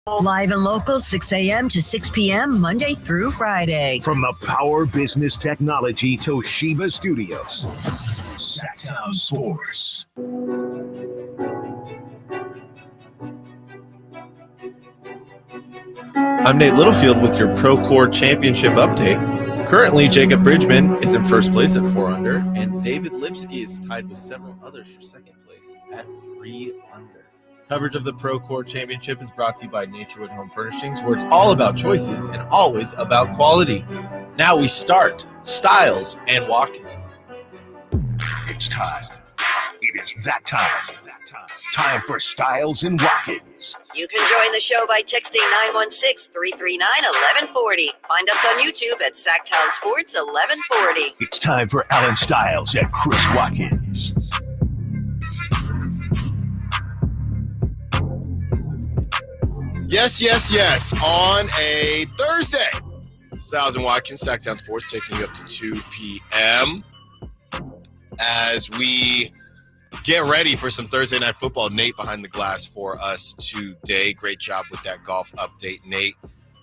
Live and local, 6 a.m. to 6 p.m., Monday through Friday. From the Power Business Technology Toshiba Studios, Sacktown Sports. I'm Nate Littlefield with your Procore Championship update. Currently, Jacob Bridgman is in first place at 4 under, and David Lipsky is tied with several others for second place at 3 under. Coverage of the Procore Championship is brought to you by Naturewood Home Furnishings, where it's all about choices and always about quality. Now we start Stiles and Watkins. It's time. It is that time. Time for Stiles and Watkins. You can join the show by texting 916-339-1140. Find us on YouTube at Sacktown Sports 1140. It's time for Alan Stiles and Chris Watkins. Yes. On a Thursday, Stiles and Watkins, Sacktown Sports, taking you up to 2 p.m. as we get ready for some Thursday night football. Nate behind the glass for us today. Great job with that golf update, Nate.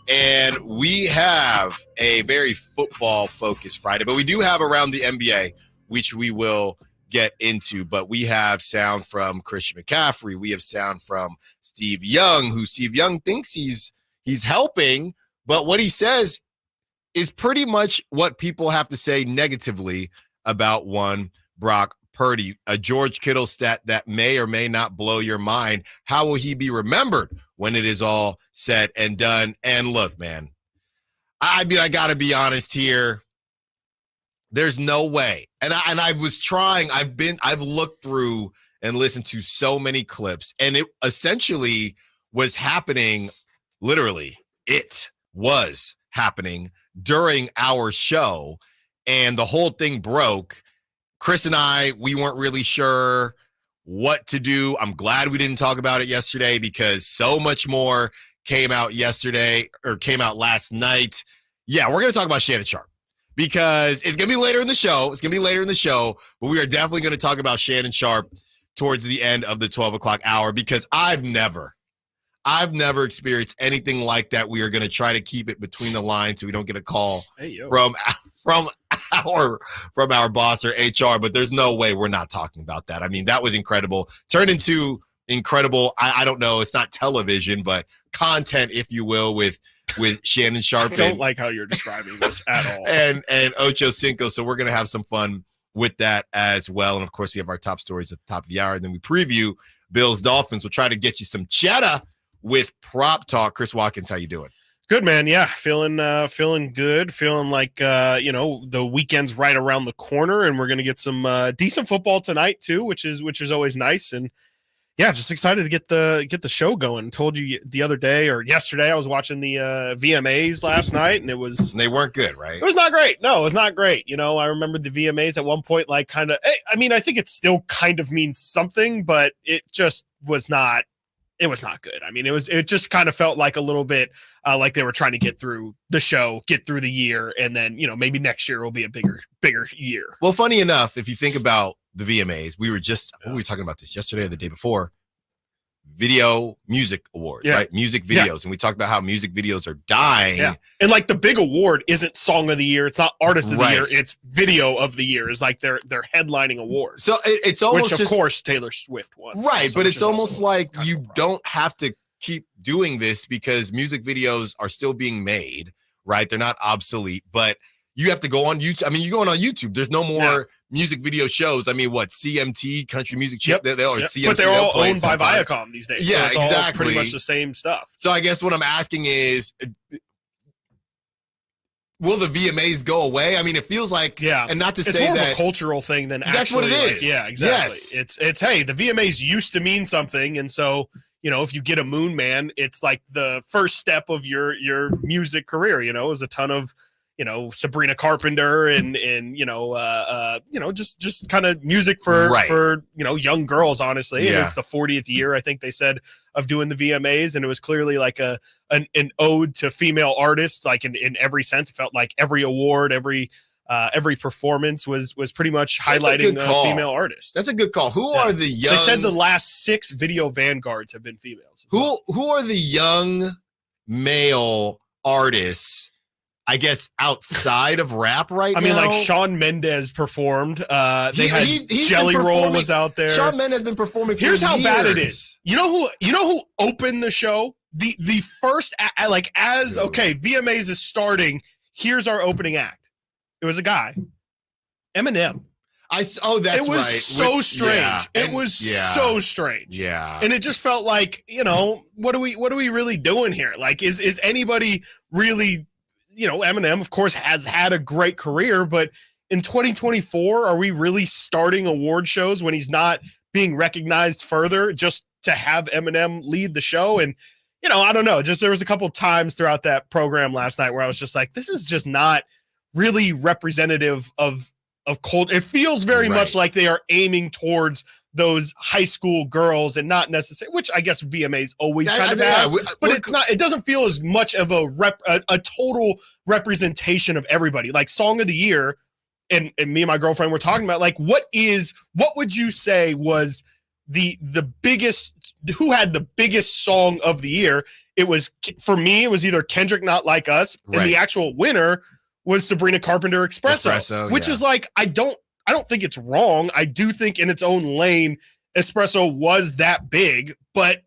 And we have a very football-focused Friday, but we do have around the NBA, which we will get into. But we have sound from Christian McCaffrey. We have sound from Steve Young, who Steve Young thinks he's helping, but what he says is pretty much what people have to say negatively about one Brock Purdy. A George Kittle stat that may or may not blow your mind. How will he be remembered when it is all said and done? And look, man, I got to be honest here. There's no way. And I was trying. I've looked through and listened to so many clips, and it essentially was happening. Literally, it was happening during our show, and the whole thing broke. Chris and I, we weren't really sure what to do. I'm glad we didn't talk about it yesterday because so much more came out last night. Yeah, we're going to talk about Shannon Sharpe because it's going to be later in the show. But we are definitely going to talk about Shannon Sharpe towards the end of the 12 o'clock hour because I've never experienced anything like that. We are going to try to keep it between the lines so we don't get a call from our boss or HR, but there's no way we're not talking about that. I mean, that was incredible. Turned into incredible, I don't know, it's not television, but content, if you will, with Shannon Sharpe. I don't like how you're describing this at all. And Ocho Cinco, so we're going to have some fun with that as well. And, of course, we have our top stories at the top of the hour, and then we preview Bills Dolphins. We'll try to get you some cheddar with Prop Talk. Chris Watkins, how you doing? Good, man. Yeah, feeling good. Feeling like the weekend's right around the corner, and we're gonna get some decent football tonight too, which is always nice. And yeah, just excited to get the show going. Told you the other day or yesterday I was watching the VMAs last night, and they weren't good, right? It was not great. No, it was not great. I remember the VMAs at one point, like kind of. I mean, I think it still kind of means something, but it just was not. It was not good. I mean, it just kind of felt like a little bit like they were trying to get through the show, get through the year, and then, maybe next year will be a bigger year. Well, funny enough, if you think about the VMAs, we were talking about this yesterday or the day before. Video Music Awards, right? Music videos. Yeah. And we talked about how music videos are dying. Yeah. And like the big award isn't Song of the Year. It's not Artist of the Year. It's Video of the Year. It's like they're headlining awards. So it's almost which, of course, Taylor Swift won. Right. But it's almost like you don't have to keep doing this because music videos are still being made, right? They're not obsolete, but you have to go on YouTube. I mean, you're going on YouTube. There's no more music video shows. I mean, what, CMT, Country Music Chip? Yep. CMT, but they're all owned by Viacom these days. Yeah, so it's exactly. all pretty much the same stuff. So I guess what I'm asking is, will the VMAs go away? I mean, it feels like, and not to it's say more that of a cultural thing than that's actually. That's what it is. Yeah, exactly. Yes. It's hey, the VMAs used to mean something, and so if you get a Moon Man, it's like the first step of your music career. Is a ton of Sabrina Carpenter and just kind of music for young girls, honestly. And it's the 40th year, I think they said, of doing the VMAs, and it was clearly like an ode to female artists, like in every sense. It felt like every award, every every performance was pretty much highlighting a female artist. That's a good call. Who are the young? They said the last 6 video vanguards have been females. Who are the young male artists, I guess, outside of rap right now? I mean, like Shawn Mendes performed. He's Jelly Roll was out there. Shawn Mendes has been performing for Here's years. how bad it is. You know who opened the show? The first VMAs is starting. Here's our opening act. It was a guy, Eminem. That's it was right. So strange. It was so strange. Yeah. And it just felt like, what are we really doing here? Like, is anybody really, Eminem, of course, has had a great career, but in 2024, are we really starting award shows when he's not being recognized further just to have Eminem lead the show? And, I don't know. Just there was a couple of times throughout that program last night where I was just like, this is just not really representative of culture. It feels very much like they are aiming towards those high school girls and not necessarily, which I guess VMAs always kind of have, but it's not. It doesn't feel as much of a total representation of everybody. Like Song of the Year, and me and my girlfriend were talking about, like, what would you say was the biggest? Who had the biggest song of the year? It was, for me, it was either Kendrick, Not Like Us, and the actual winner was Sabrina Carpenter Espresso, which is like, I don't think it's wrong. I do think in its own lane, Espresso was that big, but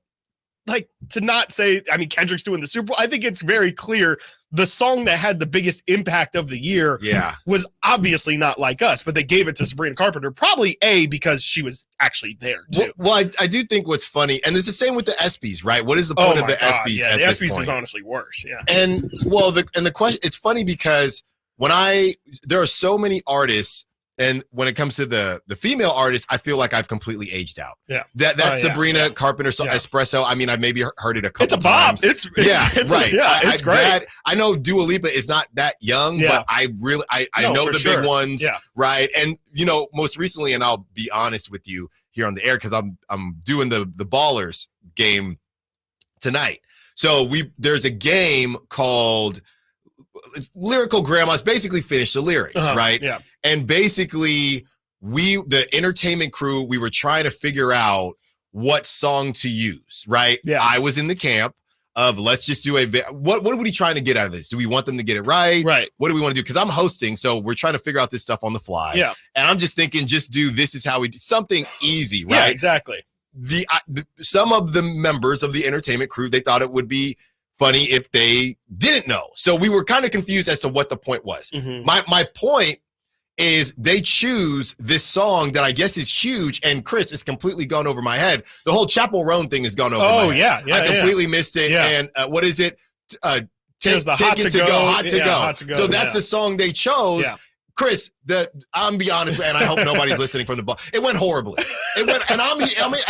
like to not say, I mean, Kendrick's doing the Super Bowl. I think it's very clear the song that had the biggest impact of the year was obviously Not Like Us, but they gave it to Sabrina Carpenter, probably because she was actually there too. Well, I do think what's funny, and it's the same with the ESPYs, right? What is the point of the ESPYs? Yeah, the ESPYs is honestly worse. Yeah. And the question, it's funny because there are so many artists, and when it comes to the female artists, I feel like I've completely aged out. Yeah. That Sabrina Carpenter song, Espresso, I mean, I've maybe heard it a couple times. It's right. It's great. I know Dua Lipa is not that young, but I know the big ones, right? And, most recently, and I'll be honest with you here on the air, because I'm doing the Ballers game tonight. So there's a game called Lyrical Grandmas, basically finish the lyrics, right? Yeah. And basically, the entertainment crew, we were trying to figure out what song to use, right? Yeah. I was in the camp of, let's just do what are we trying to get out of this? Do we want them to get it right? Right. What do we want to do? Because I'm hosting, so we're trying to figure out this stuff on the fly. Yeah. And I'm just thinking, this is how we do something easy, right? Yeah, exactly. Some of the members of the entertainment crew, they thought it would be funny if they didn't know. So we were kind of confused as to what the point was. Mm-hmm. My point is they choose this song that I guess is huge, and Chris, it's completely gone over my head. The whole Chapel Roan thing has gone over my head. I completely missed it. Yeah. And what is it? There's the Hot to Go. Hot to Go. So that's the song they chose. Yeah. Chris, I'm be honest, and I hope nobody's listening from the ball. It went horribly. And I'm here with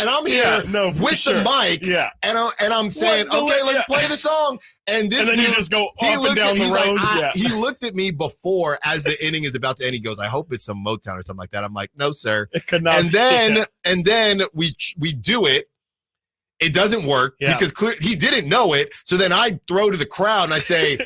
the mic, and I'm saying, okay, let's play the song. And this dude, you just go up and down the road. He looked at me before, as the inning is about to end. He goes, "I hope it's some Motown or something like that." I'm like, "No, sir." It could not. And then we do it. It doesn't work because he didn't know it. So then I throw to the crowd and I say,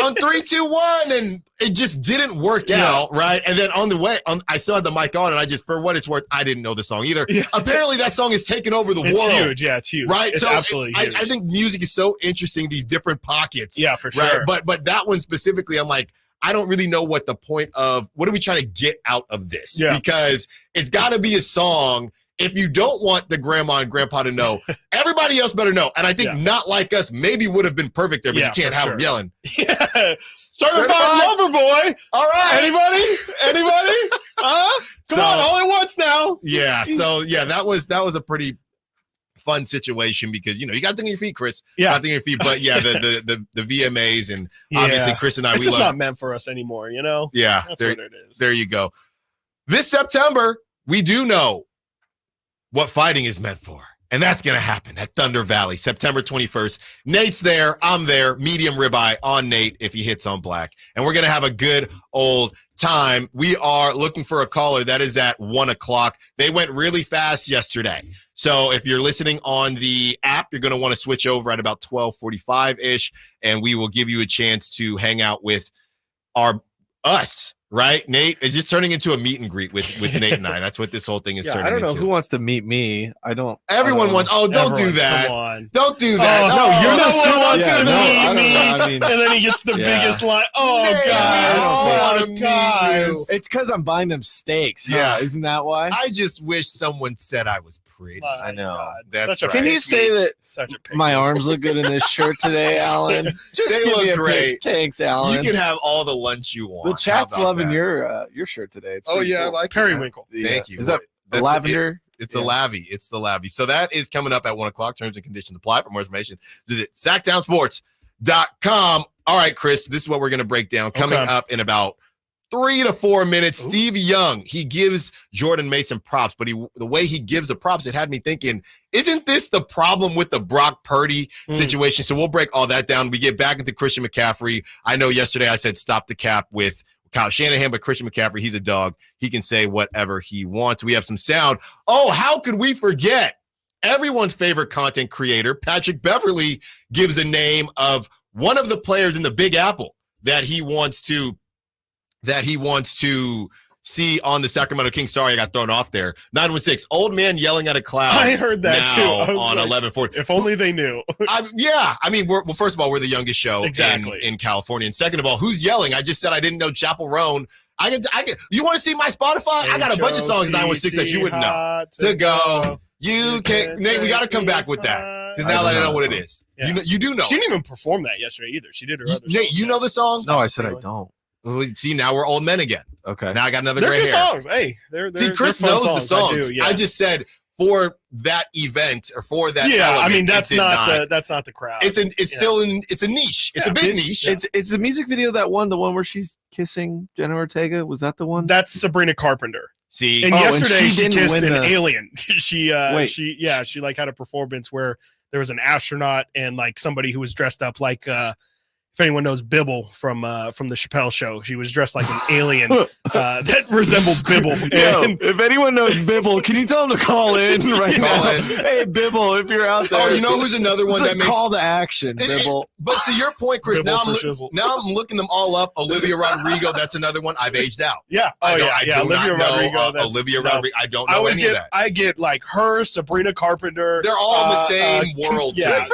on 3, 2, 1, and it just didn't work out, right? And then on the way, I still had the mic on, and I just, for what it's worth, I didn't know the song either. Yeah. Apparently, that song is taken over the world. It's huge, it's huge, right? It's absolutely huge. I think music is so interesting; these different pockets, for sure. Right? But that one specifically, I'm like, I don't really know what the point of. What are we trying to get out of this? Yeah. Because it's got to be a song. If you don't want the grandma and grandpa to know, everybody else better know. And I think Not Like Us maybe would have been perfect there, but you can't have them yelling. Yeah. Certified Lover Boy. All right. Anybody? Come on, only once now. Yeah. So that was a pretty fun situation because you got to think on your feet, Chris. Yeah. Got to think on your feet. But the VMAs and obviously Chris and I, it's just not meant for us anymore, Yeah. That's what it is. There you go. This September, we do know what fighting is meant for. And that's going to happen at Thunder Valley, September 21st. Nate's there. I'm there. Medium ribeye on Nate if he hits on Black. And we're going to have a good old time. We are looking for a caller. That is at 1 o'clock. They went really fast yesterday. So if you're listening on the app, you're going to want to switch over at about 12:45-ish. And we will give you a chance to hang out with us Right, Nate? It's just turning into a meet and greet with Nate and I. That's what this whole thing is turning into. I don't know who wants to meet me. Everyone wants. Oh, don't do that. Come on. Don't do that. No, you're no the one wants to meet me. I mean, And then he gets the biggest line. Oh, Nate, guys. it's because I'm buying them steaks. Yeah. Huh? Isn't that why? I just wish someone said I was pretty. I know. God. That's Such a right. Can you say that Such a pig. my arms look good in this shirt today, Alan? Just They give look me a great. pic. Thanks, Alan. You can have all the lunch you want. The chat's How about loving that? your shirt today. It's Oh pretty yeah, I cool. like Periwinkle. Thank you. Is that the That's lavender? It's the Lavy. It's the Lavy. So that is coming up at 1:00. Terms and conditions apply. For more information, visit sacktownsports.com. All right, Chris, this is what we're going to break down. Coming up in about 3 to 4 minutes, Steve Young, he gives Jordan Mason props, but the way he gives the props, it had me thinking, isn't this the problem with the Brock Purdy situation? So we'll break all that down. We get back into Christian McCaffrey. I know yesterday I said stop the cap with Kyle Shanahan, but Christian McCaffrey, he's a dog. He can say whatever he wants. We have some sound. Oh, how could we forget? Everyone's favorite content creator, Patrick Beverley, gives a name of one of the players in the Big Apple that he wants to see on the Sacramento Kings. Sorry, I got thrown off there. 916, old man yelling at a cloud. I heard that now too. On like, 1140. If only they knew. I mean, first of all, we're the youngest show in California. And second of all, who's yelling? I just said I didn't know Chapel Roan. I can. You want to see my Spotify? I got a bunch of songs 916 that you wouldn't know. To go. You can't. Nate, we got to come back with that. Because now that I know what it is. Yeah. You do know. She didn't even perform that yesterday either. She did her other Nate, songs. you know the songs? No, I said I don't. See, now we're old men again. Okay. Now I got another They're gray good hair. songs. Hey, they're Chris they're fun knows the songs. I do, I just said for that event or for that. element, I mean that's not the crowd. It's still it's a niche. It's a big niche. It's the music video the one where she's kissing Jenna Ortega. Was that the one? That's Sabrina Carpenter. See, and yesterday she didn't kissed win an the- alien. she like had a performance where there was an astronaut and like somebody who was dressed up like if anyone knows Bibble from the Chappelle Show, she was dressed like an alien that resembled Bibble. And if anyone knows Bibble, can you tell him to call in right now? Hey, Bibble, if you're out there. Oh, you know who's another one that makes call to action, Bibble. But to your point, Chris, Bibble now I'm looking them all up. Olivia Rodrigo, that's another one. I've aged out. Yeah. Olivia Rodrigo. Olivia Rodrigo. I don't know any of that. I get like her, Sabrina Carpenter. They're all in the same world. Yeah.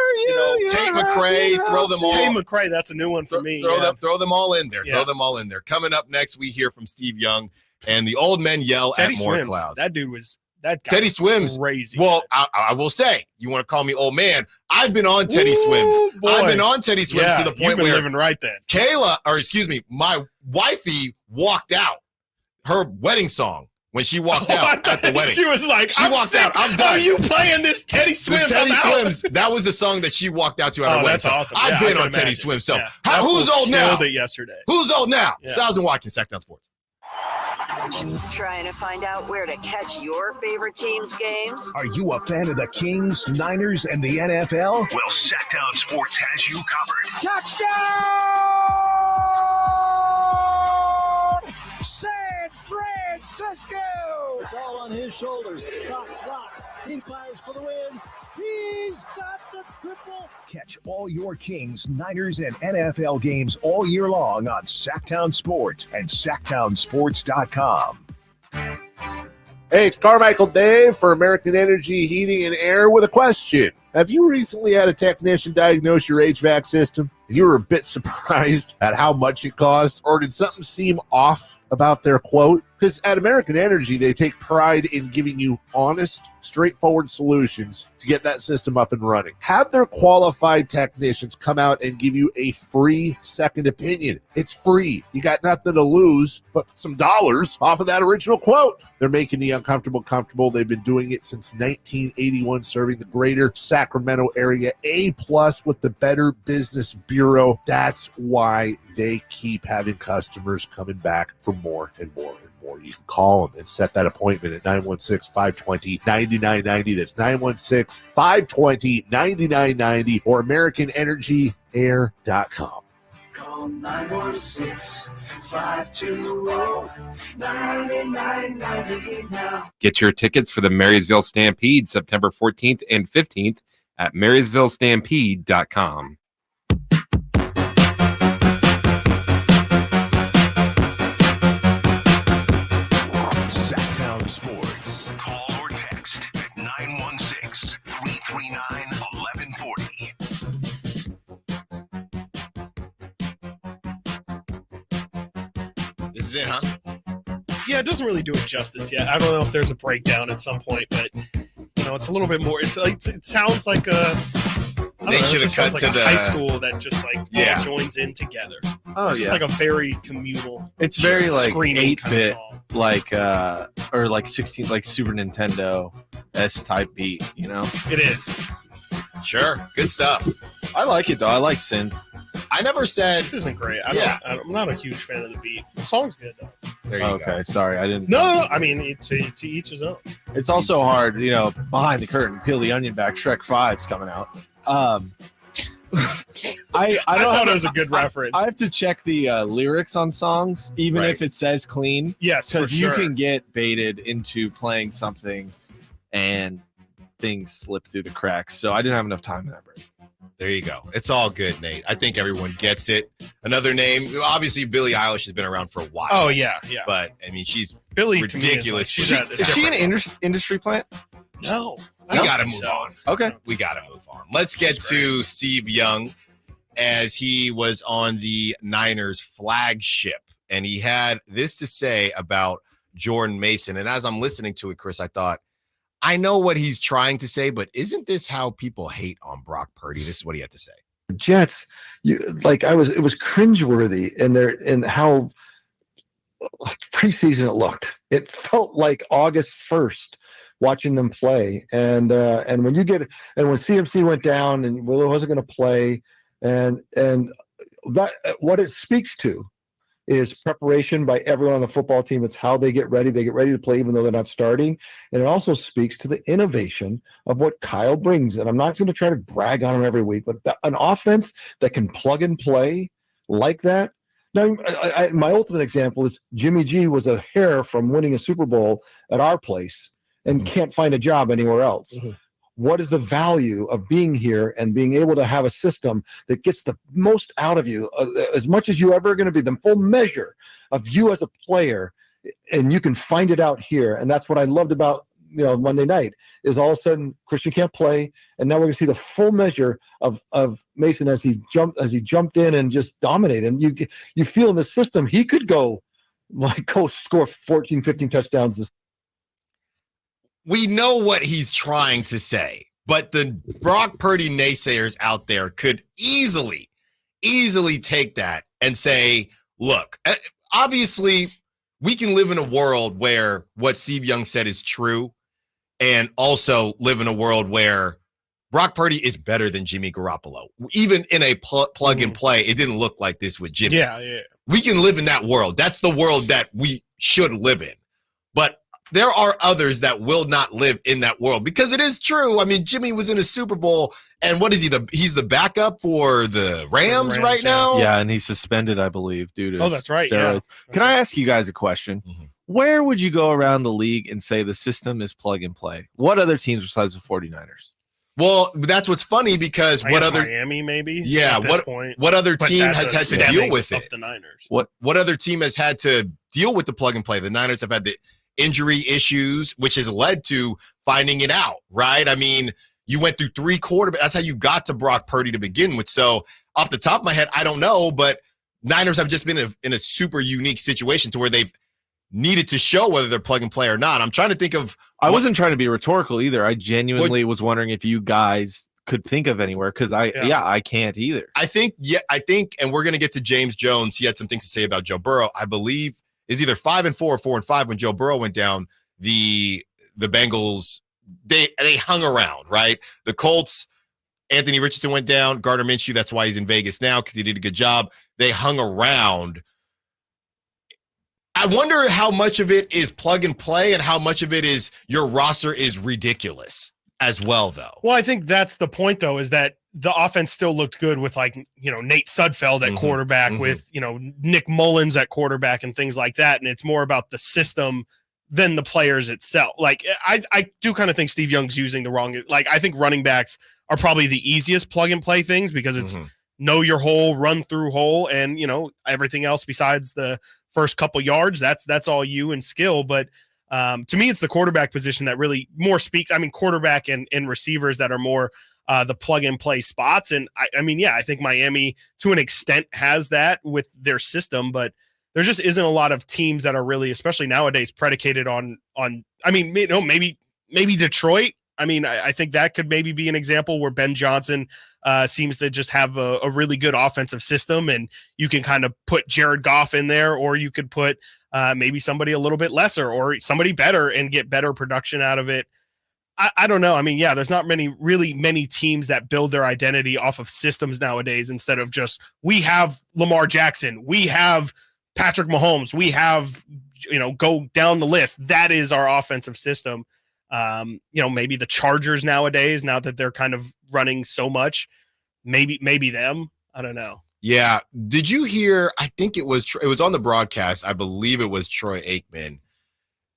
Tate McRae, throw them all. Tate McRae, that's a new one for me. Throw them all in there. Yeah. Throw them all in there. Coming up next, we hear from Steve Young and the old men yell Teddy at more Swims. clouds. That dude was that guy Teddy was Swims. Crazy. Well, I will say, you want to call me old man? I've been on Teddy Swims. Boy. I've been on Teddy Swims to the you've point been where living right then. my wifey walked out her wedding song when she walked out at the wedding. She was like, she walked out. I'm done. Are you playing this Teddy Swims? Teddy Swims. That was the song that she walked out to at her wedding. That's awesome. I've been on Teddy Swims. So who's old now? Killed it yesterday. Who's old now? Yeah. Stiles and Watkins, Sacktown Sports. Trying to find out where to catch your favorite team's games? Are you a fan of the Kings, Niners, and the NFL? Well, Sacktown Sports has you covered. Touchdown! San Francisco! It's all on his shoulders. Fox rocks. He fires for the win. He's got the triple. Catch all your Kings, Niners, and NFL games all year long on Sacktown Sports and sacktownsports.com. Hey, it's Carmichael Dave for American Energy Heating and Air with a question. Have you recently had a technician diagnose your HVAC system and you were a bit surprised at how much it cost? Or did something seem off about their quote? Because at American Energy, they take pride in giving you honest, straightforward solutions to get that system up and running. Have their qualified technicians come out and give you a free second opinion. It's free. You got nothing to lose but some dollars off of that original quote. They're making the uncomfortable comfortable. They've been doing it since 1981, serving the greater Sacramento area. A+ with the Better Business Bureau. That's why they keep having customers coming back for more and more and more. You can call them and set that appointment at 916-520-9990. That's 916-520-9990 or AmericanEnergyAir.com. Call 916-520-9990 now. Get your tickets for the Marysville Stampede September 14th and 15th at marysvillestampede.com. This is it, huh? Yeah, it doesn't really do it justice yet. I don't know if there's a breakdown at some point, but it's a little bit more. It sounds like a. They should have cut like to a the high school that just all joins in together. Oh, it's just like a very communal. It's very like screaming 8-bit, or like 16, like Super Nintendo S type beat. It is. Sure, good stuff. I like it though. I like synths. I never said This isn't great. I'm not a huge fan of the beat. The song's good though. there you Okay, go. sorry, I didn't. No. I mean, to each his own. It's also hard, behind the curtain, peel the onion back. Shrek 5's coming out. I thought it was a good reference. I have to check the lyrics on songs, even Right. if it says clean, Yes, for because sure. you can get baited into playing something, and things slip through the cracks. So I didn't have enough time in that break. There you go. It's all good, Nate. I think everyone gets it. Another name, obviously, Billie Eilish has been around for a while. Oh yeah. But I mean, she's Billy ridiculous. To me is like, Is she an industry plant? No. We gotta move on. Okay. We gotta move on. Let's get to Steve Young, as he was on the Niners flagship, and he had this to say about Jordan Mason. And as I'm listening to it, Chris, I thought, I know what he's trying to say, but isn't this how people hate on Brock Purdy? This is what he had to say. Jets, it was cringeworthy in how preseason it looked. It felt like August 1st watching them play. And when CMC went down and wasn't going to play, and that what it speaks to is preparation by everyone on the football team. It's how they get ready. They get ready to play even though they're not starting. And it also speaks to the innovation of what Kyle brings. And I'm not going to try to brag on him every week, but an offense that can plug and play like that. Now, my ultimate example is Jimmy G was a hair from winning a Super Bowl at our place and can't find a job anywhere else. Mm-hmm. What is the value of being here and being able to have a system that gets the most out of you, as much as you ever are going to be, the full measure of you as a player, and you can find it out here. And that's what I loved about Monday night, is all of a sudden Christian can't play, and now we're going to see the full measure of Mason as he jumped in and just dominated. And you feel in the system he could go score 14, 15 touchdowns. We know what he's trying to say, but the Brock Purdy naysayers out there could easily take that and say, look, obviously we can live in a world where what Steve Young said is true, and also live in a world where Brock Purdy is better than Jimmy Garoppolo. Even in a plug and play, it didn't look like this with Jimmy. Yeah. We can live in that world. That's the world that we should live in. But there are others that will not live in that world, because it is true. I mean, Jimmy was in a Super Bowl, and what is he? He's the backup for the Rams right now? Yeah, and he's suspended, I believe, due to that's right. steroids. Yeah. Can I ask you guys a question? Mm-hmm. Where would you go around the league and say the system is plug and play? What other teams besides the 49ers? Well, that's what's funny, because I what guess other Miami maybe? Yeah, at this point. what other But team that's has a had to deal stemming with of it? the Niners. What other team has had to deal with the plug and play? The Niners have had the injury issues, which has led to finding it out, right? I mean, you went through 3 quarterbacks. That's how you got to Brock Purdy to begin with. So off the top of my head, I don't know, but Niners have just been in a super unique situation to where they've needed to show whether they're plug and play or not. I'm trying to think of. I wasn't trying to be rhetorical either. I genuinely was wondering if you guys could think of anywhere, because I can't either. I think, and we're going to get to James Jones. He had some things to say about Joe Burrow. I believe is either 5-4 or 4-5 when Joe Burrow went down. The Bengals, they hung around, right? The Colts, Anthony Richardson went down. Gardner Minshew, that's why he's in Vegas now, because he did a good job. They hung around. I wonder how much of it is plug and play and how much of it is your roster is ridiculous as well, though. Well, I think that's the point, though, is that the offense still looked good with, like, Nate Sudfeld at quarterback, with, Nick Mullins at quarterback and things like that. And it's more about the system than the players itself. Like, I do kind of think Steve Young's using the wrong, like, I think running backs are probably the easiest plug and play things, because it's know your hole, run through hole, and, everything else besides the first couple yards, that's all you and skill. But to me, it's the quarterback position that really more speaks. I mean, quarterback and receivers that are more the plug and play spots. And I think Miami to an extent has that with their system, but there just isn't a lot of teams that are really, especially nowadays, predicated on. I mean, maybe Detroit. I mean, I think that could maybe be an example where Ben Johnson seems to just have a really good offensive system, and you can kind of put Jared Goff in there, or you could put maybe somebody a little bit lesser or somebody better and get better production out of it. I don't know. I mean, yeah, there's not many teams that build their identity off of systems nowadays instead of just, we have Lamar Jackson, we have Patrick Mahomes, we have, go down the list. That is our offensive system. Maybe the Chargers nowadays, now that they're kind of running so much, maybe them. I don't know. Yeah. Did you hear? I think it was on the broadcast. I believe it was Troy Aikman.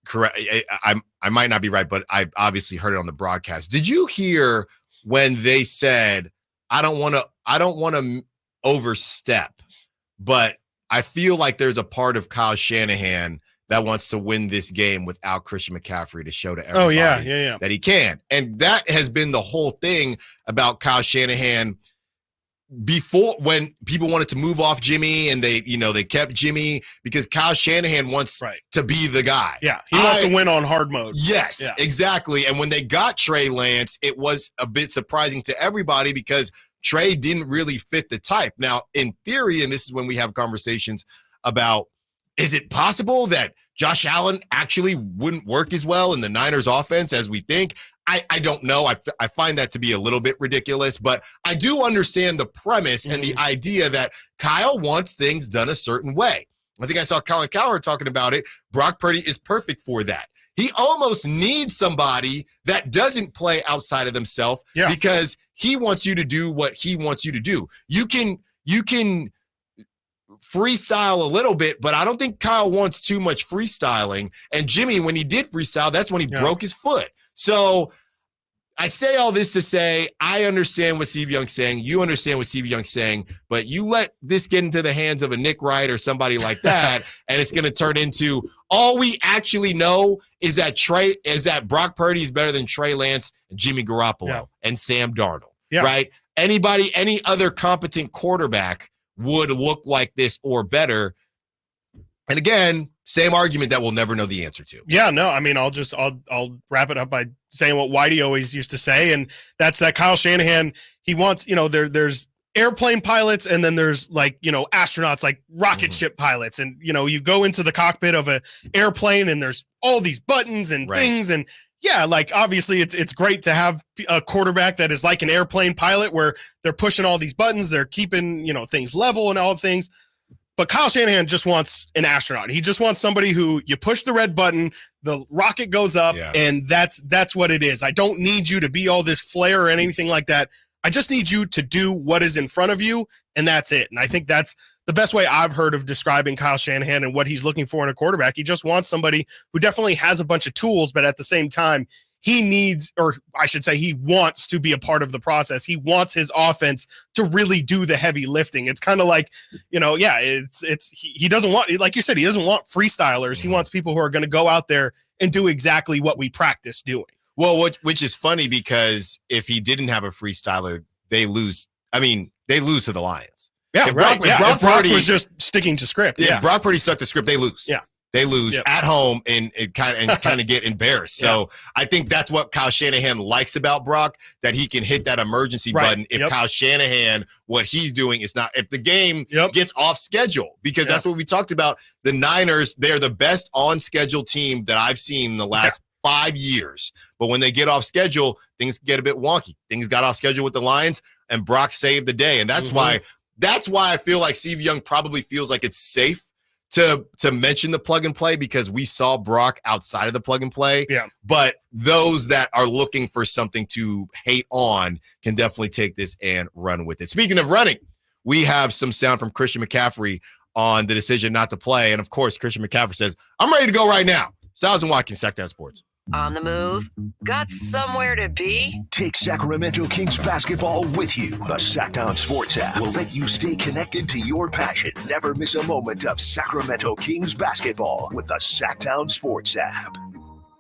Correct. I might not be right, but I obviously heard it on the broadcast. Did you hear when they said, I don't want to overstep, but I feel like there's a part of Kyle Shanahan that wants to win this game without Christian McCaffrey to show to everybody that he can. And that has been the whole thing about Kyle Shanahan before, when people wanted to move off Jimmy and they kept Jimmy because Kyle Shanahan wants to be the guy. Yeah. He wants to win on hard mode. Yes, exactly. And when they got Trey Lance, it was a bit surprising to everybody because Trey didn't really fit the type. Now, in theory, and this is when we have conversations about, is it possible that Josh Allen actually wouldn't work as well in the Niners offense as we think? I don't know. I find that to be a little bit ridiculous, but I do understand the premise and the idea that Kyle wants things done a certain way. I think I saw Colin Cowherd talking about it. Brock Purdy is perfect for that. He almost needs somebody that doesn't play outside of themselves because he wants you to do what he wants you to do. You can freestyle a little bit, but I don't think Kyle wants too much freestyling. And Jimmy, when he did freestyle, that's when he broke his foot. So I say all this to say, I understand what Steve Young's saying. You understand what Steve Young's saying, but you let this get into the hands of a Nick Wright or somebody like that, and it's going to turn into, all we actually know is that Brock Purdy is better than Trey Lance and Jimmy Garoppolo and Sam Darnold, right? Any other competent quarterback would look like this or better. And again, same argument that we'll never know the answer to. Yeah, no, I mean, I'll wrap it up by saying what Whitey always used to say, and that's that Kyle Shanahan, he wants, there's airplane pilots and then there's astronauts, like rocket ship pilots. And, you go into the cockpit of an airplane and there's all these buttons and things. And obviously it's great to have a quarterback that is like an airplane pilot where they're pushing all these buttons, they're keeping, things level and all things. But Kyle Shanahan just wants an astronaut. He just wants somebody who you push the red button, the rocket goes up, and that's what it is. I don't need you to be all this flair or anything like that. I just need you to do what is in front of you, and that's it. And I think that's the best way I've heard of describing Kyle Shanahan and what he's looking for in a quarterback. He just wants somebody who definitely has a bunch of tools, but at the same time, he needs, or I should say he wants to be a part of the process. He wants his offense to really do the heavy lifting. It's kind of like, he doesn't want, like you said, he doesn't want freestylers. He wants people who are going to go out there and do exactly what we practice doing. Well, which is funny because if he didn't have a freestyler, they lose. I mean, they lose to the Lions. Yeah, right. If Brock was just sticking to script. Yeah, Brock Purdy stuck to script, they lose. Yeah. They lose at home and kind of get embarrassed. So I think that's what Kyle Shanahan likes about Brock, that he can hit that emergency button. If Kyle Shanahan, what he's doing is not, if the game gets off schedule, because that's what we talked about. The Niners, they're the best on schedule team that I've seen in the last 5 years. But when they get off schedule, things get a bit wonky. Things got off schedule with the Lions, and Brock saved the day. And that's why I feel like Steve Young probably feels like it's safe to mention the plug and play, because we saw Brock outside of the plug and play. Yeah. But those that are looking for something to hate on can definitely take this and run with it. Speaking of running, we have some sound from Christian McCaffrey on the decision not to play. And of course, Christian McCaffrey says, I'm ready to go right now. Stiles and Watkins, Sac Sports. On the move? Got somewhere to be? Take Sacramento Kings basketball with you. The Sacktown Sports app will let you stay connected to your passion. Never miss a moment of Sacramento Kings basketball with the Sacktown Sports app.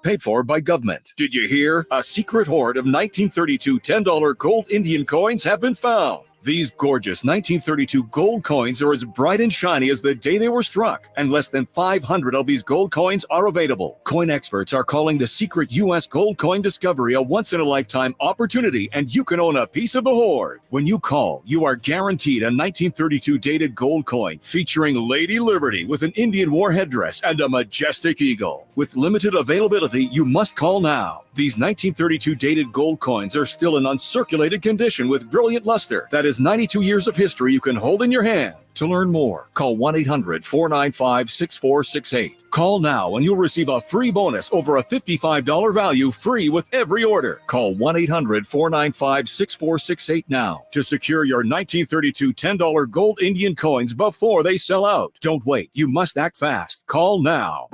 Paid for by government. Did you hear? A secret hoard of 1932 $10 gold Indian coins have been found. These gorgeous 1932 gold coins are as bright and shiny as the day they were struck, and less than 500 of these gold coins are available. Coin experts are calling the secret U.S. gold coin discovery a once-in-a-lifetime opportunity, and you can own a piece of the hoard. When you call, you are guaranteed a 1932 dated gold coin featuring Lady Liberty with an Indian war headdress and a majestic eagle. With limited availability, you must call now. These 1932 dated gold coins are still in uncirculated condition with brilliant luster. That is 92 years of history you can hold in your hand. To learn more, call 1-800-495-6468. Call now and you'll receive a free bonus over a $55 value free with every order. Call 1-800-495-6468 now to secure your 1932 $10 gold Indian coins before they sell out. Don't wait. You must act fast. Call now.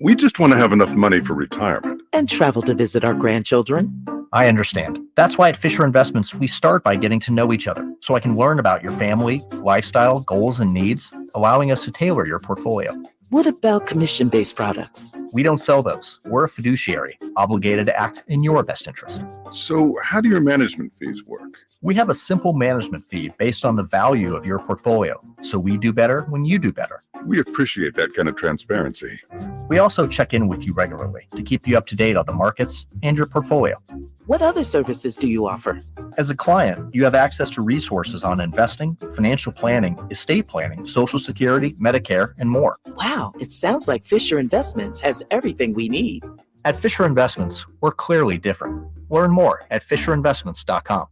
We just want to have enough money for retirement. And travel to visit our grandchildren. I understand. That's why at Fisher Investments, we start by getting to know each other so I can learn about your family, lifestyle, goals, and needs, allowing us to tailor your portfolio. What about commission-based products? We don't sell those. We're a fiduciary, obligated to act in your best interest. So how do your management fees work? We have a simple management fee based on the value of your portfolio, so we do better when you do better. We appreciate that kind of transparency. We also check in with you regularly to keep you up to date on the markets and your portfolio. What other services do you offer? As a client, you have access to resources on investing, financial planning, estate planning, Social Security, Medicare, and more. Wow, it sounds like Fisher Investments has everything we need. At Fisher Investments, we're clearly different. Learn more at FisherInvestments.com.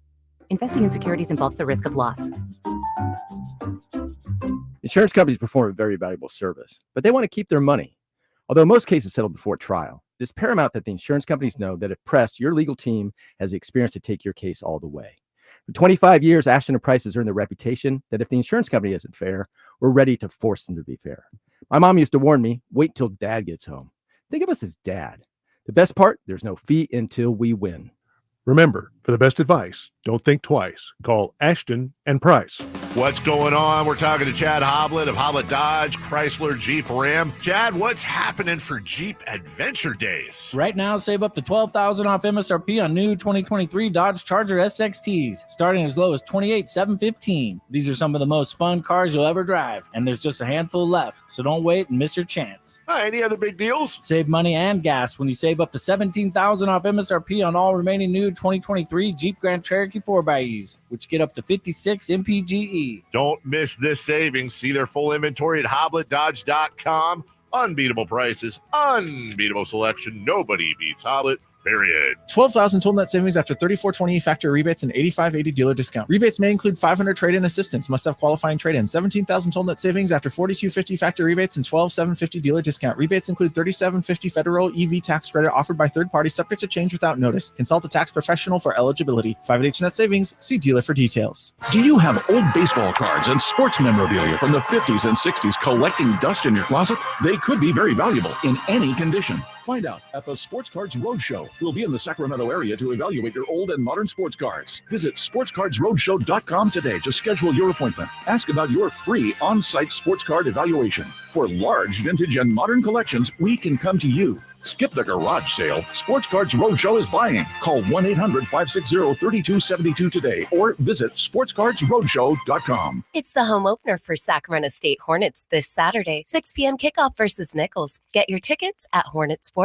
Investing in securities involves the risk of loss. Insurance companies perform a very valuable service, but they want to keep their money. Although most cases settle before trial, it is paramount that the insurance companies know that if pressed, your legal team has the experience to take your case all the way. For 25 years, Ashton & Price has earned the reputation that if the insurance company isn't fair, we're ready to force them to be fair. My mom used to warn me, wait till dad gets home. Think of us as dad. The best part, there's no fee until we win. Remember, for the best advice, don't think twice. Call Ashton and Price. What's going on? We're talking to Chad Hoblet of Hoblet Dodge, Chrysler, Jeep, Ram. Chad, what's happening for Jeep Adventure Days? Right now, save up to $12,000 off MSRP on new 2023 Dodge Charger SXTs, starting as low as $28,715. These are some of the most fun cars you'll ever drive, and there's just a handful left, so don't wait and miss your chance. Any other big deals? Save money and gas when you save up to $17,000 off MSRP on all remaining new 2023 Jeep Grand Cherokee 4xEs, which get up to 56 MPGE. Don't miss this savings. See their full inventory at HobletDodge.com. Unbeatable prices, unbeatable selection. Nobody beats Hoblet. Period. 12,000 total net savings after 3420 factory rebates and 8580 dealer discount. Rebates may include 500 trade-in assistance. Must have qualifying trade-in. 17,000 total net savings after 4250 factory rebates and 12,750 dealer discount. Rebates include 3750 federal EV tax credit offered by third parties subject to change without notice. Consult a tax professional for eligibility. 5H net savings. See dealer for details. Do you have old baseball cards and sports memorabilia from the 50s and 60s collecting dust in your closet? They could be very valuable in any condition. Find out at the Sports Cards Roadshow. We'll be in the Sacramento area to evaluate your old and modern sports cards. Visit sportscardsroadshow.com today to schedule your appointment. Ask about your free on-site sports card evaluation. For large vintage and modern collections, we can come to you. Skip the garage sale. Sports Cards Roadshow is buying. Call 1-800-560-3272 today or visit sportscardsroadshow.com. It's the home opener for Sacramento State Hornets this Saturday, 6 p.m. kickoff versus Nichols. Get your tickets at hornetsports.com.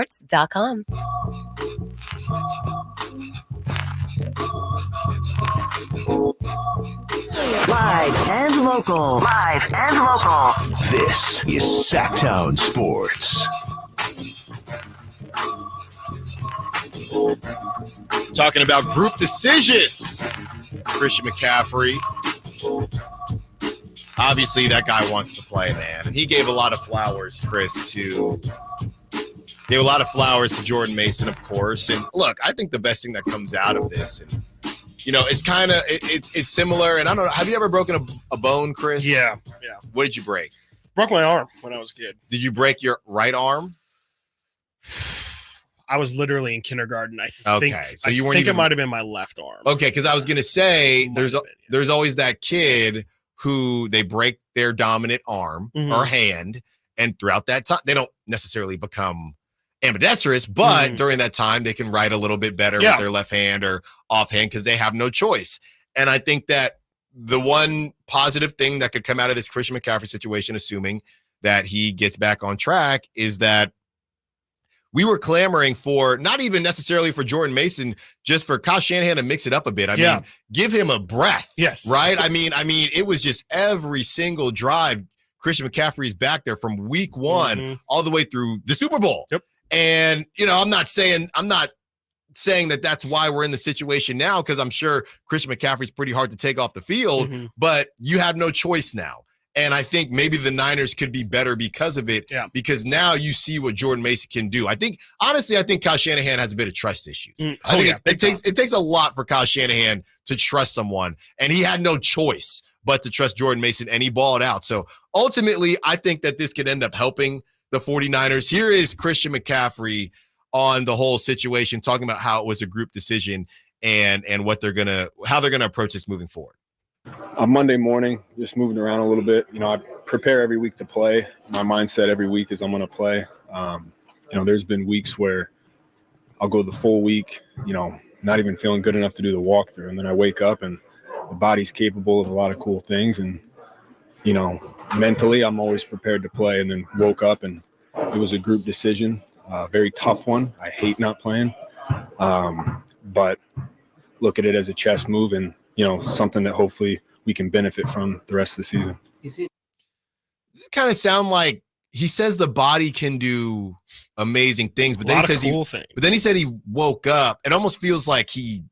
Live and local. Live and local. This is Sacktown Sports. Talking about group decisions. Christian McCaffrey. Obviously, that guy wants to play, man. And he gave a lot of flowers, Chris, to Jordan Mason, of course. And look, I think the best thing that comes out of this, and it's kind of it's similar. And I don't know, have you ever broken a bone, Chris? Yeah. What did you break? Broke my arm when I was a kid. Did you break your right arm? I was literally in kindergarten. I think it might have been my left arm. Okay, because I was gonna say there's always that kid who they break their dominant arm or hand, and throughout that time they don't necessarily become ambidextrous, but during that time they can write a little bit better with their left hand or offhand because they have no choice. And I think that the one positive thing that could come out of this Christian McCaffrey situation, assuming that he gets back on track, is that we were clamoring for, not even necessarily for Jordan Mason, just for Kyle Shanahan to mix it up a bit. I mean, give him a breath. Yes. Right? I mean, it was just every single drive, Christian McCaffrey's back there from week one all the way through the Super Bowl. Yep. And, I'm not saying that that's why we're in the situation now, because I'm sure Christian McCaffrey's pretty hard to take off the field, but you have no choice now. And I think maybe the Niners could be better because of it, because now you see what Jordan Mason can do. I think Kyle Shanahan has a bit of trust issues. It takes a lot for Kyle Shanahan to trust someone, and he had no choice but to trust Jordan Mason, and he balled out. So ultimately, I think that this could end up helping the 49ers. Here is Christian McCaffrey on the whole situation, talking about how it was a group decision and how they're gonna approach this moving forward. Monday morning, just moving around a little bit. I prepare every week to play. My mindset every week is I'm going to play. There's been weeks where I'll go the full week, not even feeling good enough to do the walkthrough. And then I wake up and the body's capable of a lot of cool things. And, mentally I'm always prepared to play, and then woke up and it was a group decision, very tough one. I hate not playing, but look at it as a chess move and, something that hopefully we can benefit from the rest of the season. Does it kind of sound like he says the body can do amazing things, but then he says but then he said he woke up. It almost feels like he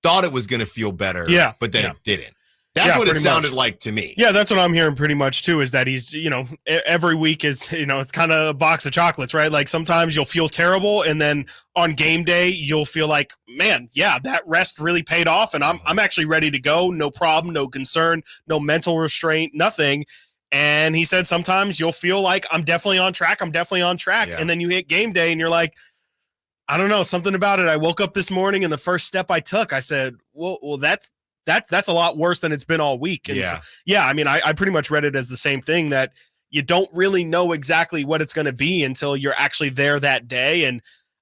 thought it was going to feel better, but then it didn't. That's what it sounded like to me. Yeah, that's what I'm hearing pretty much too, is that he's, every week is, it's kind of a box of chocolates, right? Like sometimes you'll feel terrible, and then on game day, you'll feel like, man, that rest really paid off, and I'm actually ready to go. No problem, no concern, no mental restraint, nothing. And he said sometimes you'll feel like I'm definitely on track. Yeah. And then you hit game day and you're like, I don't know, something about it. I woke up this morning and the first step I took, I said, well, that's a lot worse than it's been all week. And I pretty much read it as the same thing, that you don't really know exactly what it's going to be until you're actually there that day. And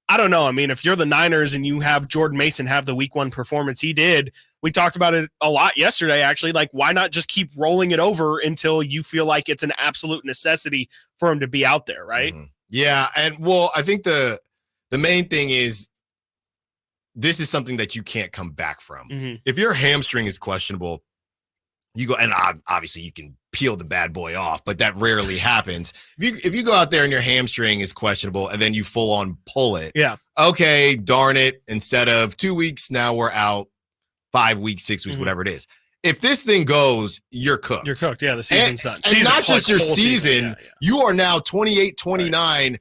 I don't know. I mean, if you're the Niners and you have Jordan Mason have the week one performance he did, we talked about it a lot yesterday, actually. Like, why not just keep rolling it over until you feel like it's an absolute necessity for him to be out there, right? Yeah, and I think the main thing is, this is something that you can't come back from. If your hamstring is questionable, you go, and obviously you can peel the bad boy off, but that rarely happens. If you go out there and your hamstring is questionable and then you full on pull it, okay, darn it. Instead of 2 weeks, now we're out 5 weeks, 6 weeks, whatever it is. If this thing goes, you're cooked. You're cooked. Yeah, the season's done. And not just your season, you are now 28, 29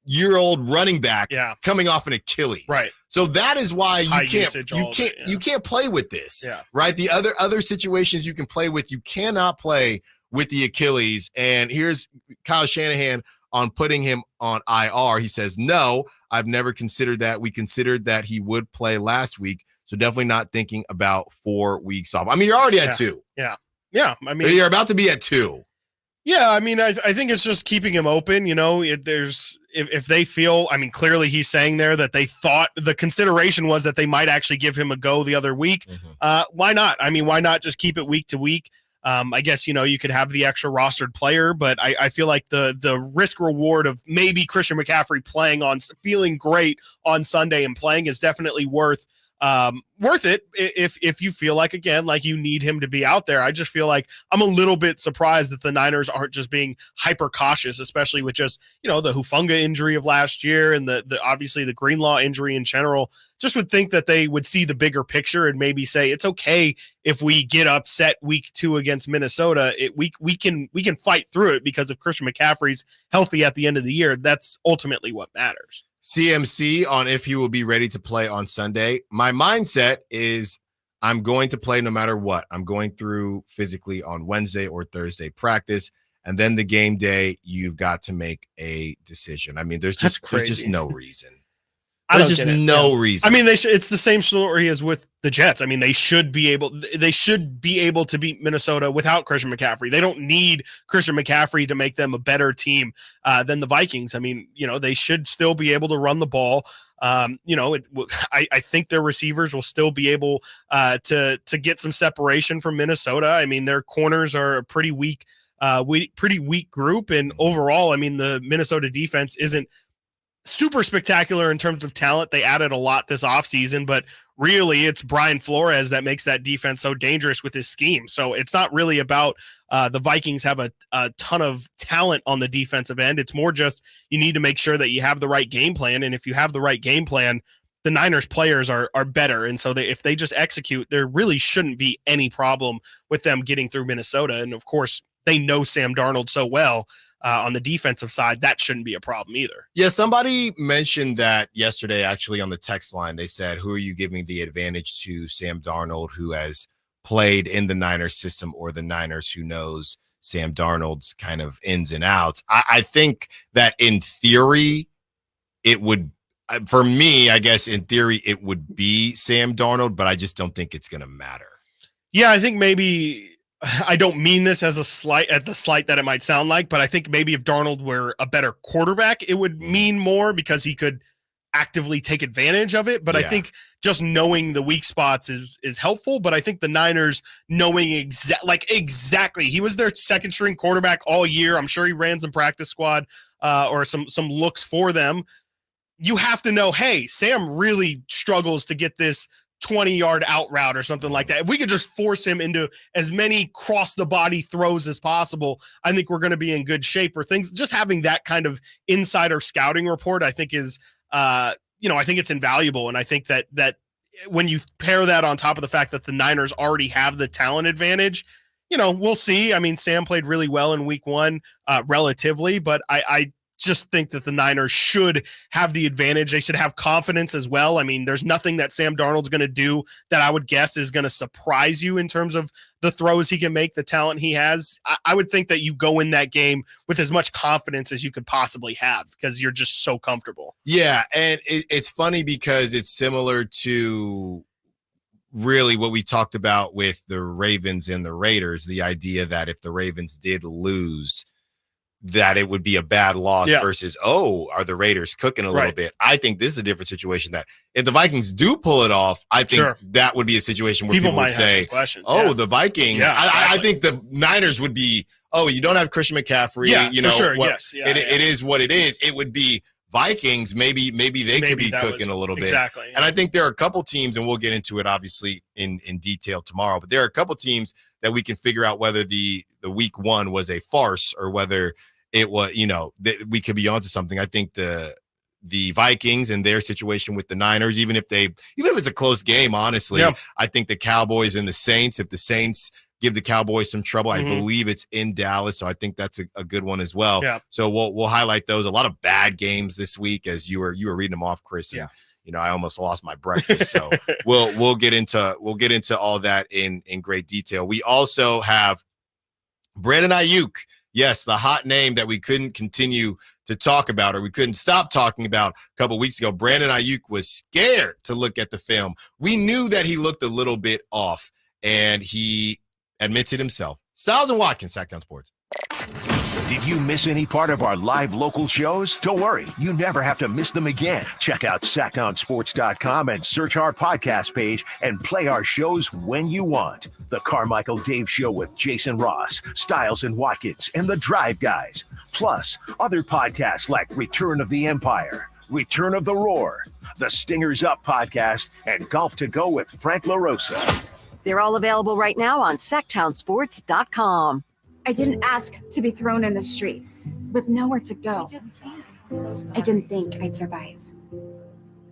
year-old running back coming off an Achilles. Right. So that is why you can't play with this. Right. The other situations you can play with, you cannot play with the Achilles. And here's Kyle Shanahan on putting him on IR. He says, no, I've never considered that. We considered that he would play last week. So definitely not thinking about 4 weeks off. I mean, you're already at 2. Yeah. I mean, you're about to be at 2. Yeah, I mean, I think it's just keeping him open. If they feel, I mean, clearly he's saying there that they thought the consideration was that they might actually give him a go the other week. Why not? I mean, why not just keep it week to week? I guess, you could have the extra rostered player, but I feel like the risk reward of maybe Christian McCaffrey feeling great on Sunday and playing is definitely worth it if you feel like, again, like you need him to be out there. I just feel like I'm a little bit surprised that the Niners aren't just being hyper cautious, especially with just, the Hufanga injury of last year and the obviously the Greenlaw injury in general. Just would think that they would see the bigger picture and maybe say it's okay if we get upset week 2 against Minnesota. We can fight through it, because if Christian McCaffrey's healthy at the end of the year, that's ultimately what matters. CMC on if he will be ready to play on Sunday. My mindset is I'm going to play no matter what. I'm going through physically on Wednesday or Thursday practice, and then the game day, you've got to make a decision. I mean, there's just no reason. There's just no reason. I mean, it's the same story as with the Jets. I mean, they should be able to beat Minnesota without Christian McCaffrey. They don't need Christian McCaffrey to make them a better team than the Vikings. I mean, they should still be able to run the ball. I think their receivers will still be able to get some separation from Minnesota. I mean, their corners are a pretty weak group, and overall, I mean, the Minnesota defense isn't super spectacular in terms of talent. They added a lot this offseason, but really it's Brian Flores that makes that defense so dangerous with his scheme. So it's not really about the Vikings have a ton of talent on the defensive end. It's more just you need to make sure that you have the right game plan. And if you have the right game plan, the Niners players are better. And so if they just execute, there really shouldn't be any problem with them getting through Minnesota. And of course, they know Sam Darnold so well. On the defensive side, that shouldn't be a problem either. Yeah, somebody mentioned that yesterday, actually, on the text line. They said, who are you giving the advantage to, Sam Darnold, who has played in the Niners system, or the Niners who knows Sam Darnold's kind of ins and outs? I think that in theory, it would, for me, I guess in theory, it would be Sam Darnold, but I just don't think it's going to matter. Yeah, I think maybe... I don't mean this as the slight that it might sound like, but I think maybe if Darnold were a better quarterback, it would mean more because he could actively take advantage of it. But I think just knowing the weak spots is helpful. But I think the Niners knowing exactly, he was their second string quarterback all year. I'm sure he ran some practice squad or some looks for them. You have to know, hey, Sam really struggles to get this 20-yard out route or something like that. If we could just force him into as many cross-the-body throws as possible, I think we're going to be in good shape. Or things, just having that kind of insider scouting report, I think is, I think it's invaluable. And I think that when you pair that on top of the fact that the Niners already have the talent advantage, we'll see. I mean, Sam played really well in week one, relatively, but I just think that the Niners should have the advantage. They should have confidence as well. I mean, there's nothing that Sam Darnold's going to do that I would guess is going to surprise you in terms of the throws he can make, the talent he has. I would think that you go in that game with as much confidence as you could possibly have because you're just so comfortable. Yeah, and it's funny because it's similar to really what we talked about with the Ravens and the Raiders, the idea that if the Ravens did lose, that it would be a bad loss versus, are the Raiders cooking a little bit? I think this is a different situation that if the Vikings do pull it off, I think that would be a situation where people would say, the Vikings. I think the Niners would be, you don't have Christian McCaffrey. It is what it is. It would be Vikings. Maybe they could be cooking a little bit. Exactly. And I think there are a couple teams, and we'll get into it obviously in detail tomorrow, but there are a couple teams that we can figure out whether the week one was a farce or whether it was, we could be onto something. I think the Vikings and their situation with the Niners, even if it's a close game, honestly, I think the Cowboys and the Saints, if the Saints give the Cowboys some trouble, I believe it's in Dallas. So I think that's a good one as well. Yeah. So we'll highlight those. A lot of bad games this week as you were reading them off, Chris. And, I almost lost my breakfast. So we'll get into all that in great detail. We also have Brandon Ayuk. Yes, the hot name that we couldn't continue to talk about, or we couldn't stop talking about a couple of weeks ago. Brandon Ayuk was scared to look at the film. We knew that he looked a little bit off, and he admits it himself. Stiles and Watkins, Sacktown Sports. Did you miss any part of our live local shows? Don't worry, you never have to miss them again. Check out sacktownsports.com and search our podcast page and play our shows when you want. The Carmichael Dave Show with Jason Ross, Stiles and Watkins, and the Drive Guys. Plus, other podcasts like Return of the Empire, Return of the Roar, the Stingers Up podcast, and Golf to Go with Frank LaRosa. They're all available right now on sacktownsports.com. I didn't ask to be thrown in the streets with nowhere to go. I didn't think I'd survive.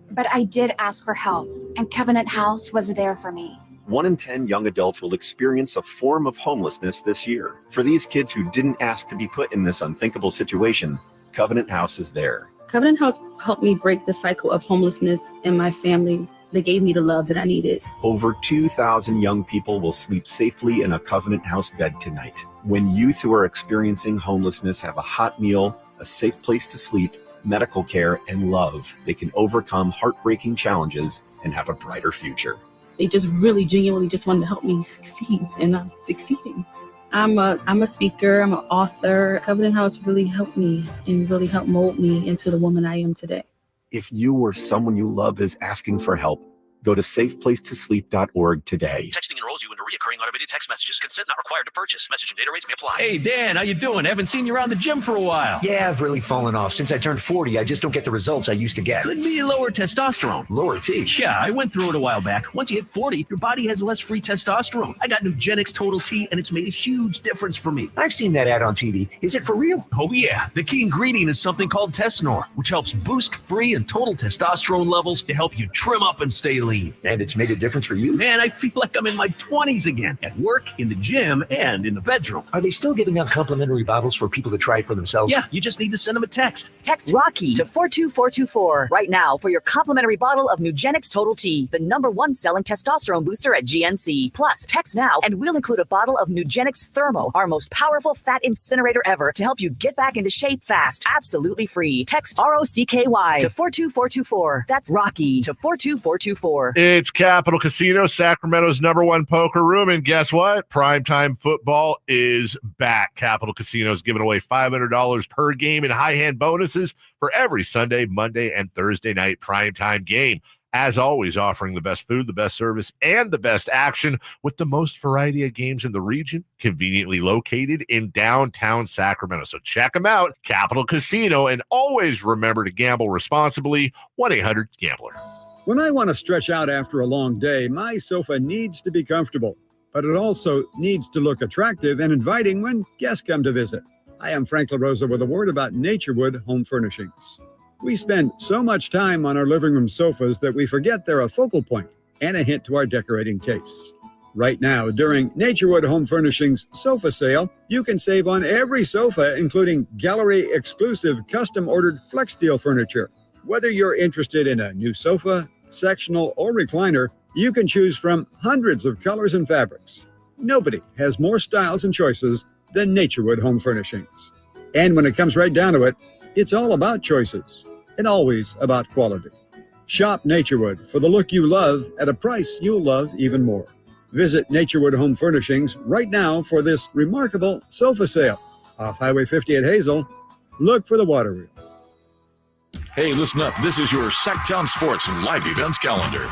But I did ask for help, and Covenant House was there for me. 1 in 10 young adults will experience a form of homelessness this year. For these kids who didn't ask to be put in this unthinkable situation, Covenant House is there. Covenant House helped me break the cycle of homelessness in my family. They gave me the love that I needed. Over 2,000 young people will sleep safely in a Covenant House bed tonight. When youth who are experiencing homelessness have a hot meal, a safe place to sleep, medical care, and love, they can overcome heartbreaking challenges and have a brighter future. They just really genuinely just wanted to help me succeed, and I'm succeeding. I'm a speaker, I'm an author. Covenant House really helped me and really helped mold me into the woman I am today. If you or someone you love is asking for help, go to safeplacetosleep.org today. Texting enrolls you into recurring automated text messages. Consent not required to purchase. Message and data rates may apply. Hey, Dan, how you doing? Haven't seen you around the gym for a while. Yeah, I've really fallen off. Since I turned 40, I just don't get the results I used to get. Could be lower testosterone. Lower T. Yeah, I went through it a while back. Once you hit 40, your body has less free testosterone. I got Nugenix Total T, and it's made a huge difference for me. I've seen that ad on TV. Is it for real? Oh, yeah. The key ingredient is something called Tesnor, which helps boost free and total testosterone levels to help you trim up and stay lean. And it's made a difference for you? Man, I feel like I'm in my 20s again, at work, in the gym, and in the bedroom. Are they still giving out complimentary bottles for people to try it for themselves? Yeah, you just need to send them a text. Text Rocky to 42424 right now for your complimentary bottle of Nugenix Total T, the #1 selling testosterone booster at GNC. Plus, text now and we'll include a bottle of Nugenix Thermo, our most powerful fat incinerator ever, to help you get back into shape fast. Absolutely free. Text ROCKY to 42424. That's Rocky to 42424. It's Capital Casino, Sacramento's #1 poker room. And guess what? Primetime football is back. Capital Casino is giving away $500 per game in high hand bonuses for every Sunday, Monday, and Thursday night primetime game. As always, offering the best food, the best service, and the best action with the most variety of games in the region, conveniently located in downtown Sacramento. So check them out, Capital Casino, and always remember to gamble responsibly. 1-800-GAMBLER. When I want to stretch out after a long day, my sofa needs to be comfortable, but it also needs to look attractive and inviting when guests come to visit. I am Frank LaRosa with a word about Naturewood Home Furnishings. We spend so much time on our living room sofas that we forget they're a focal point and a hint to our decorating tastes. Right now, during Naturewood Home Furnishings sofa sale, you can save on every sofa, including gallery-exclusive custom-ordered flex steel furniture. Whether you're interested in a new sofa, sectional, or recliner, you can choose from hundreds of colors and fabrics. Nobody has more styles and choices than Naturewood Home Furnishings. And when it comes right down to it, it's all about choices and always about quality. Shop Naturewood for the look you love at a price you'll love even more. Visit Naturewood Home Furnishings right now for this remarkable sofa sale. Off Highway 50 at Hazel, look for the water wheel. Hey, listen up. This is your Sacktown Sports live events calendar.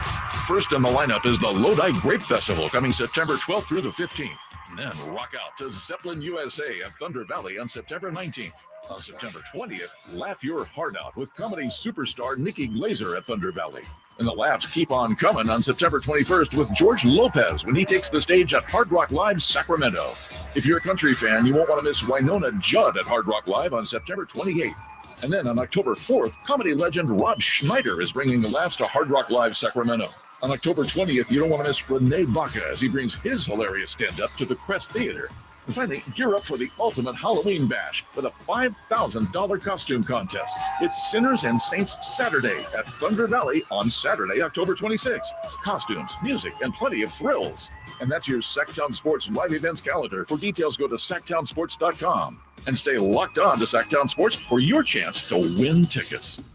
First in the lineup is the Lodi Grape Festival coming September 12th through the 15th. And then rock out to Zeppelin USA at Thunder Valley on September 19th. On September 20th, laugh your heart out with comedy superstar Nikki Glazer at Thunder Valley. And the laughs keep on coming on September 21st with George Lopez when he takes the stage at Hard Rock Live Sacramento. If you're a country fan, you won't want to miss Winona Judd at Hard Rock Live on September 28th. And then on October 4th, comedy legend Rob Schneider is bringing the laughs to Hard Rock Live Sacramento. On October 20th, you don't want to miss Renee Vaca as he brings his hilarious stand-up to the Crest Theater. And finally, gear up for the ultimate Halloween bash with a $5,000 costume contest. It's Sinners and Saints Saturday at Thunder Valley on Saturday, October 26th. Costumes, music, and plenty of thrills. And that's your Sacktown Sports live events calendar. For details, go to sacktownsports.com. And stay locked on to Sacktown Sports for your chance to win tickets.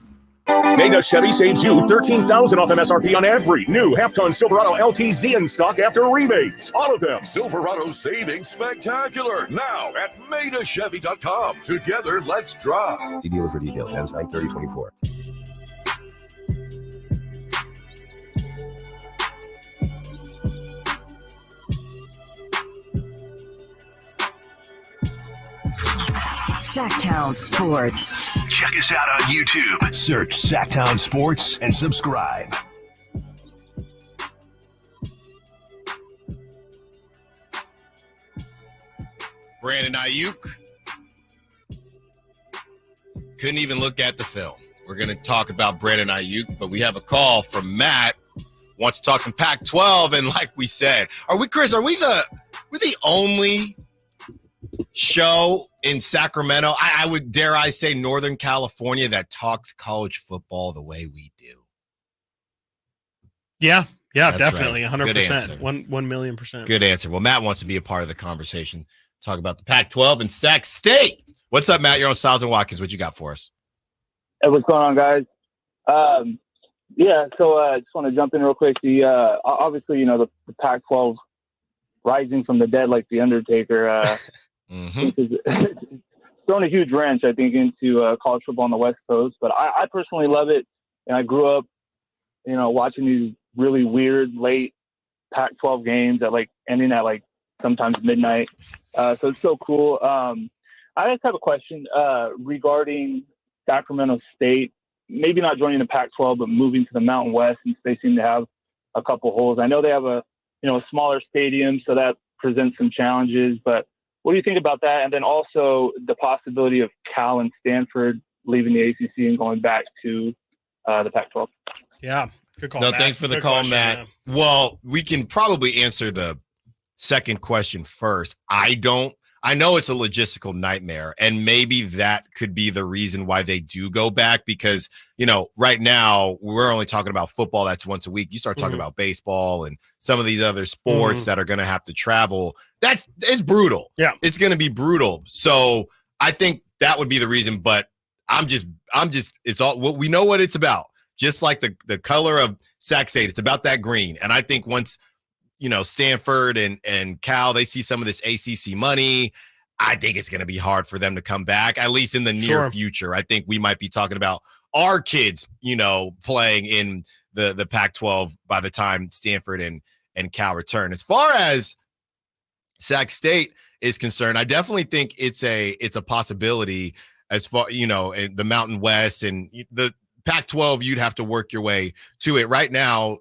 Mega Chevy saves you $13,000 off MSRP on every new half-ton Silverado LTZ in stock after rebates. All of them. Silverado savings spectacular now at MaidaChevy.com. Together, let's drive. See dealer for details. Ends 9/30/24. Sacktown Sports. Check us out on YouTube. Search Sacktown Sports and subscribe. Brandon Ayuk couldn't even look at the film. We're going to talk about Brandon Ayuk, but we have a call from Matt. Wants to talk some Pac-12, and like we said, are we the only show in Sacramento, I would dare I say Northern California, that talks college football the way we do? Yeah, That's definitely, right. 100%, 1,000,000%. Good answer. Well, Matt wants to be a part of the conversation. Talk about the Pac-12 and Sac State. What's up, Matt? You're on Stiles Watkins. What you got for us? Hey, what's going on, guys? So I just want to jump in real quick. Obviously, the Pac-12 rising from the dead like the Undertaker. It's thrown a huge wrench, I think, into college football on the West Coast. But I personally love it. and I grew up, watching these really weird late Pac-12 games that ending at sometimes midnight. So it's so cool. I just have a question regarding Sacramento State, maybe not joining the Pac-12, but moving to the Mountain West, since they seem to have a couple holes. I know they have a smaller stadium, so that presents some challenges, but what do you think about that? And then also the possibility of Cal and Stanford leaving the ACC and going back to the Pac-12. Yeah, good call. No, Matt. thanks for the Good call, question, Matt. man. Well, we can probably answer the second question first. I know it's a logistical nightmare, and maybe that could be the reason why they do go back, because, right now we're only talking about football. That's once a week. You start talking about baseball and some of these other sports that are going to have to travel. It's brutal. Yeah. It's going to be brutal. So I think that would be the reason, but it's all, we know what it's about. Just like the color of Sac State, it's about that green. And I think once, Stanford and Cal, they see some of this ACC money, I think it's going to be hard for them to come back, at least in the near future. I think we might be talking about our kids, playing in the Pac-12 by the time Stanford and Cal return. As far as Sac State is concerned, I definitely think it's a possibility as far, the Mountain West and the Pac-12, you'd have to work your way to it. Right now,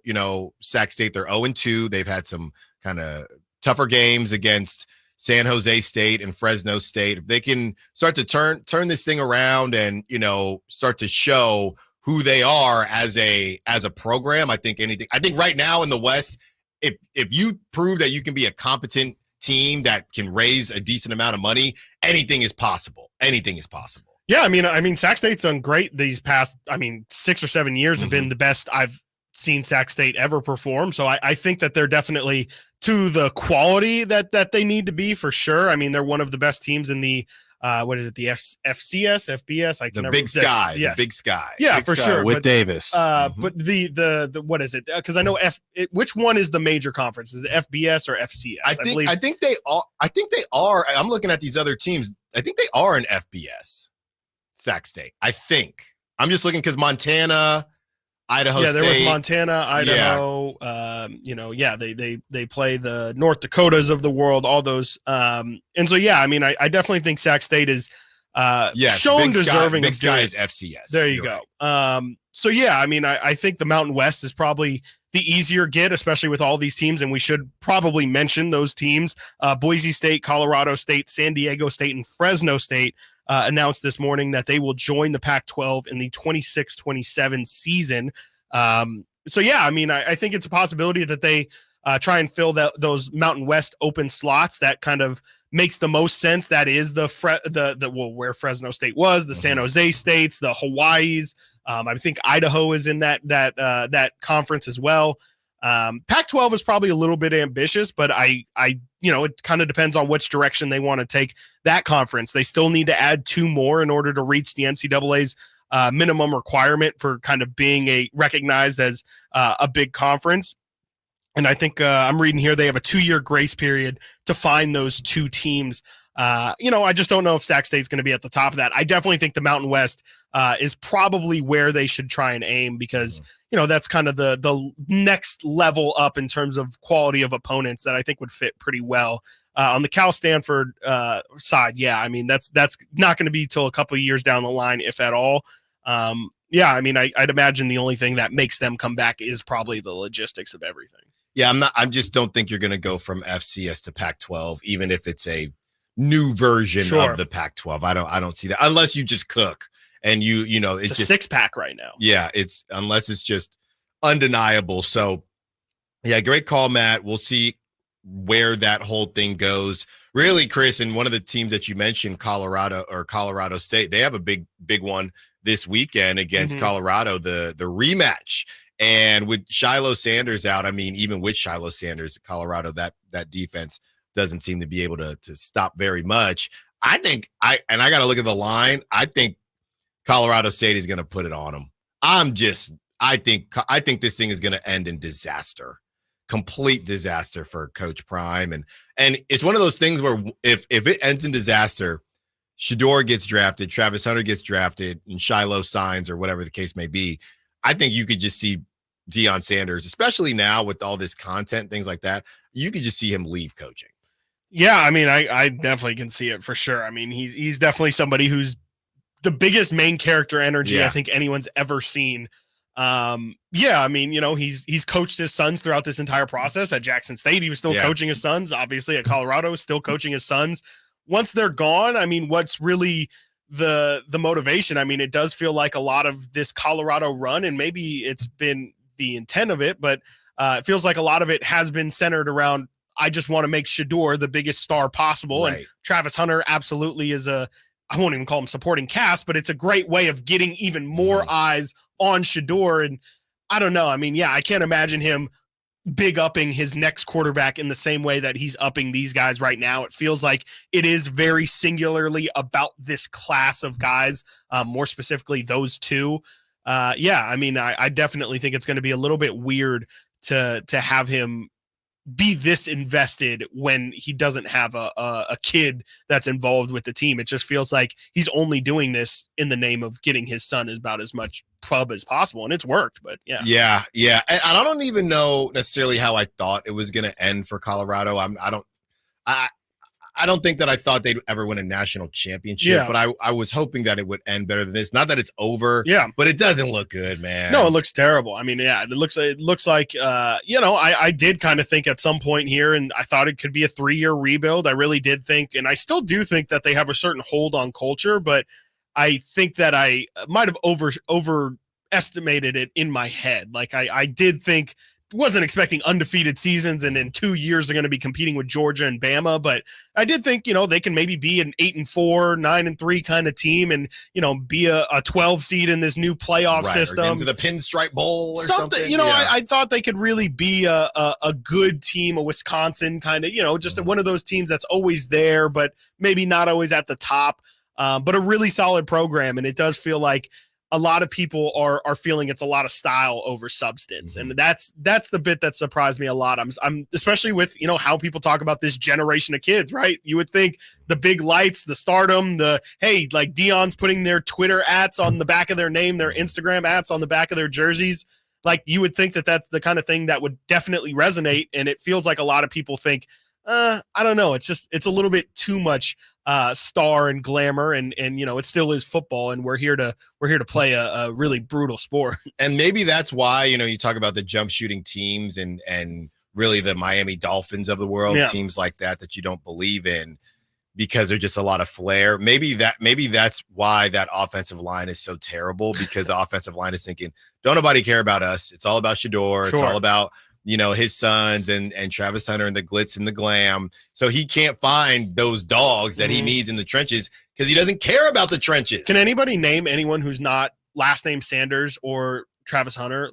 Sac State, they're 0-2. They've had some kind of tougher games against San Jose State and Fresno State. If they can start to turn this thing around and, start to show who they are as a program, I think right now in the West, if you prove that you can be a competent team that can raise a decent amount of money, anything is possible. Anything is possible. Yeah, I mean, Sac State's done great these past, 6 or 7 years have been the best I've seen Sac State ever perform. So I think that they're definitely to the quality that they need to be, for sure. I mean, they're one of the best teams in the what is it, the FCS, FBS? I can never Big Sky, yes. The Big Sky. Yeah, Big for Sky sure. With Davis. But the what is it? Because I know which one is the major conference? Is it FBS or FCS? I think they are. I'm looking at these other teams. I think they are an FBS. Sac State, I think. I'm just looking because Montana, Idaho State. Yeah, they're with Montana, Idaho. Yeah. They play the North Dakotas of the world, all those. And so, yeah, I definitely think Sac State is shown deserving. Big Sky is FCS. There you go. Right. So, yeah, I think the Mountain West is probably the easier get, especially with all these teams. And we should probably mention those teams. Boise State, Colorado State, San Diego State, and Fresno State announced this morning that they will join the Pac-12 in the 26-27 season. So, yeah, I think it's a possibility that they try and fill those Mountain West open slots. That kind of makes the most sense. That is where Fresno State was, the San Jose States, the Hawaiis. I think Idaho is in that conference as well. Pac-12 is probably a little bit ambitious, but it kind of depends on which direction they want to take that conference. They still need to add 2 more in order to reach the NCAA's minimum requirement for kind of being recognized as a big conference. And I think I'm reading here they have a 2-year grace period to find those 2 teams. I just don't know if Sac State's going to be at the top of that. I definitely think the Mountain West is probably where they should try and aim, because that's kind of the next level up in terms of quality of opponents that I think would fit pretty well. On the Cal Stanford side, yeah, that's not going to be till a couple of years down the line, if at all. I'd imagine the only thing that makes them come back is probably the logistics of everything. Yeah, I just don't think you're going to go from FCS to Pac-12, even if it's a new version of the Pac-12. I don't see that, unless you just cook and it's just a 6-pack right now. Yeah, unless it's just undeniable. So yeah, great call, Matt. We'll see where that whole thing goes. Really, Chris, and one of the teams that you mentioned, Colorado State, they have a big one this weekend against Colorado, the rematch. And with Shiloh Sanders out, even with Shiloh Sanders, Colorado, that defense doesn't seem to be able to stop very much. I think I got to look at the line. I think Colorado State is going to put it on them. I think this thing is going to end in disaster, complete disaster for Coach Prime. And it's one of those things where if it ends in disaster, Shedeur gets drafted, Travis Hunter gets drafted, and Shiloh signs, or whatever the case may be, I think you could just see Deion Sanders, especially now with all this content, things like that, you could just see him leave coaching. Yeah, I mean, I definitely can see it for sure. I mean, he's definitely somebody who's the biggest main character energy I think anyone's ever seen. I mean, he's coached his sons throughout this entire process. At Jackson State, he was still coaching his sons. Obviously, at Colorado, still coaching his sons. Once they're gone, I mean, what's really the motivation? I mean, it does feel like a lot of this Colorado run, and maybe it's been the intent of it, but it feels like a lot of it has been centered around, I just want to make Shedeur the biggest star possible. Right. And Travis Hunter absolutely is I won't even call him supporting cast, but it's a great way of getting even more eyes on Shedeur. And I don't know. I mean, I can't imagine him big upping his next quarterback in the same way that he's upping these guys right now. It feels like it is very singularly about this class of guys, more specifically those two. I mean, I definitely think it's going to be a little bit weird to have him be this invested when he doesn't have a kid that's involved with the team. It just feels like he's only doing this in the name of getting his son about as much pub as possible, and it's worked. But yeah. And I don't even know necessarily how I thought it was going to end for Colorado. I don't think that I thought they'd ever win a national championship, but I was hoping that it would end better than this. Not that it's over, but it doesn't look good, man. No, it looks terrible. I mean, it looks like I did kind of think at some point here, and I thought it could be a 3-year rebuild. I really did think, and I still do think that they have a certain hold on culture, but I think that I might have overestimated it in my head. Like I did think, wasn't expecting undefeated seasons and in 2 years they're going to be competing with Georgia and Bama, but I did think, they can maybe be an 8-4, 9-3 kind of team and, be a 12 seed in this new playoff system. Or into the Pinstripe Bowl or something. I thought they could really be a good team, a Wisconsin kind of, just one of those teams that's always there, but maybe not always at the top, but a really solid program. And it does feel like a lot of people are feeling it's a lot of style over substance. And that's the bit that surprised me a lot. I'm especially with, how people talk about this generation of kids, right? You would think the big lights, the stardom, like Deion's putting their Twitter @s on the back of their name, their Instagram @s on the back of their jerseys. Like you would think that that's the kind of thing that would definitely resonate. And it feels like a lot of people think, I don't know. It's a little bit too much star and glamour, and it still is football, and we're here to play a really brutal sport. And maybe that's why you talk about the jump shooting teams and really the Miami Dolphins of the world, teams like that you don't believe in because they're just a lot of flair. Maybe that's why that offensive line is so terrible, because the offensive line is thinking, don't nobody care about us. It's all about Shedeur. It's all about his sons and Travis Hunter and the glitz and the glam. So he can't find those dogs that he needs in the trenches because he doesn't care about the trenches. Can anybody name anyone who's not last name Sanders or Travis Hunter,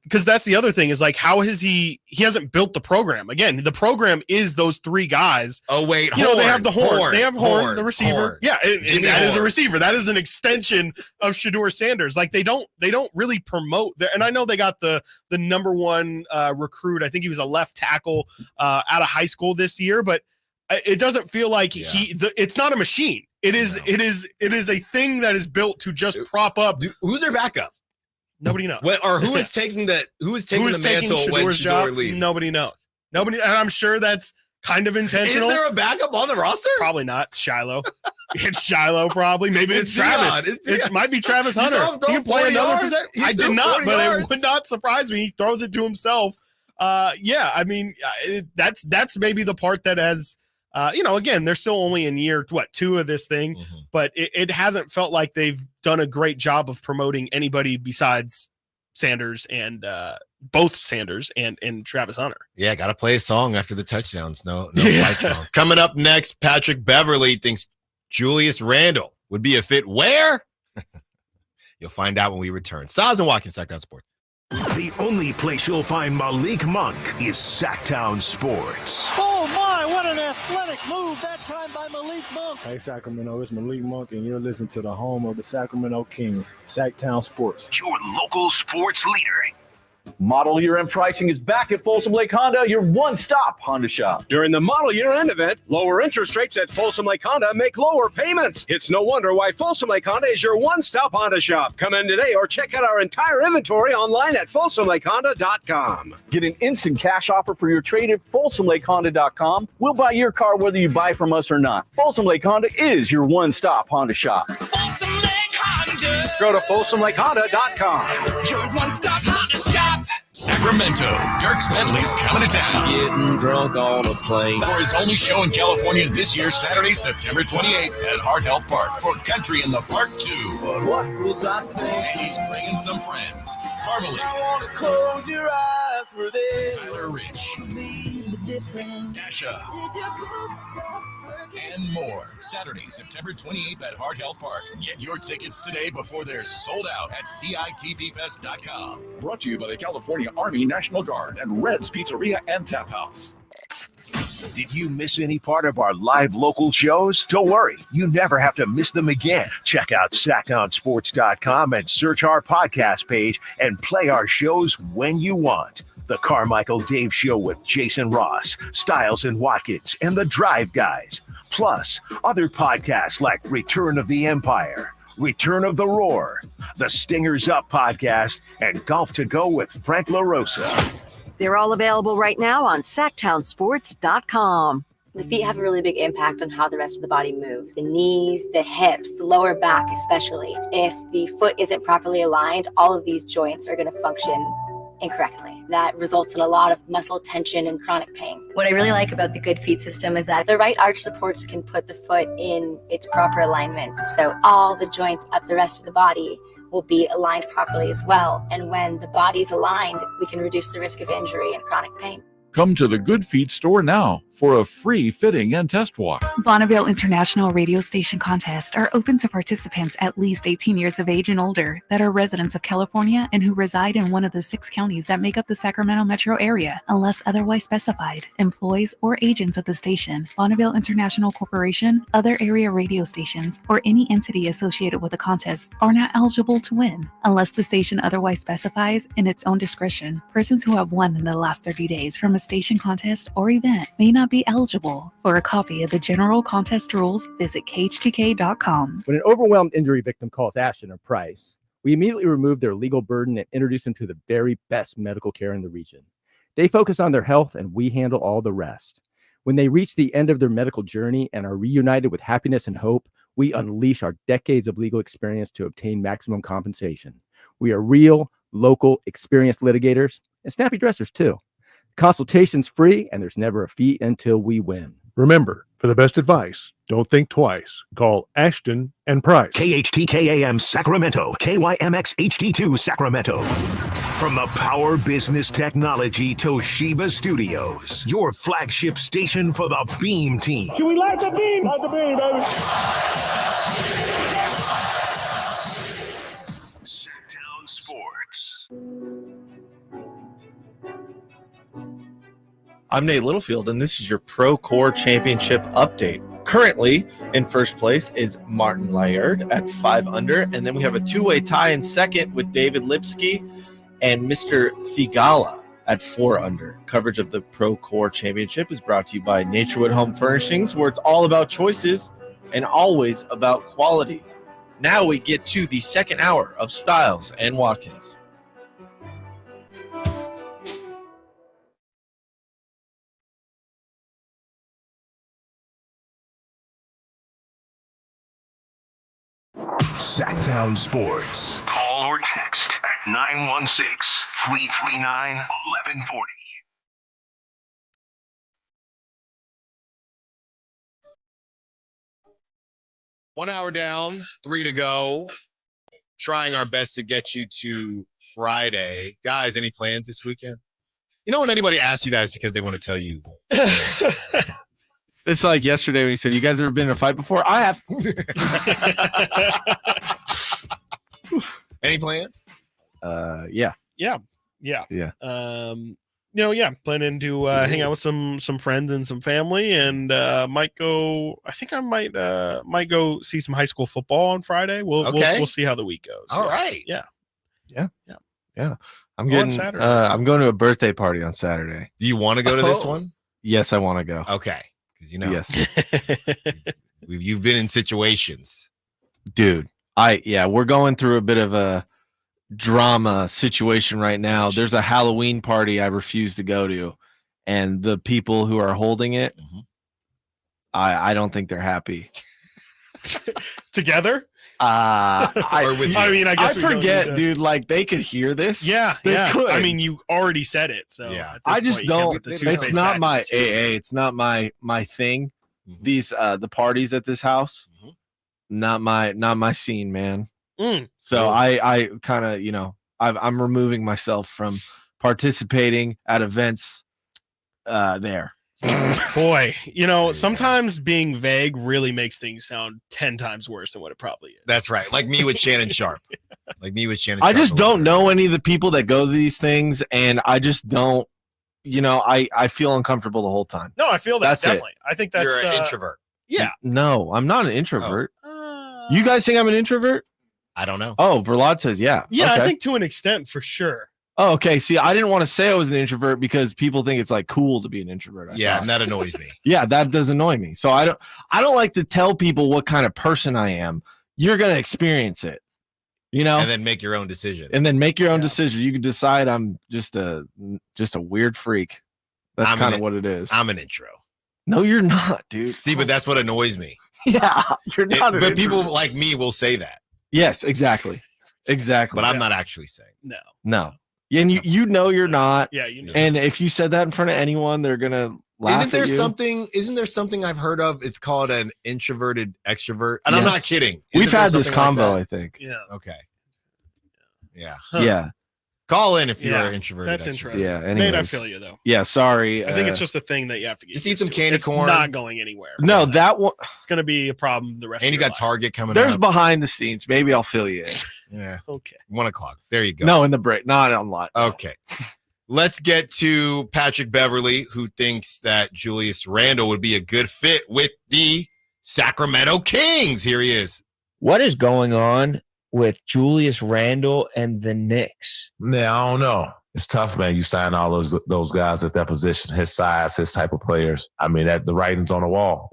because that's the other thing is how has he hasn't built the program. Again, the program is those three guys. Oh, wait. They have the Horn. They have Horn, the receiver. Horn. Yeah. And that is a receiver. That is an extension of Shedeur Sanders. They don't really promote and I know they got the number one recruit. I think he was a left tackle out of high school this year, but it doesn't feel like it's not a machine. It is a thing that is built to just prop up. Who's their backup? Nobody knows. Or who is taking the mantle when Shedeur leaves? Nobody knows. And I'm sure that's kind of intentional. Is there a backup on the roster? Probably not. Shiloh. It's Shiloh, probably. Maybe it's Travis. It might be Travis Hunter. He can play another position. I did not, but it would not surprise me. He throws it to himself. I mean, that's maybe the part that has. Again, they're still only in year 2 of this thing, but it hasn't felt like they've done a great job of promoting anybody besides Sanders and both Sanders and Travis Hunter. Yeah, got to play a song after the touchdowns. No fight song. Coming up next, Patrick Beverley thinks Julius Randle would be a fit where? You'll find out when we return. Stiles and Watkins, Sacktown Sports. The only place you'll find Malik Monk is Sacktown Sports. Oh my, what an athletic move that time by Malik Monk. Hey Sacramento, it's Malik Monk and you're listening to the home of the Sacramento Kings, Sacktown Sports. Your local sports leader. Model year-end pricing is back at Folsom Lake Honda, your one-stop Honda shop. During the model year-end event, lower interest rates at Folsom Lake Honda make lower payments. It's no wonder why Folsom Lake Honda is your one-stop Honda shop. Come in today or check out our entire inventory online at folsomlakehonda.com. Get an instant cash offer for your trade at folsomlakehonda.com. We'll buy your car whether you buy from us or not. Folsom Lake Honda is your one-stop Honda shop. Folsom Lake Honda. Go to folsomlakehonda.com. Your one-stop Honda shop. Sacramento, Dierks Bentley's coming to town. Getting drunk on a plane. For his only show in California this year, Saturday, September 28th at Heart Health Park for Country in the Park 2. But what was I thinking? And he's bringing some friends. Beverley. I want to close your eyes for this. Tyler Rich. Dasha. And more. Saturday, September 28th at Heart Health Park. Get your tickets today before they're sold out at CITPFest.com. Brought to you by the California Army National Guard and Red's Pizzeria and Tap House. Did you miss any part of our live local shows? Don't worry, you never have to miss them again. Check out SackdownSports.com and search our podcast page and play our shows when you want. The Carmichael Dave Show with Jason Ross, Stiles and Watkins, and the Drive Guys. Plus, other podcasts like Return of the Empire, Return of the Roar, the Stingers Up podcast, and Golf to Go with Frank LaRosa. They're all available right now on SacktownSports.com. The feet have a really big impact on how the rest of the body moves. The knees, the hips, the lower back especially. If the foot isn't properly aligned, all of these joints are going to function incorrectly. That results in a lot of muscle tension and chronic pain. What I really like about the Good Feet system is that the right arch supports can put the foot in its proper alignment. So all the joints up the rest of the body will be aligned properly as well. And when the body's aligned, we can reduce the risk of injury and chronic pain. Come to the Good Feet store now for a free fitting and test walk. Bonneville International Radio Station contests are open to participants at least 18 years of age and older that are residents of California and who reside in one of the 6 counties that make up the Sacramento metro area, unless otherwise specified. Employees or agents of the station, Bonneville International Corporation, other area radio stations, or any entity associated with the contest are not eligible to win, unless the station otherwise specifies in its own discretion. Persons who have won in the last 30 days from a station contest or event may not be eligible. For a copy of the general contest rules, visit KHTK.com. When an overwhelmed injury victim calls Ashton or Price, we immediately remove their legal burden and introduce them to the very best medical care in the region. They focus on their health and we handle all the rest. When they reach the end of their medical journey and are reunited with happiness and hope, we unleash our decades of legal experience to obtain maximum compensation. We are real, local, experienced litigators and snappy dressers too. Consultation's free, and there's never a fee until we win. Remember, for the best advice, don't think twice. Call Ashton and Price. KHTK-AM Sacramento, KYMX HD2 Sacramento. From the Power Business Technology Toshiba Studios, your flagship station for the Beam Team. Should we light the beam? Light the beam, baby. Sacktown Sports. I'm Nate Littlefield, and this is your Pro Core Championship update. Currently, in first place is Martin Laird at 5 under, and then we have a two-way tie in second with David Lipsky and Mr. Figala at 4 under. Coverage of the Pro Core Championship is brought to you by Naturewood Home Furnishings, where it's all about choices and always about quality. Now we get to the second hour of Stiles and Watkins. Sacktown Sports. Call or text at 916-339-1140. One hour down, 3 to go. Trying our best to get you to Friday. Guys, any plans this weekend? You know when anybody asks you that, it's because they want to tell you. It's like yesterday when you said, you guys ever been in a fight before? I have. Any plans? Yeah. Planning to hang out with some friends and some family, and might go. I think I might go see some high school football on Friday. We'll see how the week goes. All right. Yeah. Yeah. I'm On getting. Saturday. I'm going to a birthday party on Saturday. Do you want to go to this one? Yes, I want to go. Okay, because Yes, you've been in situations, dude. We're going through a bit of a drama situation right now. There's a Halloween party I refuse to go to, and the people who are holding it, I don't think they're happy. Together? I mean, I guess I forget, dude. Like they could hear this. Yeah, They could. I mean, you already said it, so Yeah. I just don't. It's not my AA. It's not my thing. These the parties at this house, not my scene, man. So I kind of I'm removing myself from participating at events there. Boy, sometimes being vague really makes things sound 10 times worse than what it probably is. That's right. Like me with Shannon Sharpe. I just don't know any of the people that go to these things, and I just don't. I feel uncomfortable the whole time. No, I feel that That's definitely. I think that's You're an introvert. Yeah. No, I'm not an introvert. You guys think I'm an introvert? I don't know. Oh, Verlad says yeah. Yeah, Okay. I think to an extent for sure. Oh, okay. See, I didn't want to say I was an introvert because people think it's like cool to be an introvert. Yeah, and that annoys me. Yeah, that does annoy me. So I don't like to tell people what kind of person I am. You're gonna experience it, and then make your own decision. And then make your own decision. You can decide I'm just a weird freak. That's kind of what it is. I'm an intro. No, you're not, dude. See, but that's what annoys me. Yeah, you're not. But people like me will say that. Yes, exactly. But I'm not actually saying. No. And you know you're not. Yeah, you know. And if you said that in front of anyone, they're gonna laugh Isn't there at you. Isn't there something I've heard of? It's called an introverted extrovert. And I'm Yes. not kidding. We've had this something combo, like I think. Yeah. Okay. Yeah. Yeah. Call in if you're Yeah, introverted. that's extrovert. interesting. Yeah. Nate, I anyways. feel you though. Yeah. Sorry. I think it's just a thing that you have to get. Just eat used some to. candy It's corn. not going anywhere. No, that one. It's going to be a problem the rest And of you your got life. Target coming There's up. behind the scenes. Maybe I'll fill you in. Yeah. Okay. 1:00. There you go. No, in the break. Not on lot. Okay. Let's get to Patrick Beverley, who thinks that Julius Randle would be a good fit with the Sacramento Kings. Here he is. What is going on with Julius Randle and the Knicks? Yeah, I don't know. It's tough, man. You sign all those guys at that position, his size, his type of players. I mean, the writing's on the wall.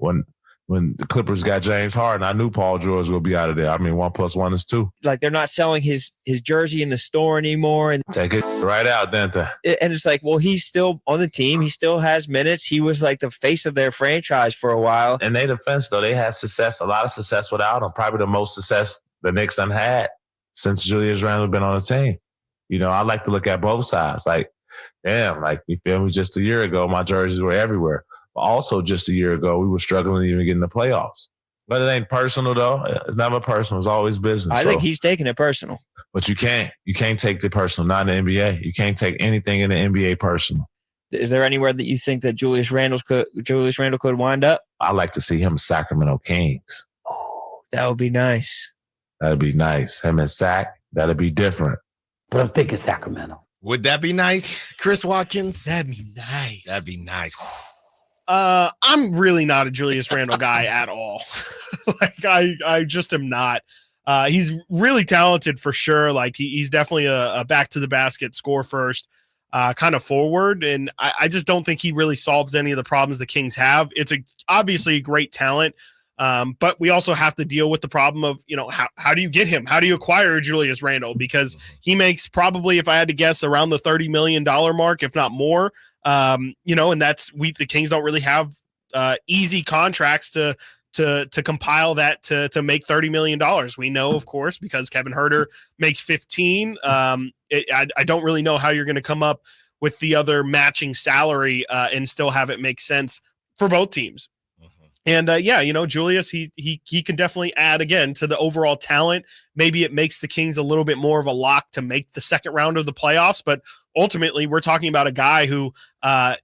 When the Clippers got James Harden, I knew Paul George would be out of there. I mean, 1 + 1 is 2. Like they're not selling his jersey in the store anymore, and Take it right out, Denta. and it's like, well, he's still on the team. He still has minutes. He was like the face of their franchise for a while. In their defense, though, they had success, a lot of success without him. Probably the most success the Knicks done had since Julius Randle been on the team. I like to look at both sides. Like, damn, like, you feel me? Just a year ago, my jerseys were everywhere. But also just a year ago, we were struggling to even get in the playoffs. But it ain't personal, though. It's never personal. It's always business. I think he's taking it personal. But you can't. You can't take the personal, not in the NBA. You can't take anything in the NBA personal. Is there anywhere that you think that Julius Randle could wind up? I'd like to see him Sacramento Kings. Oh, that would be nice. That'd be nice. Him and Sac, that'd be different. But I'm thinking Sacramento. Would that be nice, Chris Watkins? That'd be nice. That'd be nice. I'm really not a Julius Randle guy at all. I just am not. He's really talented for sure. Like he's definitely a back to the basket, score first kind of forward. And I just don't think he really solves any of the problems the Kings have. It's obviously a great talent. But we also have to deal with the problem of, how do you get him? How do you acquire Julius Randle? Because he makes probably, if I had to guess, around the $30 million mark, if not more. And the Kings don't really have easy contracts to compile that to make $30 million. We know, of course, because Kevin Huerter makes 15. I don't really know how you're going to come up with the other matching salary and still have it make sense for both teams. And Julius, he can definitely add again to the overall talent. Maybe it makes the Kings a little bit more of a lock to make the second round of the playoffs. But ultimately, we're talking about a guy who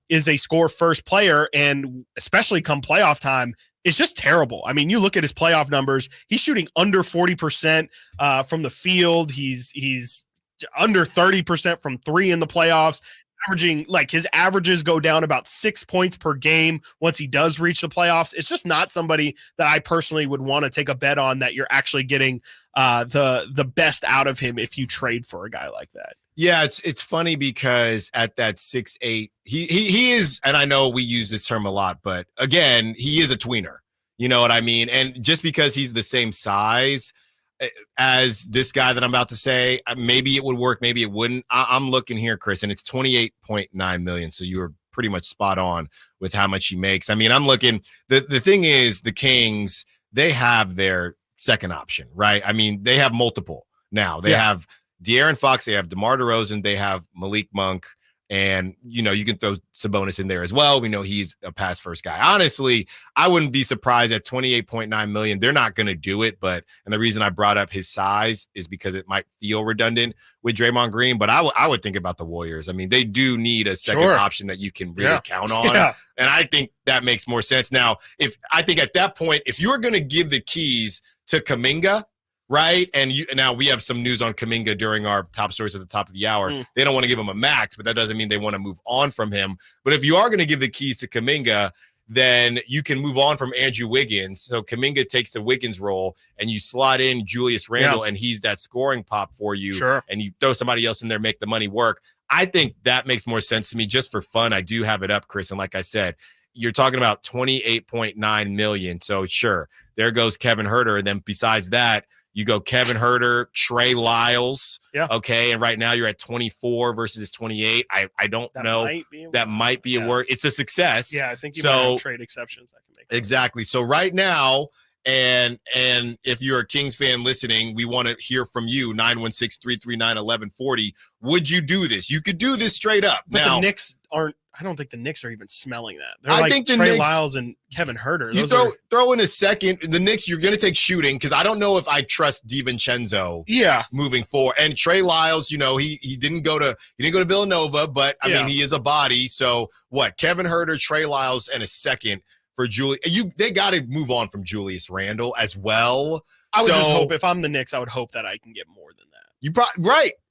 is a score first player, and especially come playoff time, it's just terrible. I mean, you look at his playoff numbers; he's shooting under 40% from the field. He's under 30% from three in the playoffs. Averaging, like, his averages go down about 6 points per game once he does reach the playoffs. It's just not somebody that I personally would want to take a bet on that you're actually getting the best out of him if you trade for a guy like that. Yeah, it's funny because at that 6'8", he is, and I know we use this term a lot, but again, he is a tweener. You know what I mean? And just because he's the same size as this guy that I'm about to say, maybe it would work, maybe it wouldn't. I'm looking here, Chris, and it's $28.9 million. So you were pretty much spot on with how much he makes. I mean, I'm looking. The thing is, the Kings, they have their second option, right? I mean, they have multiple now. They have De'Aaron Fox, they have DeMar DeRozan, they have Malik Monk, and, you know, you can throw Sabonis in there as well. We know he's a pass-first guy. Honestly, I wouldn't be surprised at $28.9 million. They're not going to do it, and the reason I brought up his size is because it might feel redundant with Draymond Green, but I would think about the Warriors. I mean, they do need a second option that you can really count on, and I think that makes more sense. Now, I think at that point, if you're going to give the keys to Kaminga, right? And now we have some news on Kaminga during our top stories at the top of the hour. They don't want to give him a max, but that doesn't mean they want to move on from him. But if you are going to give the keys to Kaminga, then you can move on from Andrew Wiggins. So Kaminga takes the Wiggins role, and you slot in Julius Randle, and he's that scoring pop for you. Sure. And you throw somebody else in there, make the money work. I think that makes more sense to me. Just for fun, I do have it up, Chris. And like I said, you're talking about $28.9 million. So sure, there goes Kevin Huerter. And then besides that, you go Kevin Huerter, Trey Lyles. Yeah. Okay. And right now you're at 24 versus 28. I don't know. That might be a word. It's a success. Yeah. I think you might have trade exceptions. I can make exactly. So right now, and if you're a Kings fan listening, we want to hear from you. 916-339-1140. Would you do this? You could do this straight up. But now, the Knicks aren't. I don't think the Knicks are even smelling that. They're I like think the Trey Knicks, Lyles and Kevin Huerter. You throw in a second. The Knicks, you're going to take shooting because I don't know if I trust DiVincenzo. Moving forward, and Trey Lyles, you know, he didn't go to Villanova, but I mean he is a body. So what? Kevin Huerter, Trey Lyles, and a second for Julius. They got to move on from Julius Randle as well. I would just hope if I'm the Knicks, I would hope that I can get more than that.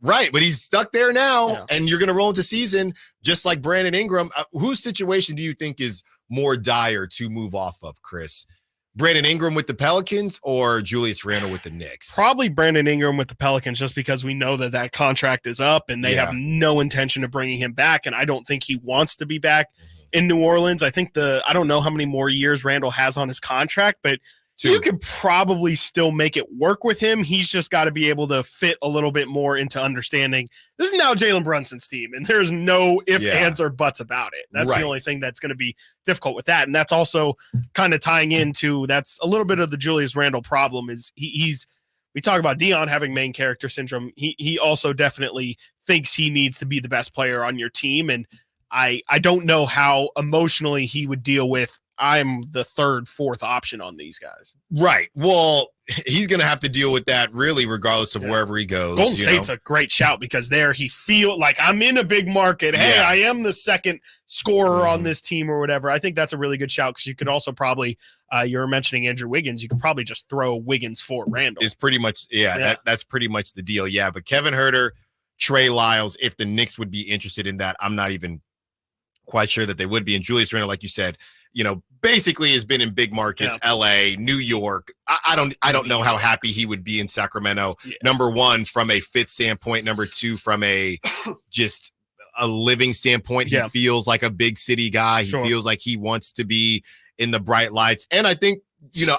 Right, but he's stuck there now, and you're going to roll into season just like Brandon Ingram. Whose situation do you think is more dire to move off of, Chris? Brandon Ingram with the Pelicans or Julius Randle with the Knicks? Probably Brandon Ingram with the Pelicans, just because we know that contract is up, and they have no intention of bringing him back, and I don't think he wants to be back in New Orleans. I think I don't know how many more years Randle has on his contract, but you could probably still make it work with him. He's just got to be able to fit a little bit more into understanding this is now Jalen Brunson's team, and there's no ifs, ands, or buts about it. That's the only thing that's going to be difficult with that. And that's also kind of tying into that's a little bit of the Julius Randle problem is we talk about Dion having main character syndrome. He also definitely thinks he needs to be the best player on your team. And I don't know how emotionally he would deal with I'm the third, fourth option on these guys. Right. Well, he's going to have to deal with that really regardless of wherever he goes. Golden State's a great shout because there he feel like I'm in a big market. Hey, I am the second scorer on this team or whatever. I think that's a really good shout because you could also probably you were mentioning Andrew Wiggins. You could probably just throw Wiggins for Randle. It's pretty much, that's pretty much the deal. Yeah, but Kevin Huerter, Trey Lyles, if the Knicks would be interested in that, I'm not even quite sure that they would be. And Julius Randle, like you said, basically has been in big markets, LA, New York. I don't know how happy he would be in Sacramento. Number one, from a fit standpoint. Number two, from a just a living standpoint. He feels like a big city guy. He feels like he wants to be in the bright lights. And I think,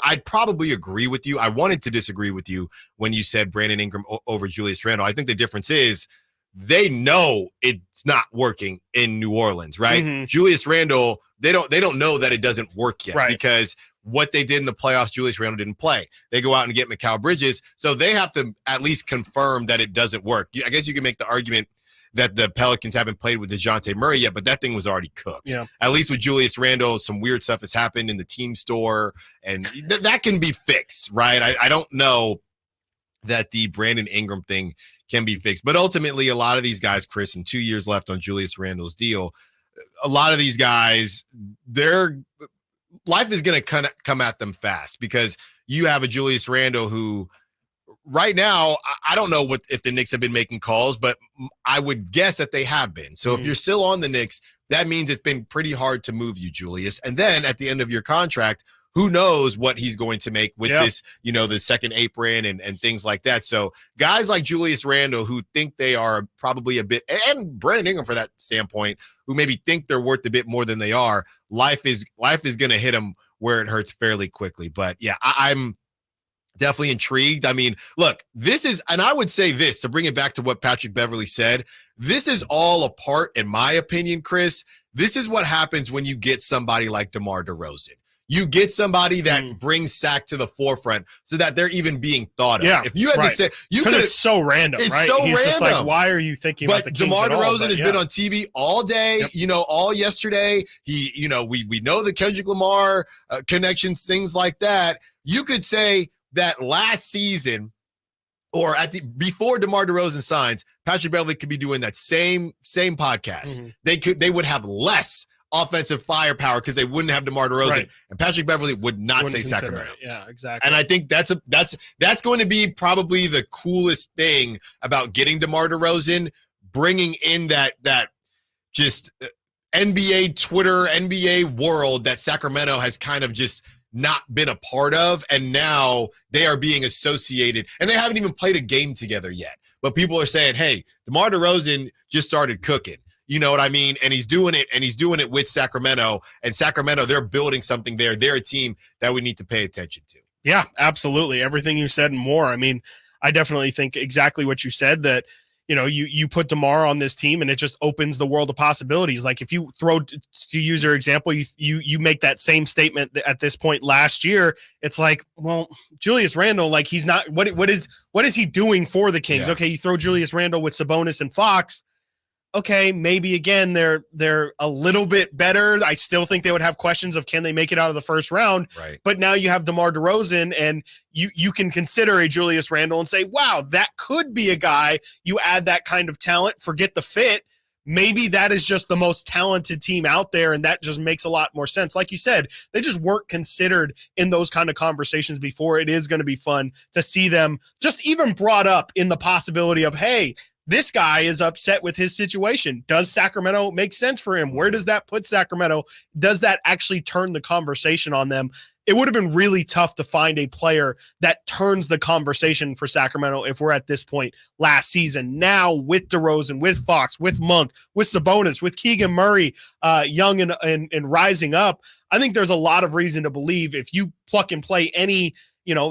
I'd probably agree with you. I wanted to disagree with you when you said Brandon Ingram over Julius Randle. I think the difference is they know it's not working in New Orleans, right? Mm-hmm. Julius Randle, they don't know that it doesn't work yet because what they did in the playoffs, Julius Randle didn't play. They go out and get Mikal Bridges, so they have to at least confirm that it doesn't work. I guess you can make the argument that the Pelicans haven't played with DeJounte Murray yet, but that thing was already cooked. Yeah. At least with Julius Randle, some weird stuff has happened in the team store, and that can be fixed, right? I don't know that the Brandon Ingram thing can be fixed. But ultimately, a lot of these guys, Chris, and 2 years left on Julius Randle's deal, a lot of these guys, their life is going to come at them fast because you have a Julius Randle who right now, I don't know if the Knicks have been making calls, but I would guess that they have been. So if you're still on the Knicks, that means it's been pretty hard to move you, Julius. And then at the end of your contract, who knows what he's going to make with this, the second apron and things like that. So guys like Julius Randle, who think they are probably a bit, and Brandon Ingram for that standpoint, who maybe think they're worth a bit more than they are, life is going to hit them where it hurts fairly quickly. But yeah, I'm definitely intrigued. I mean, look, this is, and I would say this to bring it back to what Patrick Beverley said, this is all a part, in my opinion, Chris, this is what happens when you get somebody like DeMar DeRozan. You get somebody that brings Sac to the forefront so that they're even being thought of. Yeah, if you had to say, because it's so random, it's right? so He's random. Just like, why are you thinking about the Kings DeMar at all? DeRozan has been on TV all day, all yesterday. He, we know the Kendrick Lamar connections, things like that. You could say that last season, or before DeMar DeRozan signs, Patrick Beverley could be doing that same podcast. They would have less offensive firepower because they wouldn't have DeMar DeRozan, and Patrick Beverley would not say Sacramento. Yeah, exactly. And I think that's going to be probably the coolest thing about getting DeMar DeRozan, bringing in that just NBA Twitter, NBA world that Sacramento has kind of just not been a part of, and now they are being associated, and they haven't even played a game together yet. But people are saying, hey, DeMar DeRozan just started cooking. You know what I mean? And he's doing it with Sacramento. And Sacramento, they're building something there. They're a team that we need to pay attention to. Yeah, absolutely. Everything you said and more. I mean, I definitely think exactly what you said, that, you put DeMar on this team and it just opens the world of possibilities. Like if you throw, to use your example, you make that same statement at this point last year, it's like, well, Julius Randle, like he's not, what is he doing for the Kings? Yeah. Okay, you throw Julius Randle with Sabonis and Fox. Okay, maybe again they're a little bit better. I still think they would have questions of can they make it out of the first round. Right. But now you have DeMar DeRozan, and you can consider a Julius Randle and say, wow, that could be a guy. You add that kind of talent, forget the fit. Maybe that is just the most talented team out there, and that just makes a lot more sense. Like you said, they just weren't considered in those kind of conversations before. It is going to be fun to see them just even brought up in the possibility of, hey, this guy is upset with his situation. Does Sacramento make sense for him? Where does that put Sacramento? Does that actually turn the conversation on them? It would have been really tough to find a player that turns the conversation for Sacramento if we're at this point last season. Now with DeRozan, with Fox, with Monk, with Sabonis, with Keegan Murray, young and rising up, I think there's a lot of reason to believe if you pluck and play any,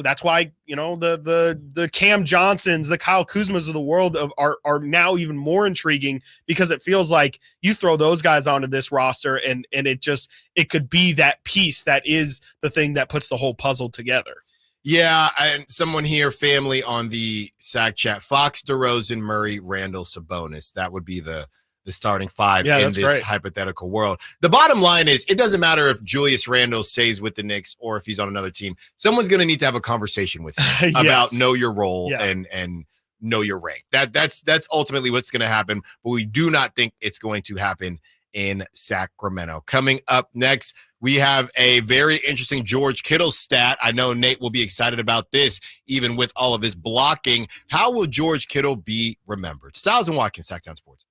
that's why, the Cam Johnsons, the Kyle Kuzmas of the world are now even more intriguing, because it feels like you throw those guys onto this roster and it could be that piece that is the thing that puts the whole puzzle together. Yeah, and someone here, family on the SAC chat, Fox, DeRozan, Murray, Randle, Sabonis. That would be the starting five in this hypothetical world. The bottom line is it doesn't matter if Julius Randle stays with the Knicks or if he's on another team. Someone's going to need to have a conversation with him about know your role and know your rank. That's ultimately what's going to happen, but we do not think it's going to happen in Sacramento. Coming up next, we have a very interesting George Kittle stat. I know Nate will be excited about this, even with all of his blocking. How will George Kittle be remembered? Stiles and Watkins, Sacktown Sports.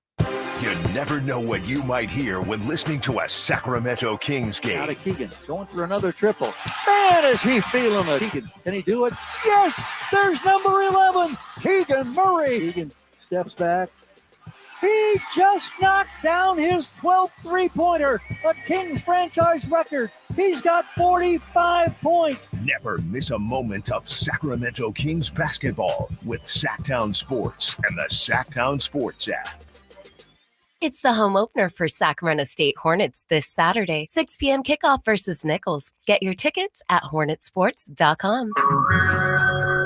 You never know what you might hear when listening to a Sacramento Kings game. Out of Keegan, going for another triple. Man, is he feeling it. Keegan, can he do it? Yes, there's number 11, Keegan Murray. Keegan steps back. He just knocked down his 12th three-pointer, a Kings franchise record. He's got 45 points. Never miss a moment of Sacramento Kings basketball with Sacktown Sports and the Sacktown Sports app. It's the home opener for Sacramento State Hornets this Saturday, 6 p.m. kickoff versus Nichols. Get your tickets at hornetsports.com.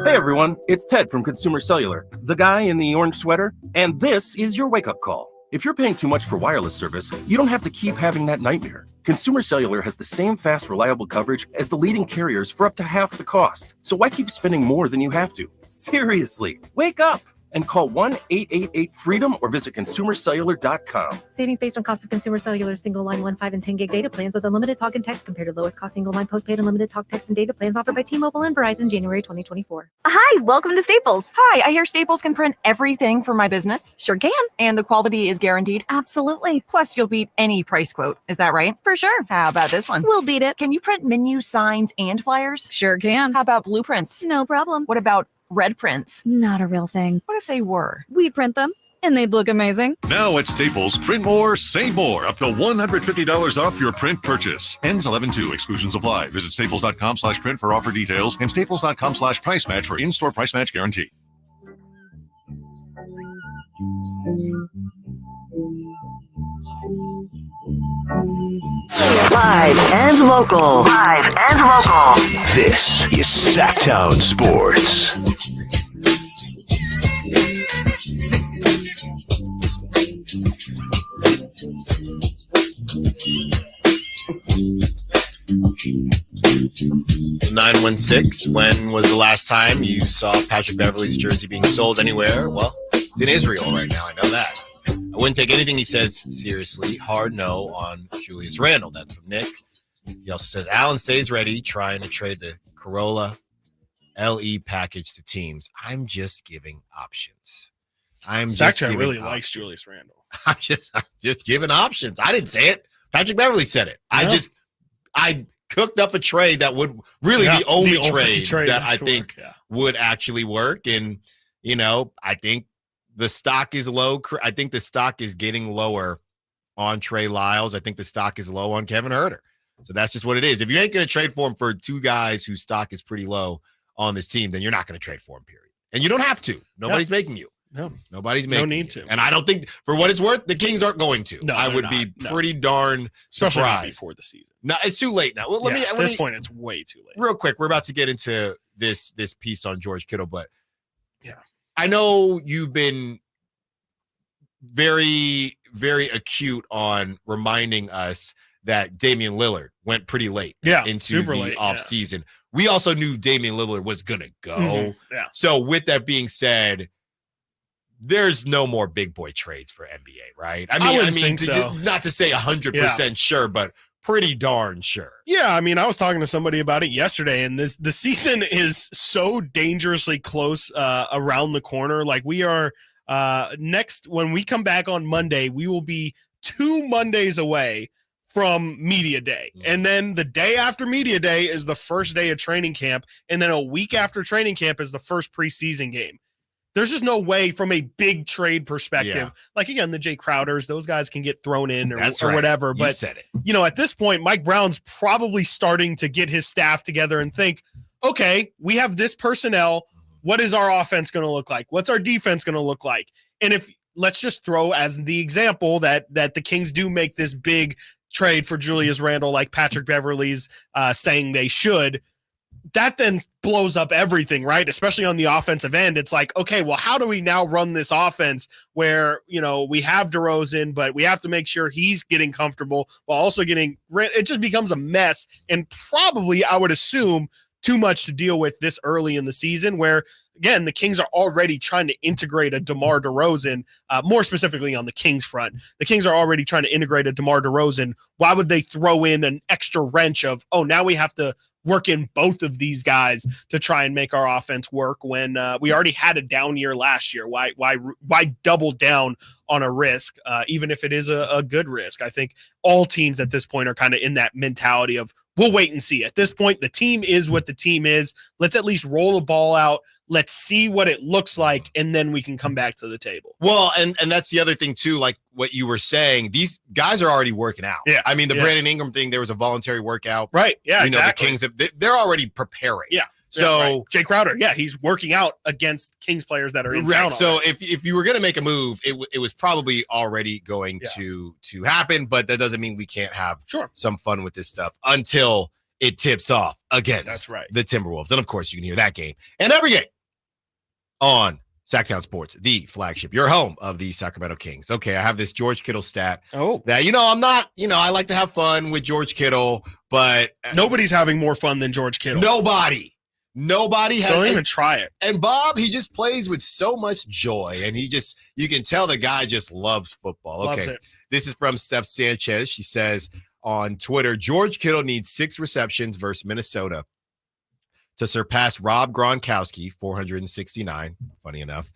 Hey everyone, it's Ted from Consumer Cellular, the guy in the orange sweater, and this is your wake-up call. If you're paying too much for wireless service, you don't have to keep having that nightmare. Consumer Cellular has the same fast, reliable coverage as the leading carriers for up to half the cost. So why keep spending more than you have to? Seriously, wake up! and call 1-888-FREEDOM or visit consumercellular.com. Savings based on cost of consumer cellular single line 1, 5, and 10 gig data plans with unlimited talk and text compared to lowest cost single line postpaid unlimited talk, text, and data plans offered by T-Mobile and Verizon January 2024. Hi, welcome to Staples. Hi, I hear Staples can print everything for my business. Sure can. And the quality is guaranteed? Absolutely. Plus, you'll beat any price quote. Is that right? For sure. How about this one? We'll beat it. Can you print menus, signs, and flyers? Sure can. How about blueprints? No problem. What about red prints? Not a real thing. What if they were? We'd print them, and they'd look amazing. Now at Staples, print more, save more, up to $150 off your print purchase. Ends 11/2. Exclusions apply. Visit staples.com/print for offer details and staples.com/price match for in-store price match guarantee. Live and local. Live and local. This is Sacktown Sports. $916. When was the last time you saw Patrick Beverley's jersey being sold anywhere? Well, it's in Israel right now. I know that. I wouldn't take anything he says seriously. Hard no on Julius Randle. That's from Nick. He also says Allen stays ready, trying to trade the Corolla LE package to teams. I'm just giving options. Sacktown really likes Julius Randle. I'm just giving options. I didn't say it. Patrick Beverley said it. Yeah. I cooked up a trade that would really the only trade that I think would actually work. And, I think the stock is low. I think the stock is getting lower on Trey Lyles. I think the stock is low on Kevin Huerter. So that's just what it is. If you ain't going to trade for him for two guys whose stock is pretty low on this team, then you're not going to trade for him, period. And you don't have to. Nobody's making you. No. Nobody's making No need to. And I don't think, for what it's worth, the Kings aren't going to. No, I would be pretty darn Especially not surprised. before the season. No, it's too late now. Well, At this point, it's way too late. Real quick, we're about to get into this piece on George Kittle, but I know you've been very, very acute on reminding us that Damian Lillard went pretty late into the offseason. Yeah. We also knew Damian Lillard was going to go. Mm-hmm. Yeah. So with that being said, there's no more big boy trades for NBA, right? I mean, not to say 100% sure, but pretty darn sure. Yeah, I mean, I was talking to somebody about it yesterday, and the season is so dangerously close around the corner. Like, we are next, when we come back on Monday, we will be 2 Mondays away from Media Day. And then the day after Media Day is the first day of training camp, and then a week after training camp is the first preseason game. There's just no way from a big trade perspective. Yeah. Like, again, the Jay Crowders, those guys can get thrown in or whatever. You but, said it. At this point, Mike Brown's probably starting to get his staff together and think, okay, we have this personnel. What is our offense going to look like? What's our defense going to look like? And if let's just throw as the example that the Kings do make this big trade for Julius Randle, like Patrick Beverley's saying they should, that then blows up everything, right? Especially on the offensive end. It's like, okay, well, how do we now run this offense where, we have DeRozan, but we have to make sure he's getting comfortable while also getting – it just becomes a mess, and probably, I would assume, too much to deal with this early in the season where, again, the Kings are already trying to integrate a DeMar DeRozan, more specifically on the Kings front. The Kings are already trying to integrate a DeMar DeRozan. Why would they throw in an extra wrench of, now we have to work in both of these guys to try and make our offense work when we already had a down year last year? Why double down on a risk, even if it is a good risk? I think all teams at this point are kind of in that mentality of, we'll wait and see. At this point, the team is what the team is. Let's at least roll the ball out. Let's see what it looks like, and then we can come back to the table. Well, and that's the other thing, too, like what you were saying. These guys are already working out. Yeah. I mean, the Brandon Ingram thing, there was a voluntary workout. Right, yeah, exactly. The Kings, they're already preparing. Yeah. So right. Jay Crowder, he's working out against Kings players that are in town. So if you were going to make a move, it was probably already going to happen, but that doesn't mean we can't have some fun with this stuff until it tips off against the Timberwolves. And, of course, you can hear that game and every game on Sacktown Sports, the flagship, your home of the Sacramento Kings. Okay, I have this George Kittle stat. That, I'm not, I like to have fun with George Kittle, but nobody's having more fun than George Kittle. Nobody. Nobody has. Don't even try it. And Bob, he just plays with so much joy, and you can tell the guy just loves football. Loves Okay, it. this is from Steph Sanchez. She says on Twitter, George Kittle needs 6 receptions versus Minnesota to surpass Rob Gronkowski, 469. Funny enough,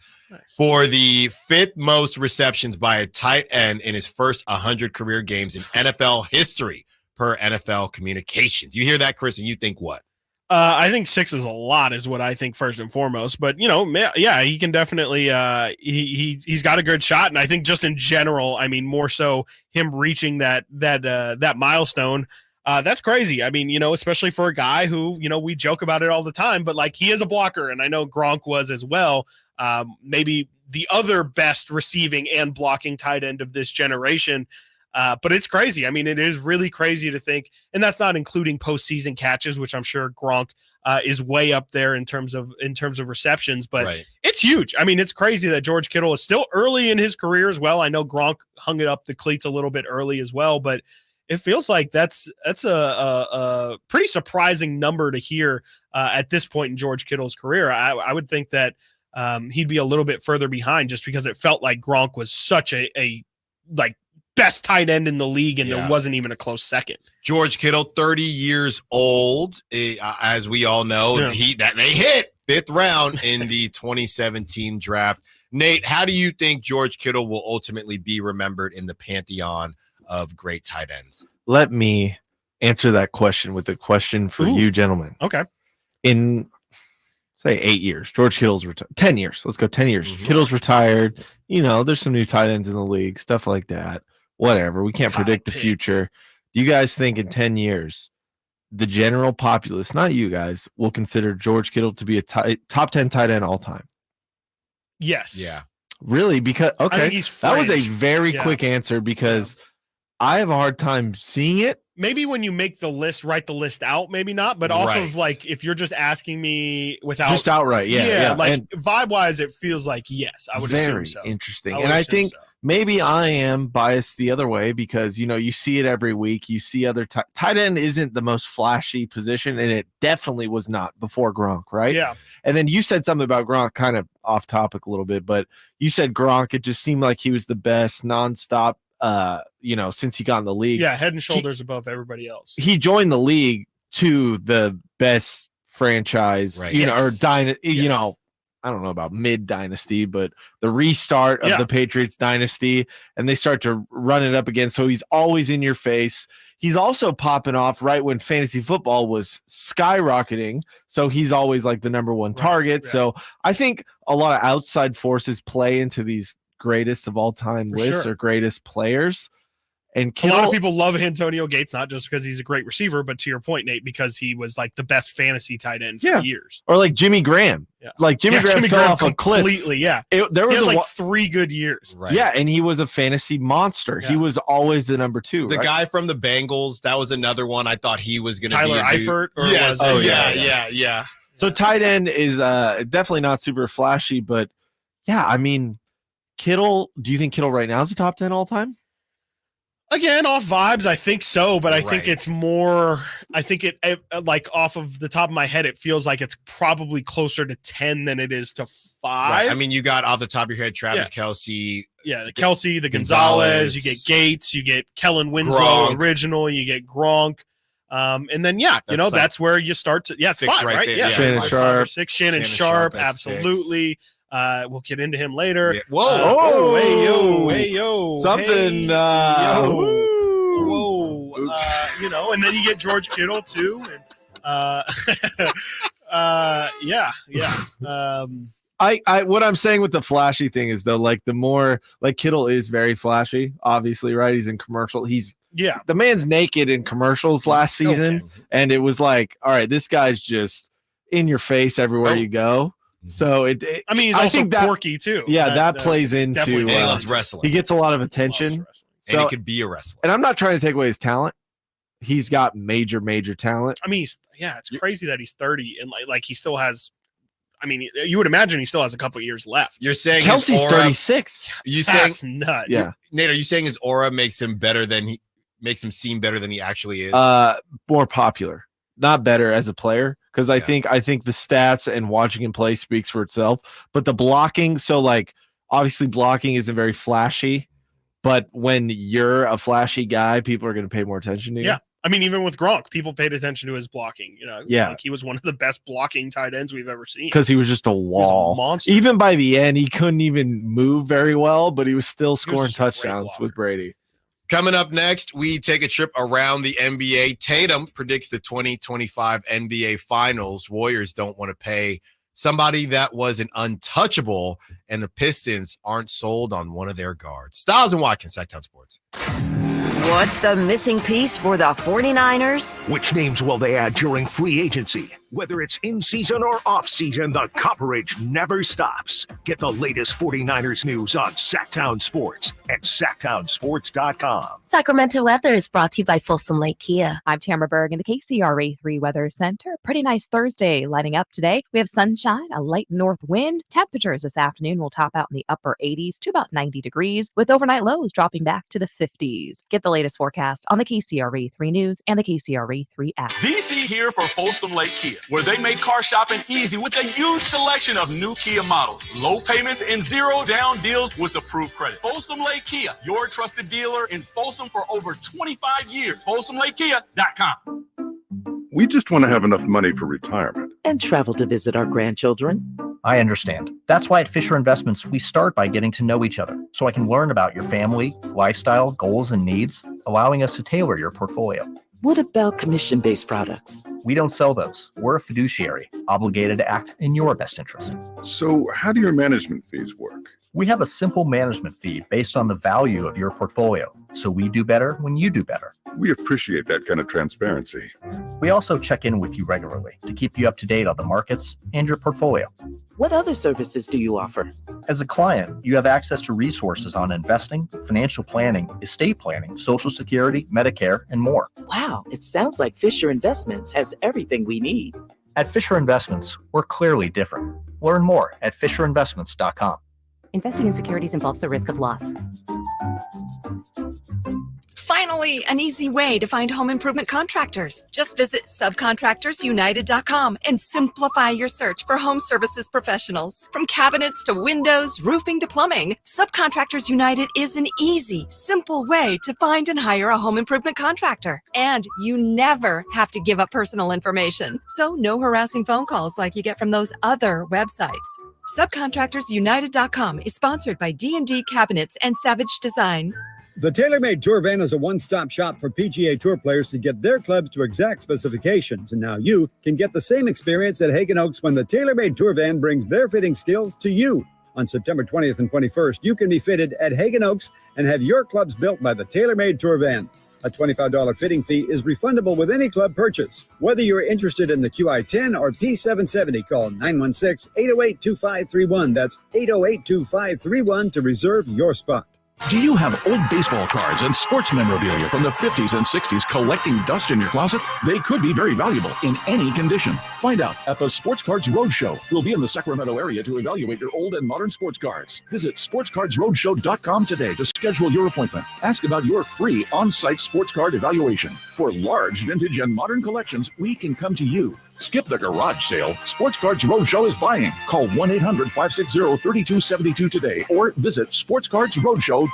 for the 5th most receptions by a tight end in his first 100 career games in NFL history, per NFL Communications. You hear that, Chris, and you think what? I think 6 is a lot, is what I think first and foremost. But yeah, he can definitely. He's got a good shot, and I think just in general, I mean, more so him reaching that milestone. That's crazy. I mean, especially for a guy who, we joke about it all the time, but like he is a blocker, and I know Gronk was as well. Maybe the other best receiving and blocking tight end of this generation. But it's crazy. I mean, it is really crazy to think, and that's not including postseason catches, which I'm sure Gronk is way up there in terms of receptions. But It's huge. I mean, it's crazy that George Kittle is still early in his career as well. I know Gronk hung it up the cleats a little bit early as well, but it feels like that's a pretty surprising number to hear at this point in George Kittle's career. I would think that he'd be a little bit further behind, just because it felt like Gronk was such a best tight end in the league, and there wasn't even a close second. George Kittle, 30 years old, as we all know. Yeah. They hit 5th round in the 2017 draft. Nate, how do you think George Kittle will ultimately be remembered in the pantheon of great tight ends? Let me answer that question with a question for you gentlemen. Okay. In, say, 8 years, George Kittle's retired. 10 years. Let's go 10 years. Mm-hmm. Kittle's retired. There's some new tight ends in the league, stuff like that. Whatever. We can't predict the future. Do you guys think in 10 years, the general populace, not you guys, will consider George Kittle to be a top 10 tight end all time? Yes. Yeah. Really? Because, okay, that was a very quick answer, because I have a hard time seeing it. Maybe when you make the list, write the list out, maybe not, but off of if you're just asking me without just outright, like vibe wise, it feels like yes, I would assume so. Very interesting, and I think maybe I am biased the other way, because you see it every week. You see other tight end isn't the most flashy position, and it definitely was not before Gronk, right? Yeah. And then you said something about Gronk, kind of off topic a little bit, but you said Gronk. It just seemed like he was the best nonstop. Since he got in the league, head and shoulders above everybody else. He joined the league to the best franchise, or dynasty. I don't know about mid dynasty, but the restart of the Patriots dynasty, and they start to run it up again. So he's always in your face. He's also popping off right when fantasy football was skyrocketing. So he's always like the number one target. Right. So I think a lot of outside forces play into these greatest of all time lists or greatest players. And a lot of people love Antonio Gates, not just because he's a great receiver, but to your point, Nate, because he was like the best fantasy tight end for years. Or like Jimmy Graham. Yeah. Like Jimmy Graham fell off a cliff. Completely, yeah. There was like 3 good years. Right. Yeah, and he was a fantasy monster. Yeah. He was always the number 2. The guy from the Bengals, that was another one I thought he was going to be. Tyler Eifert? Yes. Yeah. So tight end is definitely not super flashy, but yeah, I mean, Kittle, do you think Kittle right now is a top 10 all time? Again, off vibes, I think so, but I think it's more. I think it like off of the top of my head, it feels like it's probably closer to 10 than it is to 5. Right. I mean, you got off the top of your head, Travis Kelce. Yeah, the Kelce, the Gonzalez. You get Gates, you get Kellen Winslow, original. You get Gronk, and then that's where you start to. Yeah, it's 5 right there. Yeah, Shannon Sharpe, 6. Shannon Sharpe, absolutely. 6. We'll get into him later. Yeah. Whoa! Hey yo! Something. Whoa! And then you get George Kittle too, and I what I'm saying with the flashy thing is though, like the more like Kittle is very flashy, obviously, right? He's in commercial. The man's naked in commercials last season, and it was like, all right, this guy's just in your face everywhere you go. So he's also quirky too. Yeah, that plays into. He loves wrestling. He gets a lot of attention, and he could be a wrestler. And I'm not trying to take away his talent. He's got major talent. I mean, it's crazy that he's 30 and like he still has. I mean, you would imagine he still has a couple of years left. You're saying Kelsey's 36. That's nuts. Yeah, Nate, are you saying his aura makes him seem better than he actually is? More popular, not better as a player. because I think the stats and watching him play speaks for itself. But the blocking, so like obviously blocking isn't very flashy, but when you're a flashy guy, people are going to pay more attention to you. Yeah. I mean, even with Gronk, people paid attention to his blocking. Yeah. Like he was one of the best blocking tight ends we've ever seen. Because he was just a wall. He was a monster. Even by the end, he couldn't even move very well, but he was still scoring touchdowns with Brady. Coming up next, we take a trip around the NBA. Tatum predicts the 2025 NBA Finals. Warriors don't want to pay somebody that was an untouchable, and the Pistons aren't sold on one of their guards. Stiles and Watkins, Sacktown Sports. What's the missing piece for the 49ers? Which names will they add during free agency? Whether it's in season or off season, the coverage never stops. Get the latest 49ers news on Sacktown Sports at sacktownsports.com. Sacramento weather is brought to you by Folsom Lake Kia. I'm Tamara Berg in the KCRA 3 Weather Center. Pretty nice Thursday lighting up today. We have sunshine, a light north wind. Temperatures this afternoon will top out in the upper 80s to about 90 degrees, with overnight lows dropping back to the 50s. Get the latest forecast on the KCRA 3 News and the KCRA 3 app. DC here for Folsom Lake Kia, where they make car shopping easy with a huge selection of new Kia models, low payments, and zero down deals with approved credit. Folsom Lake Kia, your trusted dealer in Folsom for over 25 years. FolsomLakeKia.com. We just want to have enough money for retirement. And travel to visit our grandchildren. I understand. That's why at Fisher Investments, we start by getting to know each other so I can learn about your family, lifestyle, goals, and needs, allowing us to tailor your portfolio. What about commission-based products? We don't sell those. We're a fiduciary, obligated to act in your best interest. So how do your management fees work? We have a simple management fee based on the value of your portfolio, so we do better when you do better. We appreciate that kind of transparency. We also check in with you regularly to keep you up to date on the markets and your portfolio. What other services do you offer? As a client, you have access to resources on investing, financial planning, estate planning, Social Security, Medicare, and more. Wow, it sounds like Fisher Investments has everything we need. At Fisher Investments, we're clearly different. Learn more at FisherInvestments.com. Investing in securities involves the risk of loss. Finally, an easy way to find home improvement contractors. Just visit subcontractorsunited.com and simplify your search for home services professionals. From cabinets to windows, roofing to plumbing, Subcontractors United is an easy, simple way to find and hire a home improvement contractor. And you never have to give up personal information. So no harassing phone calls like you get from those other websites. Subcontractorsunited.com is sponsored by D&D Cabinets and Savage Design. The TaylorMade Tour Van is a one-stop shop for PGA Tour players to get their clubs to exact specifications. And now you can get the same experience at Hagen Oaks when the TaylorMade Tour Van brings their fitting skills to you. On September 20th and 21st, you can be fitted at Hagen Oaks and have your clubs built by the TaylorMade Tour Van. A $25 fitting fee is refundable with any club purchase. Whether you're interested in the QI-10 or P770, call 916-808-2531. That's 808-2531 to reserve your spot. Do you have old baseball cards and sports memorabilia from the 50s and 60s collecting dust in your closet? They could be very valuable in any condition. Find out at the Sports Cards Roadshow. We'll be in the Sacramento area to evaluate your old and modern sports cards. Visit sportscardsroadshow.com today to schedule your appointment. Ask about your free on-site sports card evaluation. For large vintage and modern collections, we can come to you. Skip the garage sale. Sports Cards Roadshow is buying. Call 1-800-560-3272 today or visit sportscardsroadshow.com.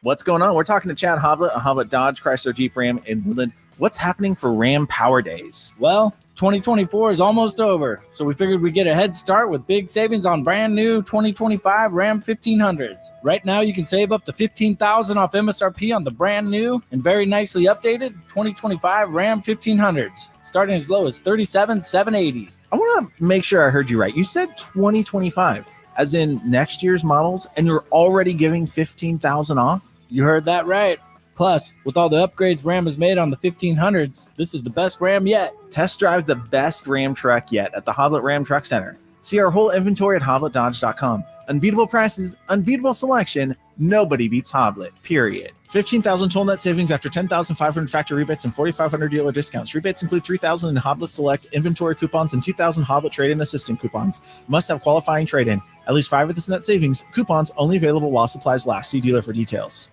What's going on? We're talking to Chad Hoblet, a Hoblet Dodge Chrysler Jeep Ram in Woodland. What's happening for Ram Power Days? Well, 2024 is almost over, so we figured we'd get a head start with big savings on brand new 2025 Ram 1500s. Right now, you can save up to $15,000 off MSRP on the brand new and very nicely updated 2025 Ram 1500s, starting as low as $37,780. I want to make sure I heard you right. You said 2025. As in next year's models, and you're already giving $15,000 off? You heard that right. Plus, with all the upgrades Ram has made on the 1500s, this is the best Ram yet. Test drive the best Ram truck yet at the Hoblet Ram Truck Center. See our whole inventory at HobletDodge.com. Unbeatable prices, unbeatable selection. Nobody beats Hoblet, period. 15,000 total net savings after 10,500 factory rebates and 4,500 dealer discounts. Rebates include 3,000 in Hoblet Select inventory coupons and 2,000 Hoblet trade-in assistant coupons. Must have qualifying trade-in. At least 5 of this net savings. Coupons only available while supplies last. See dealer for details.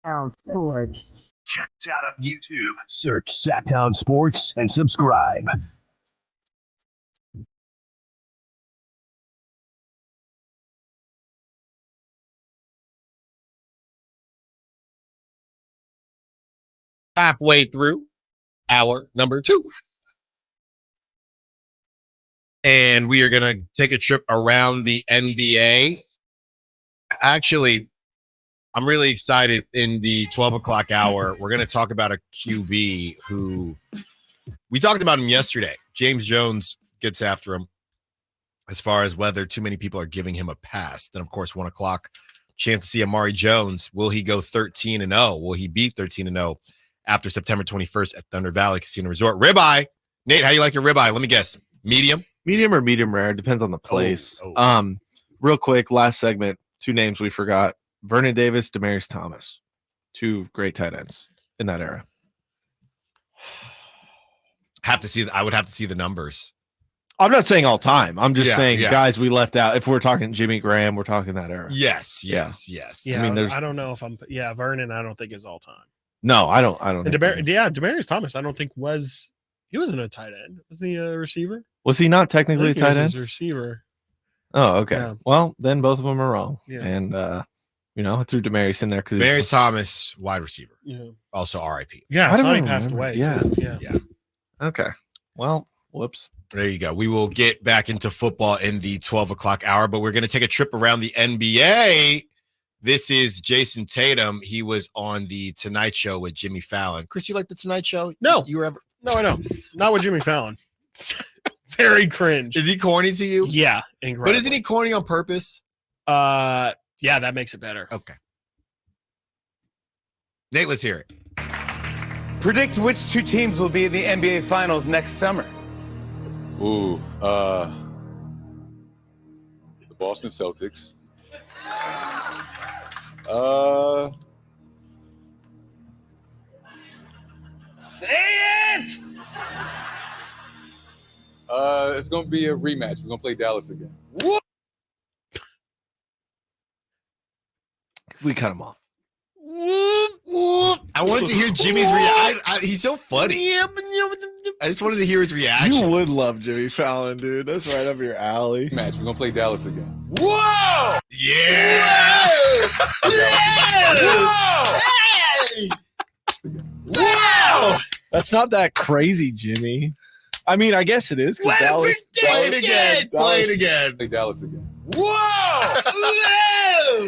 Sports. Check us out on YouTube. Search Sacktown Sports and subscribe. Halfway through hour number 2. And we are going to take a trip around the NBA. Actually, I'm really excited. In the 12 o'clock hour, we're going to talk about a QB who we talked about him yesterday. James Jones gets after him as far as whether too many people are giving him a pass. Then, of course, 1 o'clock, chance to see Amari Jones. Will he go 13-0? Will he beat 13-0 after September 21st at Thunder Valley Casino Resort? Ribeye. Nate, how you like your ribeye? Let me guess. Medium? Medium or medium rare. Depends on the place. Real quick, last segment, 2 names we forgot. Vernon Davis, Demaryius Thomas. 2 great tight ends in that era. I would have to see the numbers. I'm not saying all time. I'm just saying guys we left out. If we're talking Jimmy Graham, we're talking that era. Yes. Yeah, I mean, I don't know if I'm. Yeah, Vernon, I don't think is all time. No, I don't. And Demaryius Thomas, I don't think he wasn't a tight end. Wasn't he a receiver? Was he not technically a tight end? He was a receiver. Oh, okay. Yeah. Well, then both of them are wrong. Yeah. And I threw Demaryius in there because Demaryius Thomas, wide receiver. Yeah. Also RIP. Yeah, I thought he passed away. Yeah. Too. Yeah. Okay. Well, whoops. There you go. We will get back into football in the 12 o'clock hour, but we're going to take a trip around the NBA. This is Jayson Tatum. He was on the Tonight Show with Jimmy Fallon. Chris, you like the Tonight Show? No. You were ever? No, I don't. Not with Jimmy Fallon. Very cringe. Is he corny to you? Yeah, incredible. But isn't he corny on purpose? Yeah, that makes it better. Okay. Nate, let's hear it. Predict which 2 teams will be in the NBA Finals next summer. Ooh, the Boston Celtics. Say it! It's gonna be a rematch. We're gonna play Dallas again. What? We cut him off. I wanted to hear Jimmy's reaction. He's so funny. I just wanted to hear his reaction. You would love Jimmy Fallon, dude. That's right up your alley. Match. We're gonna play Dallas again. Whoa! Yeah! Whoa! Hey! Wow! That's not that crazy, Jimmy. I mean, I guess it is. What Dallas, a prediction! Play it again. Play Dallas again. Whoa!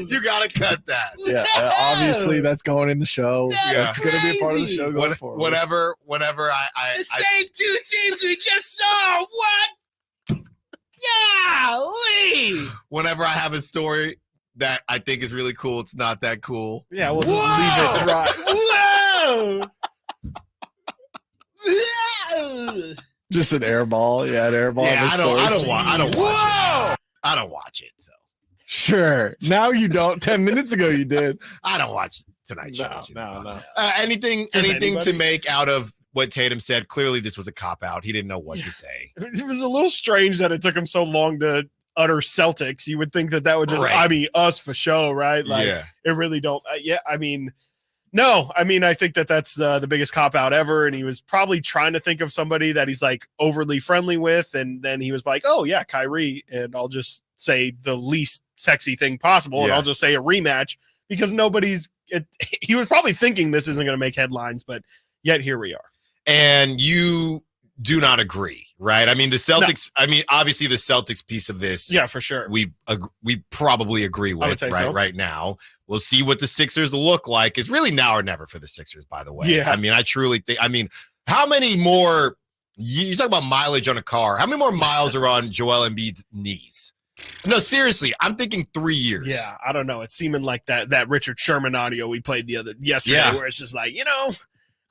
You gotta cut that. Yeah, obviously that's going in the show. It's going to be a part of the show going forward. Whenever I The same 2 teams we just saw. What? Golly! Whenever I have a story that I think is really cool, it's not that cool. Yeah, we'll just leave it dry. Whoa! Just an air ball. Yeah, an air ball. Yeah, I don't watch it. I don't watch it. So sure. Now you don't. 10 minutes ago you did. I don't watch Tonight Show. No. Anything to make out of what Tatum said? Clearly, this was a cop out. He didn't know what to say. It was a little strange that it took him so long to utter Celtics. You would think that would just, us for show, right? Like, it really don't. No, I think that's the biggest cop out ever. And he was probably trying to think of somebody that he's like overly friendly with. And then he was like, oh, yeah, Kyrie. And I'll just say the least sexy thing possible. And I'll just say a rematch because he was probably thinking this isn't going to make headlines, but yet here we are. And you do not agree, right? I mean, the Celtics, obviously the Celtics piece of this. Yeah, for sure. We probably agree with right now. We'll see what the Sixers look like. It's really now or never for the Sixers, by the way. Yeah. I truly think, how many more, you talk about mileage on a car, how many more miles are on Joel Embiid's knees? No, seriously, I'm thinking 3 years. Yeah, I don't know. It's seeming like that Richard Sherman audio we played yesterday where it's just like,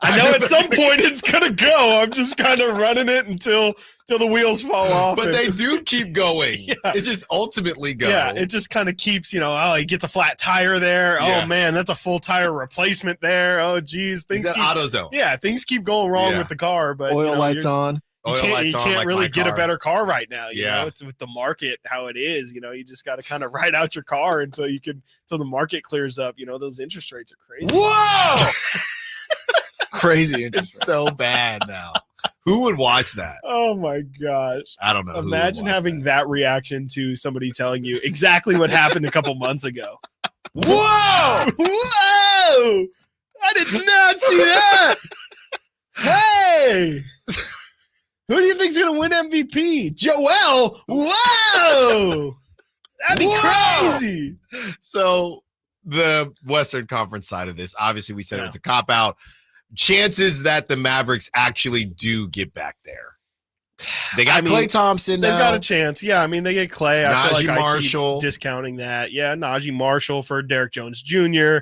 I know at some point it's gonna go. I'm just kind of running it until the wheels fall off. But they do keep going. It just ultimately goes. Yeah, it just kind of keeps, he gets a flat tire there. Yeah. Oh man, that's a full tire replacement there. Oh geez, things keep AutoZone. Yeah, things keep going wrong with the car. But oil lights on. You Oil can't, lights you on can't like really my get a car. better car right now. You Yeah. know, it's with the market how it is. You know, you just got to kind of ride out your car until the market clears up. You know, those interest rates are crazy. Whoa! Crazy. It's so bad now. Who would watch that? Oh my gosh! I don't know. who would Imagine watch having that reaction to somebody telling you exactly what happened a couple months ago. Whoa! Whoa! I did not see that. Hey, who do you think's gonna win MVP? Joel? Whoa! That'd be crazy. So the Western Conference side of this, obviously, we said it's a cop out. Chances that the Mavericks actually do get back there. They got Klay Thompson. They've now. got a chance. Yeah, I mean, they get Klay. I feel Najee like Marshall. I keep discounting that. Yeah, Najee Marshall for Derrick Jones Jr.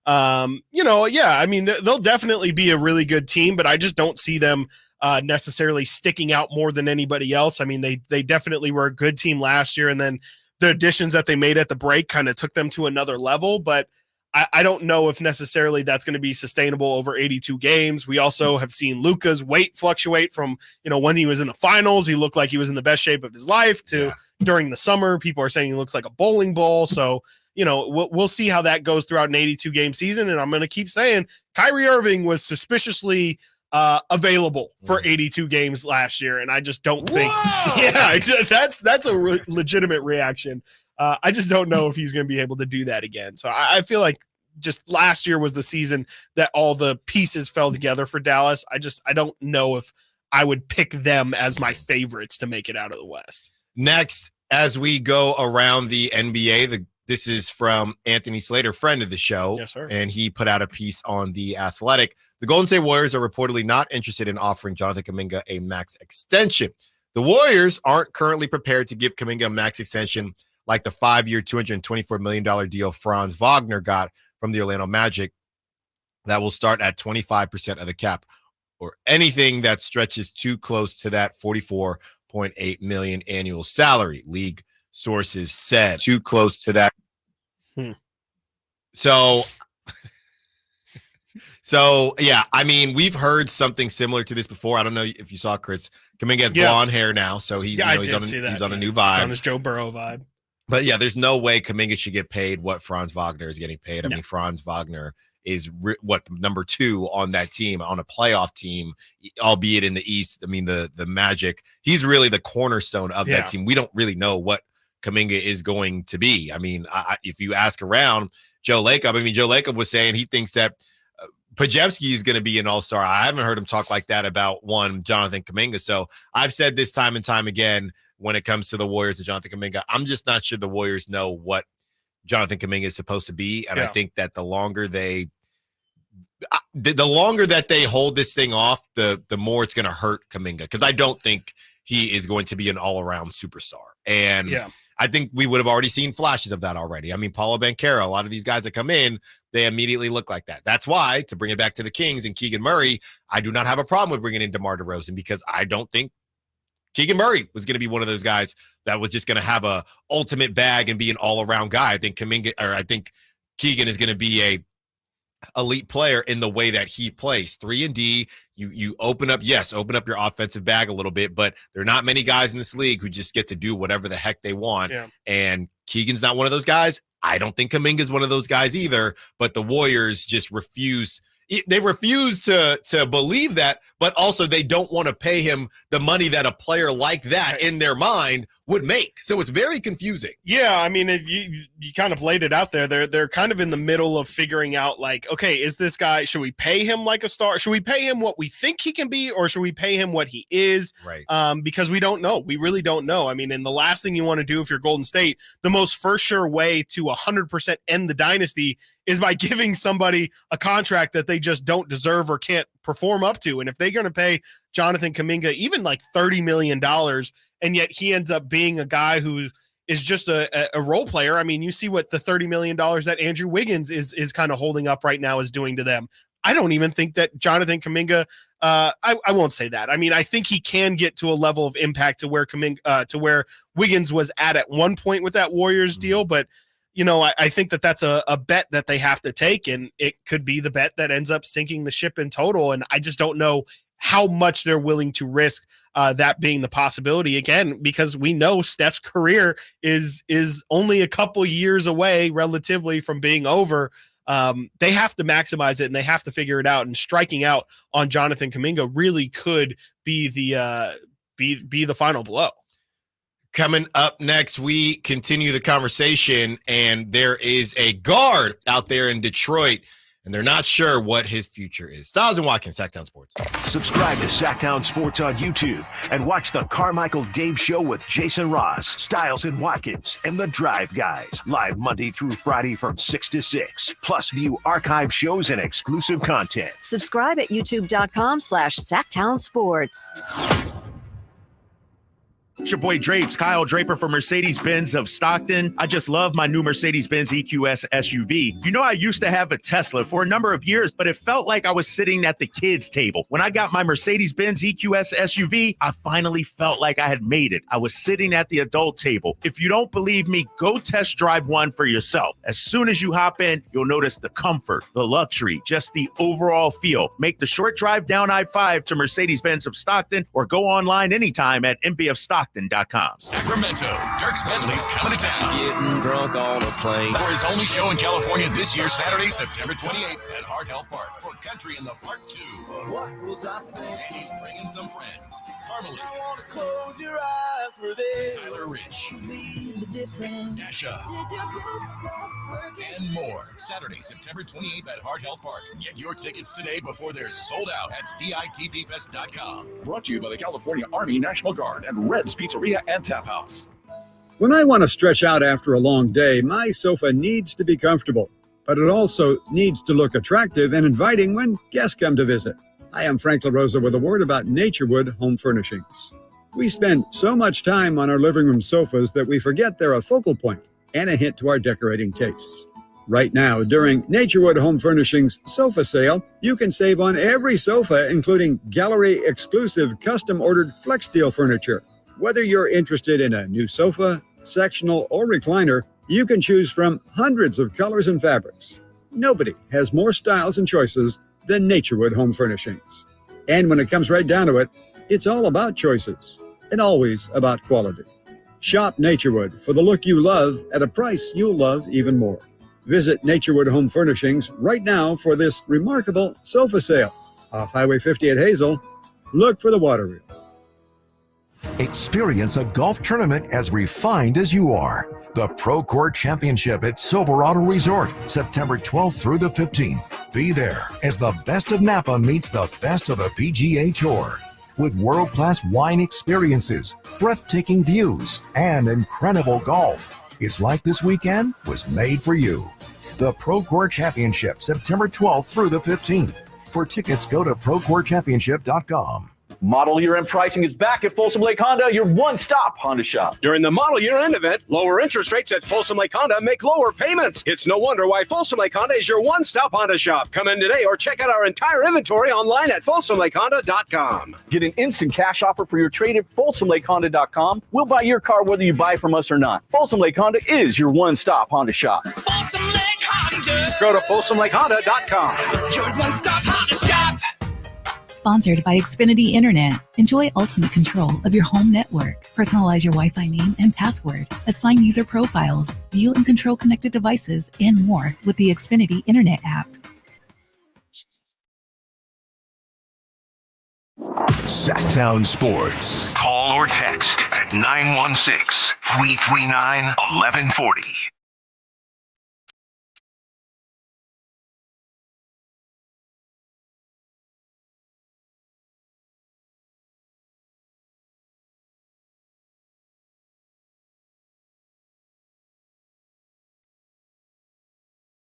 You know, yeah, I mean, they'll definitely be a really good team, but I just don't see them necessarily sticking out more than anybody else. I mean, they definitely were a good team last year, and then the additions that they made at the break kind of took them to another level, but I don't know if necessarily that's going to be sustainable over 82 games. We also have seen Luka's weight fluctuate from, you know, when he was in the finals, he looked like he was in the best shape of his life to during the summer. People are saying he looks like a bowling ball. So, you know, we'll see how that goes throughout an 82 game season. And I'm going to keep saying Kyrie Irving was suspiciously available for 82 games last year. And I just don't think, that's a legitimate reaction. I just don't know if he's going to be able to do that again. So I feel like just last year was the season that all the pieces fell together for Dallas. I don't know if I would pick them as my favorites to make it out of the West. Next, as we go around the NBA, this is from Anthony Slater, friend of the show. Yes, sir. And he put out a piece on The Athletic. The Golden State Warriors are reportedly not interested in offering Jonathan Kaminga a max extension. The Warriors aren't currently prepared to give Kaminga a max extension like the 5-year, $224 million deal Franz Wagner got from the Orlando Magic that will start at 25% of the cap, or anything that stretches too close to that $44.8 million annual salary, league sources said. Too close to that. So yeah, I mean, we've heard something similar to this before. I don't know if you saw Chris. Kaminga has blonde hair now, so he's on a new vibe. He's on his Joe Burrow vibe. But yeah, there's no way Kaminga should get paid what Franz Wagner is getting paid. I mean, Franz Wagner is number 2 on that team, on a playoff team, albeit in the East. I mean, the Magic, he's really the cornerstone of that team. We don't really know what Kaminga is going to be. I mean, if you ask around Joe Lacob was saying he thinks that Pajewski is going to be an all-star. I haven't heard him talk like that about Jonathan Kaminga. So I've said this time and time again, when it comes to the Warriors and Jonathan Kaminga, I'm just not sure the Warriors know what Jonathan Kaminga is supposed to be. And I think that the longer that they hold this thing off, the more it's going to hurt Kaminga, because I don't think he is going to be an all-around superstar. And I think we would have already seen flashes of that already. I mean, Paulo Banchero, a lot of these guys that come in, they immediately look like that. That's why, to bring it back to the Kings and Keegan Murray, I do not have a problem with bringing in DeMar DeRozan, because I don't think Keegan Murray was going to be one of those guys that was just going to have a ultimate bag and be an all-around guy. I think Keegan is going to be a elite player in the way that he plays. 3-and-D, you open up your offensive bag a little bit, but there are not many guys in this league who just get to do whatever the heck they want. And Keegan's not one of those guys. I don't think Kaminga is one of those guys either, but the Warriors just refuse. They refuse to believe that, but also they don't want to pay him the money that a player like that in their mind would make. So it's very confusing. Yeah, I mean, you kind of laid it out there. They're kind of in the middle of figuring out, like, okay, is this guy, should we pay him like a star? Should we pay him what we think he can be, or should we pay him what he is? Right. Because we don't know. We really don't know. I mean, and the last thing you want to do if you're Golden State, the most for sure way to 100% end the dynasty is by giving somebody a contract that they just don't deserve or can't perform up to. And if they're going to pay Jonathan Kaminga even like $30 million, and yet he ends up being a guy who is just a role player. I mean, you see what the $30 million that Andrew Wiggins is kind of holding up right now is doing to them. I don't even think that Jonathan Kaminga, I won't say that. I mean, I think he can get to a level of impact to where where Wiggins was at one point with that Warriors deal. But, you know, I think that's a bet that they have to take, and it could be the bet that ends up sinking the ship in total. And I just don't know how much they're willing to risk that being the possibility, again, because we know Steph's career is only a couple years away relatively from being over. They have to maximize it, and they have to figure it out, and striking out on Jonathan Kaminga really could be the final blow. Coming up next, we continue the conversation, and there is a guard out there in Detroit, and they're not sure what his future is. Stiles and Watkins, Sacktown Sports. Subscribe to Sacktown Sports on YouTube and watch the Carmichael Dave Show with Jason Ross, Stiles and Watkins, and the Drive Guys, live Monday through Friday from 6 to 6. Plus, view archive shows and exclusive content. Subscribe at youtube.com/Sacktown Sports. It's your boy Drapes, Kyle Draper from Mercedes-Benz of Stockton. I just love my new Mercedes-Benz EQS SUV. You know, I used to have a Tesla for a number of years, but it felt like I was sitting at the kids' table. When I got my Mercedes-Benz EQS SUV, I finally felt like I had made it. I was sitting at the adult table. If you don't believe me, go test drive one for yourself. As soon as you hop in, you'll notice the comfort, the luxury, just the overall feel. Make the short drive down I-5 to Mercedes-Benz of Stockton, or go online anytime at mbfstockton.com. Sacramento, Dierks Bentley's coming to town. Getting drunk on a plane. For his only show in California this year, Saturday, September 28th at Hart Health Park for Country in the Park 2. What was I thinking? And he's bringing some friends. Carmelie. Close your eyes for this. Tyler Rich. Dasha. And more. Saturday, September 28th at Hart Health Park. Get your tickets today before they're sold out at CITPfest.com. Brought to you by the California Army National Guard and Red's Pizzeria and Tap House. When I want to stretch out after a long day, my sofa needs to be comfortable, but it also needs to look attractive and inviting when guests come to visit. Hi, I'm Frank LaRosa with a word about Naturewood Home Furnishings. We spend so much time on our living room sofas that we forget they're a focal point and a hint to our decorating tastes. Right now, during Naturewood Home Furnishings sofa sale, you can save on every sofa, including gallery-exclusive custom-ordered flex steel furniture. Whether you're interested in a new sofa, sectional, or recliner, you can choose from hundreds of colors and fabrics. Nobody has more styles and choices than Naturewood Home Furnishings. And when it comes right down to it, it's all about choices and always about quality. Shop Naturewood for the look you love at a price you'll love even more. Visit Naturewood Home Furnishings right now for this remarkable sofa sale. Off Highway 50 at Hazel, look for the water wheel. Experience a golf tournament as refined as you are. The Pro Court Championship at Silverado Resort, September 12th through the 15th. Be there as the best of Napa meets the best of the PGA Tour. With world-class wine experiences, breathtaking views, and incredible golf. It's like this weekend was made for you. The Pro Court Championship, September 12th through the 15th. For tickets, go to ProCourtChampionship.com. Model Year End pricing is back at Folsom Lake Honda, your one-stop Honda shop. During the Model Year End event, lower interest rates at Folsom Lake Honda make lower payments. It's no wonder why Folsom Lake Honda is your one-stop Honda shop. Come in today or check out our entire inventory online at FolsomLakeHonda.com. Get an instant cash offer for your trade at FolsomLakeHonda.com. We'll buy your car whether you buy from us or not. Folsom Lake Honda is your one-stop Honda shop. Folsom Lake Honda. Go to FolsomLakeHonda.com. Your one-stop Honda shop. Sponsored by Xfinity Internet. Enjoy ultimate control of your home network. Personalize your Wi-Fi name and password. Assign user profiles. View and control connected devices and more with the Xfinity Internet app. Sacktown Sports. Call or text at 916-339-1140.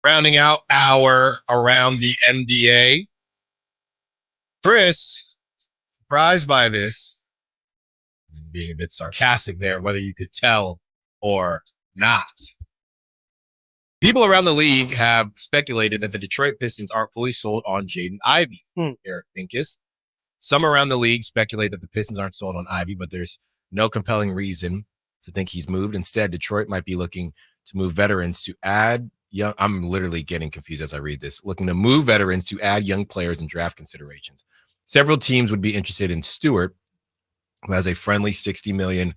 Rounding out our Around the NBA. Chris, surprised by this, being a bit sarcastic there, whether you could tell or not. People around the league have speculated that the Detroit Pistons aren't fully sold on Jaden Ivey. Eric Pincus. Some around the league speculate that the Pistons aren't sold on Ivey, but there's no compelling reason to think he's moved. Instead, Detroit might be looking to move veterans to add young. I'm literally getting confused as I read this. Looking to move veterans to add young players and draft considerations. several teams would be interested in Stewart, who has a friendly $60 million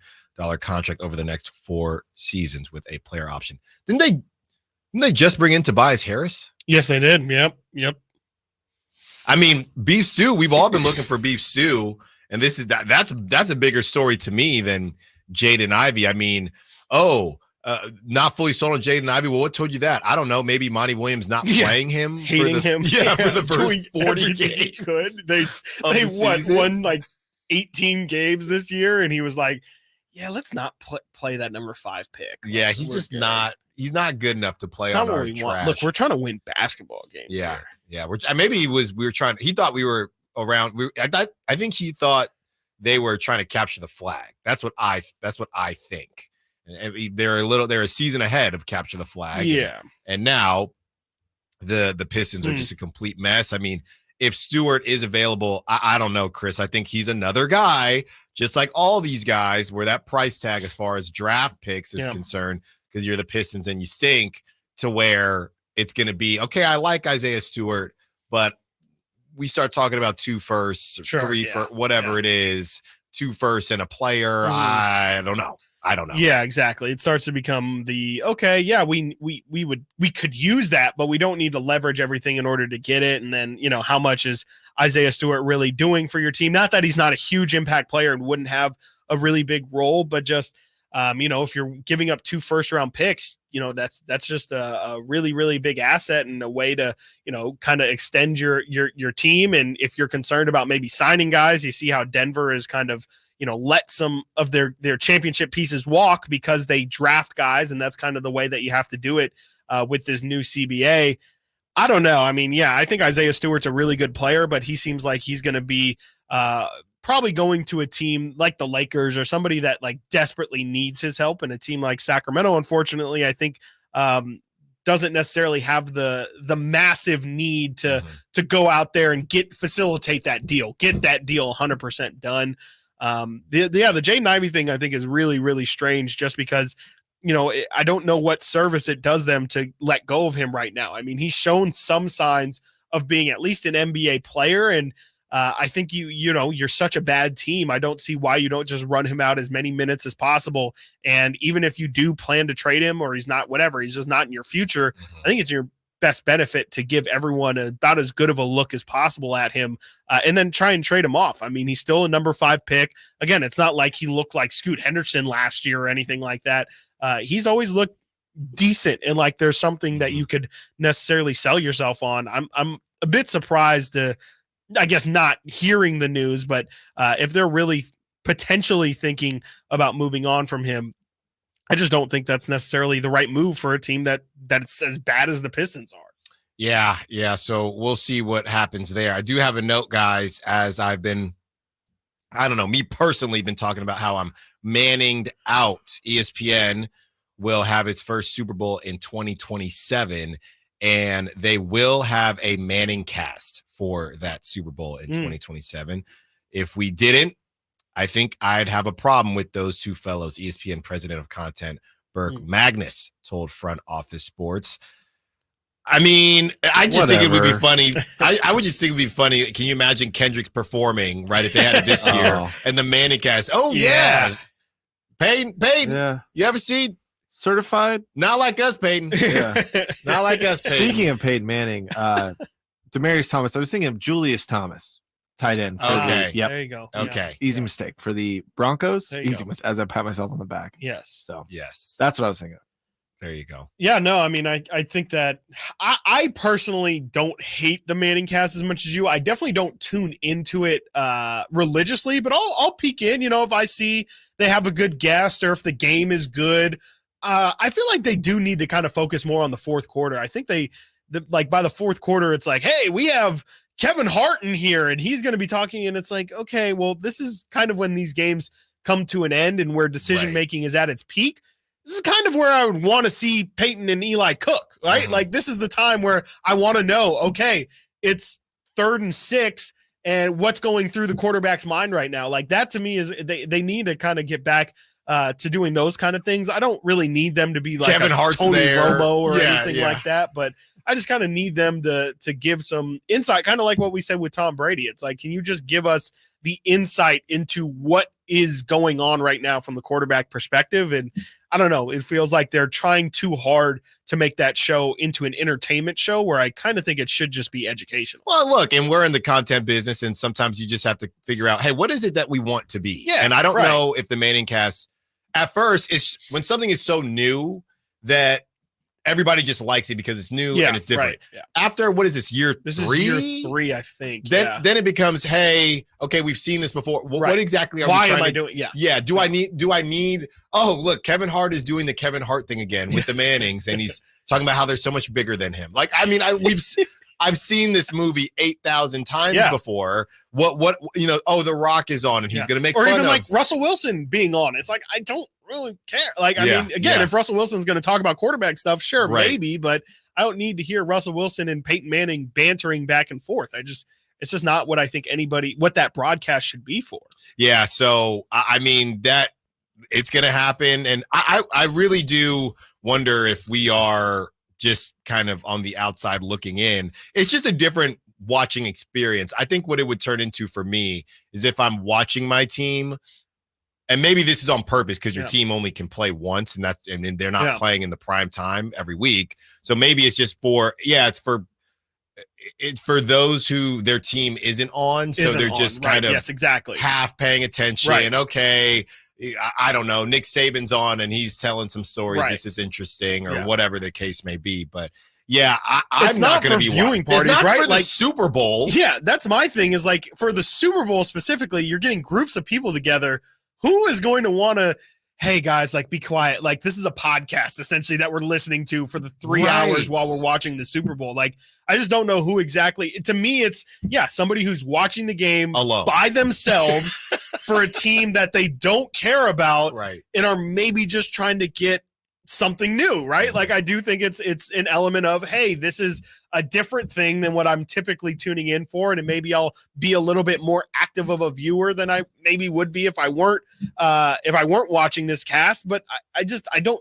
contract over the next 4 seasons with a player option. Didn't they just bring in Tobias Harris? Yes, they did. Yep. I mean, Beef Stew, we've all been looking for Beef Stew, and that's a bigger story to me than Jaden Ivey. I mean, not fully sold on Jaden Ivey. Well, what told you that? I don't know. Maybe Monty Williams not playing him. Hating him. Yeah, for the first 40 games. games. They won like 18 games this year, and he was like, yeah, let's not play that number 5 pick. Yeah, he's just not. He's not good enough to play on our trash. Look, we're trying to win basketball games. Yeah, here. yeah. Maybe we were trying. He thought we were around. I think he thought they were trying to capture the flag. That's what I think. And they're a season ahead of capture the flag. Yeah, and now the Pistons are just a complete mess. I mean, if Stewart is available, I don't know, Chris. I think he's another guy, just like all these guys, where that price tag as far as draft picks is concerned, because you're the Pistons and you stink, to where it's going to be, okay, I like Isaiah Stewart, but we start talking about 2 firsts, 3 firsts, whatever it is, 2 firsts and a player. I don't know. Yeah, exactly. It starts to become we could use that, but we don't need to leverage everything in order to get it. And then, how much is Isaiah Stewart really doing for your team? Not that he's not a huge impact player and wouldn't have a really big role, but just, if you're giving up 2 first-round picks, that's just a really, really big asset and a way to, kind of extend your team. And if you're concerned about maybe signing guys, you see how Denver is kind of, let some of their championship pieces walk because they draft guys, and that's kind of the way that you have to do it with this new CBA. I don't know. I mean, I think Isaiah Stewart's a really good player, but he seems like he's going to be probably going to a team like the Lakers or somebody that like desperately needs his help, and a team like Sacramento, unfortunately, I think doesn't necessarily have the massive need to go out there and facilitate that deal, get that deal 100% done. The Jaden Ivey thing I think is really, really strange, just because, I don't know what service it does them to let go of him right now. I mean, he's shown some signs of being at least an NBA player, and I think you're such a bad team. I don't see why you don't just run him out as many minutes as possible. And even if you do plan to trade him, or he's just not in your future, I think it's your best benefit to give everyone about as good of a look as possible at him, and then try and trade him off. I mean, he's still a number 5 pick. Again, it's not like he looked like Scoot Henderson last year or anything like that. He's always looked decent, and like there's something that you could necessarily sell yourself on. I'm a bit surprised to, I guess, not hearing the news, but if they're really potentially thinking about moving on from him, I just don't think that's necessarily the right move for a team that's as bad as the Pistons are. Yeah. So we'll see what happens there. I do have a note, guys, as I've been, me personally, been talking about how I'm Manninged out. ESPN will have its first Super Bowl in 2027, and they will have a Manning cast for that Super Bowl in 2027. If we didn't, I think I'd have a problem with those 2 fellows. ESPN president of content, Burke Magnus, told Front Office Sports. I mean, I just think it would be funny. I would just think it would be funny. Can you imagine Kendricks performing, right, if they had it this year, and the Manning cast? Oh, yeah. Peyton, you ever seen Certified? Not like us, Peyton. Yeah. Not like us, Peyton. Speaking of Peyton Manning, Demaryius Thomas, I was thinking of Julius Thomas, tight end. Okay. There you go. Okay. Easy mistake for the Broncos. Easy mistake, as I pat myself on the back. Yes. So yes, that's what I was thinking. There you go. Yeah, no, I mean, I think that I personally don't hate the Manning cast as much as you. I definitely don't tune into it religiously, but I'll peek in, if I see they have a good guest or if the game is good. I feel like they do need to kind of focus more on the fourth quarter. I think by the fourth quarter, it's like, hey, we have Kevin Hart in here and he's going to be talking. And it's like, okay, well, this is kind of when these games come to an end and where decision-making is at its peak. This is kind of where I would want to see Peyton and Eli cook, right? Mm-hmm. Like, this is the time where I want to know, okay, it's 3rd and 6, and what's going through the quarterback's mind right now. Like, that to me is they need to kind of get back to doing those kind of things. I don't really need them to be like Kevin Hart's Tony there. Romo or Yeah, anything yeah. like that, but I just kind of need them to give some insight, kind of like what we said with Tom Brady. It's like, can you just give us the insight into what is going on right now from the quarterback perspective? And I don't know, it feels like they're trying too hard to make that show into an entertainment show, where I kind of think it should just be educational. Well, look, and we're in the content business, and sometimes you just have to figure out, hey, what is it that we want to be? Yeah, and I don't right. know if the Manning cast at first is when something is so new that everybody just likes it because it's new and it's different. Right, yeah. After, what is this, year This three? is year 3, I think. Then it becomes, hey, okay, we've seen this before. Well, Right. what exactly are Why we trying am I to doing- yeah. Yeah. Do I need, oh, look, Kevin Hart is doing the Kevin Hart thing again with the Mannings, and he's talking about how they're so much bigger than him. Like, I mean, I've seen this movie 8,000 times before. What The Rock is on and he's going to make or fun even of. like Russell Wilson being on. It's like, I don't really care. Like, I Yeah, mean, again, yeah. if Russell Wilson's going to talk about quarterback stuff, sure, Right. maybe, but I don't need to hear Russell Wilson and Peyton Manning bantering back and forth. It's just not what I think what that broadcast should be for. Yeah, so I mean that it's going to happen, and I really do wonder if we are just kind of on the outside looking in. It's just a different watching experience. I think what it would turn into for me is if I'm watching my team, and maybe this is on purpose because your team only can play once, and they're not playing in the prime time every week. So maybe it's just it's for those who their team isn't on, so they're just kind of exactly half paying attention. Right. Okay, I don't know, Nick Saban's on and he's telling some stories. Right. This is interesting, or Yeah. whatever the case may be. But yeah, It's I'm not not going to for be viewing watching. parties, It's not right? for the Like- Super Bowl. Yeah, that's my thing, is like, for the Super Bowl specifically, you're getting groups of people together. Who is going to want to, hey guys, like, be quiet. Like, this is a podcast essentially that we're listening to for the 3 hours while we're watching the Super Bowl. Like, I just don't know who exactly. To me, it's somebody who's watching the game alone by themselves for a team that they don't care about, right? And are maybe just trying to get something new, right? Like, I do think it's an element of, hey, this is a different thing than what I'm typically tuning in for, and maybe I'll be a little bit more active of a viewer than I maybe would be if I weren't watching this cast. But I don't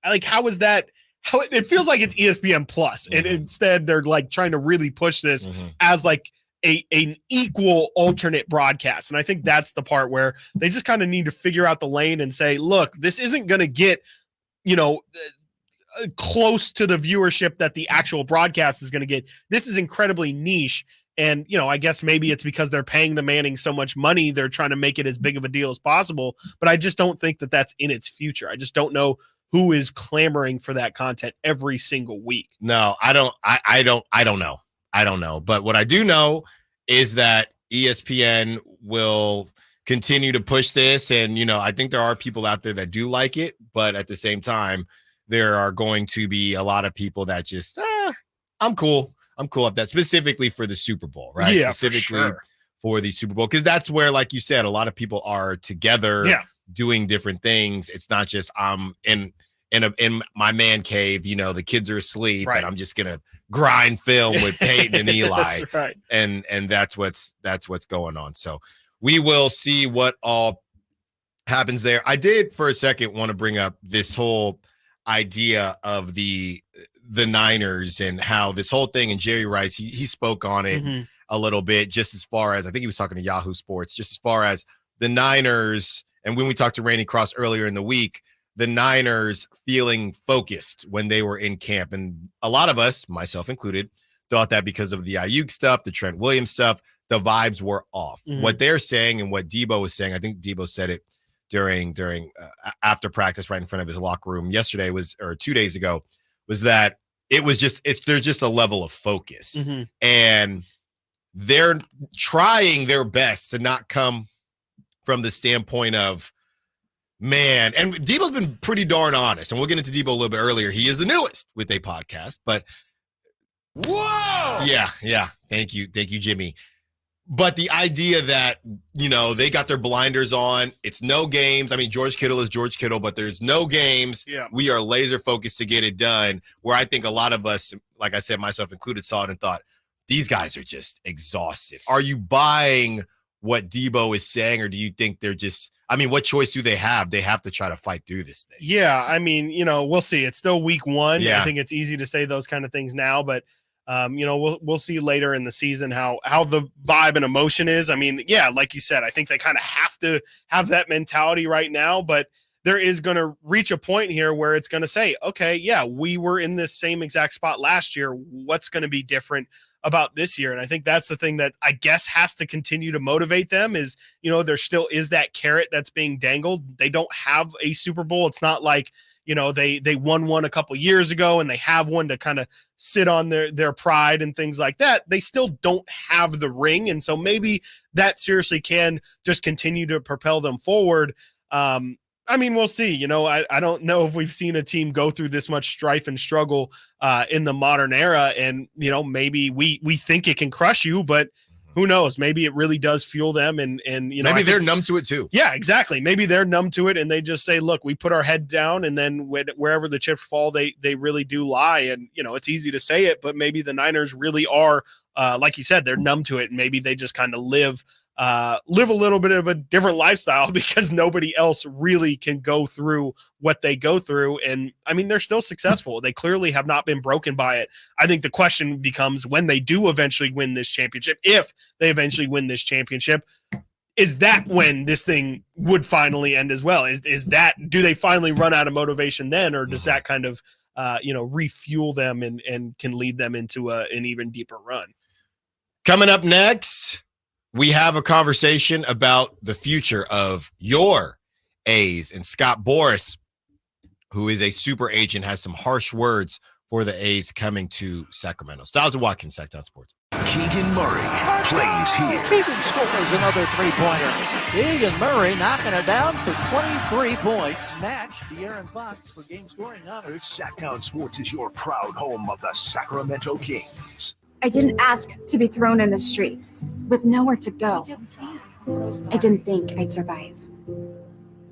like, how is that? How it feels like it's ESPN Plus, and instead they're like trying to really push this as like an equal alternate broadcast. And I think that's the part where they just kind of need to figure out the lane and say, look, this isn't going to get, close to the viewership that the actual broadcast is going to get. This is incredibly niche. And, I guess maybe it's because they're paying the Manning so much money, they're trying to make it as big of a deal as possible. But I just don't think that that's in its future. I just don't know who is clamoring for that content every single week. No, I don't know. But what I do know is that ESPN will continue to push this. And, I think there are people out there that do like it, but at the same time, there are going to be a lot of people that just, I'm cool with that, specifically for the Super Bowl, right? Yeah, specifically for the Super Bowl, because that's where, like you said, a lot of people are together doing different things. It's not just in my man cave, the kids are asleep, and I'm just gonna grind film with Peyton and Eli. That's right. And that's what's going on. So we will see what all happens there. I did for a second want to bring up this whole idea of the Niners and how this whole thing, and Jerry Rice, he spoke on it a little bit, just as far as, I think he was talking to Yahoo Sports, just as far as the Niners. And when we talked to Randy Cross earlier in the week, the Niners feeling focused when they were in camp. And a lot of us, myself included, thought that because of the Ayuk stuff, the Trent Williams stuff, the vibes were off. What they're saying and what Debo was saying, I think Debo said it during after practice right in front of his locker room yesterday, or 2 days ago, was that there's just a level of focus. And they're trying their best to not come from the standpoint of, man, and Debo's been pretty darn honest, and we'll get into Debo a little bit earlier. He is the newest with a podcast, but whoa! Yeah. Thank you, Jimmy. But the idea that, they got their blinders on, it's no games. I mean, George Kittle is George Kittle, but there's no games. Yeah. We are laser focused to get it done, where I think a lot of us, like I said, myself included, saw it and thought, these guys are just exhausted. Are you buying what Debo is saying, or do you think they're just, I mean, what choice do they have? They have to try to fight through this thing. Yeah, I mean, we'll see. It's still week 1. Yeah. I think it's easy to say those kind of things now, but we'll see later in the season how the vibe and emotion is. I mean, yeah, like you said, I think they kind of have to have that mentality right now, but there is going to reach a point here where it's going to say, okay, yeah, we were in this same exact spot last year. What's going to be different about this year? And I think that's the thing that I guess has to continue to motivate them is, there still is that carrot that's being dangled. They don't have a Super Bowl. It's not like, they won one a couple years ago and they have one to kind of sit on their pride and things like that. They still don't have the ring. And so maybe that seriously can just continue to propel them forward. I mean, we'll see. I don't know if we've seen a team go through this much strife and struggle in the modern era. And, maybe we think it can crush you, but who knows? Maybe it really does fuel them. And maybe they're numb to it too. Yeah, exactly. Maybe they're numb to it and they just say, look, we put our head down, and then wherever the chips fall, they really do lie. And, it's easy to say it, but maybe the Niners really are, like you said, they're numb to it. And maybe they just kind of live a little bit of a different lifestyle because nobody else really can go through what they go through. And I mean, they're still successful. They clearly have not been broken by it. I think the question becomes when they do eventually win this championship, if they eventually win this championship, is that when this thing would finally end as well? Is that, do they finally run out of motivation then, or does that kind of, refuel them and can lead them into an even deeper run? Coming up next, we have a conversation about the future of your A's, and Scott Boras, who is a super agent, has some harsh words for the A's coming to Sacramento. Stiles Watkins, Sacktown Sports. Keegan Murray plays here. Keegan scores another three-pointer. Keegan Murray knocking it down for 23 points. Match Dearon Fox for game scoring honors. Sacktown Sports is your proud home of the Sacramento Kings. I didn't ask to be thrown in the streets with nowhere to go. I didn't think I'd survive.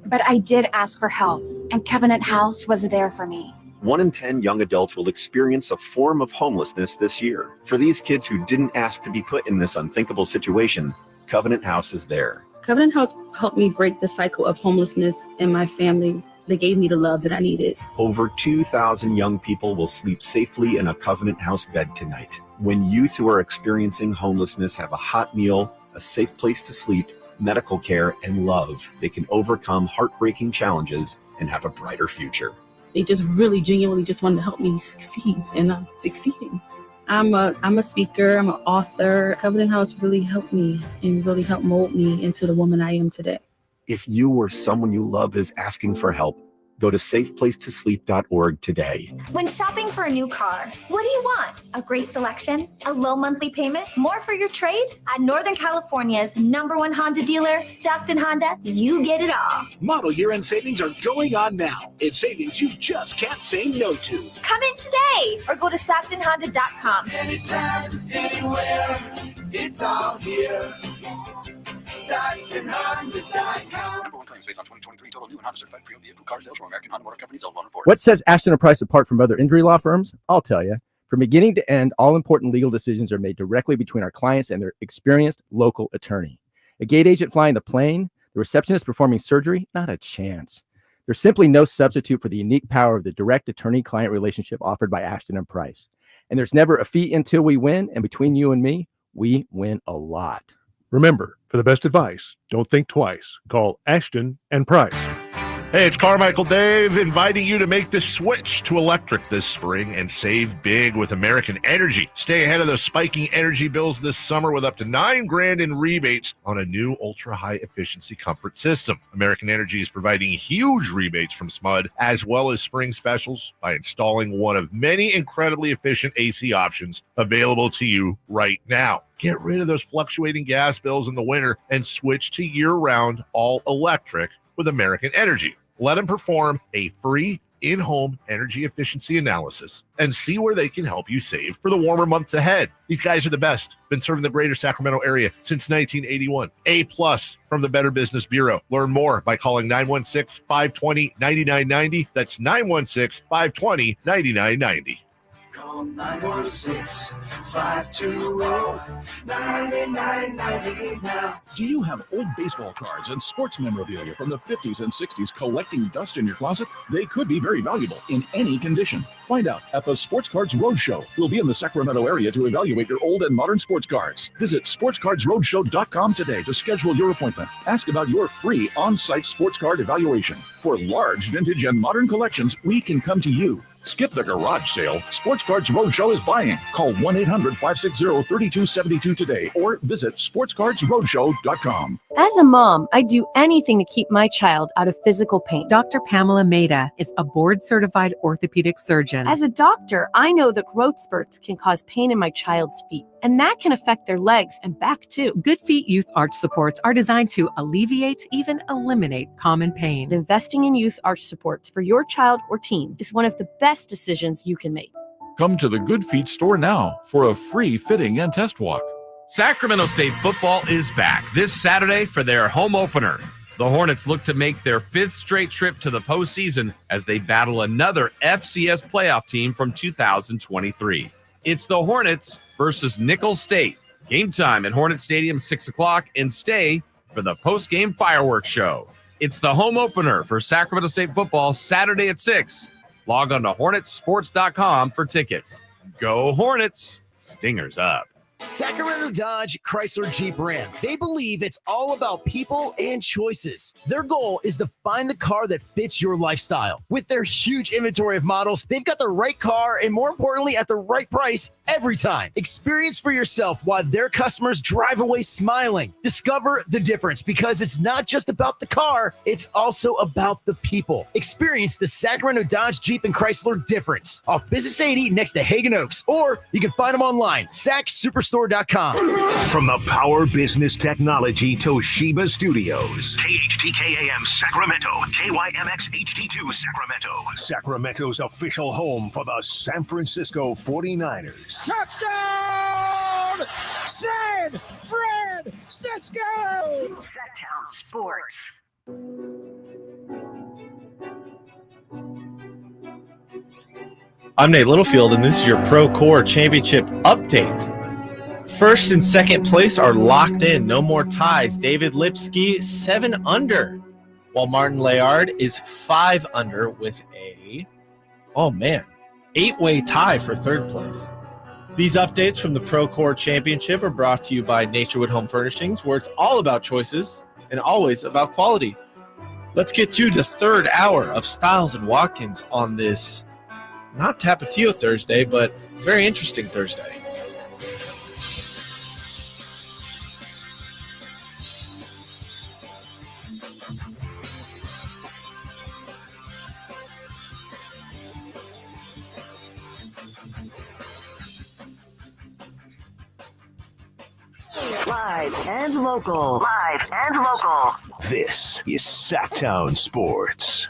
But I did ask for help, and Covenant House was there for me. 1 in 10 young adults will experience a form of homelessness this year. For these kids who didn't ask to be put in this unthinkable situation, Covenant House is there. Covenant House helped me break the cycle of homelessness in my family. They gave me the love that I needed. Over 2,000 young people will sleep safely in a Covenant House bed tonight. When youth who are experiencing homelessness have a hot meal, a safe place to sleep, medical care, and love, they can overcome heartbreaking challenges and have a brighter future. They just really genuinely just wanted to help me succeed, and I'm succeeding. I'm a speaker, I'm an author. Covenant House really helped me and really helped mold me into the woman I am today. If you or someone you love is asking for help, go to safeplacetosleep.org today. When shopping for a new car, what do you want? A great selection? A low monthly payment? More for your trade? At Northern California's #1 Honda dealer, Stockton Honda, you get it all. Model year-end savings are going on now. It's savings you just can't say no to. Come in today or go to StocktonHonda.com. Anytime, anywhere, it's all here. StocktonHonda.com. Number 1 claims based on 2023 total new and Honda certified pre-owned vehicle car sales from American Honda Motor Company's own loan report. What sets Ashton & Price apart from other injury law firms? I'll tell you. From beginning to end, all important legal decisions are made directly between our clients and their experienced local attorney. A gate agent flying the plane, the receptionist performing surgery, not a chance. There's simply no substitute for the unique power of the direct attorney-client relationship offered by Ashton & Price. And there's never a fee until we win, and between you and me, we win a lot. Remember, for the best advice, don't think twice. Call Ashton and Price. Hey, it's Carmichael Dave inviting you to make the switch to electric this spring and save big with American Energy. Stay ahead of those spiking energy bills this summer with up to $9,000 in rebates on a new ultra-high efficiency comfort system. American Energy is providing huge rebates from SMUD as well as spring specials by installing one of many incredibly efficient AC options available to you right now. Get rid of those fluctuating gas bills in the winter and switch to year-round all-electric with American Energy. Let them perform a free in-home energy efficiency analysis and see where they can help you save for the warmer months ahead. These guys are the best. Been serving the greater Sacramento area since 1981. A+ from the Better Business Bureau. Learn more by calling 916-520-9990. That's 916-520-9990. Call 916-520-9998 now. Do you have old baseball cards and sports memorabilia from the 50s and 60s collecting dust in your closet? They could be very valuable in any condition. Find out at the Sports Cards Roadshow. We'll be in the Sacramento area to evaluate your old and modern sports cards. Visit sportscardsroadshow.com today to schedule your appointment. Ask about your free on-site sports card evaluation. For large vintage and modern collections, we can come to you. Skip the garage sale. Sports Cards Roadshow is buying. Call 1-800-560-3272 today or visit sportscardsroadshow.com. As a mom, I'd do anything to keep my child out of physical pain. Dr. Pamela Maida is a board-certified orthopedic surgeon. As a doctor, I know that growth spurts can cause pain in my child's feet, and that can affect their legs and back too. Good Feet Youth Arch supports are designed to alleviate, even eliminate common pain. Investing in youth arch supports for your child or teen is one of the best decisions you can make. Come to the Good Feet store now for a free fitting and test walk. Sacramento State football is back this Saturday for their home opener. The Hornets look to make their 5th straight trip to the postseason as they battle another FCS playoff team from 2023. It's the Hornets versus Nicholls State. Game time at Hornet Stadium, 6 o'clock, and stay for the post-game fireworks show. It's the home opener for Sacramento State football Saturday at 6. Log on to hornetsports.com for tickets. Go Hornets! Stingers up. Sacramento Dodge Chrysler Jeep Ram. They believe it's all about people and choices. Their goal is to find the car that fits your lifestyle. With their huge inventory of models, they've got the right car and, more importantly, at the right price every time. Experience for yourself why their customers drive away smiling. Discover the difference, because it's not just about the car, it's also about the people. Experience the Sacramento Dodge Jeep and Chrysler difference off Business 80 next to Hagen Oaks, or you can find them online, SacSuperstore.com. From the Power Business Technology Toshiba Studios. KHTKAM Sacramento, KYMX HD2 Sacramento. Sacramento's official home for the San Francisco 49ers. Touchdown! San Francisco! Sacktown Sports. I'm Nate Littlefield, and this is your Pro Core Championship update. First and second place are locked in. No more ties. David Lipsky, 7 under, while Martin Layard is 5 under with a, 8-way tie for third place. These updates from the Pro Core Championship are brought to you by Naturewood Home Furnishings, where it's all about choices and always about quality. Let's get to the third hour of Stiles and Watkins on this, not Tapatio Thursday, but very interesting Thursday. Live and local. Live and local. This is Sacktown Sports.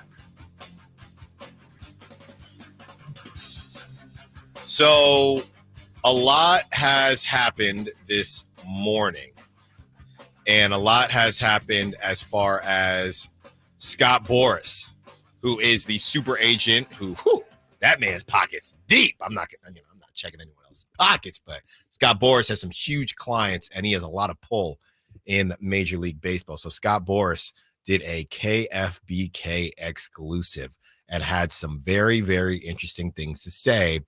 So a lot has happened this morning, and a lot has happened as far as Scott Boras, who is the super agent that man's pockets deep. I'm not checking anyone else's pockets, but Scott Boras has some huge clients, and he has a lot of pull in Major League Baseball. So Scott Boras did a KFBK exclusive and had some very, very interesting things to say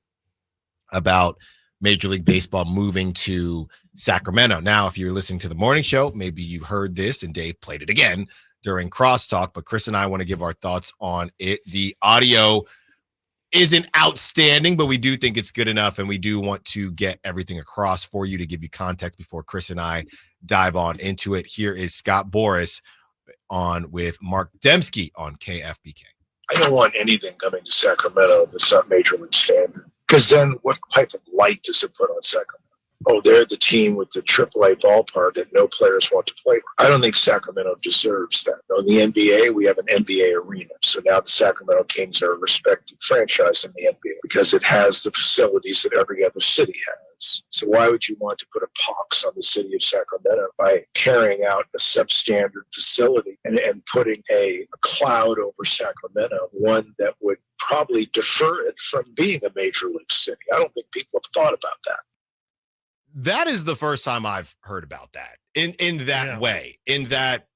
about Major League Baseball moving to Sacramento. Now, if you're listening to the morning show, maybe you heard this and Dave played it again during Crosstalk, but Chris and I want to give our thoughts on it. The audio isn't outstanding, but we do think it's good enough, and we do want to get everything across for you to give you context before Chris and I dive on into it. Here is Scott Boras on with Mark Dembski on KFBK. I don't want anything coming to Sacramento that's not Major League standard, because then what type of light does it put on Sacramento? Oh, they're the team with the AAA ballpark that no players want to play. I don't think Sacramento deserves that. In the NBA, we have an NBA arena. So now the Sacramento Kings are a respected franchise in the NBA because it has the facilities that every other city has. standards. So why would you want to put a pox on the city of Sacramento by carrying out a substandard facility and putting a cloud over Sacramento, one that would probably defer it from being a major league city? I don't think people have thought about that. That is the first time I've heard about that in that way, in that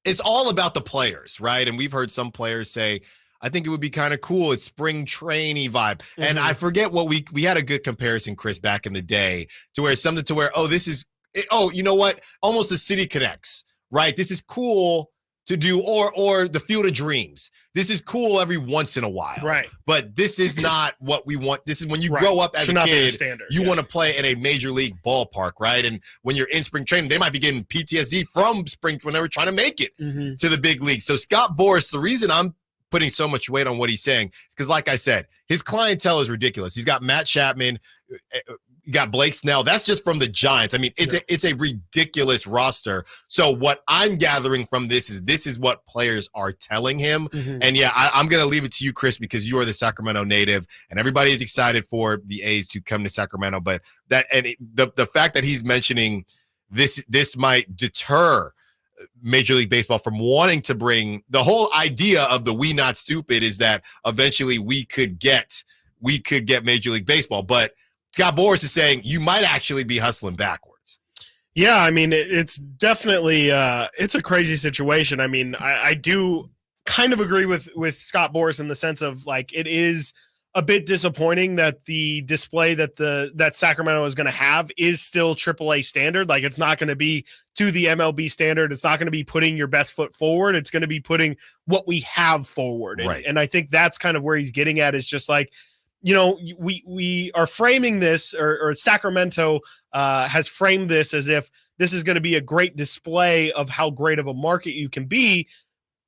it's all about the players, right? And we've heard some players say, I think it would be kind of cool. It's spring trainee vibe. Mm-hmm. And I forget what we had a good comparison, Chris, back in the day to where something to where, you know what? Almost the City Connects, right? This is cool to do, or the Field of Dreams. This is cool every once in a while. Right. But this is not what we want. This is when you grow up as a kid, you want to play in a major league ballpark, right? And when you're in spring training, they might be getting PTSD from spring when they were trying to make it to the big league. So Scott Boras, the reason I'm putting so much weight on what he's saying is because, like I said, his clientele is ridiculous. He's got Matt Chapman, you got Blake Snell. That's just from the Giants. I mean, it's a ridiculous roster. So what I'm gathering from this is what players are telling him. And I'm going to leave it to you, Chris, because you are the Sacramento native, and everybody is excited for the A's to come to Sacramento. But the fact that he's mentioning this might deter Major League Baseball from wanting to bring the whole idea of the We Not Stupid is that eventually we could get Major League Baseball. But Scott Boras is saying you might actually be hustling backwards. Yeah, I mean, it's definitely it's a crazy situation. I mean, I do kind of agree with Scott Boras in the sense of, like, it is a bit disappointing that the display that Sacramento is going to have is still AAA standard. Like, it's not going to be to the MLB standard. It's not going to be putting your best foot forward. It's going to be putting what we have forward. Right. And I think that's kind of where he's getting at, is just like, you know, we are framing this, or Sacramento has framed this as if this is going to be a great display of how great of a market you can be.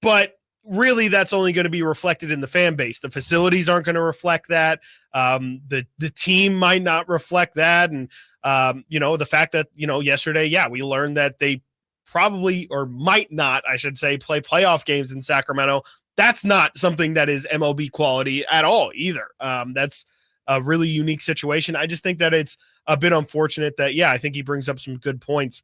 But really, that's only going to be reflected in the fan base. The facilities aren't going to reflect that. The team might not reflect that. And, the fact that, yesterday, we learned that they probably, or might not, I should say, play playoff games in Sacramento. That's not something that is MLB quality at all either. That's a really unique situation. I just think that it's a bit unfortunate that, I think he brings up some good points.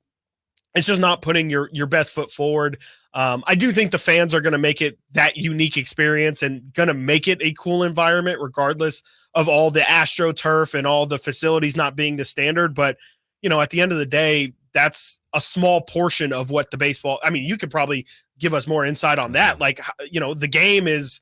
It's just not putting your best foot forward. I do think the fans are going to make it that unique experience and going to make it a cool environment, regardless of all the AstroTurf and all the facilities not being the standard. But, at the end of the day, that's a small portion of what the baseball, I mean, you could probably give us more insight on that. Like, the game is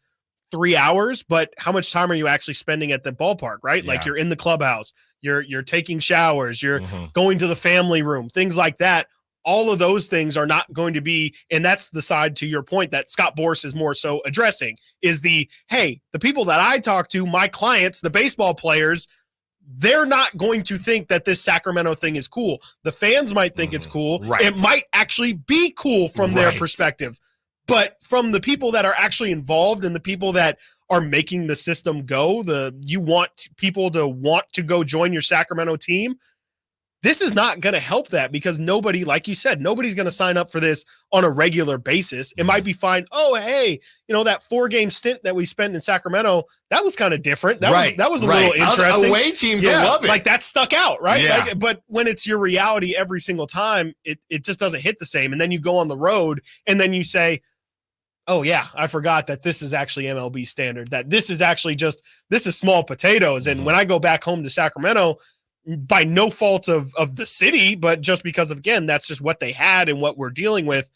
3 hours, but how much time are you actually spending at the ballpark, right? Yeah. Like, you're in the clubhouse, you're taking showers, you're going to the family room, things like that. All of those things are not going to be, and that's the side, to your point, that Scott Boras is more so addressing, is the people that I talk to, my clients, the baseball players, they're not going to think that this Sacramento thing is cool. The fans might think it's cool. Right. It might actually be cool from their perspective. But from the people that are actually involved and the people that are making the system go, you want people to want to go join your Sacramento team, this is not going to help that, because nobody, like you said, nobody's going to sign up for this on a regular basis. It might be fine. Oh, hey, that 4-game stint that we spent in Sacramento, that was kind of different. That was a little interesting. Away teams will love it. Like, that stuck out, right? Yeah. Like, but when it's your reality every single time, it just doesn't hit the same. And then you go on the road and then you say, oh yeah, I forgot that this is actually MLB standard, that this is actually this is small potatoes. And when I go back home to Sacramento, by no fault of the city, but just because of, again, that's just what they had and what we're dealing with,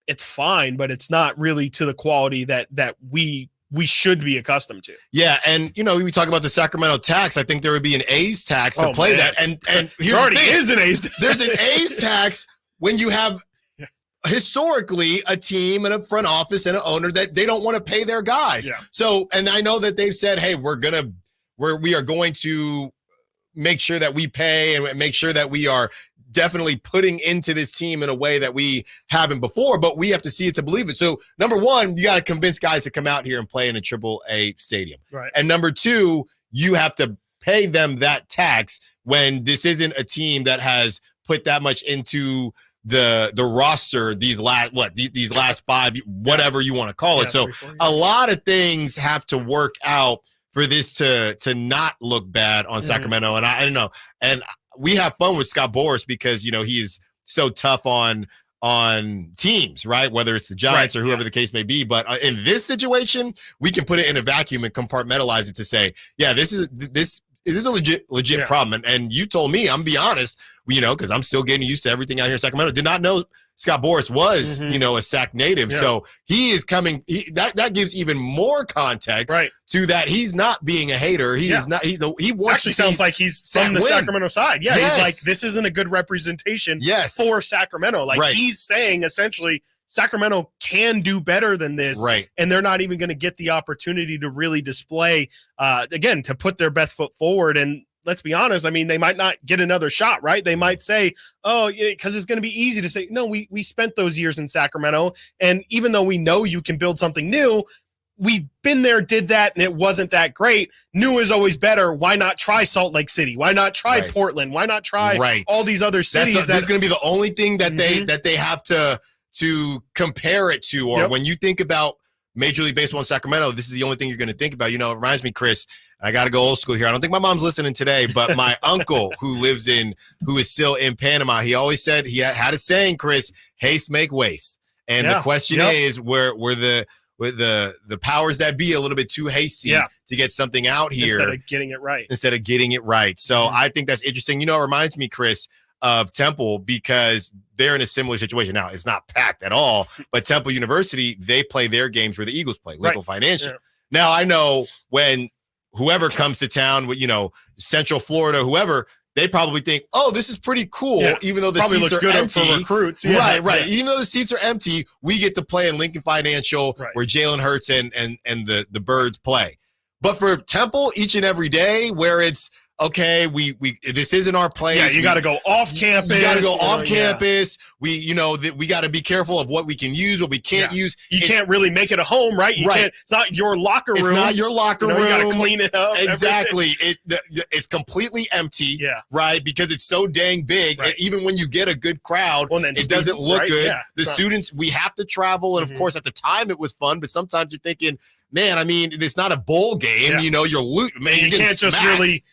it's fine, but it's not really to the quality that we should be accustomed to. Yeah, and we talk about the Sacramento tax. I think there would be an A's tax to play that. And here's there already the thing. is an A's tax. There's an A's tax when you have historically a team and a front office and an owner that they don't want to pay their guys. Yeah. So, and I know that they've said, hey, we are going to make sure that we pay and make sure that we are definitely putting into this team in a way that we haven't before, but we have to see it to believe it. So number one, you got to convince guys to come out here and play in a AAA stadium. Right. And number two, you have to pay them that tax when this isn't a team that has put that much into the roster these last 5, whatever you want to call it. So a lot of things have to work out for this to not look bad on Sacramento. And I don't know. And we have fun with Scott Boras because, he's so tough on teams, right? Whether it's the Giants or whoever the case may be. But in this situation, we can put it in a vacuum and compartmentalize it to say, yeah, this is a legit problem. And you told me, I'm gonna be honest, because I'm still getting used to everything out here in Sacramento. Did not know Scott Boras was, a Sac native. Yeah. So he is coming. That gives even more context to that. He's not being a hater. He is not. He wants. Actually, sounds like he's from the Sacramento side. Yeah, yes. He's like, this isn't a good representation for Sacramento. Like he's saying essentially, Sacramento can do better than this, and they're not even going to get the opportunity to really display, again, to put their best foot forward. And let's be honest, I mean, they might not get another shot, right? They might say, oh, because it's going to be easy to say, no, we spent those years in Sacramento, and even though we know you can build something new, we've been there, did that, and it wasn't that great. New is always better. Why not try Salt Lake City? Why not try Portland? Why not try all these other cities? That's going to be the only thing that they have to compare it to, or when you think about Major League Baseball in Sacramento, this is the only thing you're going to think about. It reminds me, Chris, I got to go old school here. I don't think my mom's listening today, but my uncle who is still in Panama, he always said, he had a saying, Chris, haste make waste. And the question is, were the powers that be a little bit too hasty to get something out here instead of getting it right. So I think that's interesting. It reminds me, Chris, of Temple, because they're in a similar situation. Now, it's not packed at all, but Temple University, they play their games where the Eagles play, Lincoln Financial. Yeah. Now, I know when whoever comes to town with, Central Florida, whoever, they probably think, oh, this is pretty cool, even though the probably seats looks are good empty. For recruits. Right. Even though the seats are empty, we get to play in Lincoln Financial where Jalen Hurts and the Birds play. But for Temple, each and every day, where it's, okay, we this isn't our place. Yeah, you got to go off campus. You got to go off campus. We we got to be careful of what we can use, what we can't use. You can't really make it a home, right? You can't. It's not your locker room. It's not your locker room. You got to clean it up. Exactly. It's completely empty. Yeah. Right, because it's so dang big. And even when you get a good crowd, it doesn't look good. Yeah, the students, we have to travel, and of course, at the time it was fun, but sometimes you're thinking, man, I mean, it's not a bowl game. You're looting. Man, you can't just really.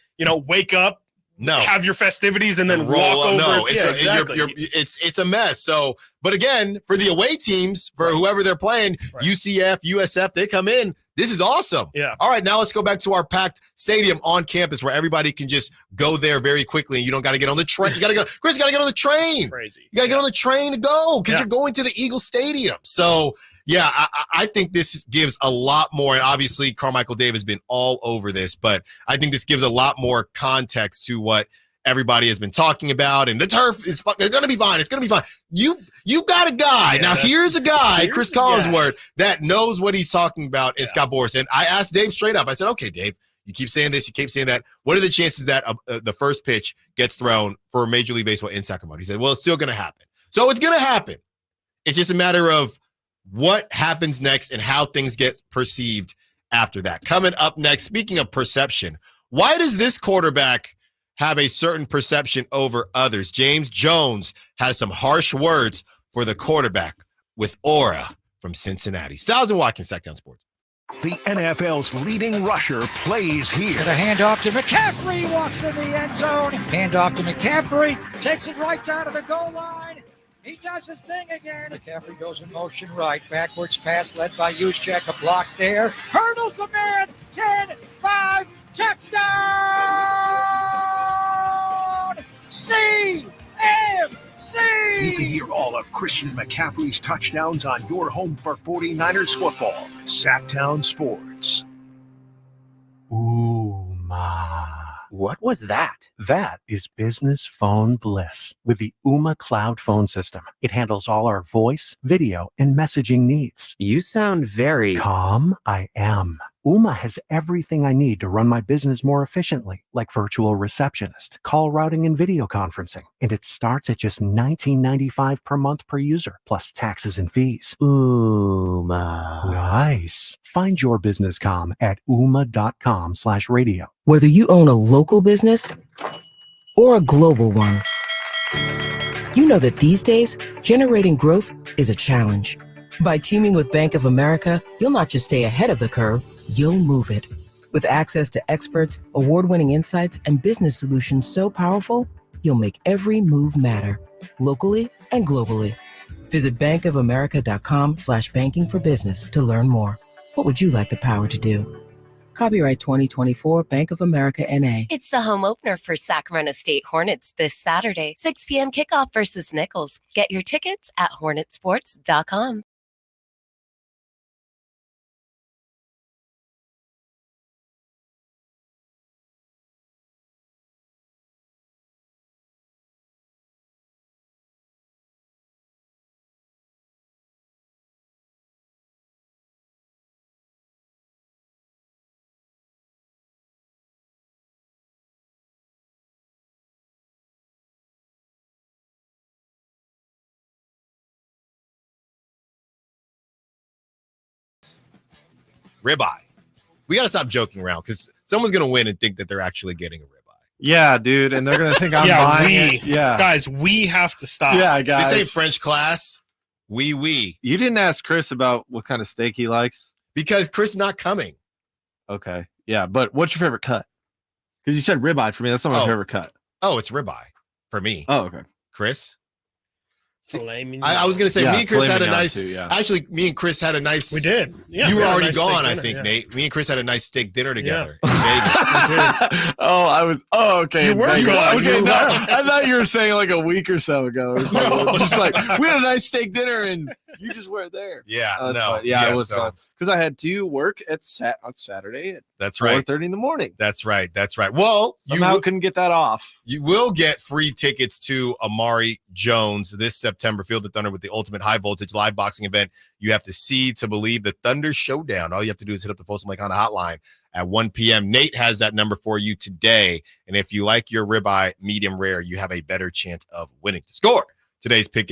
Wake up, have your festivities, and then walk over. No, it's a mess. So, but again, for the away teams, for whoever they're playing, UCF, USF, they come in. This is awesome. Yeah. All right, now let's go back to our packed stadium on campus where everybody can just go there very quickly, and you don't got to get on the train. You got to go, Chris. You got to get on the train. Crazy. You got to get on the train to go because you're going to the Eagle Stadium. So. Yeah, I think this gives a lot more, and obviously Carmichael Dave has been all over this, but I think this gives a lot more context to what everybody has been talking about, and the turf is going to be fine. It's going to be fine. You got a guy. Now, here's a guy, Chris Collinsworth, that knows what he's talking about in Scott Boras. And I asked Dave straight up. I said, okay, Dave, you keep saying this, you keep saying that. What are the chances that the first pitch gets thrown for Major League Baseball in Sacramento? He said, well, it's still going to happen. So it's going to happen. It's just a matter of what happens next and how things get perceived after that. Coming up next, speaking of perception, why does this quarterback have a certain perception over others? James Jones has some harsh words for the quarterback with aura from Cincinnati. Stiles and Watkins, Sacktown Sports. The NFL's leading rusher plays here. The handoff to McCaffrey, walks in the end zone. Handoff to McCaffrey, takes it right down to the goal line. He does his thing again. McCaffrey goes in motion right. Backwards pass led by Juszczyk. A block there. Hurdles the man. 10-5. Touchdown. CMC. You can hear all of Christian McCaffrey's touchdowns on your home for 49ers football. Sacktown Sports. Ooh, ma. What was that? That is business phone bliss with the Ooma Cloud phone system. It handles all our voice, video, and messaging needs. You sound very calm. I am. Ooma has everything I need to run my business more efficiently, like virtual receptionist, call routing, and video conferencing. And it starts at just $19.95 per month per user, plus taxes and fees. Ooma. Nice. Find your business comm at ooma.com/radio. Whether you own a local business or a global one, you know that these days, generating growth is a challenge. By teaming with Bank of America, you'll not just stay ahead of the curve, you'll move it. With access to experts, award-winning insights, and business solutions so powerful, you'll make every move matter, locally and globally. Visit bankofamerica.com/banking for business to learn more. What would you like the power to do? Copyright 2024 Bank of America N.A. It's the home opener for Sacramento State Hornets this Saturday, 6 p.m. kickoff versus Nichols. Get your tickets at hornetsports.com. Ribeye. We got to stop joking around because someone's going to win and think that they're actually getting a ribeye. Yeah, dude, and they're gonna think I'm buying it. Yeah, guys, we have to stop. Yeah, guys. This ain't French class. We. You didn't ask Chris about what kind of steak he likes because Chris is not coming. Okay, yeah, but what's your favorite cut? Because you said ribeye for me. That's not my favorite cut. Oh, it's ribeye for me. Oh, okay. Chris. Filet mignon. I was gonna say me and Chris had a nice. Too, yeah. Actually, me and Chris had a nice. We did. Yeah, you were already nice gone, I dinner, think, yeah. Nate. Me and Chris had a nice steak dinner together in Vegas. Oh, I was. Oh, okay. You were Vegas. gone. Okay, You no, left. I thought you were saying like a week or so ago. Or something. Just like we had a nice steak dinner and you just weren't there. Yeah, Oh, that's no, fine. Yeah, I was so- gone because I had to work at on Saturday at That's right. 4:30 in the morning. That's right. That's right. Well, Somehow couldn't get that off. You will get free tickets to Amari Jones this September. Field the Thunder with the ultimate high voltage live boxing event. You have to see to believe the Thunder Showdown. All you have to do is hit up the Folsom Lake Honda hotline at 1 p.m. Nate has that number for you today. And if you like your ribeye medium rare, you have a better chance of winning. To score today's pair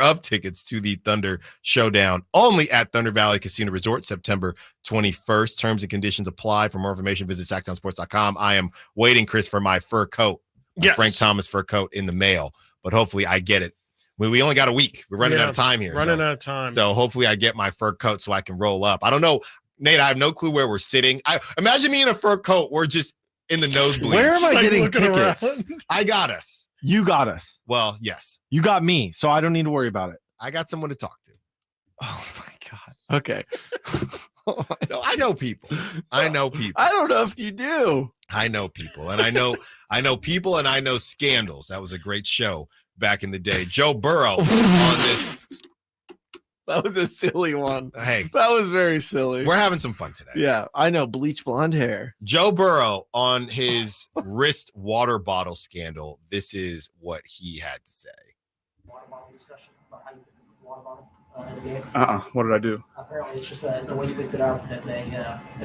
of tickets to the Thunder Showdown only at Thunder Valley Casino Resort, September 21st. Terms and conditions apply. For more information, visit sacktownsports.com. I am waiting, Chris, for my fur coat. Yes. Frank Thomas fur coat in the mail, but hopefully I get it. We only got a week. We're running out of time here. Running out of time. So hopefully I get my fur coat so I can roll up. I don't know, Nate, I have no clue where we're sitting. Imagine me in a fur coat. We're just in the nosebleeds. Where am I getting tickets? I got us. You got us. Well, yes. You got me, so I don't need to worry about it. I got someone to talk to. Oh my god. Okay. No, I know people. I know people. I don't know if you do. I know people, and I know people, and I know scandals. That was a great show back in the day. Joe Burrow on this. That was a silly one. Hey, that was very silly. We're having some fun today. Yeah, I know. Bleach blonde hair. Joe Burrow on his wrist water bottle scandal. This is what he had to say. Water bottle discussion about how you picked the water bottle in the game. What did I do? Apparently, it's just the way you picked it up that they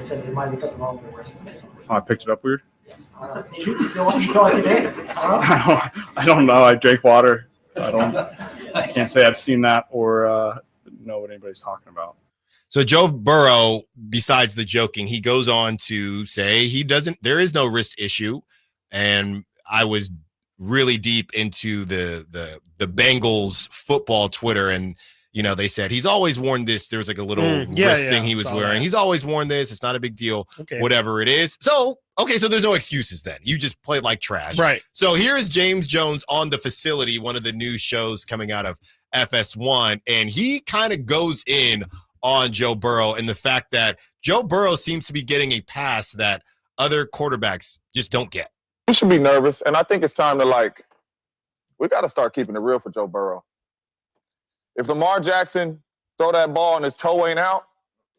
said there might be something wrong with your wrist. Oh, I picked it up weird. Yes. Did you feel like you did? I don't know. I drank water. I can't say I've seen that or know what anybody's talking about. So Joe Burrow, besides the joking, he goes on to say there is no wrist issue. And I was really deep into the Bengals football Twitter, and they said he's always worn this. There's like a little wrist thing he was wearing. That. He's always worn this. It's not a big deal, whatever it is. So there's no excuses then. You just play like trash. Right. So here is James Jones on the facility, one of the new shows coming out of FS1, and he kind of goes in on Joe Burrow and the fact that Joe Burrow seems to be getting a pass that other quarterbacks just don't get. You should be nervous, and I think it's time to we got to start keeping it real for Joe Burrow. If Lamar Jackson throw that ball and his toe ain't out,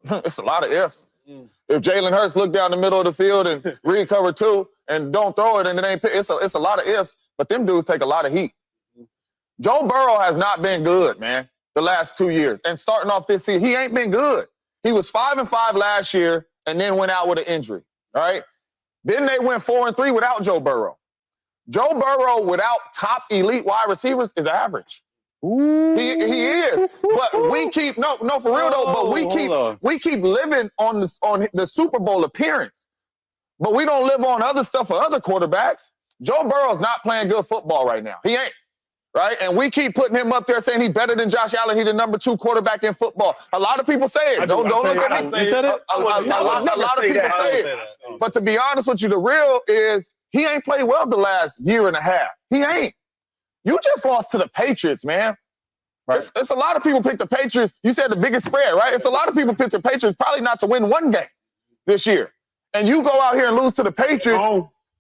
it's a lot of ifs. If Jalen Hurts look down the middle of the field and read cover two and don't throw it and it ain't, it's a lot of ifs. But them dudes take a lot of heat. Joe Burrow has not been good, man, the last 2 years. And starting off this season, he ain't been good. He was 5-5 last year and then went out with an injury. All right. Then they went 4-3 without Joe Burrow. Joe Burrow without top elite wide receivers is average. He is, but we keep for real though. But we keep living on the Super Bowl appearance, but we don't live on other stuff for other quarterbacks. Joe Burrow's not playing good football right now. He ain't. right? And we keep putting him up there saying he's better than Josh Allen. He's the number 2 quarterback in football. A lot of people say it. Don't look at me. You said it? A lot of people say it. But to be honest with you, the real is he ain't played well the last year and a half. He ain't. You just lost to the Patriots, man. Right. It's a lot of people pick the Patriots. You said the biggest spread, right? It's a lot of people pick the Patriots probably not to win one game this year. And you go out here and lose to the Patriots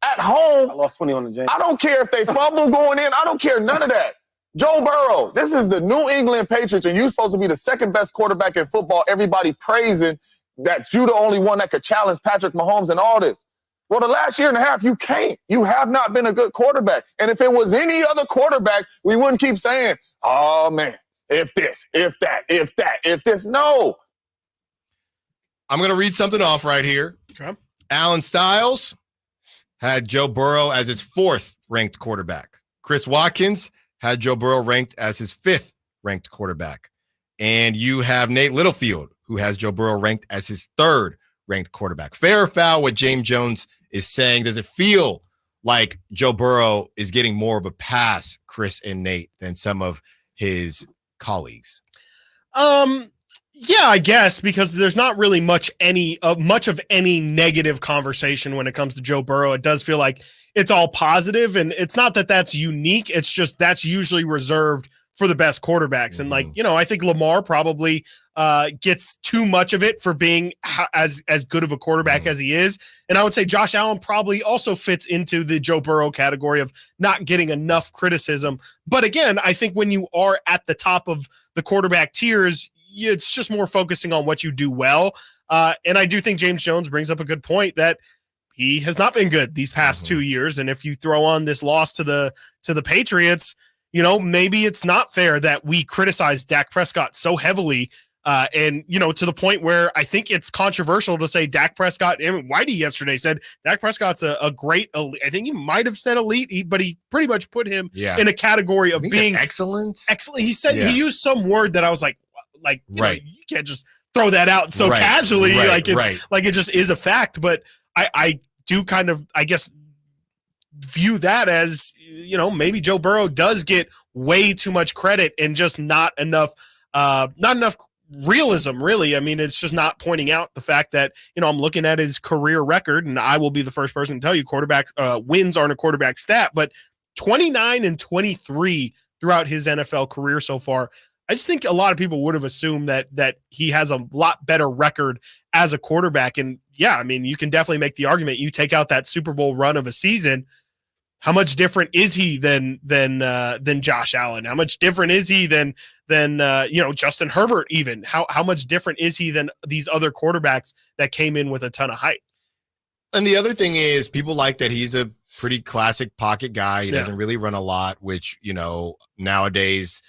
at home. I lost 20 on the James. I don't care if they fumble going in. I don't care none of that. Joe Burrow, this is the New England Patriots, and you're supposed to be the second best quarterback in football. Everybody praising that you the only one that could challenge Patrick Mahomes and all this. Well, the last year and a half, you can't. You have not been a good quarterback. And if it was any other quarterback, we wouldn't keep saying, oh, man, if this, if that, if that, if this. No. I'm going to read something off right here. Trump. Alan Stiles had Joe Burrow as his 4th ranked quarterback. Chris Watkins had Joe Burrow ranked as his 5th ranked quarterback. And you have Nate Littlefield, who has Joe Burrow ranked as his 3rd ranked quarterback. Fair or foul, what James Jones is saying, does it feel like Joe Burrow is getting more of a pass, Chris and Nate, than some of his colleagues? Yeah, I guess, because there's not really much of any negative conversation when it comes to Joe Burrow. It does feel like it's all positive, and it's not that that's unique. It's just that's usually reserved for the best quarterbacks. And I think Lamar probably gets too much of it for being as good of a quarterback as he is. And I would say Josh Allen probably also fits into the Joe Burrow category of not getting enough criticism. But again, I think when you are at the top of the quarterback tiers, it's just more focusing on what you do well. And I do think James Jones brings up a good point that he has not been good these past 2 years. And if you throw on this loss to the Patriots, maybe it's not fair that we criticize Dak Prescott so heavily. And to the point where I think it's controversial to say Dak Prescott, and Whitey yesterday said Dak Prescott's a great, I think he might have said elite, but he pretty much put him in a category of being excellent. Excellent. He said he used some word that I was like you know, you can't just throw that out so casually. It just is a fact. But I do kind of, I guess, view that as, maybe Joe Burrow does get way too much credit and just not enough realism, really. I mean, it's just not pointing out the fact that, I'm looking at his career record, and I will be the first person to tell you quarterbacks wins aren't a quarterback stat, but 29 and 23 throughout his NFL career so far. I just think a lot of people would have assumed that he has a lot better record as a quarterback. And yeah, I mean, you can definitely make the argument. You take out that Super Bowl run of a season, how much different is he than Josh Allen? How much different is he than Justin Herbert? Even how much different is he than these other quarterbacks that came in with a ton of hype? And the other thing is, people like that he's a pretty classic pocket guy. He doesn't really run a lot, which nowadays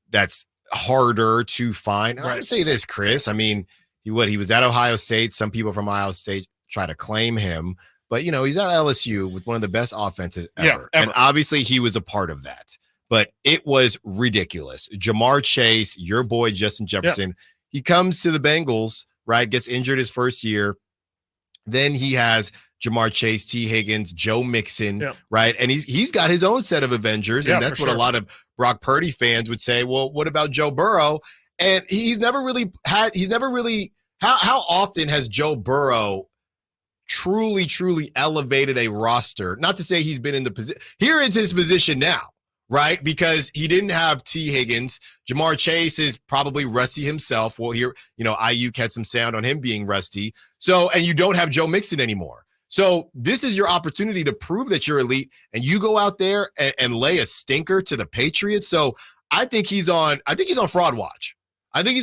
that's harder to find. I would say this, Chris. I mean, he was at Ohio State. Some people from Ohio State try to claim him, but he's at LSU with one of the best offenses ever. And obviously he was a part of that, but it was ridiculous. Jamar Chase, your boy Justin Jefferson, he comes to the Bengals, right? Gets injured his first year. Then he has Jamar Chase, T. Higgins, Joe Mixon, right? And he's got his own set of Avengers, and that's what a lot of Brock Purdy fans would say. Well, what about Joe Burrow? And he's never really how often has Joe Burrow truly elevated a roster? Not to say he's been in the position. Here is his position now, right? Because he didn't have T. Higgins. Jamar Chase is probably rusty himself. Well, here, IU had some sound on him being rusty. So, and you don't have Joe Mixon anymore. So this is your opportunity to prove that you're elite, and you go out there and lay a stinker to the Patriots. So I think he's on fraud watch. I mean,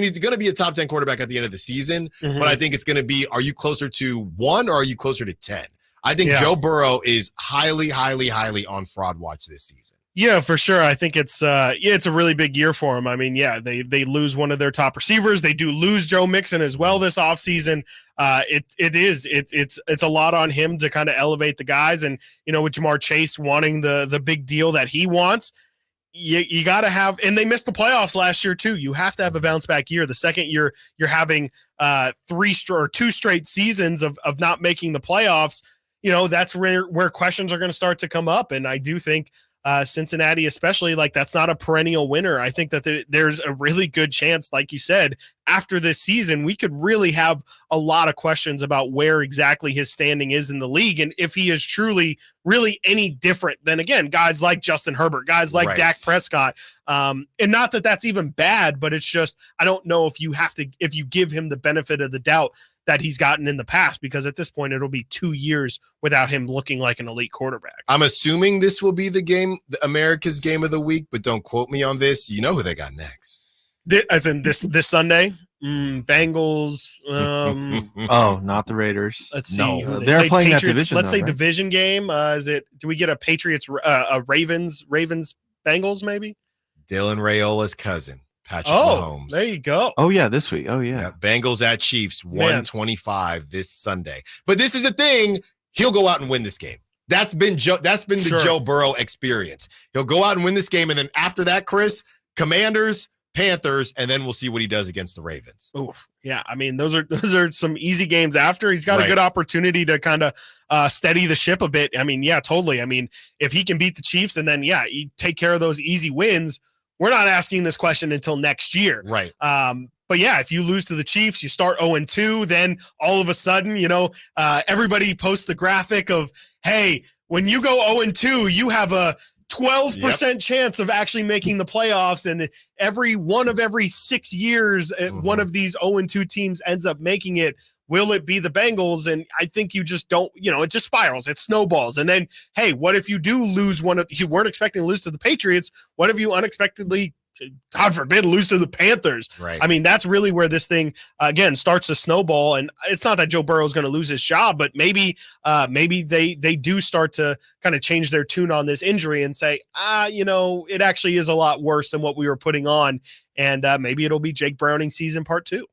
he's going to be a top 10 quarterback at the end of the season, but I think it's going to be, are you closer to 1 or are you closer to 10? I think Joe Burrow is highly on fraud watch this season. Yeah, for sure. I think it's a really big year for him. I mean, they lose one of their top receivers. They do lose Joe Mixon as well this offseason. It's a lot on him to kind of elevate the guys. And, with Jamar Chase wanting the big deal that he wants, you got to have, and they missed the playoffs last year too. You have to have a bounce back year. The second year you're having 2 straight seasons of not making the playoffs, that's where questions are going to start to come up. And I do think Cincinnati, especially, like that's not a perennial winner. I think that there's a really good chance, like you said, after this season, we could really have a lot of questions about where exactly his standing is in the league and if he is truly really any different than, again, guys like Justin Herbert, guys like Dak Prescott. And not that that's even bad, but it's just, I don't know if you give him the benefit of the doubt that he's gotten in the past, because at this point it'll be 2 years without him looking like an elite quarterback. I'm assuming this will be America's game of the week, but don't quote me on this. You know who they got next. As in this Sunday, Bengals. Oh, not the Raiders. Let's see. No, they're playing Patriots, that division. Let's say right? division game. Do we get a Patriots, Ravens, Bengals maybe? Dylan Raiola's cousin, Patrick Oh, Mahomes. there you go. Oh yeah, this week. Oh yeah. Bengals at Chiefs, 125 this Sunday. But this is the thing: he'll go out and win this game. That's been the Joe Burrow experience. He'll go out and win this game, and then after that, Chris, Commanders, Panthers, and then we'll see what he does against the Ravens. Oof. Yeah, I mean, those are some easy games after. He's got a good opportunity to kind of steady the ship a bit. I mean, yeah, totally. I mean, if he can beat the Chiefs and then, you take care of those easy wins, we're not asking this question until next year. Right. But yeah, if you lose to the Chiefs, you start 0-2, then all of a sudden, everybody posts the graphic of, hey, when you go 0-2, you have a 12% chance of actually making the playoffs, and every 6 years, one of these 0-2 teams ends up making it. Will it be the Bengals? And I think you just don't, it just spirals, it snowballs. And then, hey, what if you do lose you weren't expecting to lose to the Patriots? What if you unexpectedly, God forbid, lose to the Panthers? Right. I mean, that's really where this thing, again, starts to snowball. And it's not that Joe Burrow is going to lose his job, but maybe they do start to kind of change their tune on this injury and say, it actually is a lot worse than what we were putting on. And maybe it'll be Jake Browning season part 2.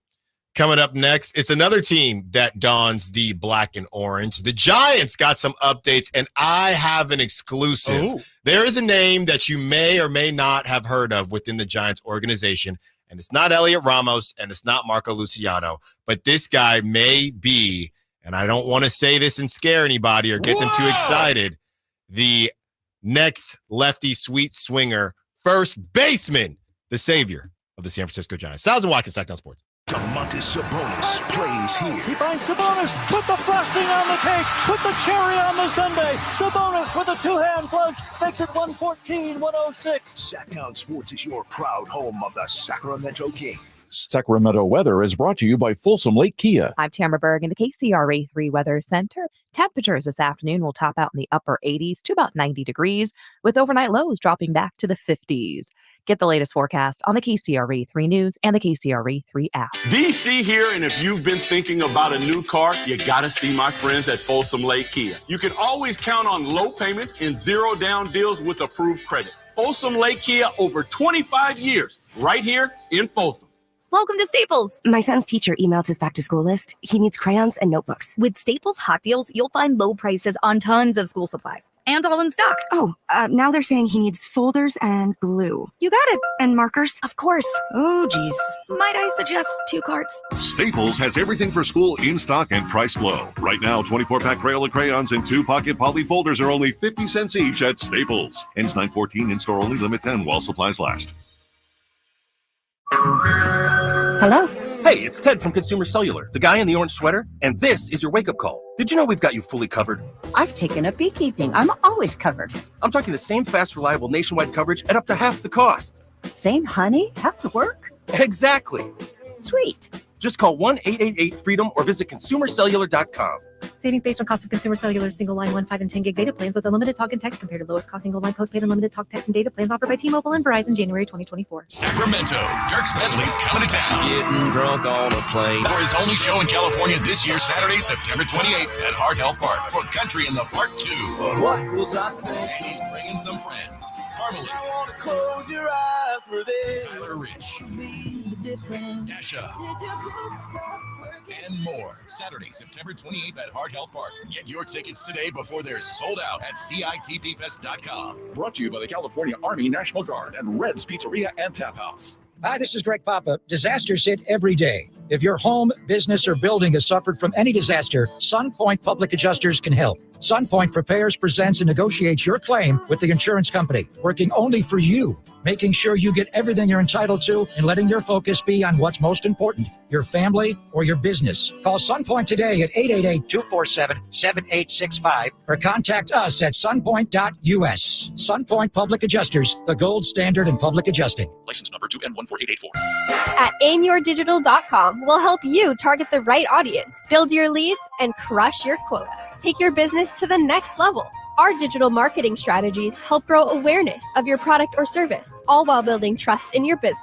Coming up next, it's another team that dons the black and orange. The Giants got some updates, and I have an exclusive. Ooh. There is a name that you may or may not have heard of within the Giants organization, and it's not Elliot Ramos, and it's not Marco Luciano, but this guy may be, and I don't want to say this and scare anybody or get them too excited, the next lefty sweet swinger, first baseman, the savior of the San Francisco Giants. Stiles Watkins, Sacktown Sports. Domantas Sabonis plays here. He finds Sabonis, put the frosting on the cake, put the cherry on the sundae. Sabonis with a two-hand flush makes it 114-106. Sacktown Sports is your proud home of the Sacramento Kings. Sacramento weather is brought to you by Folsom Lake Kia. I'm Tamara Berg in the KCRA 3 Weather Center. Temperatures this afternoon will top out in the upper 80s to about 90 degrees, with overnight lows dropping back to the 50s. Get the latest forecast on the KCRA 3 News and the KCRA 3 app. DC here, and if you've been thinking about a new car, you got to see my friends at Folsom Lake Kia. You can always count on low payments and zero down deals with approved credit. Folsom Lake Kia, over 25 years, right here in Folsom. Welcome to Staples. My son's teacher emailed his back-to-school list. He needs crayons and notebooks. With Staples Hot Deals, you'll find low prices on tons of school supplies. And all in stock. Oh, now they're saying he needs folders and glue. You got it. And markers? Of course. Oh, geez. Might I suggest 2 carts? Staples has everything for school in stock and priced low. Right now, 24-pack Crayola crayons and 2-pocket poly folders are only 50 cents each at Staples. Ends 9/14, in-store only, limit 10 while supplies last. Hello? Hey, it's Ted from Consumer Cellular, the guy in the orange sweater, and this is your wake-up call. Did you know we've got you fully covered? I've taken up beekeeping. I'm always covered. I'm talking the same fast, reliable nationwide coverage at up to half the cost. Same honey, half the work? Exactly. Sweet. Just call 1-888-FREEDOM or visit consumercellular.com. Savings based on cost of Consumer Cellular single line 1, 5, and 10 gig data plans with unlimited talk and text compared to lowest cost single line postpaid unlimited talk, text, and data plans offered by T-Mobile and Verizon January 2024. Sacramento, Dirk Bentley's coming to town. Getting drunk on a plane. For his only show in California this year, Saturday, September 28th at Heart Health Park for Country in the Part 2. What was I thinking? And he's bringing some friends. Parmalee. I want to close your eyes for this. Tyler Rich. Dasha. And more. Saturday, September 28th at Heart Health Park. Get your tickets today before they're sold out at CITPFest.com. Brought to you by the California Army National Guard and Red's Pizzeria and Tap House. Hi, this is Greg Papa. Disasters hit every day. If your home, business, or building has suffered from any disaster, SunPoint Public Adjusters can help. SunPoint prepares, presents, and negotiates your claim with the insurance company, working only for you, making sure you get everything you're entitled to and letting your focus be on what's most important, your family or your business. Call SunPoint today at 888-247-7865 or contact us at sunpoint.us. SunPoint Public Adjusters, the gold standard in public adjusting. License number 2N14884. At aimyourdigital.com, we'll help you target the right audience, build your leads, and crush your quota. Take your business to the next level. Our digital marketing strategies help grow awareness of your product or service, all while building trust in your business.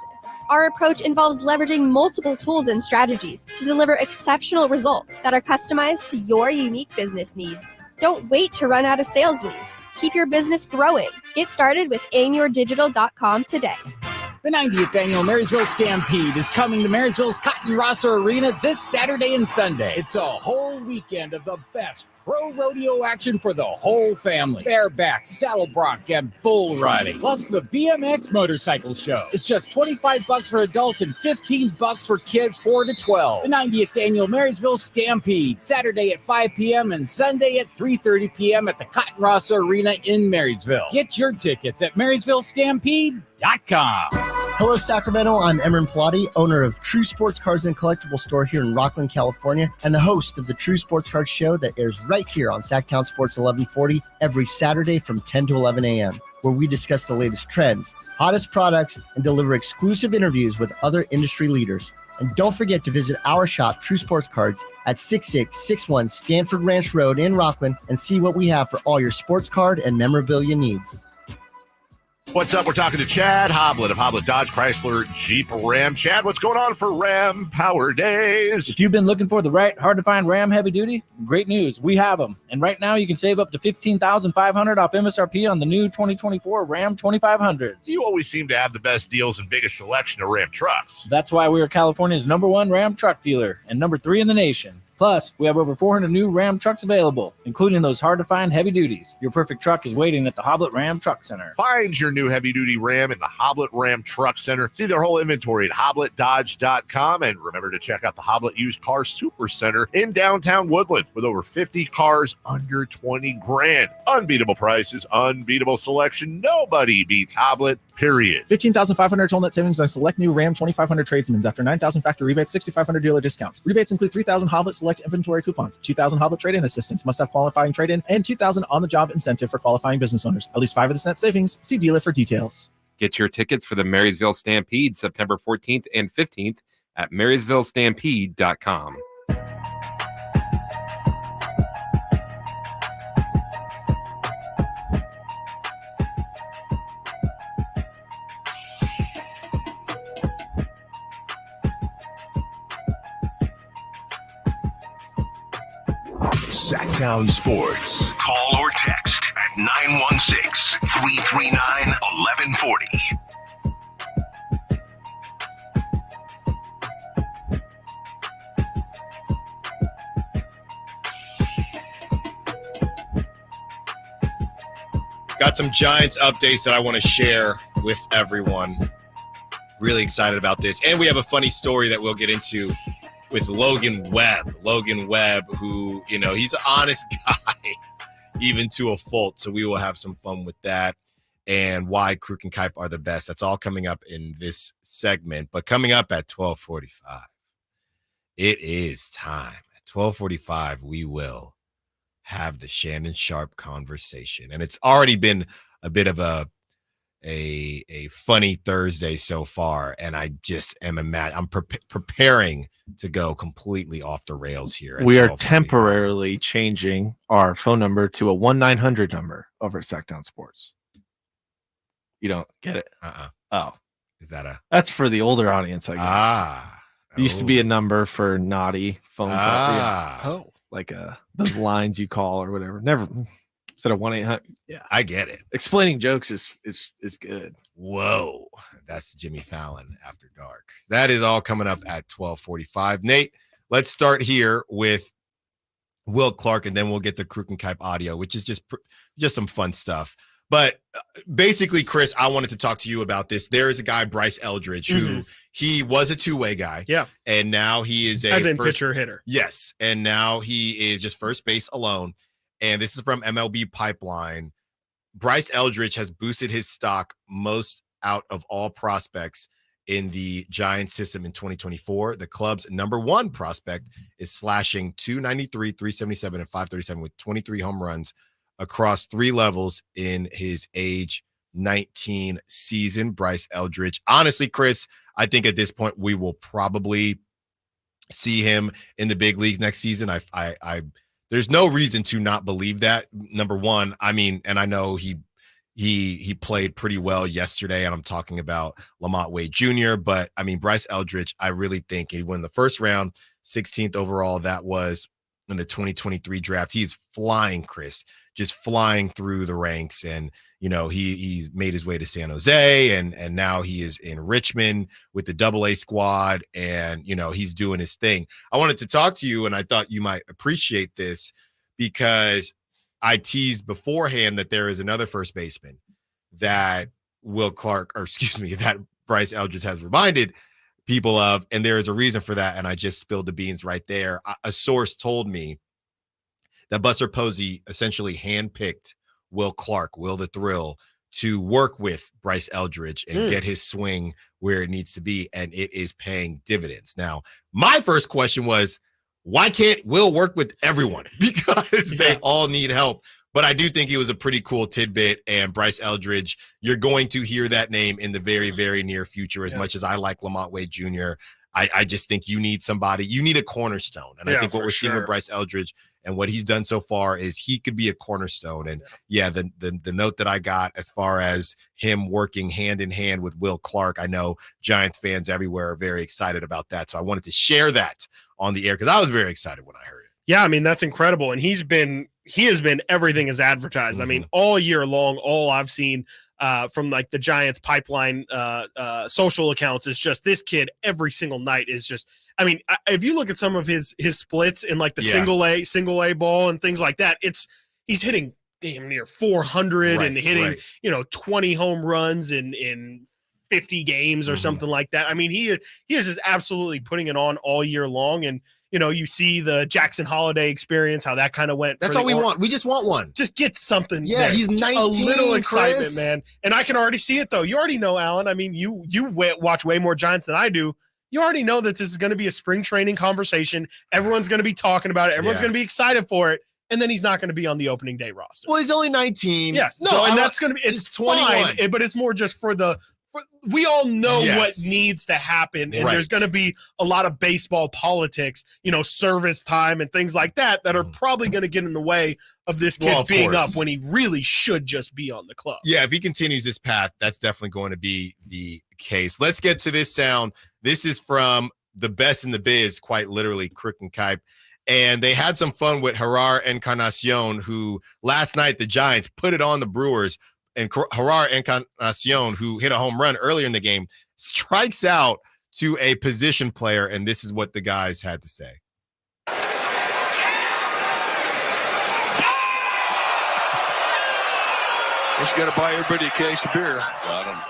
Our approach involves leveraging multiple tools and strategies to deliver exceptional results that are customized to your unique business needs. Don't wait to run out of sales leads. Keep your business growing. Get started with aimyourdigital.com today. The 90th Annual Marysville Stampede is coming to Marysville's Cotton Rosso Arena this Saturday and Sunday. It's a whole weekend of the best pro rodeo action for the whole family. Bareback, saddle bronc, and bull riding. Plus the BMX motorcycle show. It's just $25 for adults and $15 for kids 4 to 12. The 90th Annual Marysville Stampede, Saturday at 5 p.m. and Sunday at 3:30 p.m. at the Cotton Rosso Arena in Marysville. Get your tickets at MarysvilleStampede.com. Hello, Sacramento. I'm Emran Pilati, owner of True Sports Cards and Collectible Store here in Rockland, California, and the host of the True Sports Cards Show that airs right here on Sacktown Sports 1140 every Saturday from 10 to 11 a.m., where we discuss the latest trends, hottest products, and deliver exclusive interviews with other industry leaders. And don't forget to visit our shop, True Sports Cards, at 6661 Stanford Ranch Road in Rockland and see what we have for all your sports card and memorabilia needs. What's up? We're talking to Chad Hoblet of Hoblet Dodge Chrysler Jeep Ram. Chad, what's going on for Ram Power Days? If you've been looking for the right, hard-to-find Ram heavy duty, great news. We have them. And right now, you can save up to $15,500 off MSRP on the new 2024 Ram 2500s. You always seem to have the best deals and biggest selection of Ram trucks. That's why we are California's #1 Ram truck dealer and #3 in the nation. Plus, we have over 400 new Ram trucks available, including those hard-to-find heavy duties. Your perfect truck is waiting at the Hoblet Ram Truck Center. Find your new heavy-duty Ram in the Hoblet Ram Truck Center. See their whole inventory at HobletDodge.com. And remember to check out the Hoblet Used Car Super Center in downtown Woodland with over 50 cars under 20 grand. Unbeatable prices, unbeatable selection. Nobody beats Hoblet, period. $15,500 total net savings on select new Ram 2500 tradesmans after $9,000 factory rebates, $6,500 dealer discounts. Rebates include $3,000 Hoblet select inventory coupons, $2,000 Hoblet trade-in assistance, must-have qualifying trade-in, and $2,000 on-the-job incentive for qualifying business owners. At least 5 of this net savings. See dealer for details. Get your tickets for the Marysville Stampede September 14th and 15th at MarysvilleStampede.com. Sacktown Sports. Call or text at 916-339-1140. Got some Giants updates that I want to share with everyone. Really excited about this. And we have a funny story that we'll get into with Logan Webb. Logan Webb, who, you know, he's an honest guy, even to a fault. So we will have some fun with that and why Kruk and Kipe are the best. That's all coming up in this segment. But coming up at 12:45, it is time. At 12:45, we will have the Shannon Sharpe conversation. And it's already been a bit of a funny Thursday so far, and I just am I'm preparing to go completely off the rails here. We are temporarily changing our phone number to a 1-900 number over at Sacktown Sports. You don't get it? Oh, is that that's for the older audience, I guess. It used to be a number for naughty phone call. Like those lines you call or whatever. Never. Instead of 1-800. Yeah, I get it. Explaining jokes is good. Whoa, that's Jimmy Fallon After Dark. That is all coming up at 12:45. Nate, let's start here with Will Clark, and then we'll get the Kruk and Kipe audio, which is just some fun stuff. But basically, Chris, I wanted to talk to you about this. There is a guy, Bryce Eldridge, who he was a two-way guy. Yeah. And now he is as in pitcher hitter. Yes. And now he is just first base alone. And this is from MLB Pipeline. Bryce Eldridge has boosted his stock most out of all prospects in the Giants system in 2024. The club's number one prospect is slashing 293, 377, and 537 with 23 home runs across 3 levels in his age 19 season. Bryce Eldridge. Honestly, Chris, I think at this point we will probably see him in the big leagues next season. I there's no reason to not believe that. Number one, I mean, and I know he played pretty well yesterday, and I'm talking about Lamont Wade Jr., but I mean, Bryce Eldridge, I really think he won the first round, 16th overall. That was in the 2023 draft. He's flying, Chris, just flying through the ranks. And, you know, he's made his way to San Jose, and now he is in Richmond with the AA squad, and, you know, he's doing his thing. I wanted to talk to you, and I thought you might appreciate this because I teased beforehand that there is another first baseman that that Bryce Eldridge has reminded people of, and there is a reason for that, and I just spilled the beans right there. A source told me that Buster Posey essentially handpicked Will the Thrill, to work with Bryce Eldridge and get his swing where it needs to be, and it is paying dividends. Now, my first question was, why can't Will work with everyone? Because they all need help. But I do think it was a pretty cool tidbit, and Bryce Eldridge, you're going to hear that name in the very, very near future. As much as I like Lamont Wade Jr., I just think you need somebody. You need a cornerstone. And I think what we're seeing with Bryce Eldridge and what he's done so far is he could be a cornerstone. And the note that I got as far as him working hand in hand with Will Clark, I know Giants fans everywhere are very excited about that. So I wanted to share that on the air because I was very excited when I heard it. Yeah, I mean, that's incredible. And he has been everything as advertised. I mean, all year long, all I've seen from like the Giants pipeline social accounts is just this kid every single night is just, I mean, if you look at some of his splits in like the single A ball and things like that, he's hitting damn near 400 and hitting, 20 home runs in 50 games or something like that. I mean, he is just absolutely putting it on all year long. And, you see the Jackson Holiday experience, how that kind of went. That's all we want. We just want one. Just get something. Yeah, there. he's 19, a little excitement, Chris. man. And I can already see it, though. You already know, Alan. I mean, you watch way more Giants than I do. You already know that this is going to be a spring training conversation. Everyone's going to be talking about it. Everyone's going to be excited for it. And then he's not going to be on the opening day roster. Well, he's only 19. Yes. No, so and that's going to be – it's 21. Fine, but it's more just for the – we all know what needs to happen, and there's going to be a lot of baseball politics, service time and things like that are probably going to get in the way of this kid being up when he really should just be on the club. Yeah, if he continues this path, that's definitely going to be the case. Let's get to this sound. This is from the best in the biz, quite literally, Crook and Kipe. And they had some fun with Gerard Encarnacion, who last night the Giants put it on the Brewers. And Gerard Encarnacion, who hit a home run earlier in the game, strikes out to a position player, and this is what the guys had to say. Just got to buy everybody a case of beer. Got him.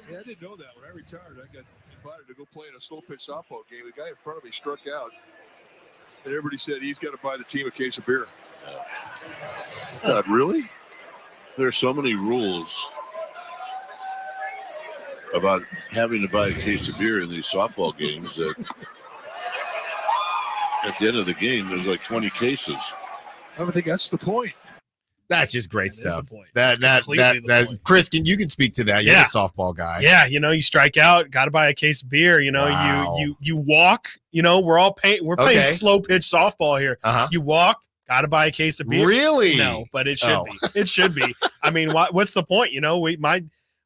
Yeah, I didn't know that. When I retired, I got invited to go play in a slow pitch softball game. The guy in front of me struck out. And everybody said he's got to buy the team a case of beer. God, really? There are so many rules about having to buy a case of beer in these softball games that at the end of the game, there's like 20 cases. I don't think that's the point. That's just great stuff. That Chris, you can speak to that. You're a softball guy. Yeah, you strike out, got to buy a case of beer. You walk. We're playing slow pitch softball here. You walk, got to buy a case of beer. Really? No, but it should be. It should be. I mean, what's the point?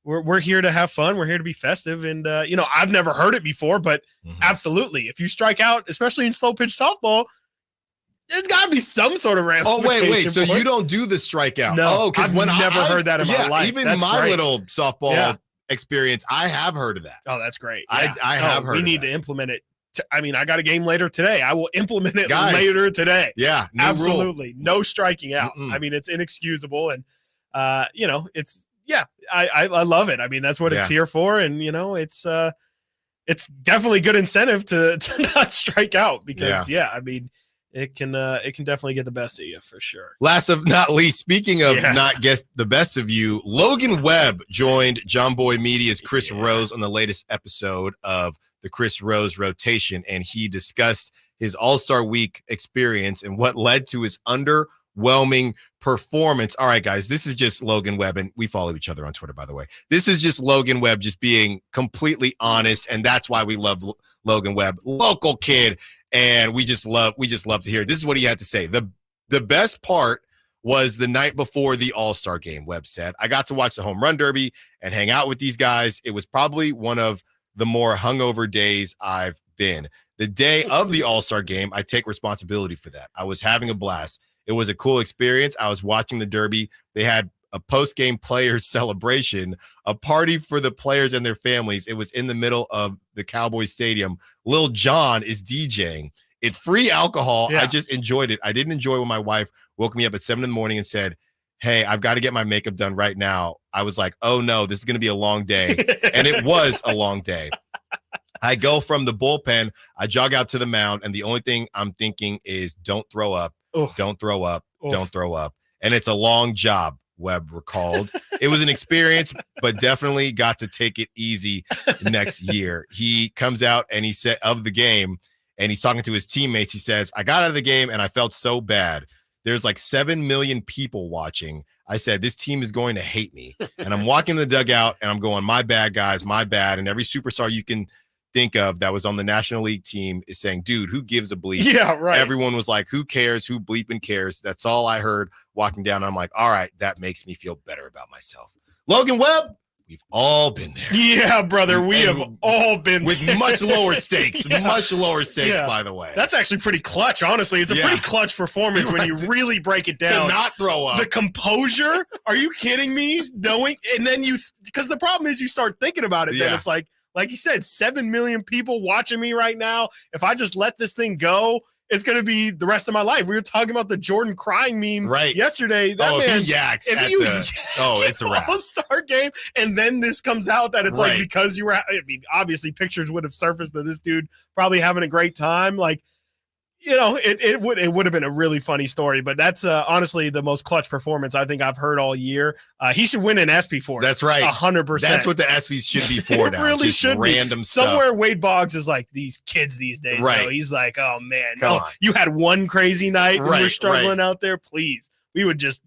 We're here to have fun. We're here to be festive, and I've never heard it before, but absolutely, if you strike out, especially in slow pitch softball, there's got to be some sort of ramification. Oh, wait. So you don't do the strikeout? No, because I've never heard that in my life. Even that's my great. little softball experience, I have heard of that. Oh, that's great. I have heard. We need to implement it I got a game later today. I will implement it later today. Yeah, absolutely. No striking out. I mean, it's inexcusable. And, it's, I love it. I mean, that's what it's here for. And, it's definitely good incentive to not strike out because, I mean, it can definitely get the best of you for sure. Last of not least, speaking of not get the best of you, Logan Webb joined John Boy Media's Chris Rose on the latest episode of the Chris Rose Rotation, and he discussed his All-Star Week experience and what led to his underwhelming performance. All right, guys, this is just Logan Webb, and we follow each other on Twitter, by the way. This is just Logan Webb just being completely honest, and that's why we love Logan Webb, local kid. And we just love to hear it. This is what he had to say. The best part was the night before the All-Star game, Webb said. I got to watch the home run derby and hang out with these guys. It was probably one of the more hungover days I've been. The day of the All-Star game, I take responsibility for that. I was having a blast. It was a cool experience. I was watching the derby. They had a post-game players celebration, a party for the players and their families. It was in the middle of the Cowboys Stadium. Lil Jon is DJing. It's free alcohol. I just enjoyed it. I didn't enjoy when my wife woke me up at 7 a.m. and said, hey, I've got to get my makeup done right now. I was like, oh no, this is going to be a long day. And it was a long day. I go from the bullpen, I jog out to the mound, and the only thing I'm thinking is don't throw up, don't throw up, don't throw up. And it's a long job, Webb recalled. It was an experience, but definitely got to take it easy next year. He comes out and he said of the game, and he's talking to his teammates. He says, I got out of the game and I felt so bad. There's like 7 million people watching. I said, this team is going to hate me. And I'm walking the dugout and I'm going, my bad, guys, my bad. And every superstar you can think of that was on the National League team is saying, dude, who gives a bleep? Yeah, right. Everyone was like, who cares? Who bleeping cares? That's all I heard walking down. I'm like, all right, that makes me feel better about myself. Logan Webb, we've all been there. Yeah, brother, we have all been with there. much lower stakes, much lower stakes, by the way. That's actually pretty clutch, honestly. It's a pretty clutch performance when you really break it down. To not throw up. The composure, are you kidding me? Knowing, and then because the problem is you start thinking about it, then it's like you said, 7 million people watching me right now. If I just let this thing go, it's going to be the rest of my life. We were talking about the Jordan crying meme yesterday. That man, if he yaks it's a wrap. All-Star game, and then this comes out that it's like because you were. I mean, obviously pictures would have surfaced of this dude probably having a great time. Like, it would have been a really funny story. But that's honestly the most clutch performance I think I've heard all year. He should win an ESPY for it. That's right, 100%. That's what the ESPYs should be for now. It really just should random be. stuff. Somewhere Wade Boggs is like these kids these days. Right. So he's like, oh man, Come on. You had one crazy night when you're struggling right. out there. Please. We would just,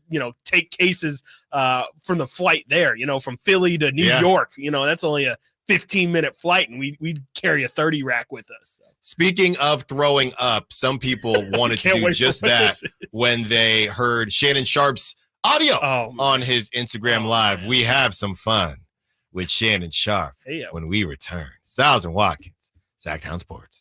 take cases from the flight there, from Philly to New York. That's only a 15-minute flight, and we'd carry a 30 rack with us. So. Speaking of throwing up, some people wanted to do just that when they heard Shannon Sharpe's audio on his Instagram Live. We have some fun with Shannon Sharpe when we return. Stiles and Watkins, Sacktown Sports.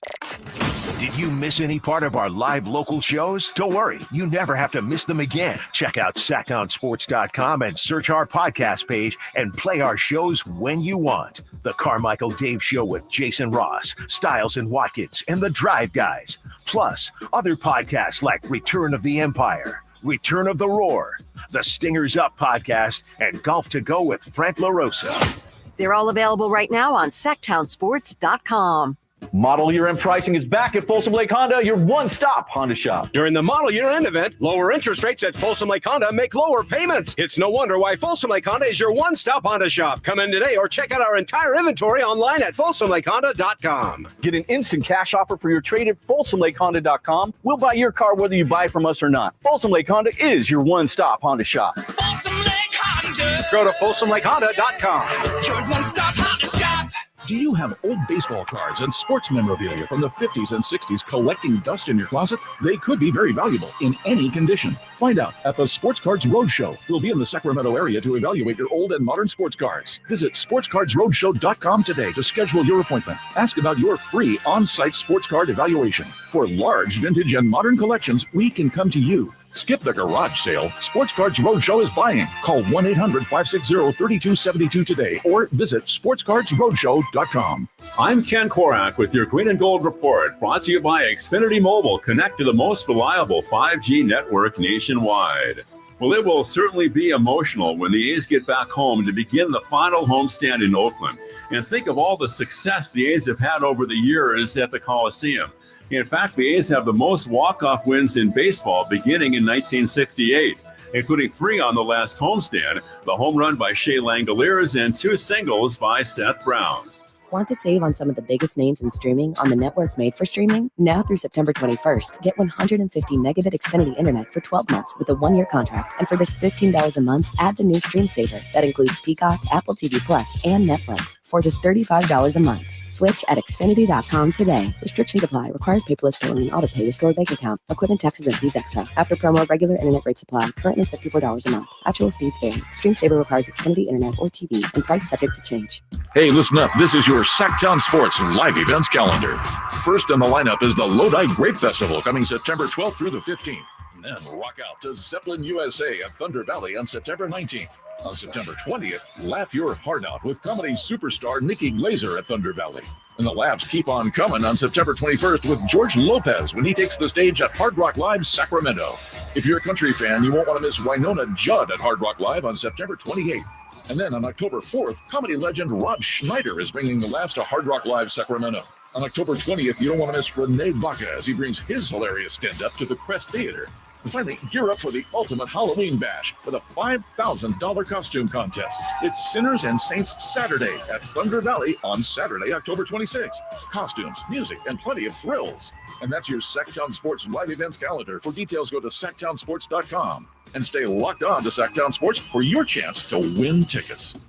Did you miss any part of our live local shows? Don't worry, you never have to miss them again. Check out sacktownsports.com and search our podcast page and play our shows when you want. The Carmichael Dave Show with Jason Ross, Stiles and Watkins, and the Drive Guys. Plus, other podcasts like Return of the Empire, Return of the Roar, the Stingers Up podcast, and Golf to Go with Frank LaRosa. They're all available right now on sacktownsports.com. Model Year End pricing is back at Folsom Lake Honda, your one-stop Honda shop. During the Model Year End event, lower interest rates at Folsom Lake Honda make lower payments. It's no wonder why Folsom Lake Honda is your one-stop Honda shop. Come in today or check out our entire inventory online at folsomlakehonda.com. Get an instant cash offer for your trade at folsomlakehonda.com. We'll buy your car whether you buy from us or not. Folsom Lake Honda is your one-stop Honda shop. Folsom Lake Honda. Go to folsomlakehonda.com. Your one-stop Honda shop. Do you have old baseball cards and sports memorabilia from the 50s and 60s collecting dust in your closet? They could be very valuable in any condition. Find out at the Sports Cards Roadshow. We'll be in the Sacramento area to evaluate your old and modern sports cards. Visit sportscardsroadshow.com today to schedule your appointment. Ask about your free on-site sports card evaluation. For large vintage and modern collections, we can come to you. Skip the garage sale. Sports Cards Roadshow is buying. Call 1-800-560-3272 today or visit sportscardsroadshow.com. SactownSports.com. I'm Ken Korak with your Green and Gold Report, brought to you by Xfinity Mobile. Connect to the most reliable 5G network nationwide. Well, it will certainly be emotional when the A's get back home to begin the final homestand in Oakland. And think of all the success the A's have had over the years at the Coliseum. In fact, the A's have the most walk-off wins in baseball beginning in 1968, including 3 on the last homestand, the home run by Shea Langoliers and 2 singles by Seth Brown. Want to save on some of the biggest names in streaming on the network made for streaming? Now through September 21st, get 150 megabit Xfinity internet for 12 months with a 1-year contract. And for just $15 a month, add the new Stream Saver that includes Peacock, Apple TV Plus, and Netflix for just $35 a month. Switch at Xfinity.com today. Restrictions apply. Requires paperless billing and auto-pay to store bank account. Equipment, taxes, and fees extra. After promo, regular internet rate supply. Currently $54 a month. Actual speeds vary. Stream Saver requires Xfinity internet or TV and price subject to change. Hey, listen up. This is your Sacktown Sports live events calendar. First in the lineup is the Lodi Grape Festival coming September 12th through the 15th. And then rock out to Zeppelin USA at Thunder Valley on September 19th. On September 20th, laugh your heart out with comedy superstar Nikki Glazer at Thunder Valley. And the laughs keep on coming on September 21st with George Lopez when he takes the stage at Hard Rock Live Sacramento. If you're a country fan, you won't want to miss Winona Judd at Hard Rock Live on September 28th. And then on October 4th, comedy legend Rob Schneider is bringing the laughs to Hard Rock Live Sacramento. On October 20th, you don't want to miss Renee Vaca as he brings his hilarious stand-up to the Crest Theater. And finally, gear up for the ultimate Halloween bash with a $5,000 costume contest. It's Sinners and Saints Saturday at Thunder Valley on Saturday, October 26th. Costumes, music, and plenty of thrills. And that's your Sacktown Sports live events calendar. For details, go to SacktownSports.com. And stay locked on to Sacktown Sports for your chance to win tickets.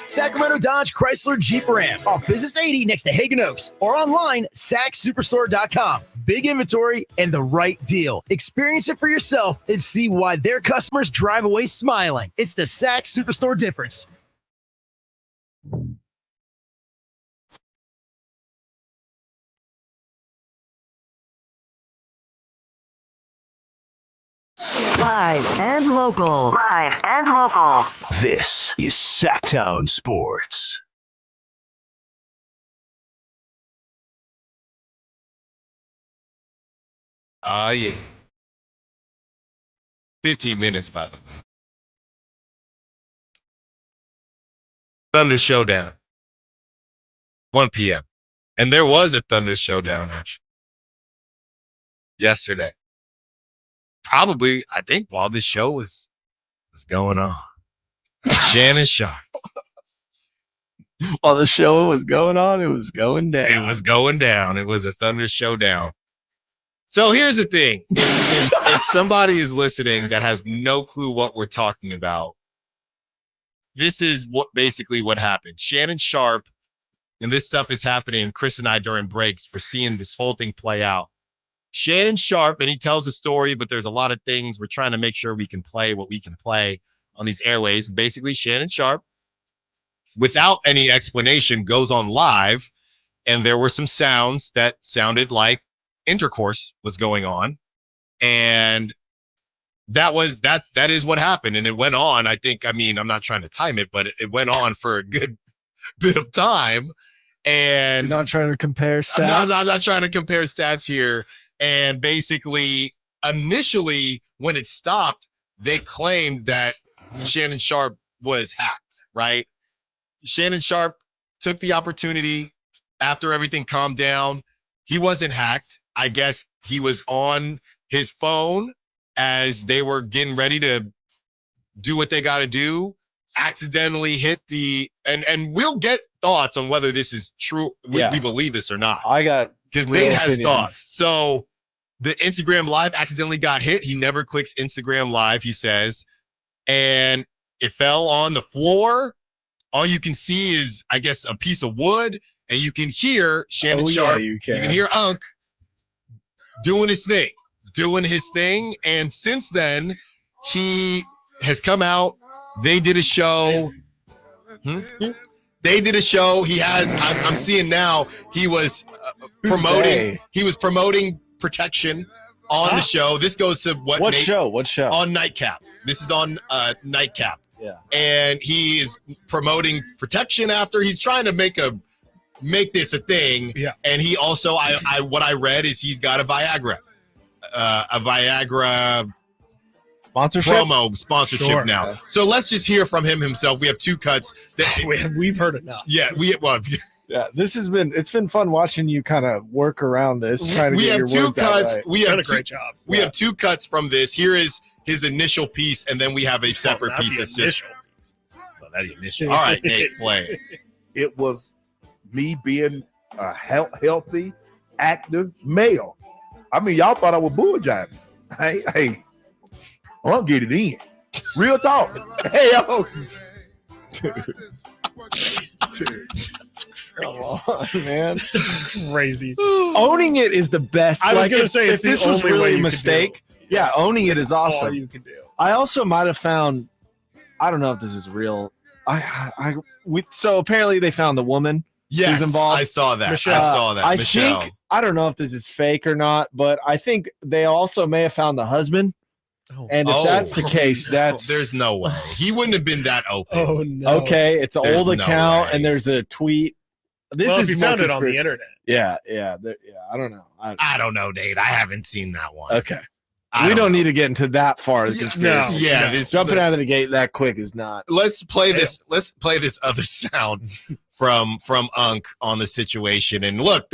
Sacramento Dodge Chrysler Jeep Ram off Business 80 next to Hagen Oaks or online sacksuperstore.com. Big inventory and the right deal. Experience it for yourself and see why their customers drive away smiling. It's the Sack Superstore difference. Live and local. Live and local. This is Sacktown Sports. Yeah. 15 minutes, by the way. Thunder Showdown. 1 p.m. And there was a Thunder Showdown, actually. Yesterday. Probably, I think, while this show was going on. Shannon Sharpe. While the show was going on, it was going down. It was going down. It was a Thunder Showdown. So here's the thing. If somebody is listening that has no clue what we're talking about, this is basically what happened. Shannon Sharpe, and this stuff is happening. Chris and I during breaks, we're seeing this whole thing play out. Shannon Sharpe, and he tells a story, but there's a lot of things we're trying to make sure we can play what we can play on these airways. Basically, Shannon Sharpe, without any explanation, goes on live, and there were some sounds that sounded like intercourse was going on, and that is what happened. And it went on, I'm not trying to time it, but it went on for a good bit of time. And You're not trying to compare stats. I'm not trying to compare stats here. And basically, initially, when it stopped, they claimed that Shannon Sharpe was hacked, right? Shannon Sharpe took the opportunity after everything calmed down. He wasn't hacked. I guess he was on his phone as they were getting ready to do what they got to do, accidentally hit and we'll get thoughts on whether this is true. We believe this or not. Because Nate has thoughts. So the Instagram Live accidentally got hit. He never clicks Instagram Live, he says, and it fell on the floor. All you can see is, I guess, a piece of wood, and you can hear Shannon Sharpe. You can hear Unk doing his thing. And since then, he has come out. They did a show. They did a show. He has. I'm seeing now. He was promoting. He was promoting protection on the show. This goes to what show? What show? On Nightcap. This is on Nightcap. Yeah. And he is promoting protection after he's trying to make a make this a thing. Yeah. And he also, what I read is he's got a Viagra promo sponsorship now. Yeah. So let's just hear from him himself. We have two cuts. We've heard enough. Yeah, yeah, it's been fun watching you kind of work around this, trying to we get have your two words out cuts. right. We have a great job. We have two cuts from this. Here is his initial piece, and then we have a separate piece. It's just not the initial. All right, Nate, play. It was me being a healthy, active male. I mean, y'all thought I was bull jiving. Hey, I'll get it in. Real talk. Hey, yo. Come on, man. It's crazy. Owning it is the best. I was going to say, if it's this the was only way really you a mistake. Yeah, owning it is awesome. All you can do. I also might have found, I don't know if this is real. So apparently they found the woman who's involved. I saw that. Michelle. I saw that. I Michelle. think, I don't know if this is fake or not, but I think they also may have found the husband. And if that's the case, there's no way. He wouldn't have been that open. Oh, no. Okay, it's an There's old no account, way. and there's a tweet. This Well, is if you more found it on the conspiracy. internet. Yeah. I don't know. I don't know, Nate. I haven't seen that one. Okay. We don't need to get into that far of the conspiracy. No. Yeah, jumping out of the gate that quick is not. Let's play this. Let's play this other sound from Unc on the situation. And look,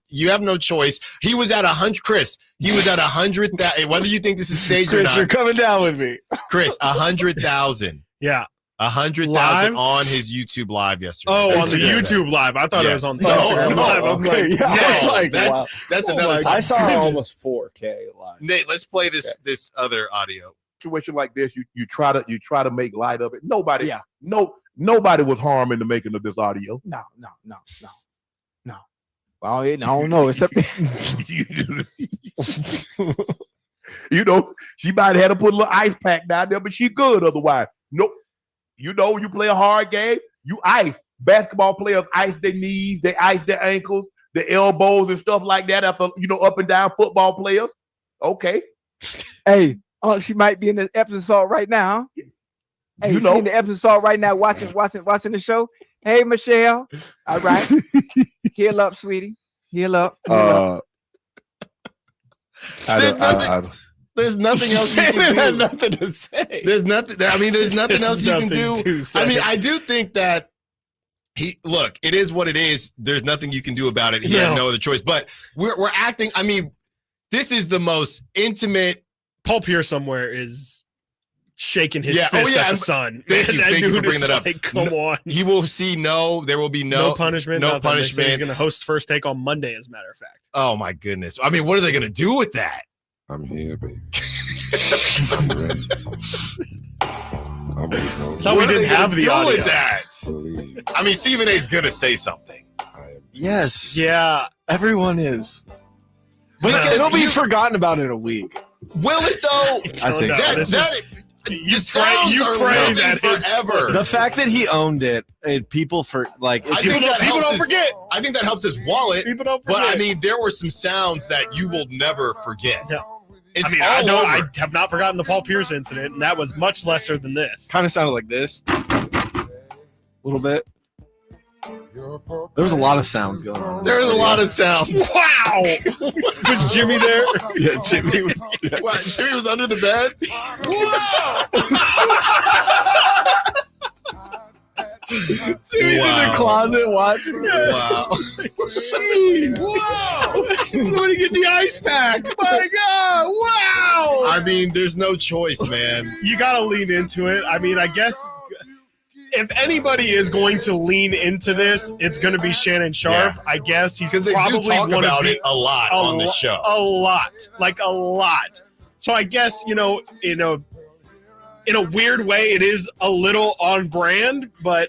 you have no choice. He was at 100. Chris, he was at 100,000. Whether you think this is staged or Chris, not, you're coming down with me. Chris, 100,000. Yeah. 100,000 on his YouTube live yesterday. Oh, on the YouTube live. I thought it was on the Instagram live. I'm okay. like, Yeah, I was like, that's wow. another time. I saw almost 4K live. Nate, let's play this other audio. Situation like this, you try to make light of it. Nobody was harmed in the making of this audio. No. Well, I don't know. Except you know, she might have had to put a little ice pack down there, but she good otherwise. Nope. You know, you play a hard game, you ice. Basketball players ice their knees, they ice their ankles, the elbows and stuff like that. After up and down football players. Okay. hey, she might be in the episode right now. Hey, You she know. in the episode right now, watching the show. Hey, Michelle. All right, heal up, sweetie. Heal up. There's nothing else you can do. Nothing to say. There's nothing. I mean, there's nothing There's else you can nothing do. to say. I mean, I do think that it is what it is. There's nothing you can do about it. He had no other choice. But we're acting. I mean, this is the most intimate. Paul Pierce somewhere is shaking his fist at the sun. Thank you. Thank you for bringing that up. Like, come on. He will see there will be No punishment. No nothing. They say punishment. He's going to host First Take on Monday, as a matter of fact. Oh my goodness. I mean, what are they going to do with that? I'm here, baby. I'm ready. I'm waiting on Thought we didn't have the audio. With that. I mean, Stephen A's going to say something. Yes. Yeah. Everyone is. Because It'll be forgotten about in a week. Will it though? I think so. You pray that it's forever. The fact that he owned it, people for like People don't forget. I think that helps his wallet. People don't But forget. I mean, there were some sounds that you will never forget. Yeah. It's I all over. I have not forgotten the Paul Pierce incident, and that was much lesser than this. kind of sounded like this. A little bit. There was a lot of sounds going on. There's a lot of sounds. Wow. Was Jimmy there? Yeah, Jimmy. Wow, Jimmy was under the bed. Jimmy's in the closet watching. Wow. Jeez. Wow. Somebody get the ice pack. My God. Wow. I mean, there's no choice, man. You got to lean into it. I mean, I guess if anybody is going to lean into this, it's going to be Shannon Sharpe. Yeah. I guess he's Because they probably do talk one about of the, it a lot on the show. A lot. Like a lot. So I guess, in a weird way, it is a little on brand, but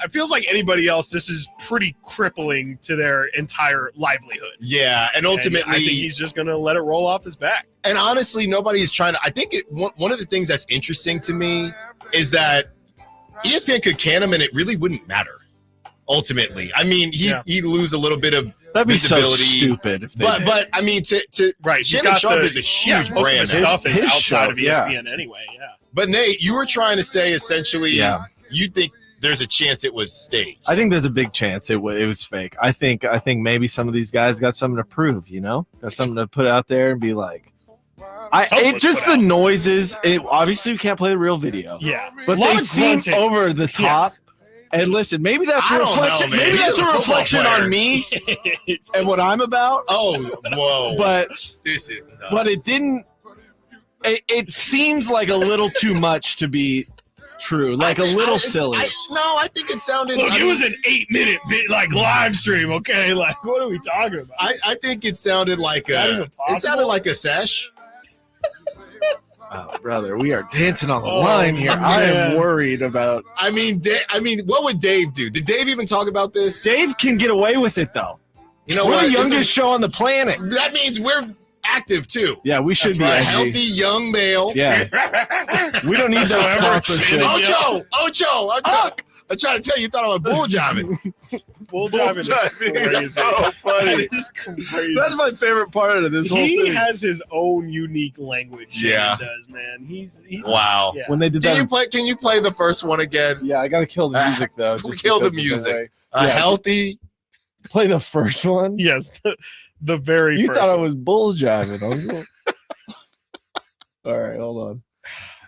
it feels like anybody else, this is pretty crippling to their entire livelihood. Yeah, and ultimately, I think he's just going to let it roll off his back. And honestly, nobody is trying to. I think one of the things that's interesting to me is that ESPN could can him, and it really wouldn't matter. Ultimately, I mean, he'd lose a little bit of That'd be so visibility. stupid. If they did. But I mean, to right, Shannon Sharpe is a huge most brand. of his stuff is His outside show, of ESPN anyway. Yeah. But Nate, you were trying to say essentially, you think there's a chance it was staged? I think there's a big chance it was fake. I think maybe some of these guys got something to prove, got something to put out there and be like, the noises. Obviously, we can't play the real video. Yeah, but they seem over the top. And listen, maybe that's a reflection. Maybe that's a reflection on me and what I'm about. Oh, whoa! But this is nuts. But it didn't. It seems like a little too much to be true. Like a little silly. I think it sounded. Look, it was an 8-minute live stream. Okay, like what are we talking about? I think it sounded like it sounded like a sesh. Oh, brother, we are dancing on the line here. Man. I am worried about. I mean, what would Dave do? Did Dave even talk about this? Dave can get away with it, though. We're the youngest show on the planet. That means we're active too. Yeah, we should be a healthy young male. Yeah, we don't need those sponsorships. Ocho. I'm trying to tell you, thought I was bull jiving. Bull jiving is crazy. So funny. That is crazy. That's my favorite part of this whole thing. He has his own unique language. Yeah, he does, man. He's wow. Yeah. When they did that, can you play the first one again? Yeah, I gotta kill the music though. Kill the music. Healthy. Play the first one. Yes, the very. You first thought one. I was bull jiving. All right, hold on.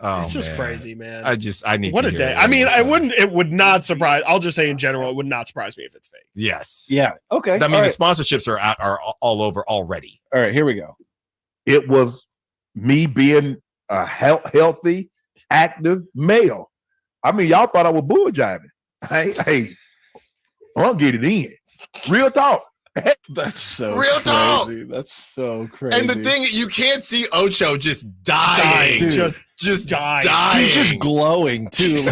Oh, it's just crazy, man. I need what to a hear day. it. I mean, it would not surprise. I'll just say in general, it would not surprise me if it's fake. Yes. Yeah. Okay. I mean, the sponsorships are all over already. All right, here we go. It was me being a healthy, active male. I mean, y'all thought I was bull jiving. Hey, I'll get it in. Real talk. That's so real crazy. talk. That's so crazy. And the thing, you can't see Ocho just dying. Dude. Just dying. He's just glowing too.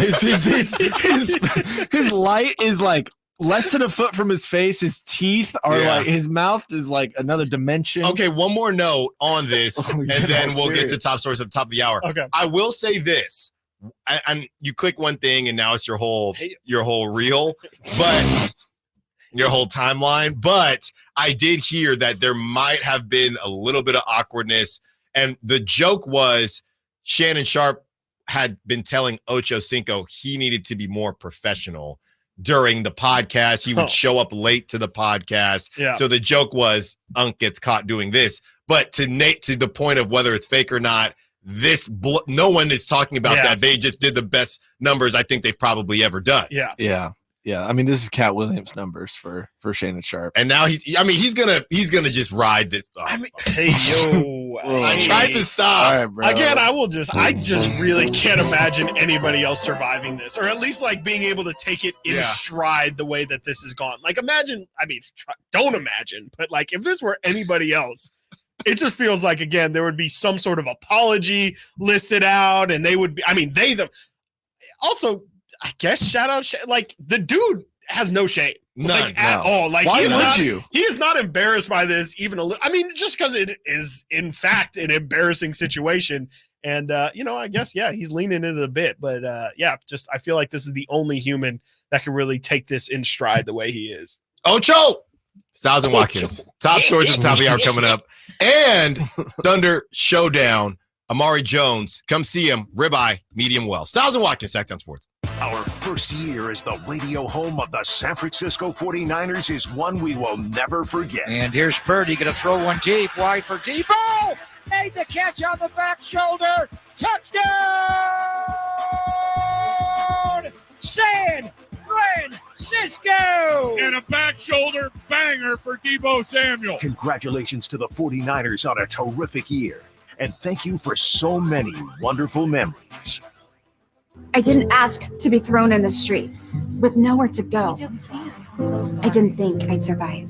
His light is like less than a foot from his face. His teeth are like, his mouth is like another dimension. Okay, one more note on this, and then we'll get to top stories at the top of the hour. Okay. I will say this. And you click one thing, and now it's your whole reel, but your whole timeline. But I did hear that there might have been a little bit of awkwardness, and the joke was Shannon Sharpe had been telling Ocho Cinco he needed to be more professional during the podcast. He would show up late to the podcast. Yeah. So the joke was Unc gets caught doing this. But to the point of whether it's fake or not, no one is talking about that. They just did the best numbers I think they've probably ever done. Yeah. I mean, this is Cat Williams numbers for Shannon Sharpe. And now he's gonna just ride this. I tried to stop. All right, Again, I just really can't imagine anybody else surviving this, or at least like being able to take it in stride the way that this has gone. Like don't imagine, but like if this were anybody else, it just feels like, again, there would be some sort of apology listed out, and they would be, also, I guess, shout out, like, the dude has no shame. None. At all. Like, why would you? He is not embarrassed by this even a little. I mean, just because it is, in fact, an embarrassing situation. And, I guess, he's leaning into the bit. But, I feel like this is the only human that can really take this in stride the way he is. Ocho! Stiles and Watkins. Top stories at the top of the hour coming up. And Thunder Showdown. Amari Jones. Come see him. Ribeye, medium well. Stiles and Watkins, Sacktown Sports. Our first year as the radio home of the San Francisco 49ers is one we will never forget. And here's Purdy going to throw one deep, wide for Debo. Made the catch on the back shoulder. Touchdown! San Francisco! And a back shoulder banger for Debo Samuel. Congratulations to the 49ers on a terrific year. And thank you for so many wonderful memories. I didn't ask to be thrown in the streets with nowhere to go. I didn't think I'd survive.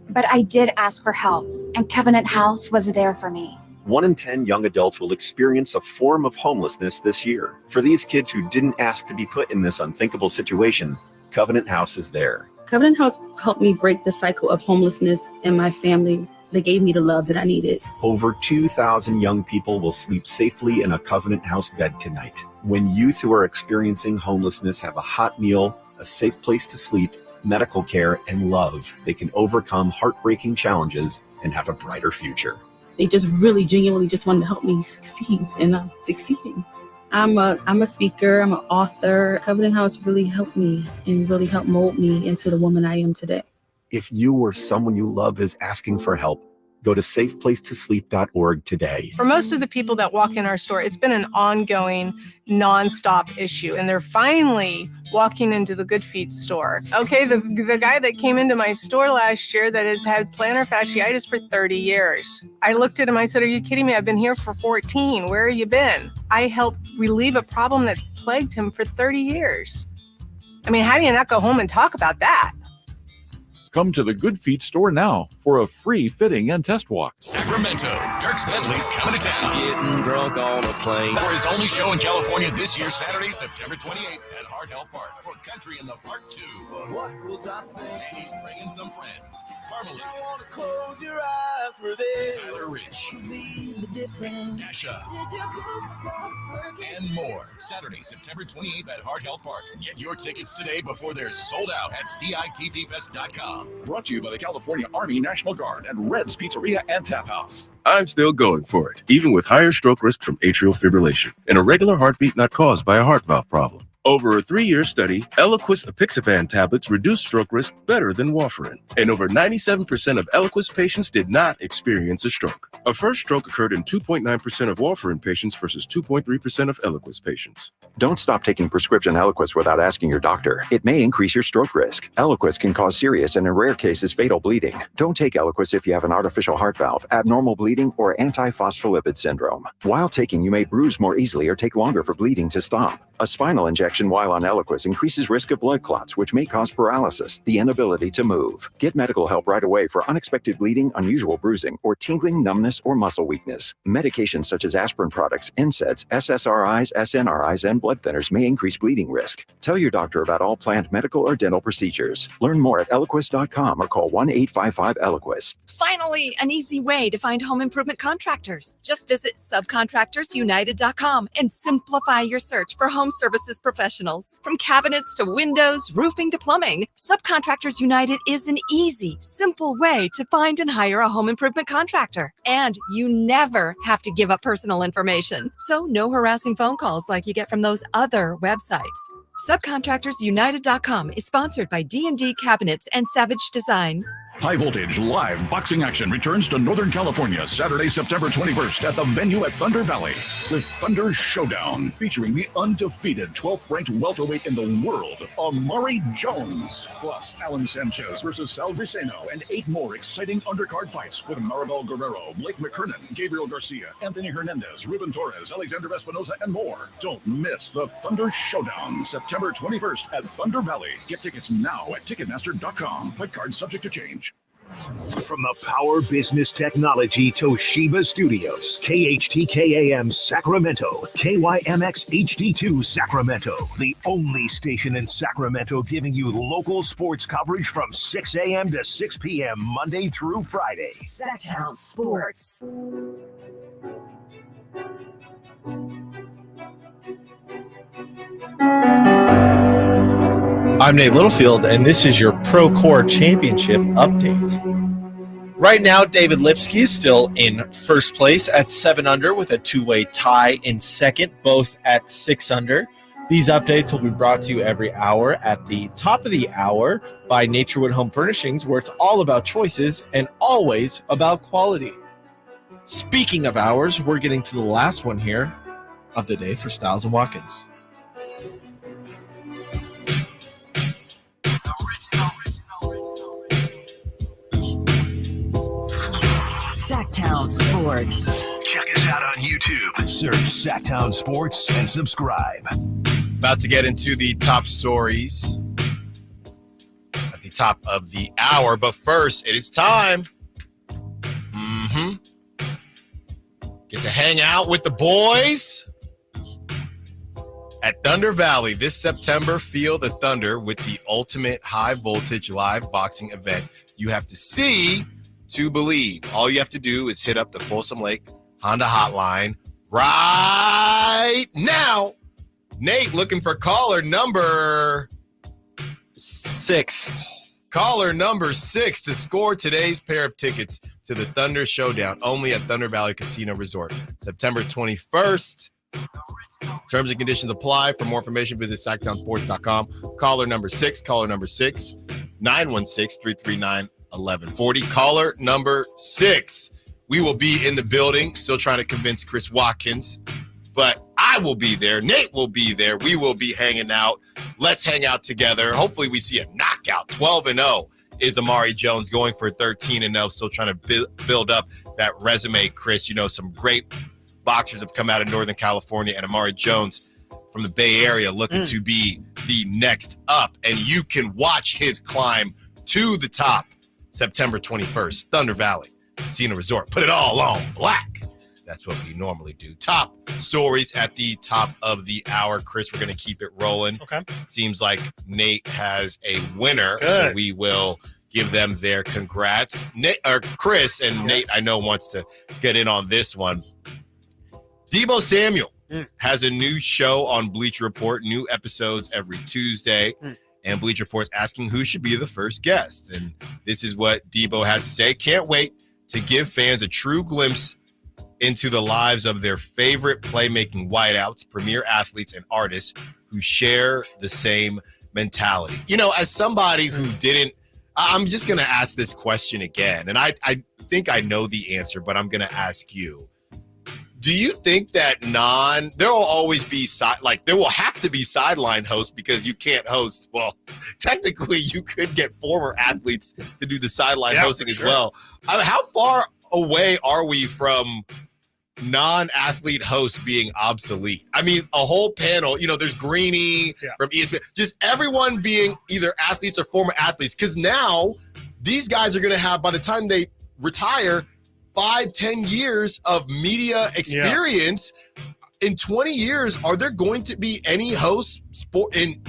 But I did ask for help, and Covenant House was there for me. 1 in 10 young adults will experience a form of homelessness this year. For these kids who didn't ask to be put in this unthinkable situation, Covenant House is there. Covenant House helped me break the cycle of homelessness in my family. They gave me the love that I needed. Over 2,000 young people will sleep safely in a Covenant House bed tonight. When youth who are experiencing homelessness have a hot meal, a safe place to sleep, medical care, and love, they can overcome heartbreaking challenges and have a brighter future. They just really genuinely just wanted to help me succeed, and I'm succeeding. I'm a speaker. I'm an author. Covenant House really helped me and really helped mold me into the woman I am today. If you or someone you love is asking for help, go to safeplacetosleep.org today. For most of the people that walk in our store, it's been an ongoing, nonstop issue, and they're finally walking into the Good Feet store. Okay, the guy that came into my store last year that has had plantar fasciitis for 30 years. I looked at him, I said, "Are you kidding me? I've been here for 14. Where have you been?" I helped relieve a problem that's plagued him for 30 years. I mean, how do you not go home and talk about that? Come to the Good Feet store now for a free fitting and test walk. Sacramento, Dirk Bentley's coming to town. Getting drunk on a plane. For his only show in California this year, Saturday, September 28th at Hard Health Park for Country in the Part 2. What was I thinking? And he's bringing some friends. Parmalee. You wanna close your eyes for this. Tyler Rich. Be the difference. Dasha. Did your boobs stop working? And more. Saturday, September 28th at Hard Health Park. Get your tickets today before they're sold out at CITPFest.com. Brought to you by the California Army National Guard and Red's Pizzeria and Tap House. I'm still going for it, even with higher stroke risk from atrial fibrillation, an irregular heartbeat not caused by a heart valve problem. Over a 3-year study, Eliquis apixaban tablets reduced stroke risk better than warfarin, and over 97% of Eliquis patients did not experience a stroke. A first stroke occurred in 2.9% of warfarin patients versus 2.3% of Eliquis patients. Don't stop taking prescription Eliquis without asking your doctor. It may increase your stroke risk. Eliquis can cause serious and in rare cases fatal bleeding. Don't take Eliquis if you have an artificial heart valve, abnormal bleeding, or antiphospholipid syndrome. While taking, you may bruise more easily or take longer for bleeding to stop. A spinal injection while on Eliquis increases risk of blood clots, which may cause paralysis, the inability to move. Get medical help right away for unexpected bleeding, unusual bruising, or tingling, numbness, or muscle weakness. Medications such as aspirin products, NSAIDs, SSRIs, SNRIs, and blood thinners may increase bleeding risk. Tell your doctor about all planned medical or dental procedures. Learn more at Eliquis.com or call 1-855-ELIQUIS. Finally, an easy way to find home improvement contractors. Just visit subcontractorsunited.com and simplify your search for home services professionals. From cabinets to windows, roofing to plumbing, Subcontractors United is an easy, simple way to find and hire a home improvement contractor. And you never have to give up personal information. So no harassing phone calls like you get from those other websites. Subcontractorsunited.com is sponsored by D&D Cabinets and Savage Design. High Voltage live boxing action returns to Northern California Saturday, September 21st at the venue at Thunder Valley with Thunder Showdown featuring the undefeated 12th ranked welterweight in the world, Amari Jones, plus Alan Sanchez versus Sal Viceno and 8 more exciting undercard fights with Maribel Guerrero, Blake McKernan, Gabriel Garcia, Anthony Hernandez, Ruben Torres, Alexander Espinoza, and more. Don't miss the Thunder Showdown September 21st at Thunder Valley. Get tickets now at Ticketmaster.com. Fight cards subject to change. From the Power Business Technology Toshiba Studios, KHTK-AM Sacramento, KYMX HD2 Sacramento, the only station in Sacramento giving you local sports coverage from 6 a.m. to 6 p.m. Monday through Friday. Sacktown Sports. I'm Nate Littlefield, and this is your Pro Core Championship update. Right now, David Lipsky is still in first place at 7 under with a two-way tie in second, both at 6 under. These updates will be brought to you every hour at the top of the hour by Naturewood Home Furnishings, where it's all about choices and always about quality. Speaking of hours, we're getting to the last one here of the day for Stiles and Watkins. Sacktown Sports. Check us out on YouTube. Search Sacktown Sports and subscribe. About to get into the top stories at the top of the hour, but first, it is time. Get to hang out with the boys at Thunder Valley this September. Feel the thunder with the ultimate high voltage live boxing event. You have to see to believe. All you have to do is hit up the Folsom Lake Honda hotline right now. Nate looking for caller number 6. Caller number 6 to score today's pair of tickets to the Thunder Showdown, only at Thunder Valley Casino Resort, September 21st. Terms and conditions apply. For more information, visit sacktownsports.com. Caller number 6, 916-339-1140. Caller number 6. We will be in the building, still trying to convince Chris Watkins, but I will be there. Nate will be there. We will be hanging out. Let's hang out together. Hopefully we see a knockout. 12-0 is Amari Jones, going for 13-0, still trying to build up that resume, Chris. You know, some great boxers have come out of Northern California, and Amari Jones from the Bay Area looking to be the next up. And you can watch his climb to the top September 21st, Thunder Valley Casino Resort. Put it all on black. That's what we normally do. Top stories at the top of the hour. Chris, we're going to keep it rolling. Okay. Seems like Nate has a winner, Good. so we will give them their congrats. Chris and Nate, I know, wants to get in on this one. Debo Samuel has a new show on Bleacher Report, new episodes every Tuesday, and Bleacher Report's asking who should be the first guest. And this is what Debo had to say. Can't wait to give fans a true glimpse into the lives of their favorite playmaking wideouts, premier athletes, and artists who share the same mentality. You know, as somebody who didn't, I'm just going to ask this question again, and I think I know the answer, but I'm going to ask you. Do you think that there will always be there will have to be sideline hosts because you can't host? Well, technically you could get former athletes to do the sideline hosting as well. I mean, how far away are we from non-athlete hosts being obsolete? I mean, a whole panel, you know, there's Greeny from ESPN, just everyone being either athletes or former athletes. Because now these guys are going to have, by the time they retire, 5-10 years of media experience. In 20 years, are there going to be any hosts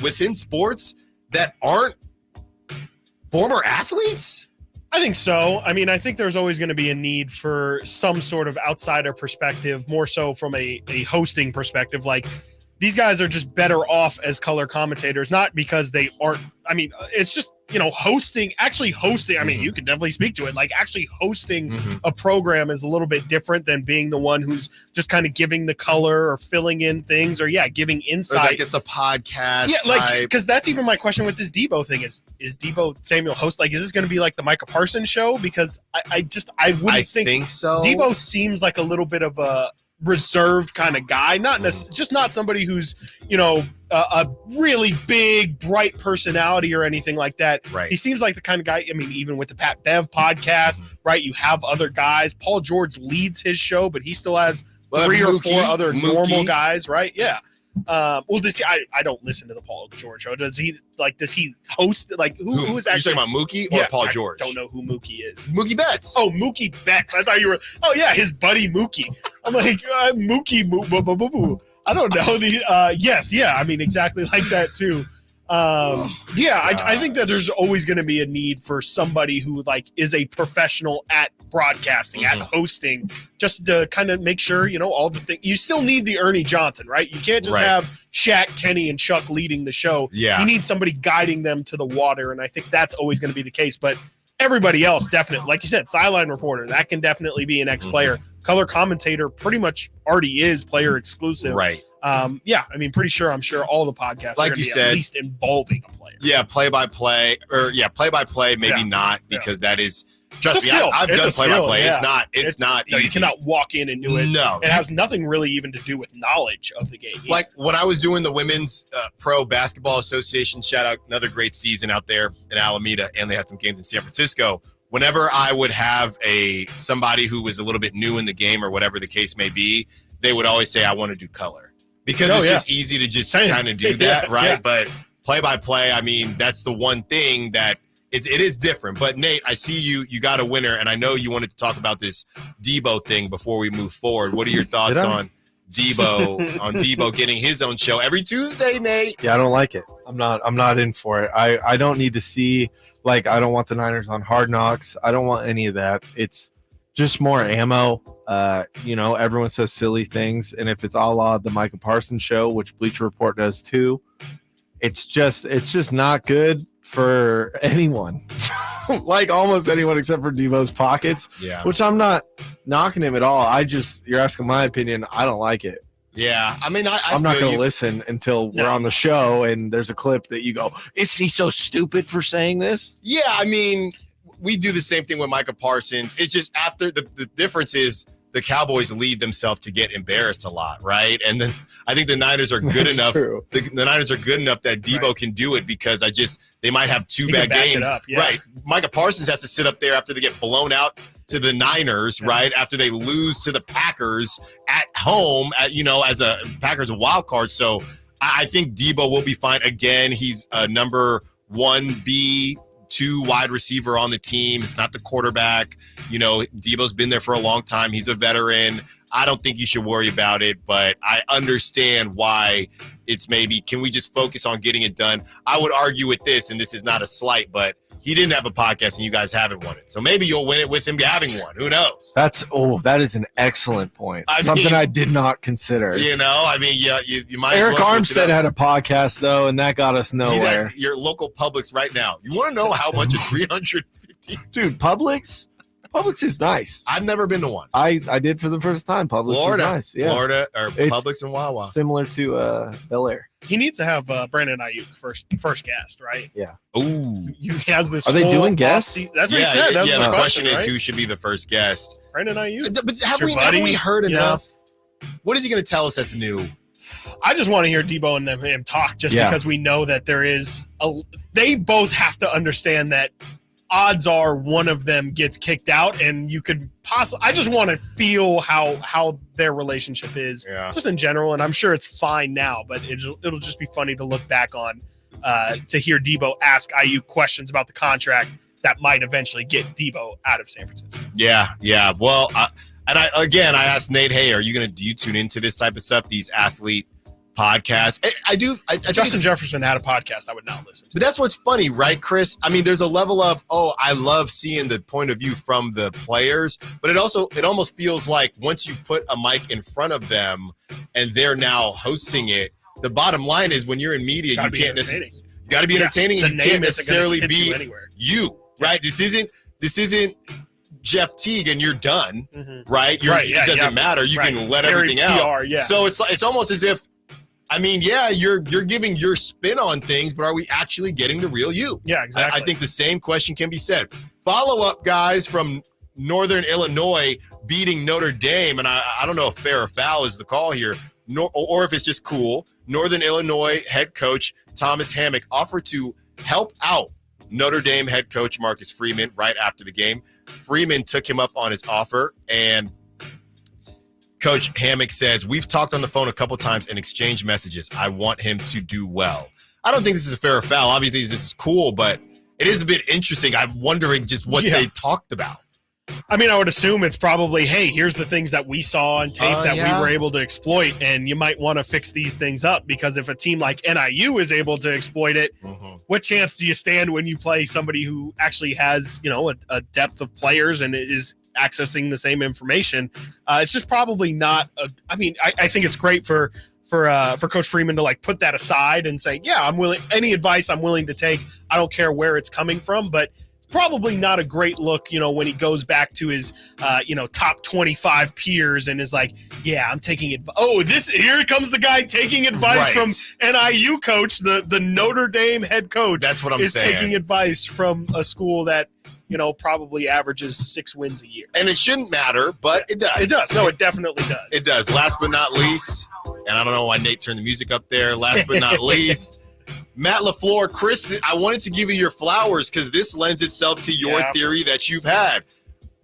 within sports that aren't former athletes? I think so. I mean, I think there's always going to be a need for some sort of outsider perspective, more so from a hosting perspective. Like, these guys are just better off as color commentators, not because they aren't. I mean, it's just, you know, actually hosting. I mean, you can definitely speak to it. Like, actually hosting a program is a little bit different than being the one who's just kind of giving the color or filling in things or giving insight. Or like it's a podcast. Yeah, like, because that's even my question with this Debo thing is Debo Samuel host? Like, is this going to be like the Micah Parsons show? Because I wouldn't think so. Debo seems like a little bit of a reserved kind of guy, just not somebody who's, you know, a really big, bright personality or anything like that. Right. He seems like the kind of guy, I mean, even with the Pat Bev podcast, right? You have other guys. Paul George leads his show, but he still has 3 or 4 other normal guys, right? Yeah. Well, does he? I don't listen to the Paul George show. Does he host? Like, who is actually? You're talking about Mookie or Paul George? I don't know who Mookie is. Mookie Betts. Oh, Mookie Betts. I thought you were. Oh yeah, his buddy Mookie. I'm like Mookie. I don't know yes, yeah. I mean, exactly like that too. I think that there's always going to be a need for somebody who like is a professional at broadcasting, at hosting, just to kind of make sure, you know, all the things. You still need the Ernie Johnson, right? You can't just have Shaq, Kenny, and Chuck leading the show. Yeah. You need somebody guiding them to the water, and I think that's always going to be the case. But everybody else, definitely, like you said, sideline reporter, that can definitely be an ex-player. Color commentator pretty much already is player exclusive. Right. I mean, I'm sure all the podcasts like are you be said, at least involving a player. Yeah, play-by-play, maybe not, because that is, trust me, I've done play-by-play. It's not easy. You cannot walk in and do it. No. It has nothing really even to do with knowledge of the game. Like when I was doing the Women's Pro Basketball Association, shout out, another great season out there in Alameda, and they had some games in San Francisco. Whenever I would have somebody who was a little bit new in the game or whatever the case may be, they would always say, I want to do color. Because it's just easy to just kind of do that, right? Yeah. But play-by-play, I mean, that's the one thing that it is different. But, Nate, I see you got a winner, and I know you wanted to talk about this Debo thing before we move forward. What are your thoughts on Debo getting his own show every Tuesday, Nate? Yeah, I don't like it. I'm not in for it. I don't need to see, like, I don't want the Niners on Hard Knocks. I don't want any of that. It's just more ammo. You know, everyone says silly things, and if it's a la the Micah Parsons show, which Bleacher Report does too, it's just not good for anyone. Like almost anyone except for Devo's pockets. Yeah. Which I'm not knocking him at all. You're asking my opinion. I don't like it. Yeah, I mean, I'm not feel going to you. listen until we're on the show and there's a clip that you go, isn't he so stupid for saying this? Yeah, I mean, we do the same thing with Micah Parsons. It's just after the difference is the Cowboys lead themselves to get embarrassed a lot, right? And then I think the Niners are good enough. The Niners are good enough that Debo can do it because they might have two bad games. Right. Micah Parsons has to sit up there after they get blown out to the Niners, right? After they lose to the Packers at home, as a Packers a wild card. So I think Debo will be fine. Again, he's a number 1B, 2 wide receiver on the team. It's not the quarterback. Debo's been there for a long time. He's a veteran. I don't think you should worry about it, but I understand why it's maybe, can we just focus on getting it done? I would argue with this, and this is not a slight, but he didn't have a podcast and you guys haven't won it. So maybe you'll win it with him having one. Who knows? That is an excellent point. Something I did not consider. You might Eric as well. Armstead had a podcast though, and that got us nowhere. He's at your local Publix right now. You want to know how much is 350? Dude, Publix is nice. I've never been to one. I did for the first time. Publix Florida, is nice. Yeah. Florida or It's Publix and Wawa. Similar to Bel Air. He needs to have Brandon Ayuk first guest, right? Yeah. Ooh. He has this. Are they whole doing guests? offseason- That's what he said. That's the question is right? who should be the first guest. Brandon Ayuk. But haven't we heard enough? What is he going to tell us that's new? I just want to hear Debo and him talk just because we know that there is they both have to understand that odds are one of them gets kicked out, and you could possibly. I just want to feel how their relationship is, just in general, and I'm sure it's fine now, but it'll just be funny to look back on to hear Debo ask Ayuk questions about the contract that might eventually get Debo out of San Francisco. Yeah. Well, I asked Nate, hey, do you tune into this type of stuff, these athlete podcasts? I do. Justin Jefferson had a podcast I would not listen to. But that's what's funny, right, Chris? I mean, there's a level of, I love seeing the point of view from the players, but it almost feels like once you put a mic in front of them and they're now hosting it, the bottom line is when you're in media, you can't necessarily. You got to be entertaining, and you can't necessarily be you, right? This isn't Jeff Teague, and you're done, right? It doesn't matter. You can let everything out. So it's almost as if, you're giving your spin on things, but are we actually getting the real you? Yeah, exactly. I think the same question can be said. Follow up, guys, from Northern Illinois beating Notre Dame, and I don't know if fair or foul is the call here, or if it's just cool. Northern Illinois head coach Thomas Hammock offered to help out Notre Dame head coach Marcus Freeman right after the game. Freeman took him up on his offer, and Coach Hammock says, we've talked on the phone a couple times and exchanged messages. I want him to do well. I don't think this is a fair or foul. Obviously, this is cool, but it is a bit interesting. I'm wondering just what they talked about. I mean, I would assume it's probably, hey, here's the things that we saw on tape that we were able to exploit, and you might want to fix these things up, because if a team like NIU is able to exploit it, what chance do you stand when you play somebody who actually has, a depth of players and is accessing the same information? It's just probably not I think it's great for Coach Freeman to put that aside and say, yeah, I'm willing, any advice I'm willing to take. I don't care where it's coming from, but probably not a great look, when he goes back to his, top 25 peers and is like, yeah, I'm taking advice. Oh, here comes the guy taking advice from NIU coach, the Notre Dame head coach. That's what I'm saying. Is taking advice from a school that, probably averages 6 wins a year. And it shouldn't matter, but it does. It does. No, it definitely does. It does. Last but not least, and I don't know why Nate turned the music up there. Last but not least, Matt LaFleur. Chris, I wanted to give you your flowers because this lends itself to your theory that you've had.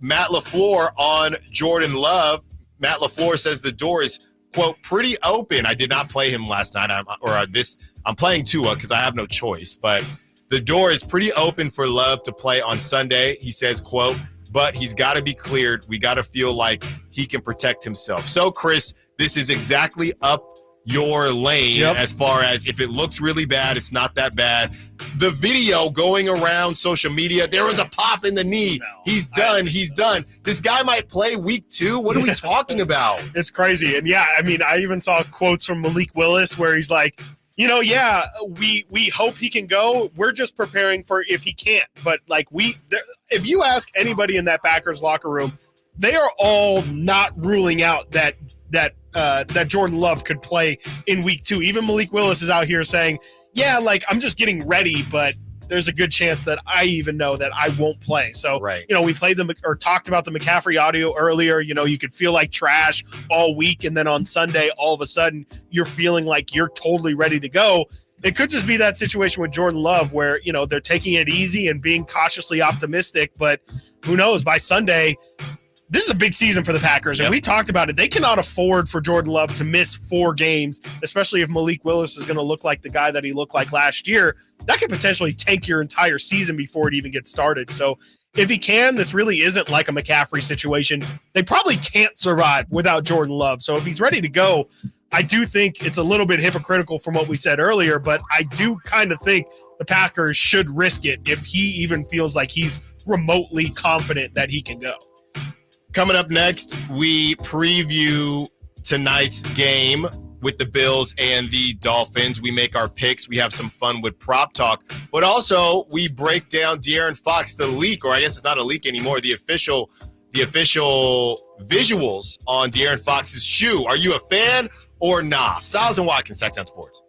Matt LaFleur on Jordan Love. Matt LaFleur says the door is, quote, pretty open. I did not play him last night, I'm playing Tua because I have no choice, but the door is pretty open for Love to play on Sunday. He says, quote, but he's got to be cleared. We got to feel like he can protect himself. So, Chris, this is exactly up your lane as far as if it looks really bad, it's not that bad. The video going around social media, there was a pop in the knee. He's done. This guy might play week 2. What are we talking about? It's crazy. And I even saw quotes from Malik Willis where he's like, we hope he can go. We're just preparing for if he can't. But if you ask anybody in that Packers locker room, they are all not ruling out that that Jordan Love could play in week 2. Even Malik Willis is out here saying, yeah, like I'm just getting ready, but there's a good chance that I even know that I won't play. So, we played or talked about the McCaffrey audio earlier. You could feel like trash all week. And then on Sunday, all of a sudden you're feeling like you're totally ready to go. It could just be that situation with Jordan Love where, they're taking it easy and being cautiously optimistic, but who knows, by Sunday, this is a big season for the Packers, and we talked about it. They cannot afford for Jordan Love to miss 4 games, especially if Malik Willis is going to look like the guy that he looked like last year. That could potentially tank your entire season before it even gets started. So if he can, this really isn't like a McCaffrey situation. They probably can't survive without Jordan Love. So if he's ready to go, I do think it's a little bit hypocritical from what we said earlier, but I do kind of think the Packers should risk it if he even feels like he's remotely confident that he can go. Coming up next, we preview tonight's game with the Bills and the Dolphins. We make our picks. We have some fun with prop talk. But also, we break down De'Aaron Fox, the leak, or I guess it's not a leak anymore, the official visuals on De'Aaron Fox's shoe. Are you a fan or not? Stiles and Watkins, Sacktown Sports.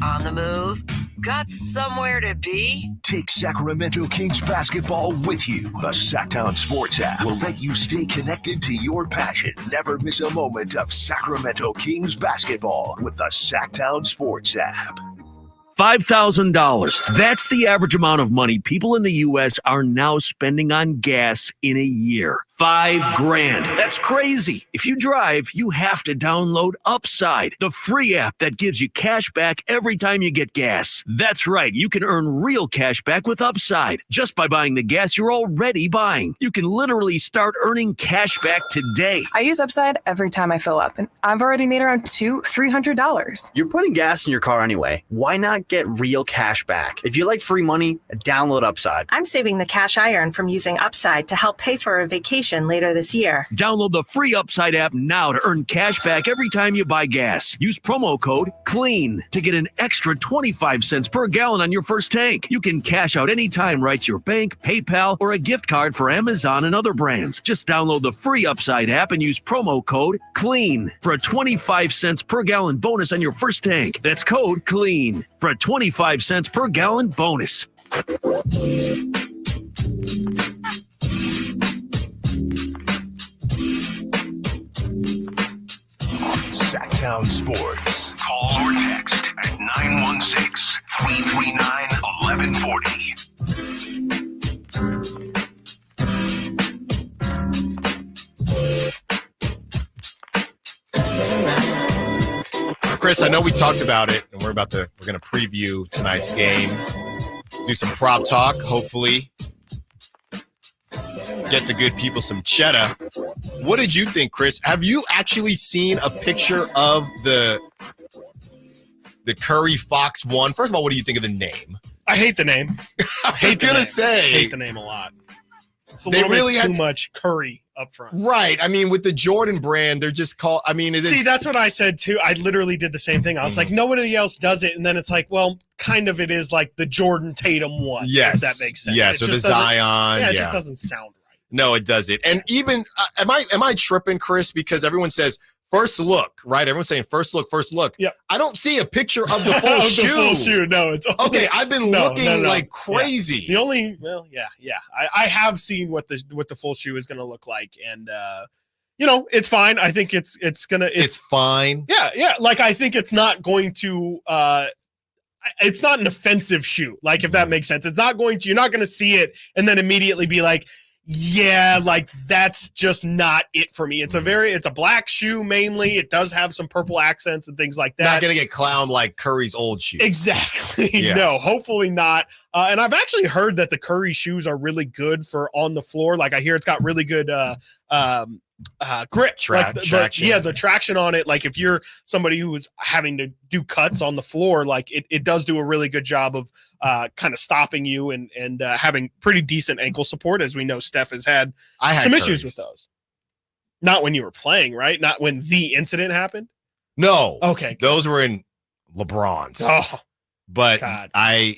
On the move? Got somewhere to be? Take Sacramento Kings basketball with you. The Sacktown Sports app will let you stay connected to your passion. Never miss a moment of Sacramento Kings basketball with the Sacktown Sports app. $5,000. That's the average amount of money people in the U.S. are now spending on gas in a year. $5,000. That's crazy. If you drive, you have to download Upside, the free app that gives you cash back every time you get gas. That's right. You can earn real cash back with Upside just by buying the gas you're already buying. You can literally start earning cash back today. I use Upside every time I fill up, and I've already made around $300. You're putting gas in your car anyway. Why not get real cash back? If you like free money, download Upside. I'm saving the cash I earn from using Upside to help pay for a vacation later this year. Download the free Upside app now to earn cash back every time you buy gas. Use promo code CLEAN to get an extra 25 cents per gallon on your first tank. You can cash out anytime right to your bank, PayPal, or a gift card for Amazon and other brands. Just download the free Upside app and use promo code CLEAN for a 25 cents per gallon bonus on your first tank. That's code CLEAN for a 25 cents per gallon bonus. Sacktown Sports. Call or text at 916-339-1140. Chris, I know we talked about it, and we're going to preview tonight's game, do some prop talk, hopefully get the good people some cheddar. What did you think, Chris? Have you actually seen a picture of the Curry Fox one? First of all, what do you think of the name? I hate the name. I hate the name a lot. It's a little bit too much Curry up front. Right. I mean, with the Jordan brand, they're just called. I mean, see, that's what I said too. I literally did the same thing. I was like, nobody else does it, and then it's like, well, kind of. It is like the Jordan Tatum one. Yes, if that makes sense. Yeah. So the Zion. Yeah, it just doesn't sound right. No, it doesn't. And even am I tripping, Chris? Because everyone says first look, right? Everyone's saying first look. Yeah. I don't see a picture of the full shoe. The full shoe. No, it's only, okay. I've been looking like crazy. Yeah. I have seen what the full shoe is going to look like, and it's fine. I think it's fine. Yeah. Like I think it's not going to. It's not an offensive shoe. Like if that makes sense, it's not going to. You're not going to see it and then immediately be like, yeah, like that's just not it for me. It's a black shoe mainly. It does have some purple accents and things like that. Not gonna get clowned like Curry's old shoe. Exactly. Yeah. No, hopefully not. And I've actually heard that the Curry shoes are really good for on the floor. Like I hear it's got really good grip, traction. The traction on it. Like if you're somebody who is having to do cuts on the floor, like it does do a really good job of kind of stopping you and having pretty decent ankle support. As we know, Steph has had some issues with those. Not when you were playing, right? Not when the incident happened. No. Okay. Those were in LeBron's. Oh. But God. I'm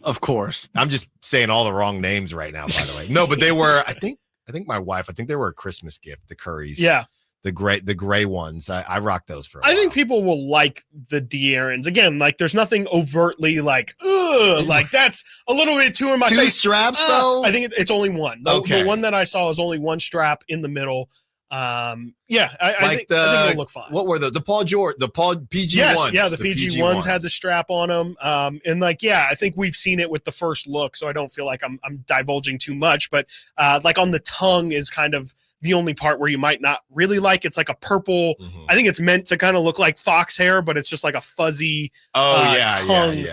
just saying all the wrong names right now, by the way. No, but they were, I think think my wife, I think they were a Christmas gift, the Currys. Yeah. The gray ones. I rock those for a I while. think people will like the De'Aarons. Again, like there's nothing overtly like, ugh, like that's a little bit too in my Two face. straps though? I think it's only one. The one that I saw is only one strap in the middle. I think it'll look fine. What were the Paul PG ones? Yeah, the PG ones had the strap on them. And like, yeah, I think we've seen it with the first look, so I don't feel like I'm divulging too much. But like on the tongue is kind of the only part where you might not really like. It's like a purple. I think it's meant to kind of look like fox hair, but it's just like a fuzzy tongue.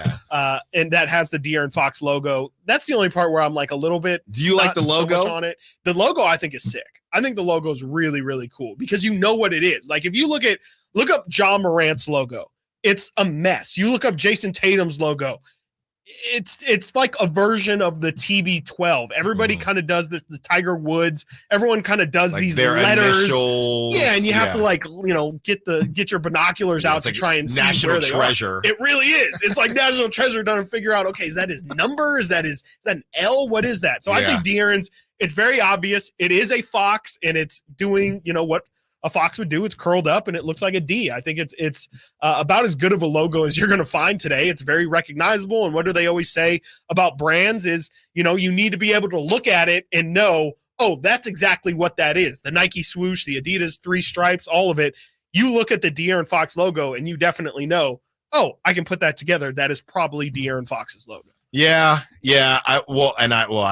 And that has the De'Aaron Fox logo. That's the only part where I'm like a little bit. Do you like the logo so much on it? The logo I think is sick. I think the logo is really, really cool because you know what it is. Like if you look up John Morant's logo, it's a mess. You look up Jayson Tatum's logo, it's like a version of the TB12. Everybody kind of does this. The Tiger Woods, everyone kind of does like these letters. Initials, and you have to get your binoculars out to try and see National where they Treasure. are. It really is. It's like National Treasure done and figure out, okay, is that his number? Is that an L? What is that? So I think De'Aaron's, it's very obvious. It is a fox and it's doing, what a fox would do. It's curled up and it looks like a D. I think it's about as good of a logo as you're going to find today. It's very recognizable. And what do they always say about brands is, you need to be able to look at it and know, oh, that's exactly what that is. The Nike swoosh, the Adidas 3 stripes, all of it. You look at the De'Aaron Fox logo and you definitely know, oh, I can put that together. That is probably De'Aaron Fox's logo. Yeah. I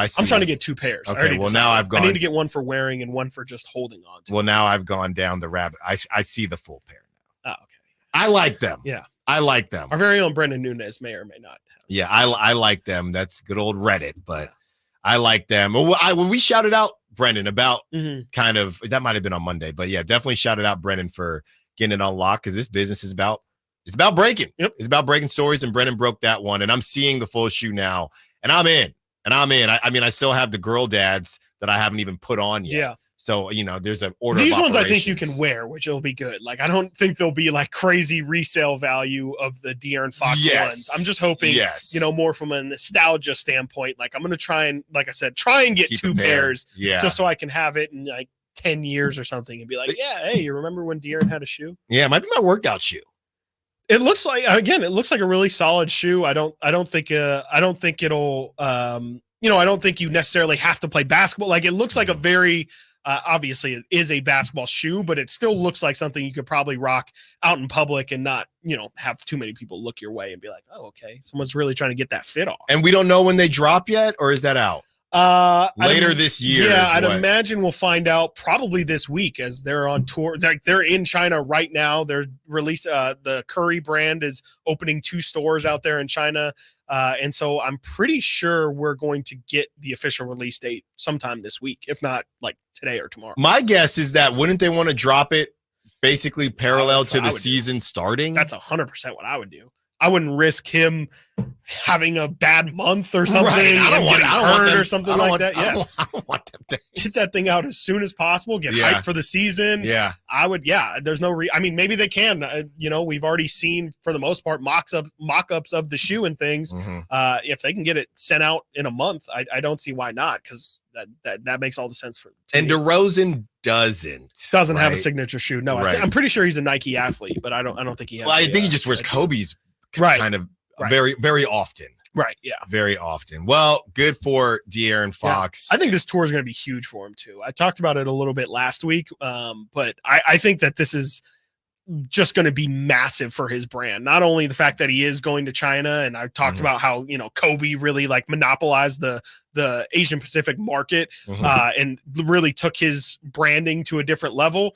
see. I'm trying to get 2 pairs. Okay. Well, now I've gone. I need to get one for wearing and one for just holding on to. Well, now I've gone down the rabbit. I see the full pair now. Oh, okay. I like them. Yeah. I like them. Our very own Brendan Nunez may or may not have. Yeah, I like them. That's good old Reddit, but I like them. When we shouted out Brendan about kind of, that might have been on Monday, but yeah, definitely shouted out Brendan for getting it unlocked because this business is about breaking. Yep. It's about breaking stories, and Brendan broke that one. And I'm seeing the full shoe now, and I'm in. I mean, I still have the girl dads that I haven't even put on yet. Yeah. So, there's an order. These of ones I think you operations. can wear, which will be good. Like, I don't think there'll be like crazy resale value of the De'Aaron Fox ones. I'm just hoping, more from a nostalgia standpoint. Like, I'm going to try and, like I said, get Keep 2 pairs just so I can have it in like 10 years or something and be like, yeah, hey, you remember when De'Aaron had a shoe? Yeah, it might be my workout shoe. It looks like a really solid shoe. I don't think it'll I don't think you necessarily have to play basketball. Like it looks like a very obviously it is a basketball shoe, but it still looks like something you could probably rock out in public and not, have too many people look your way and be like, oh, okay, someone's really trying to get that fit off. And we don't know when they drop yet, or is that out? Later this year. Yeah, I'd imagine we'll find out probably this week as they're on tour. They're in China right now. They're the Curry brand is opening 2 stores out there in China. And so I'm pretty sure we're going to get the official release date sometime this week, if not like today or tomorrow. My guess is that wouldn't they want to drop it basically parallel to the season starting? That's 100% what I would do. I wouldn't risk him having a bad month or something. Right. I don't want hurt or something like that. Yeah, I don't want them get that thing out as soon as possible. Get hyped for the season. Yeah, I would. Yeah, there's no. I mean, maybe they can. We've already seen for the most part mock-ups of the shoe and things. If they can get it sent out in a month, I don't see why not, because that makes all the sense for. And DeRozan doesn't have a signature shoe. No, I'm pretty sure he's a Nike athlete, but I don't think he has. Well, I think he just wears Kobe's. Kind of very, very often. Right. Yeah. Very often. Well, good for De'Aaron Fox. Yeah. I think this tour is going to be huge for him too. I talked about it a little bit last week, but I think that this is just going to be massive for his brand. Not only the fact that he is going to China, and I've talked about how, Kobe really like monopolized the Asian Pacific market and really took his branding to a different level.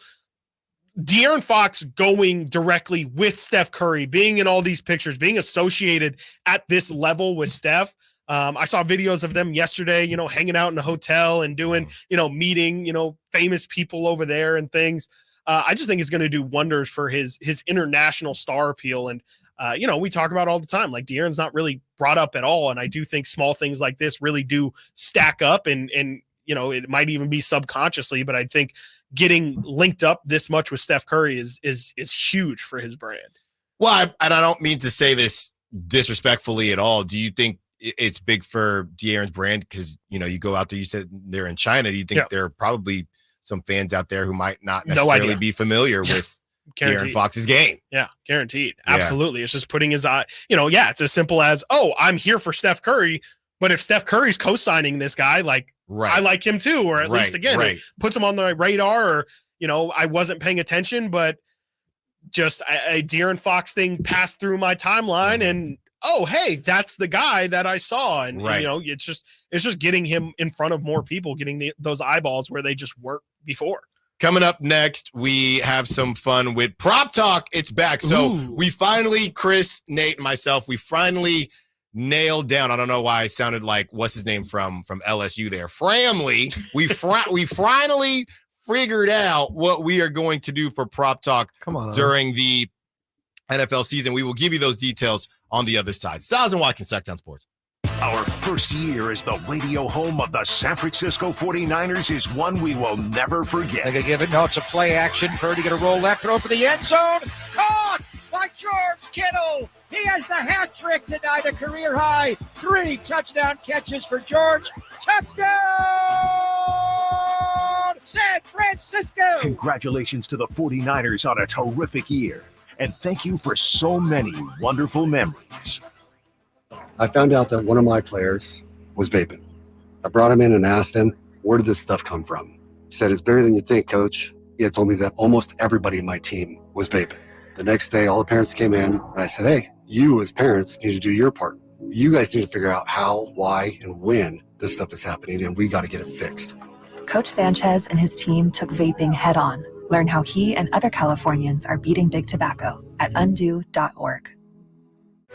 De'Aaron Fox going directly with Steph Curry, being in all these pictures, being associated at this level with Steph. I saw videos of them yesterday, hanging out in a hotel and doing, meeting, famous people over there and things. I just think it's going to do wonders for his international star appeal. And, we talk about all the time, like De'Aaron's not really brought up at all. And I do think small things like this really do stack up and it might even be subconsciously, but I think getting linked up this much with Steph Curry is huge for his brand. Well, and I don't mean to say this disrespectfully at all. Do you think it's big for De'Aaron's brand because, you go out there, you said they're in China. Do you think there are probably some fans out there who might not necessarily be familiar with De'Aaron Fox's game? Yeah, guaranteed. Absolutely. It's just putting his eye, it's as simple as, I'm here for Steph Curry. But if Steph Curry's co-signing this guy, I like him too, or at least, again, it puts him on the radar, or, I wasn't paying attention, but just a De'Aaron Fox thing passed through my timeline and, hey, that's the guy that I saw. And, it's just getting him in front of more people, getting those eyeballs where they just weren't before. Coming up next, we have some fun with Prop Talk. It's back. So we finally, Chris, Nate, and myself, we finally nailed down. I don't know why I sounded like what's his name from LSU there, Framley. We finally figured out what we are going to do for Prop Talk during the NFL season. We will give you those details on the other side. Stiles and Watkins, Sacktown Sports. Our first year as the radio home of the San Francisco 49ers is one we will never forget. They give it. No, it's a play action. Purdy going to roll left, throw for the end zone. Caught by George Kittle. He has the hat trick tonight, a career high. 3 touchdown catches for George. Touchdown, San Francisco. Congratulations to the 49ers on a terrific year. And thank you for so many wonderful memories. I found out that one of my players was vaping. I brought him in and asked him, where did this stuff come from? He said, it's better than you think, coach. He had told me that almost everybody in my team was vaping. The next day, all the parents came in, and I said, hey, you as parents need to do your part. You guys need to figure out how, why, and when this stuff is happening, and we got to get it fixed. Coach Sanchez and his team took vaping head on. Learn how he and other Californians are beating big tobacco at undo.org.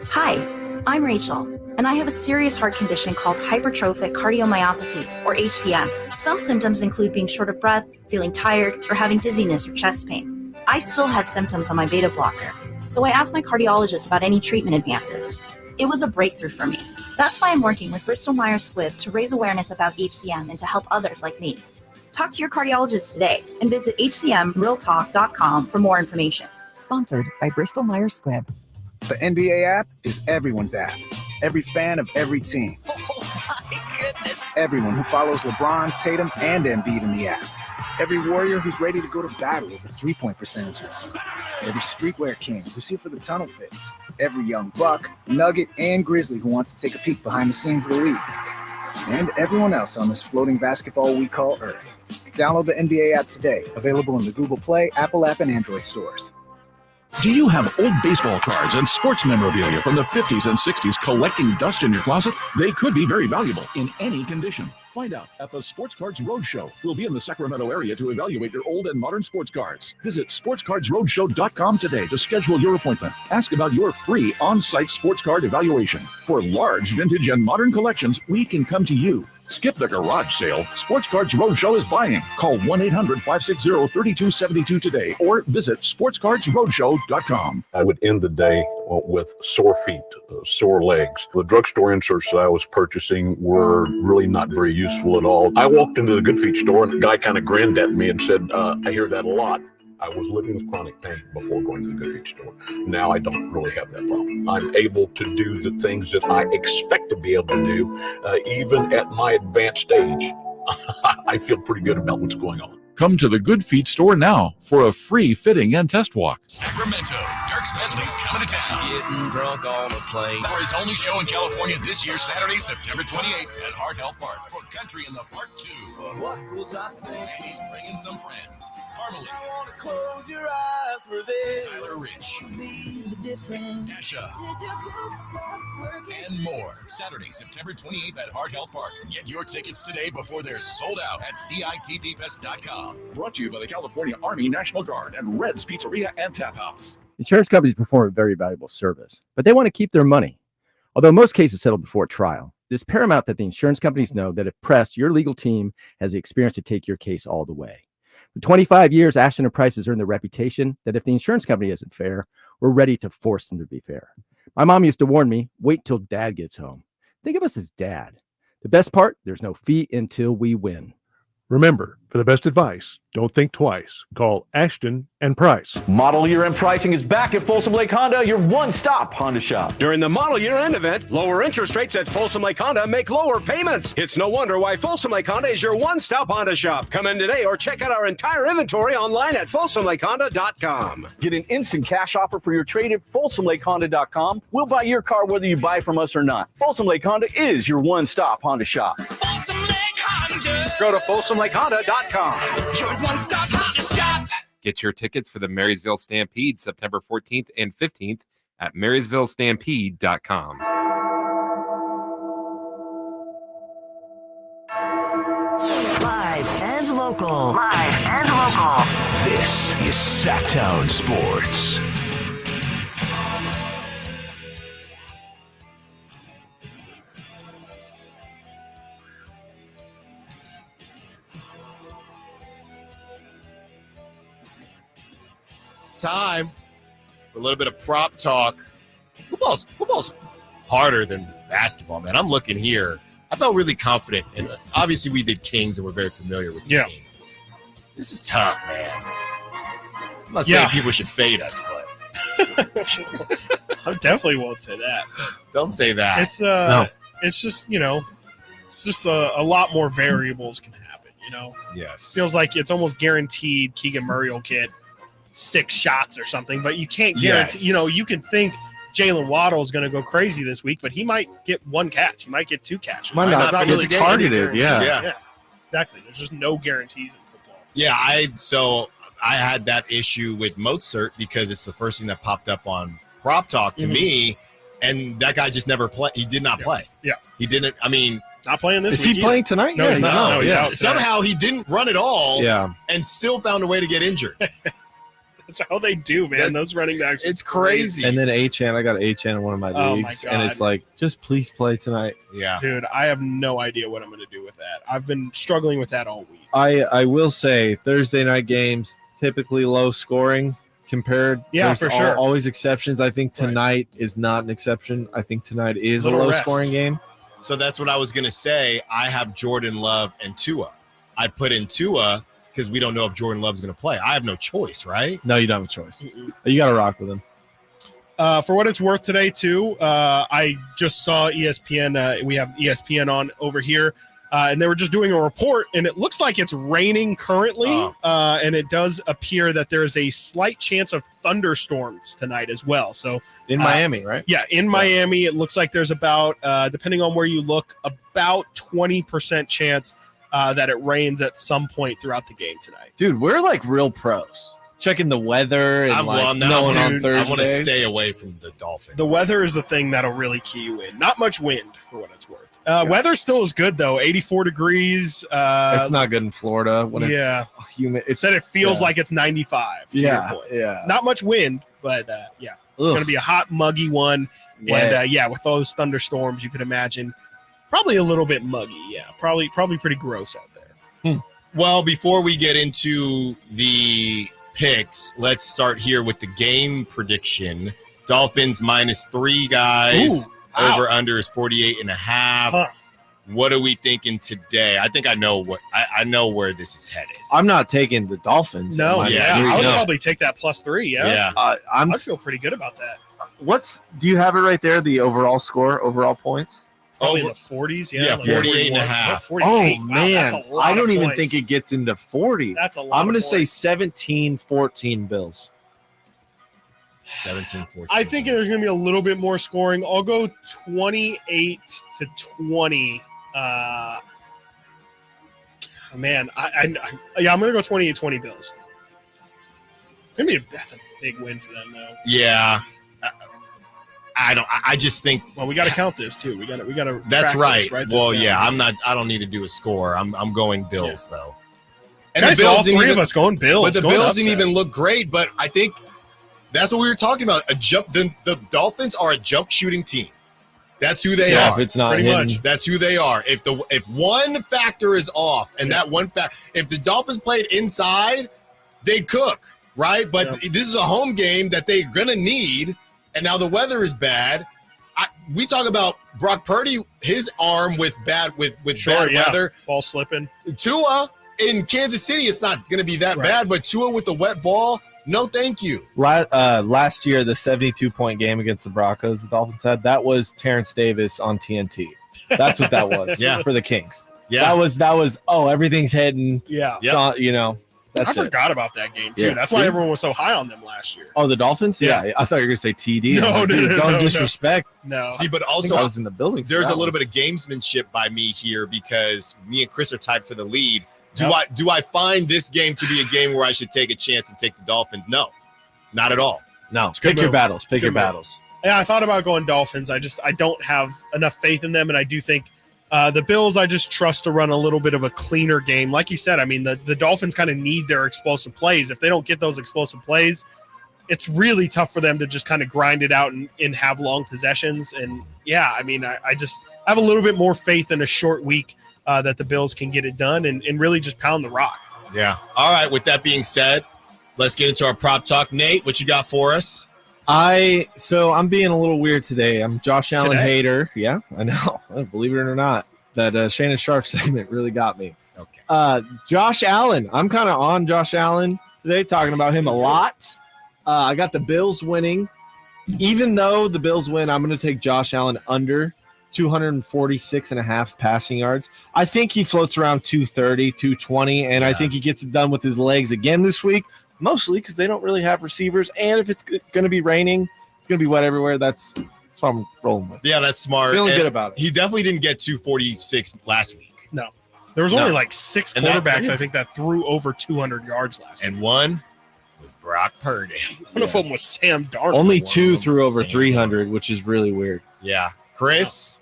Hi. I'm Rachel, and I have a serious heart condition called hypertrophic cardiomyopathy, or HCM. Some symptoms include being short of breath, feeling tired, or having dizziness or chest pain. I still had symptoms on my beta blocker, so I asked my cardiologist about any treatment advances. It was a breakthrough for me. That's why I'm working with Bristol Myers Squibb to raise awareness about HCM and to help others like me. Talk to your cardiologist today and visit hcmrealtalk.com for more information. Sponsored by Bristol Myers Squibb. The NBA app is everyone's app. Every fan of every team. Oh my goodness. Everyone who follows LeBron, Tatum, and Embiid in the app. Every warrior who's ready to go to battle over 3-point percentages. Every streetwear king who's here for the tunnel fits. Every young buck, nugget, and grizzly who wants to take a peek behind the scenes of the league. And everyone else on this floating basketball we call Earth. Download the NBA app today. Available in the Google Play, Apple app, and Android stores. Do you have old baseball cards and sports memorabilia from the 50s and 60s collecting dust in your closet? They could be very valuable in any condition. Find out at the Sports Cards Roadshow. We'll be in the Sacramento area to evaluate your old and modern sports cards. Visit sportscardsroadshow.com today to schedule your appointment. Ask about your free on-site sports card evaluation. For large vintage and modern collections, we can come to you. Skip the garage sale. Sports Cards Roadshow is buying. Call 1-800-560-3272 today or visit sportscardsroadshow.com. I would end the day with sore feet, sore legs. The drugstore inserts that I was purchasing were really not very useful at all. I walked into the Good Feet store and the guy kind of grinned at me and said, I hear that a lot. I was living with chronic pain before going to the Good Feet store. Now I don't really have that problem. I'm able to do the things that I expect to be able to do, even at my advanced age. I feel pretty good about what's going on. Come to the Good Feet store now for a free fitting and test walk. Sacramento, Dirk Bentley's coming to town. Getting drunk on a plane. For his only show in California this year, Saturday, September 28th at Heart Health Park for Country in the Part 2. What was I thinking? And he's bringing some friends. Harmony. I want to close your eyes for this. Tyler Rich. Be the difference. Dasha. And more. Saturday, September 28th at Heart Health Park. Get your tickets today before they're sold out at CITDFest.com. Brought to you by the California Army National Guard and Red's Pizzeria and Tap House. Insurance companies perform a very valuable service, but they want to keep their money. Although most cases settle before trial, it is paramount that the insurance companies know that if pressed, your legal team has the experience to take your case all the way. For 25 years, Ashton & Price has earned the reputation that if the insurance company isn't fair, we're ready to force them to be fair. My mom used to warn me, wait till dad gets home. Think of us as dad. The best part, there's no fee until we win. Remember, for the best advice, don't think twice. Call Ashton and Price. Model year-end pricing is back at Folsom Lake Honda, your one-stop Honda shop. During the model year-end event, lower interest rates at Folsom Lake Honda make lower payments. It's no wonder why Folsom Lake Honda is your one-stop Honda shop. Come in today or check out our entire inventory online at folsomlakehonda.com. Get an instant cash offer for your trade at folsomlakehonda.com. We'll buy your car whether you buy from us or not. Folsom Lake Honda is your one-stop Honda shop. Folsom Lake Honda. Go to folsomlakehonda.com. Your one-stop Honda shop. Get your tickets for the Marysville Stampede September 14th and 15th at marysvillestampede.com. Live and local. This is Sacktown Sports. It's time for a little bit of prop talk. Football's harder than basketball, man. I'm looking here. I felt really confident in it. Obviously, we did Kings, and we're very familiar with the Kings. This is tough, man. I'm not saying people should fade us, but I definitely won't say that. Don't say that. It's it's just it's just a lot more variables can happen. Yes. Feels like it's almost guaranteed Keegan Murray will get 6 shots or something, but you can't guarantee. Yes. You can think Jalen Waddle is going to go crazy this week, but he might get 1 catch. He might get 2 catches. Might not really targeted. Yeah, exactly. There's just no guarantees in football. Yeah, I had that issue with Mozart because it's the first thing that popped up on Prop Talk to me, and that guy just never played. He did not play. Yeah, he didn't. I mean, not playing this Is week. he playing tonight? No, he's not. No, he's out. Somehow he didn't run at all. Yeah, and still found a way to get injured. That's how they do, man. Those running backs. It's crazy. And then Achane, I got Achane in one of my leagues, and it's like, just please play tonight. Yeah, dude, I have no idea what I'm going to do with that. I've been struggling with that all week. I will say Thursday night games typically low scoring compared. Yeah, There's for sure. Always exceptions. I think tonight is not an exception. I think tonight is a low scoring game. So that's what I was going to say. I have Jordan Love and Tua. I put in Tua because we don't know if Jordan Love's going to play. I have no choice, right? No, you don't have a choice. You got to rock with him. For what it's worth today, too, I just saw ESPN. We have ESPN on over here, and they were just doing a report, and it looks like it's raining currently, and it does appear that there's a slight chance of thunderstorms tonight as well. So in Miami, right? Yeah, in Miami, it looks like there's about, depending on where you look, about 20% chance that it rains at some point throughout the game tonight. Dude, we're like real pros. Checking the weather and knowing on Thursday. I want to stay away from the Dolphins. The weather is the thing that'll really key you in. Not much wind, for what it's worth. Weather still is good, though. 84 degrees. It's not good in Florida when it's humid. It said it feels like it's 95. To your point. Yeah. Not much wind, but It's going to be a hot, muggy one. Wet. And with those thunderstorms, you could imagine probably a little bit muggy. Yeah, probably pretty gross out there. Well, before we get into the picks, let's start here with the game prediction. Dolphins -3, guys. Ooh, wow. Over under is 48.5. What are we thinking today? I think I know I know where this is headed. I'm not taking the Dolphins. No, at I -3, would no. probably take that +3. Yeah. I feel pretty good about that. Do you have it right there? The overall score, overall points? Probably in the 40s. Yeah, like 48.5. 48. Oh, Wow, man. that's a lot I don't of even points. think it gets into 40. That's a lot. I'm going to of say points. 17-14 Bills. 17-14. I think there's going to be a little bit more scoring. I'll go 28-20. Man, I'm going to go 28-20 Bills. That's a big win for them, though. Yeah. I just think. Well, we got to count this too. We got to. That's right. Write this Well, down. yeah. I don't need to do a score. I'm going Bills though. And the Bills, all three of us going Bills. But the going Bills didn't upset. even look great. But I think that's what we were talking about. A jump. The Dolphins are a jump shooting team. That's who they are. If it's not Pretty hidden. much. That's who they are. If one factor is off, and that one factor, if the Dolphins played inside, they'd cook, right? But this is a home game that they're gonna need, and now the weather is bad. We talk about Brock Purdy, his arm with bad weather, Ball slipping. Tua in Kansas City, it's not going to be that bad, but Tua with the wet ball, no thank you. Last year, the 72-point game against the Broncos the Dolphins had, that was Terrence Davis on TNT. That's what that was for the Kings. Yeah. That was everything's heading. Yeah. That's I forgot about that game, too. Yeah. That's why everyone was so high on them last year. Oh, the Dolphins? Yeah. I thought you were going to say TD. No, Don't disrespect. No. See, but also I was in the building. There's a little bit of gamesmanship by me here because me and Chris are tied for the lead. Do I find this game to be a game where I should take a chance and take the Dolphins? No, not at all. No, pick your battles. Pick your battles. Yeah, I thought about going Dolphins. I don't have enough faith in them, and I do think the Bills, I just trust to run a little bit of a cleaner game. Like you said, I mean, the Dolphins kind of need their explosive plays. If they don't get those explosive plays, it's really tough for them to just kind of grind it out and have long possessions. And, yeah, I mean, I have a little bit more faith in a short week that the Bills can get it done and really just pound the rock. Yeah. All right, with that being said, let's get into our prop talk. Nate, what you got for us? So I'm being a little weird today. I'm Josh Allen hater. Yeah, I know. Believe it or not, that Shannon Sharpe segment really got me. Okay. Josh Allen. I'm kind of on Josh Allen today, talking about him a lot. I got the Bills winning. Even though the Bills win, I'm going to take Josh Allen under 246.5 passing yards. I think he floats around 230, 220, and I think he gets it done with his legs again this week. Mostly because they don't really have receivers, and if it's going to be raining, it's going to be wet everywhere. That's what I'm rolling with. Yeah, that's smart. Feeling good about it. He definitely didn't get 246 last week. No. There was only like 6 quarterbacks, I think, that threw over 200 yards last week. And one was Brock Purdy. One of them was Sam Darnold. Only 2 threw over 300, which is really weird. Yeah. Chris?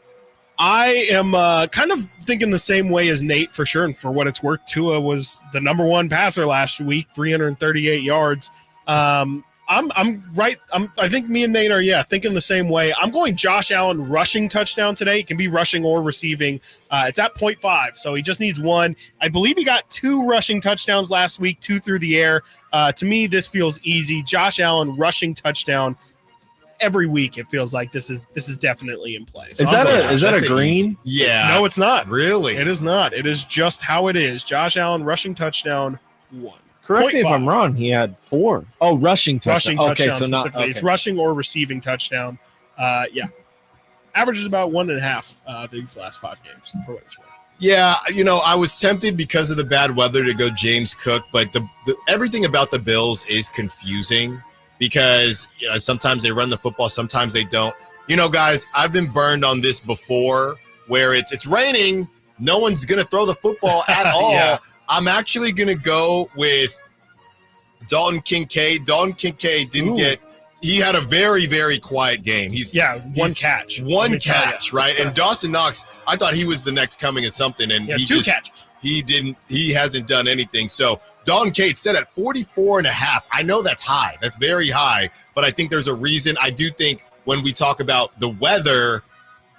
I am kind of thinking the same way as Nate for sure. And for what it's worth, Tua was the number one passer last week, 338 yards. I'm right. I think me and Nate are, thinking the same way. I'm going Josh Allen rushing touchdown today. It can be rushing or receiving. It's at 0.5, so he just needs one. I believe he got 2 rushing touchdowns last week, 2 through the air. To me, this feels easy. Josh Allen rushing touchdown. Every week it feels like this is definitely in play. So is that a green? Yeah. No, it's not. Really? It is not. It is just how it is. Josh Allen rushing touchdown 1. Correct me if I'm wrong. He had 4. Oh, rushing touchdown. Rushing touchdown so specifically. not It's rushing or receiving touchdown. Averages about 1.5 these last 5 games for what it's worth. Yeah, I was tempted because of the bad weather to go James Cook, but the everything about the Bills is confusing. Because sometimes they run the football, sometimes they don't. Guys, I've been burned on this before where it's raining, no one's going to throw the football at all. Yeah. I'm actually going to go with Dalton Kincaid. Dalton Kincaid didn't he had a very, very quiet game. One catch. One catch, right? And Dawson Knox, I thought he was the next coming of something, and he 2 catches. He hasn't done anything. So Dalton Kincaid set at 44.5. I know that's high. That's very high, but I think there's a reason. I do think when we talk about the weather,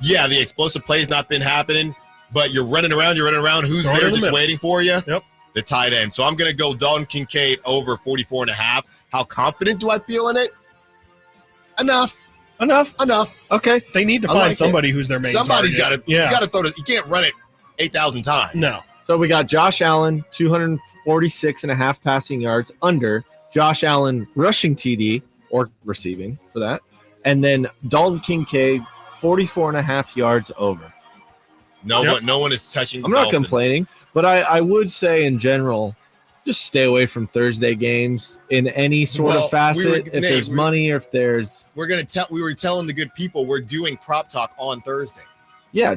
the explosive play has not been happening, but you're running around. Who's there just waiting for you? Yep. The tight end. So I'm going to go Dalton Kincaid over 44.5. How confident do I feel in it? Enough. Okay. They need to find somebody who's their main Somebody's got target. to. You got to throw it. You can't run it 8,000 times. No. So we got Josh Allen, 246.5 passing yards under. Josh Allen rushing TD or receiving for that. And then Dalton Kincaid, 44.5 yards over. No one is touching the I'm not Dolphins. complaining, but I would say in general, just stay away from Thursday games in any sort of facet. If there's money or if there's... We were telling the good people we're doing prop talk on Thursdays. Yeah,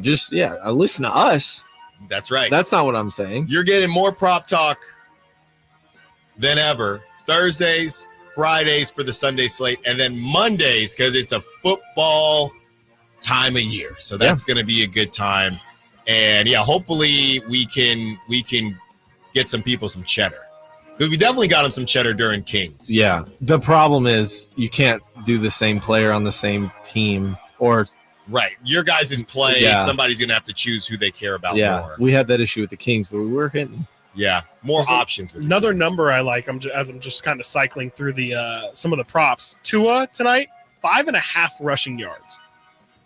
listen to us. That's right. That's not what I'm saying. You're getting more prop talk than ever. Thursdays, Fridays for the Sunday slate, and then Mondays because it's a football time of year. So that's going to be a good time. And hopefully we can get some people some cheddar. Because we definitely got them some cheddar during Kings. Yeah. The problem is you can't do the same player on the same team or... Right. Your guys' play, somebody's going to have to choose who they care about more. We had that issue with the Kings, but we were hitting. Yeah, more options. With another number I like, I'm just kind of cycling through the some of the props. Tua tonight, 5.5 rushing yards.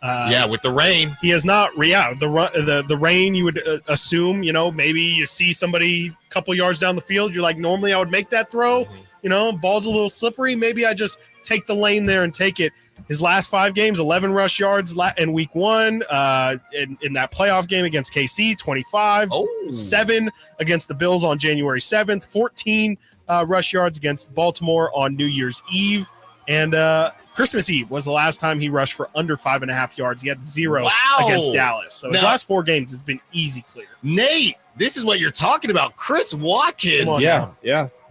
With the rain. He has not. Yeah, the rain. You would assume, maybe you see somebody a couple yards down the field. You're like, normally I would make that throw. Ball's a little slippery. Maybe I just take the lane there and take it. His last 5 games, 11 rush yards in week 1. In that playoff game against KC, 25. 7 against the Bills on January 7th. 14 rush yards against Baltimore on New Year's Eve. And Christmas Eve was the last time he rushed for under 5.5 yards. He had 0 against Dallas. So his last 4 games, it's been easy clear. Nate, this is what you're talking about. Chris Watkins. Yeah.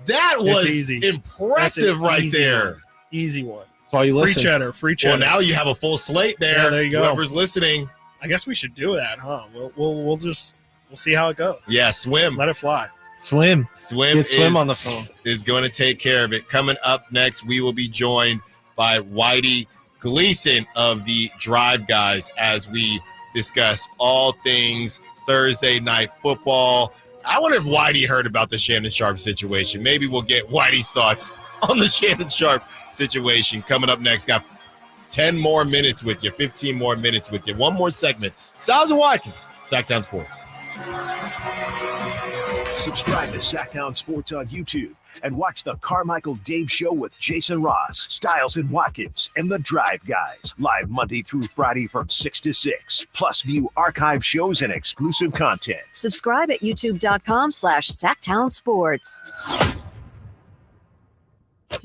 That was easy. Impressive right there. Easy one. That's why you listen. Free cheddar. Well, now you have a full slate there. Yeah, there you go. Whoever's listening. I guess we should do that, huh? We'll see how it goes. Yeah, swim. Let it fly. Swim on the phone. Is going to take care of it. Coming up next, we will be joined by Whitey Gleason of the Drive Guys as we discuss all things Thursday night football. I wonder if Whitey heard about the Shannon Sharpe situation. Maybe we'll get Whitey's thoughts on the Shannon Sharpe situation. Coming up next, got 10 more minutes with you, 15 more minutes with you. One more segment. Stiles Watkins, Sacktown Sports. Subscribe to Sacktown Sports on YouTube and watch the Carmichael Dave Show with Jason Ross, Stiles and Watkins, and the Drive Guys. Live Monday through Friday from 6 to 6. Plus view archive shows and exclusive content. Subscribe at youtube.com/Sacktown Sports.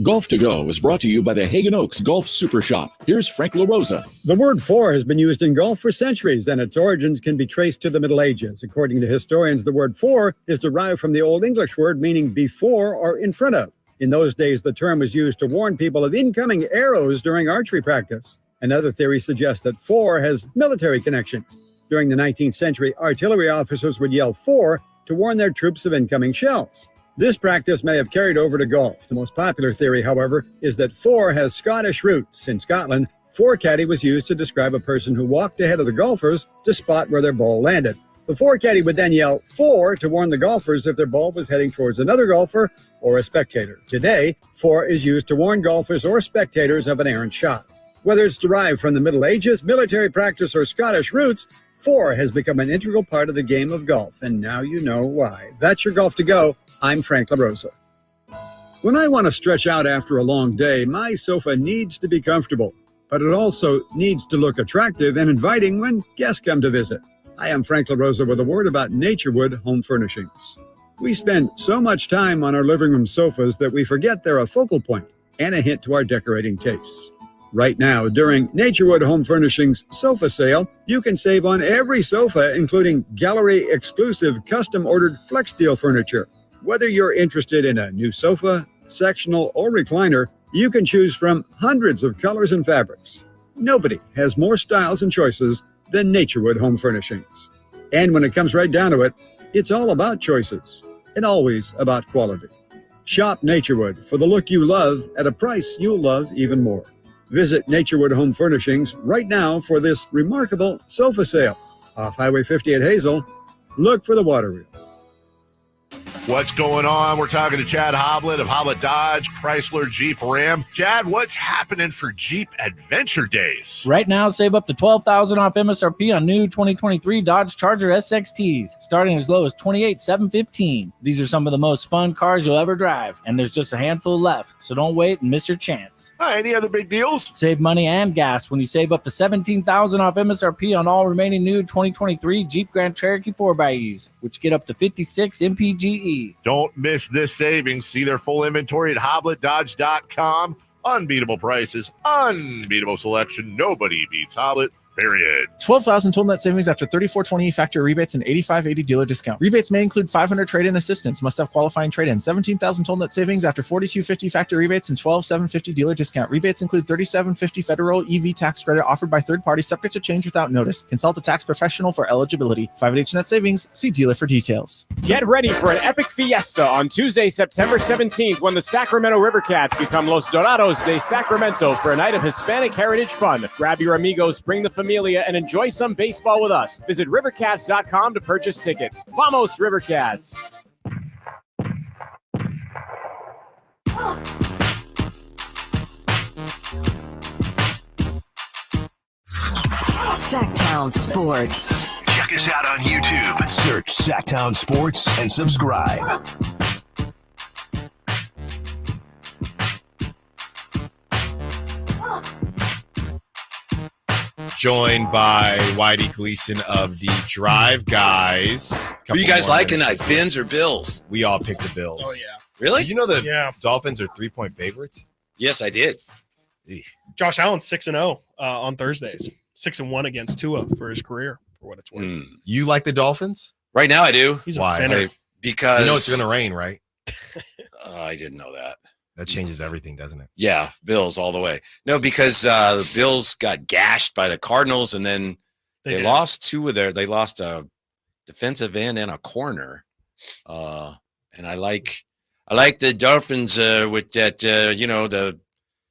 Golf to Go is brought to you by the Hagen Oaks Golf Super Shop. Here's Frank LaRosa. The word "for" has been used in golf for centuries, and its origins can be traced to the Middle Ages. According to historians, the word "for" is derived from the Old English word meaning before or in front of. In those days, the term was used to warn people of incoming arrows during archery practice. Another theory suggests that "for" has military connections. During the 19th century, artillery officers would yell "for" to warn their troops of incoming shells. This practice may have carried over to golf. The most popular theory, however, is that "for" has Scottish roots. In Scotland, "for-caddy" was used to describe a person who walked ahead of the golfers to spot where their ball landed. The for-caddy would then yell "for" to warn the golfers if their ball was heading towards another golfer or a spectator. Today, "for" is used to warn golfers or spectators of an errant shot. Whether it's derived from the Middle Ages, military practice, or Scottish roots, "for" has become an integral part of the game of golf, and now you know why. That's your Golf to Go. I'm Frank LaRosa. When I want to stretch out after a long day, my sofa needs to be comfortable, but it also needs to look attractive and inviting when guests come to visit. I am Frank LaRosa with a word about Naturewood Home Furnishings. We spend so much time on our living room sofas that we forget they're a focal point and a hint to our decorating tastes. Right now, during Naturewood Home Furnishings sofa sale, you can save on every sofa, including gallery-exclusive custom-ordered FlexSteel furniture. Whether you're interested in a new sofa, sectional, or recliner, you can choose from hundreds of colors and fabrics. Nobody has more styles and choices than Naturewood Home Furnishings. And when it comes right down to it, it's all about choices and always about quality. Shop Naturewood for the look you love at a price you'll love even more. Visit Naturewood Home Furnishings right now for this remarkable sofa sale. Off Highway 50 at Hazel, look for the water wheel. What's going on? We're talking to Chad Hoblet of Hoblet Dodge, Chrysler, Jeep, Ram. Chad, what's happening for Jeep Adventure Days? Right now, save up to $12,000 off MSRP on new 2023 Dodge Charger SXTs, starting as low as $28,715. These are some of the most fun cars you'll ever drive, and there's just a handful left, so don't wait and miss your chance. Any other big deals? Save money and gas when you save up to $17,000 off MSRP on all remaining new 2023 Jeep Grand Cherokee 4xEs, which get up to 56 MPGE. Don't miss this savings. See their full inventory at HobletDodge.com. Unbeatable prices, unbeatable selection. Nobody beats Hoblet. Period. 12,000 total net savings after 3420 factory rebates and 8580 dealer discount. Rebates may include 500 trade-in assistance. Must have qualifying trade-in. 17,000 total net savings after 4250 factory rebates and 12,750 dealer discount. Rebates include 3750 federal EV tax credit offered by third party, subject to change without notice. Consult a tax professional for eligibility. 5H net savings. See dealer for details. Get ready for an epic fiesta on Tuesday, September 17th, when the Sacramento River Cats become Los Dorados de Sacramento for a night of Hispanic heritage fun. Grab your amigos, bring the familia, and enjoy some baseball with us. Visit rivercats.com to purchase tickets. Vamos, Rivercats! Sacktown Sports. Check us out on YouTube. Search Sacktown Sports and subscribe. Joined by Whitey Gleason of the Drive Guys. Who you guys like tonight, Fins or Bills? We all picked the Bills. Oh, yeah. Really? Did you know the Dolphins are 3-point favorites? Yes, I did. Josh Allen's 6-0 on Thursdays. 6-1 against Tua for his career, for what it's worth. You like the Dolphins? Right now I do. He's Why? a finner. Because you know it's going to rain, right? I didn't know that. That changes everything, doesn't it? Yeah, Bills all the way. No, because the Bills got gashed by the Cardinals, and then they lost two of their. They lost a defensive end and a corner. And I like the Dolphins with that. The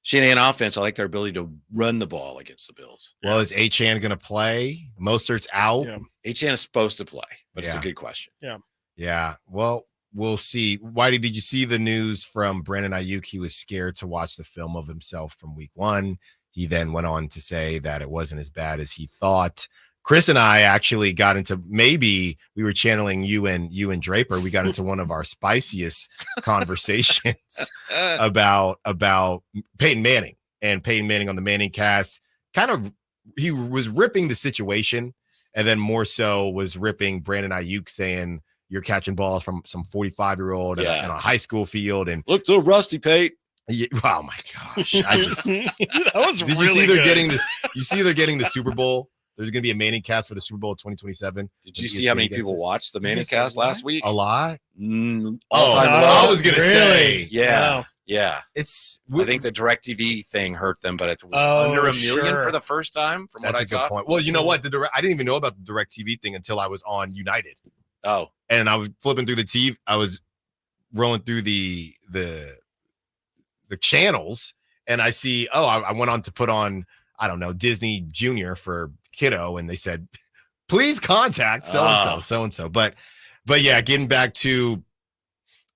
Shanahan offense. I like their ability to run the ball against the Bills. Well, is Achane going to play? Mostert's out. Yeah. Achane is supposed to play, but it's a good question. Yeah. Well, we'll see. Whitey, did you see the news from Brandon Ayuk? He was scared to watch the film of himself from week 1. He then went on to say that it wasn't as bad as he thought. Chris and I actually got into, maybe we were channeling you and Draper. We got into one of our spiciest conversations about Peyton Manning and Peyton Manning on the Manning cast. He was ripping the situation, and then more so was ripping Brandon Ayuk, saying you're catching balls from some 45-year-old in a high school field and look so rusty, Pate. Yeah, oh my gosh! That was did really you see they're good. getting this? You see they're getting the Super Bowl. There's going to be a Manning cast for the Super Bowl of 2027. Did you see how many people watched the Manning cast last week? A lot. All-time low. I was going to say, yeah. I think the DirecTV thing hurt them, but it was under $1 million for the first time. From That's what I a saw. good point. Well, you know what? I didn't even know about the DirecTV thing until I was on United. Oh, and I was flipping through the TV. I was rolling through the channels, and I see. I went on to put on, I don't know, Disney Junior for kiddo, and they said, please contact so and so. But yeah, getting back to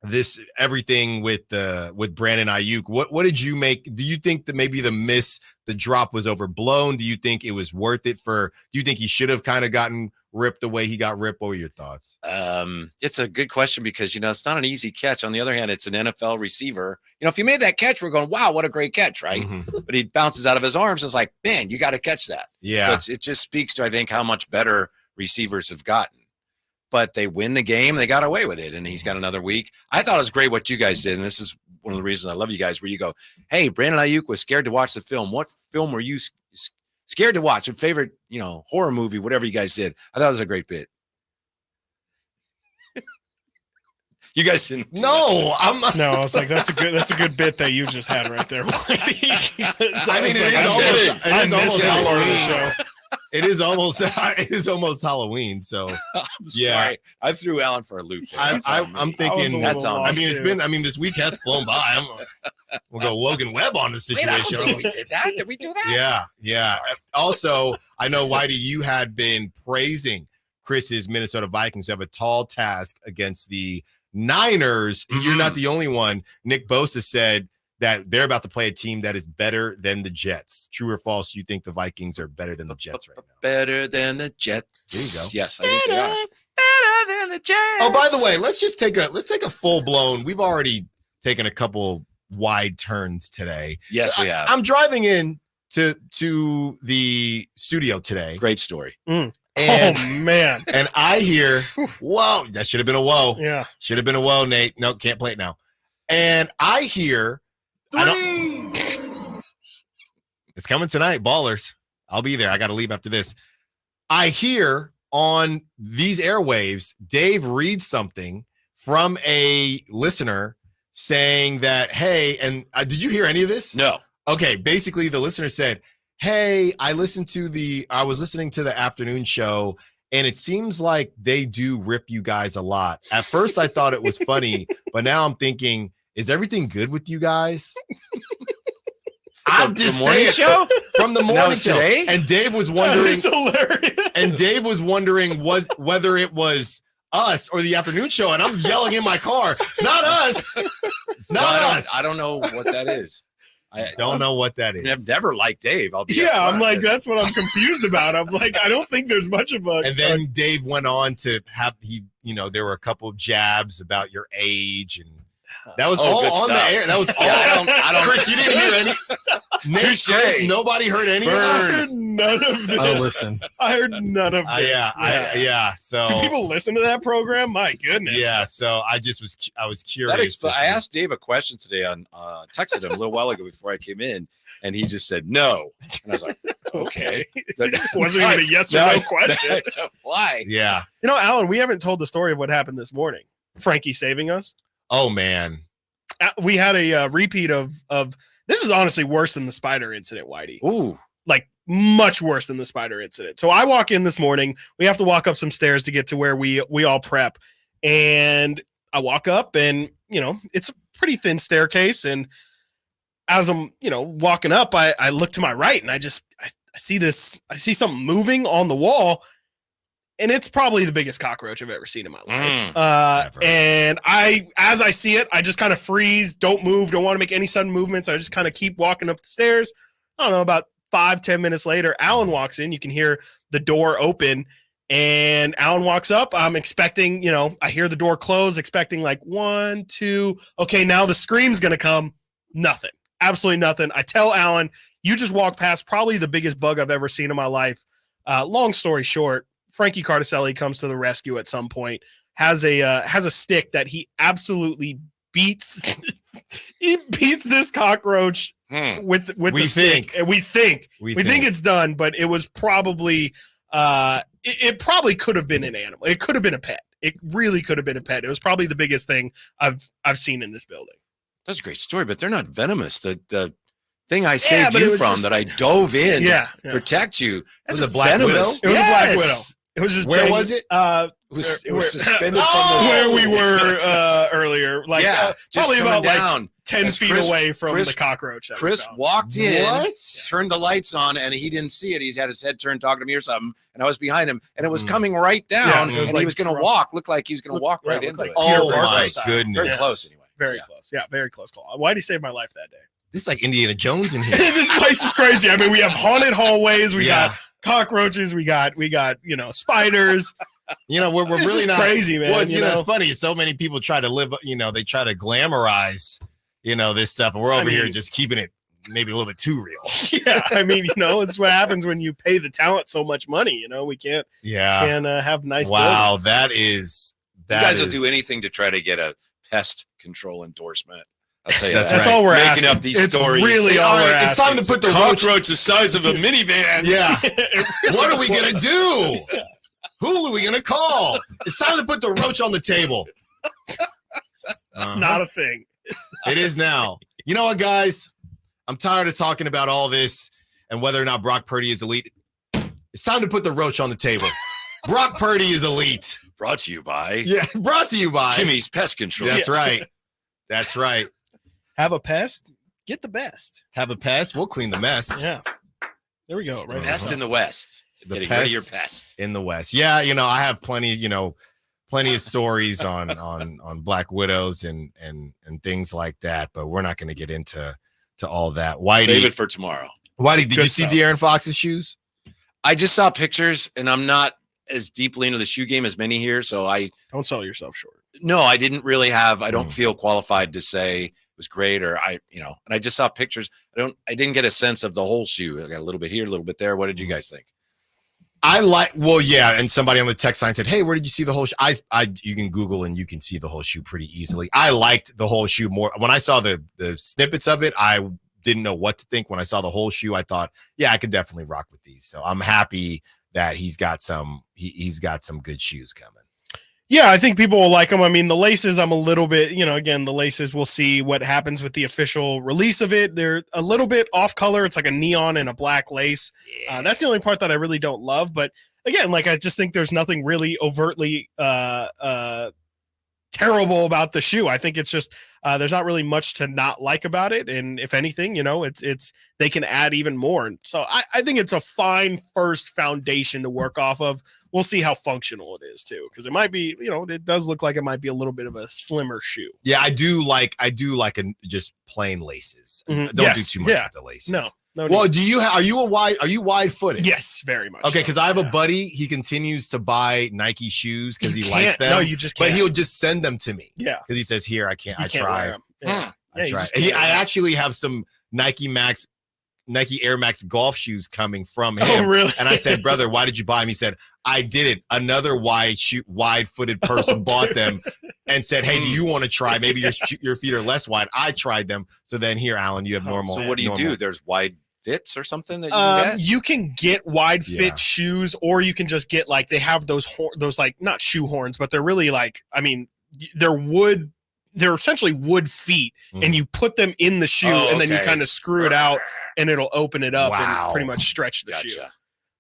this, everything with Brandon Ayuk. What did you make? Do you think that maybe the drop was overblown? Do you think it was worth it do you think he should have kind of gotten ripped the way he got ripped? What were your thoughts? It's a good question because, it's not an easy catch. On the other hand, it's an NFL receiver. If you made that catch, we're going, wow, what a great catch, right? Mm-hmm. But he bounces out of his arms. It's like, man, you got to catch that. Yeah. So it just speaks to, I think, how much better receivers have gotten. But they win the game. They got away with it, and he's got another week. I thought it was great what you guys did, and this is one of the reasons I love you guys, where you go, hey, Brandon Ayuk was scared to watch the film. What film were you scared to watch? A favorite, horror movie, whatever you guys did. I thought it was a great bit. You guys didn't. No, I'm not. No, I was like, that's a good bit that you just had right there. It is almost Halloween. It is almost Halloween. So sorry. I threw Alan for a loop. I'm thinking that's on. this week has flown by. We'll go Logan Webb on the situation. Wait, I don't think we did that. Did we do that? Yeah. Also, I know, Whitey, you had been praising Chris's Minnesota Vikings who have a tall task against the Niners. Mm-hmm. You're not the only one. Nick Bosa said that they're about to play a team that is better than the Jets. True or false? You think the Vikings are better than the Jets right now? Better than the Jets. There you go. Yes, I think they are. Better than the Jets. Oh, by the way, let's take a full blown. We've already taken a couple wide turns today. Yes, we have. I'm driving in to the studio today. Great story. And, man. And I hear, whoa, that should have been a whoa. Yeah. Should have been a whoa, Nate. No, can't play it now. And I hear, it's coming tonight, Ballers. I'll be there. I got to leave after this. I hear on these airwaves, Dave reads something from a listener saying that, hey, and did you hear any of this? No. Okay. Basically, the listener said, hey, I was listening to the afternoon show, and it seems like they do rip you guys a lot. At first, I thought it was funny, but now I'm thinking, is everything good with you guys? I'm just morning show from the morning show today, and Dave was wondering. Hilarious. And Dave was wondering whether it was us or the afternoon show, and I'm yelling in my car. It's not us. It's not us. I don't know what that is. I don't know what that is. I've never liked Dave. I'm like, that's what I'm confused about. I'm like, I don't think there's much of a. And then Dave went on to have there were a couple of jabs about your age, and that was all on the air. That was all. I don't. Chris, you didn't hear any. Chris, nobody heard any of this. I heard none of this. Oh, listen. I heard none of this. So do people listen to that program? My goodness. Yeah. So I was curious. I asked Dave a question today on texted him a little while ago before I came in, and he just said no, and I was like, okay. Wasn't even a yes or no question. Why? Yeah. Alan, we haven't told the story of what happened this morning. Frankie saving us. Oh man. We had a repeat of this is honestly worse than the spider incident, Whitey. Ooh. Like much worse than the spider incident. So I walk in this morning. We have to walk up some stairs to get to where we all prep. And I walk up and, it's a pretty thin staircase. And as I'm, walking up, I look to my right and I see something moving on the wall. And it's probably the biggest cockroach I've ever seen in my life. And as I see it, I just kind of freeze, don't move, don't want to make any sudden movements. I just kind of keep walking up the stairs. I don't know, about 5-10 minutes later, Alan walks in. You can hear the door open, and Alan walks up. I'm expecting, I hear the door close, expecting like 1, 2. Okay, now the scream's going to come. Nothing. Absolutely nothing. I tell Alan, you just walked past probably the biggest bug I've ever seen in my life. Long story short, Frankie Cardicelli comes to the rescue at some point, has a stick that he absolutely beats. He beats this cockroach with the stick. And we think it's done, but it was probably it probably could have been an animal. It could have been a pet. It really could have been a pet. It was probably the biggest thing I've seen in this building. That's a great story, but they're not venomous. The thing I saved you from that I dove in to protect you. That's a Black Widow. It was a Black Widow. It was just where was it? It was suspended from where we were earlier. Like probably about down. Like 10 feet away from the cockroach. Chris walked in, turned the lights on, and he didn't see it. He had his head turned talking to me or something, and I was behind him, and it was coming right down, and he was going to walk. Looked like he was going to walk right into it. Oh my goodness! Very close anyway. Very close. Yeah, very close call. Why'd he save my life that day? This is like Indiana Jones in here. This place is crazy. I mean, we have haunted hallways. We got cockroaches. We got spiders. We're really not crazy, man. Well, it's funny. So many people try to live. They try to glamorize, this stuff, and we're over here just keeping it maybe a little bit too real. Yeah, I mean, it's what happens when you pay the talent so much money. We can't. Have nice. Wow, buildings. You guys will do anything to try to get a pest control endorsement. I'll tell you that's all we're making asking. Up these stories. Really all we're asking. It's time to put the cockroach the size of a minivan. Yeah. What are we gonna do? Who are we gonna call? It's time to put the roach on the table. It's not a thing. It is now. You know what, guys? I'm tired of talking about all this and whether or not Brock Purdy is elite. It's time to put the roach on the table. Brock Purdy is elite. Brought to you by Jimmy's Pest Control. That's right. That's right. Have a pest, get the best. Have a pest, we'll clean the mess. Yeah. There we go. Right. Pest in the West. Getting rid of your pest. In the West. Yeah, I have plenty of stories on Black Widows and things like that, but we're not going to get into all that. Whitey, save it for tomorrow. Whitey, did you see De'Aaron Fox's shoes? I just saw pictures, and I'm not as deeply into the shoe game as many here, so I don't sell yourself short. No, I didn't really have. I don't feel qualified to say it was great, or and I just saw pictures. I didn't get a sense of the whole shoe. I got a little bit here, a little bit there. What did you guys think? And somebody on the text line said, "Hey, where did you see the whole shoe?" You can Google and you can see the whole shoe pretty easily. I liked the whole shoe more. When I saw the snippets of it, I didn't know what to think. When I saw the whole shoe, I thought, yeah, I could definitely rock with these. So I'm happy that he's got some good shoes coming. Yeah, I think people will like them. I mean, the laces, I'm a little bit, again, the laces, we'll see what happens with the official release of it. They're a little bit off color. It's like a neon and a black lace. That's the only part that I really don't love. But again, I just think there's nothing really overtly terrible about the shoe. I think it's just there's not really much to not like about it. And if anything, it's they can add even more. And so I think it's a fine first foundation to work off of. we'll see how functional it is too, because it might be, it does look like it might be a little bit of a slimmer shoe. Yeah, I do like just plain laces. Mhm. Don't do too much with the laces. No. Well, are you wide footed? Yes, very much. Okay, so. because I have a buddy. He continues to buy Nike shoes because he You likes can't. them. No, you just can't. But he'll just send them to me. Yeah, because he says, "Here, I can't. You I can't tried. wear 'em. Yeah. I Yeah, you tried. just And can't I wear 'em. actually have some Nike Air Max golf shoes coming from him. Oh, really? And I said, brother, why did you buy them? He said, I didn't. Another wide-footed person bought them and said, hey, do you want to try? Maybe your feet are less wide. I tried them. So then here, Alan, you have normal. So what do you do? There's wide fits or something that you can get? You can get wide fit shoes, or you can just get they have those like not shoe horns, but they're really they're essentially wood feet, and you put them in the shoe, and then you kind of screw it out, and it'll open it up and pretty much stretch the shoe.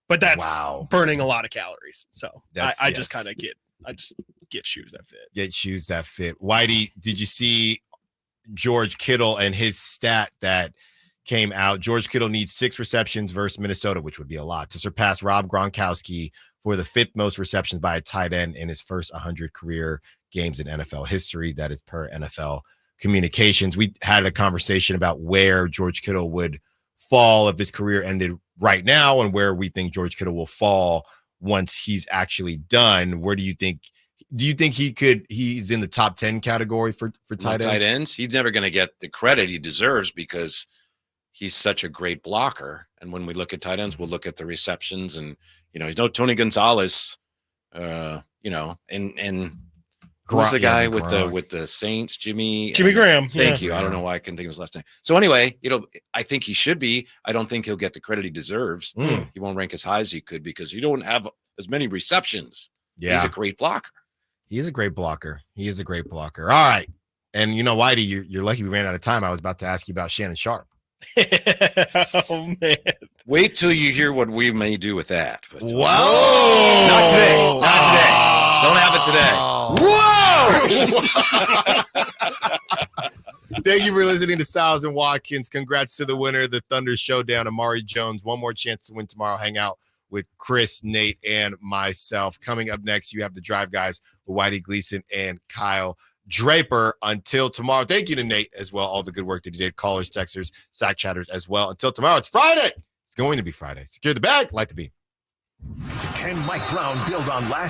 But that's burning a lot of calories. So I just kind of get shoes that fit. Get shoes that fit. Whitey, did you see George Kittle and his stat that came out? George Kittle needs 6 receptions versus Minnesota, which would be a lot, to surpass Rob Gronkowski for the 5th most receptions by a tight end in his first 100 career games in NFL history. That is per NFL Communications. We had a conversation about where George Kittle would fall if his career ended right now, and where we think George Kittle will fall once he's actually done. Where do you think he's in the top 10 category for tight ends? He's never going to get the credit he deserves because he's such a great blocker. And when we look at tight ends, we'll look at the receptions, and he's no Tony Gonzalez, and who's the guy with the Saints, Jimmy Graham. Thank you. I don't know why I couldn't think of his last name. So anyway, I think he should be. I don't think he'll get the credit he deserves. He won't rank as high as he could because you don't have as many receptions. Yeah. He's a great blocker. He is a great blocker. All right. And Whitey, you're lucky we ran out of time. I was about to ask you about Shannon Sharpe. Oh man! Wait till you hear what we may do with that. But, whoa! Not today. Don't have it Whoa! today. Thank you for listening to Stiles and Watkins. Congrats to the winner, the Thunder Showdown, Amari Jones. One more chance to win tomorrow. Hang out with Chris, Nate, and myself. Coming up next, you have the Drive Guys with Whitey Gleason and Kyle Draper. Until tomorrow, thank you to Nate as well. All the good work that he did. Callers, texters, sack chatters as well. Until tomorrow, it's Friday. It's going to be Friday. Secure the bag. Like to be. Can Mike Brown build on last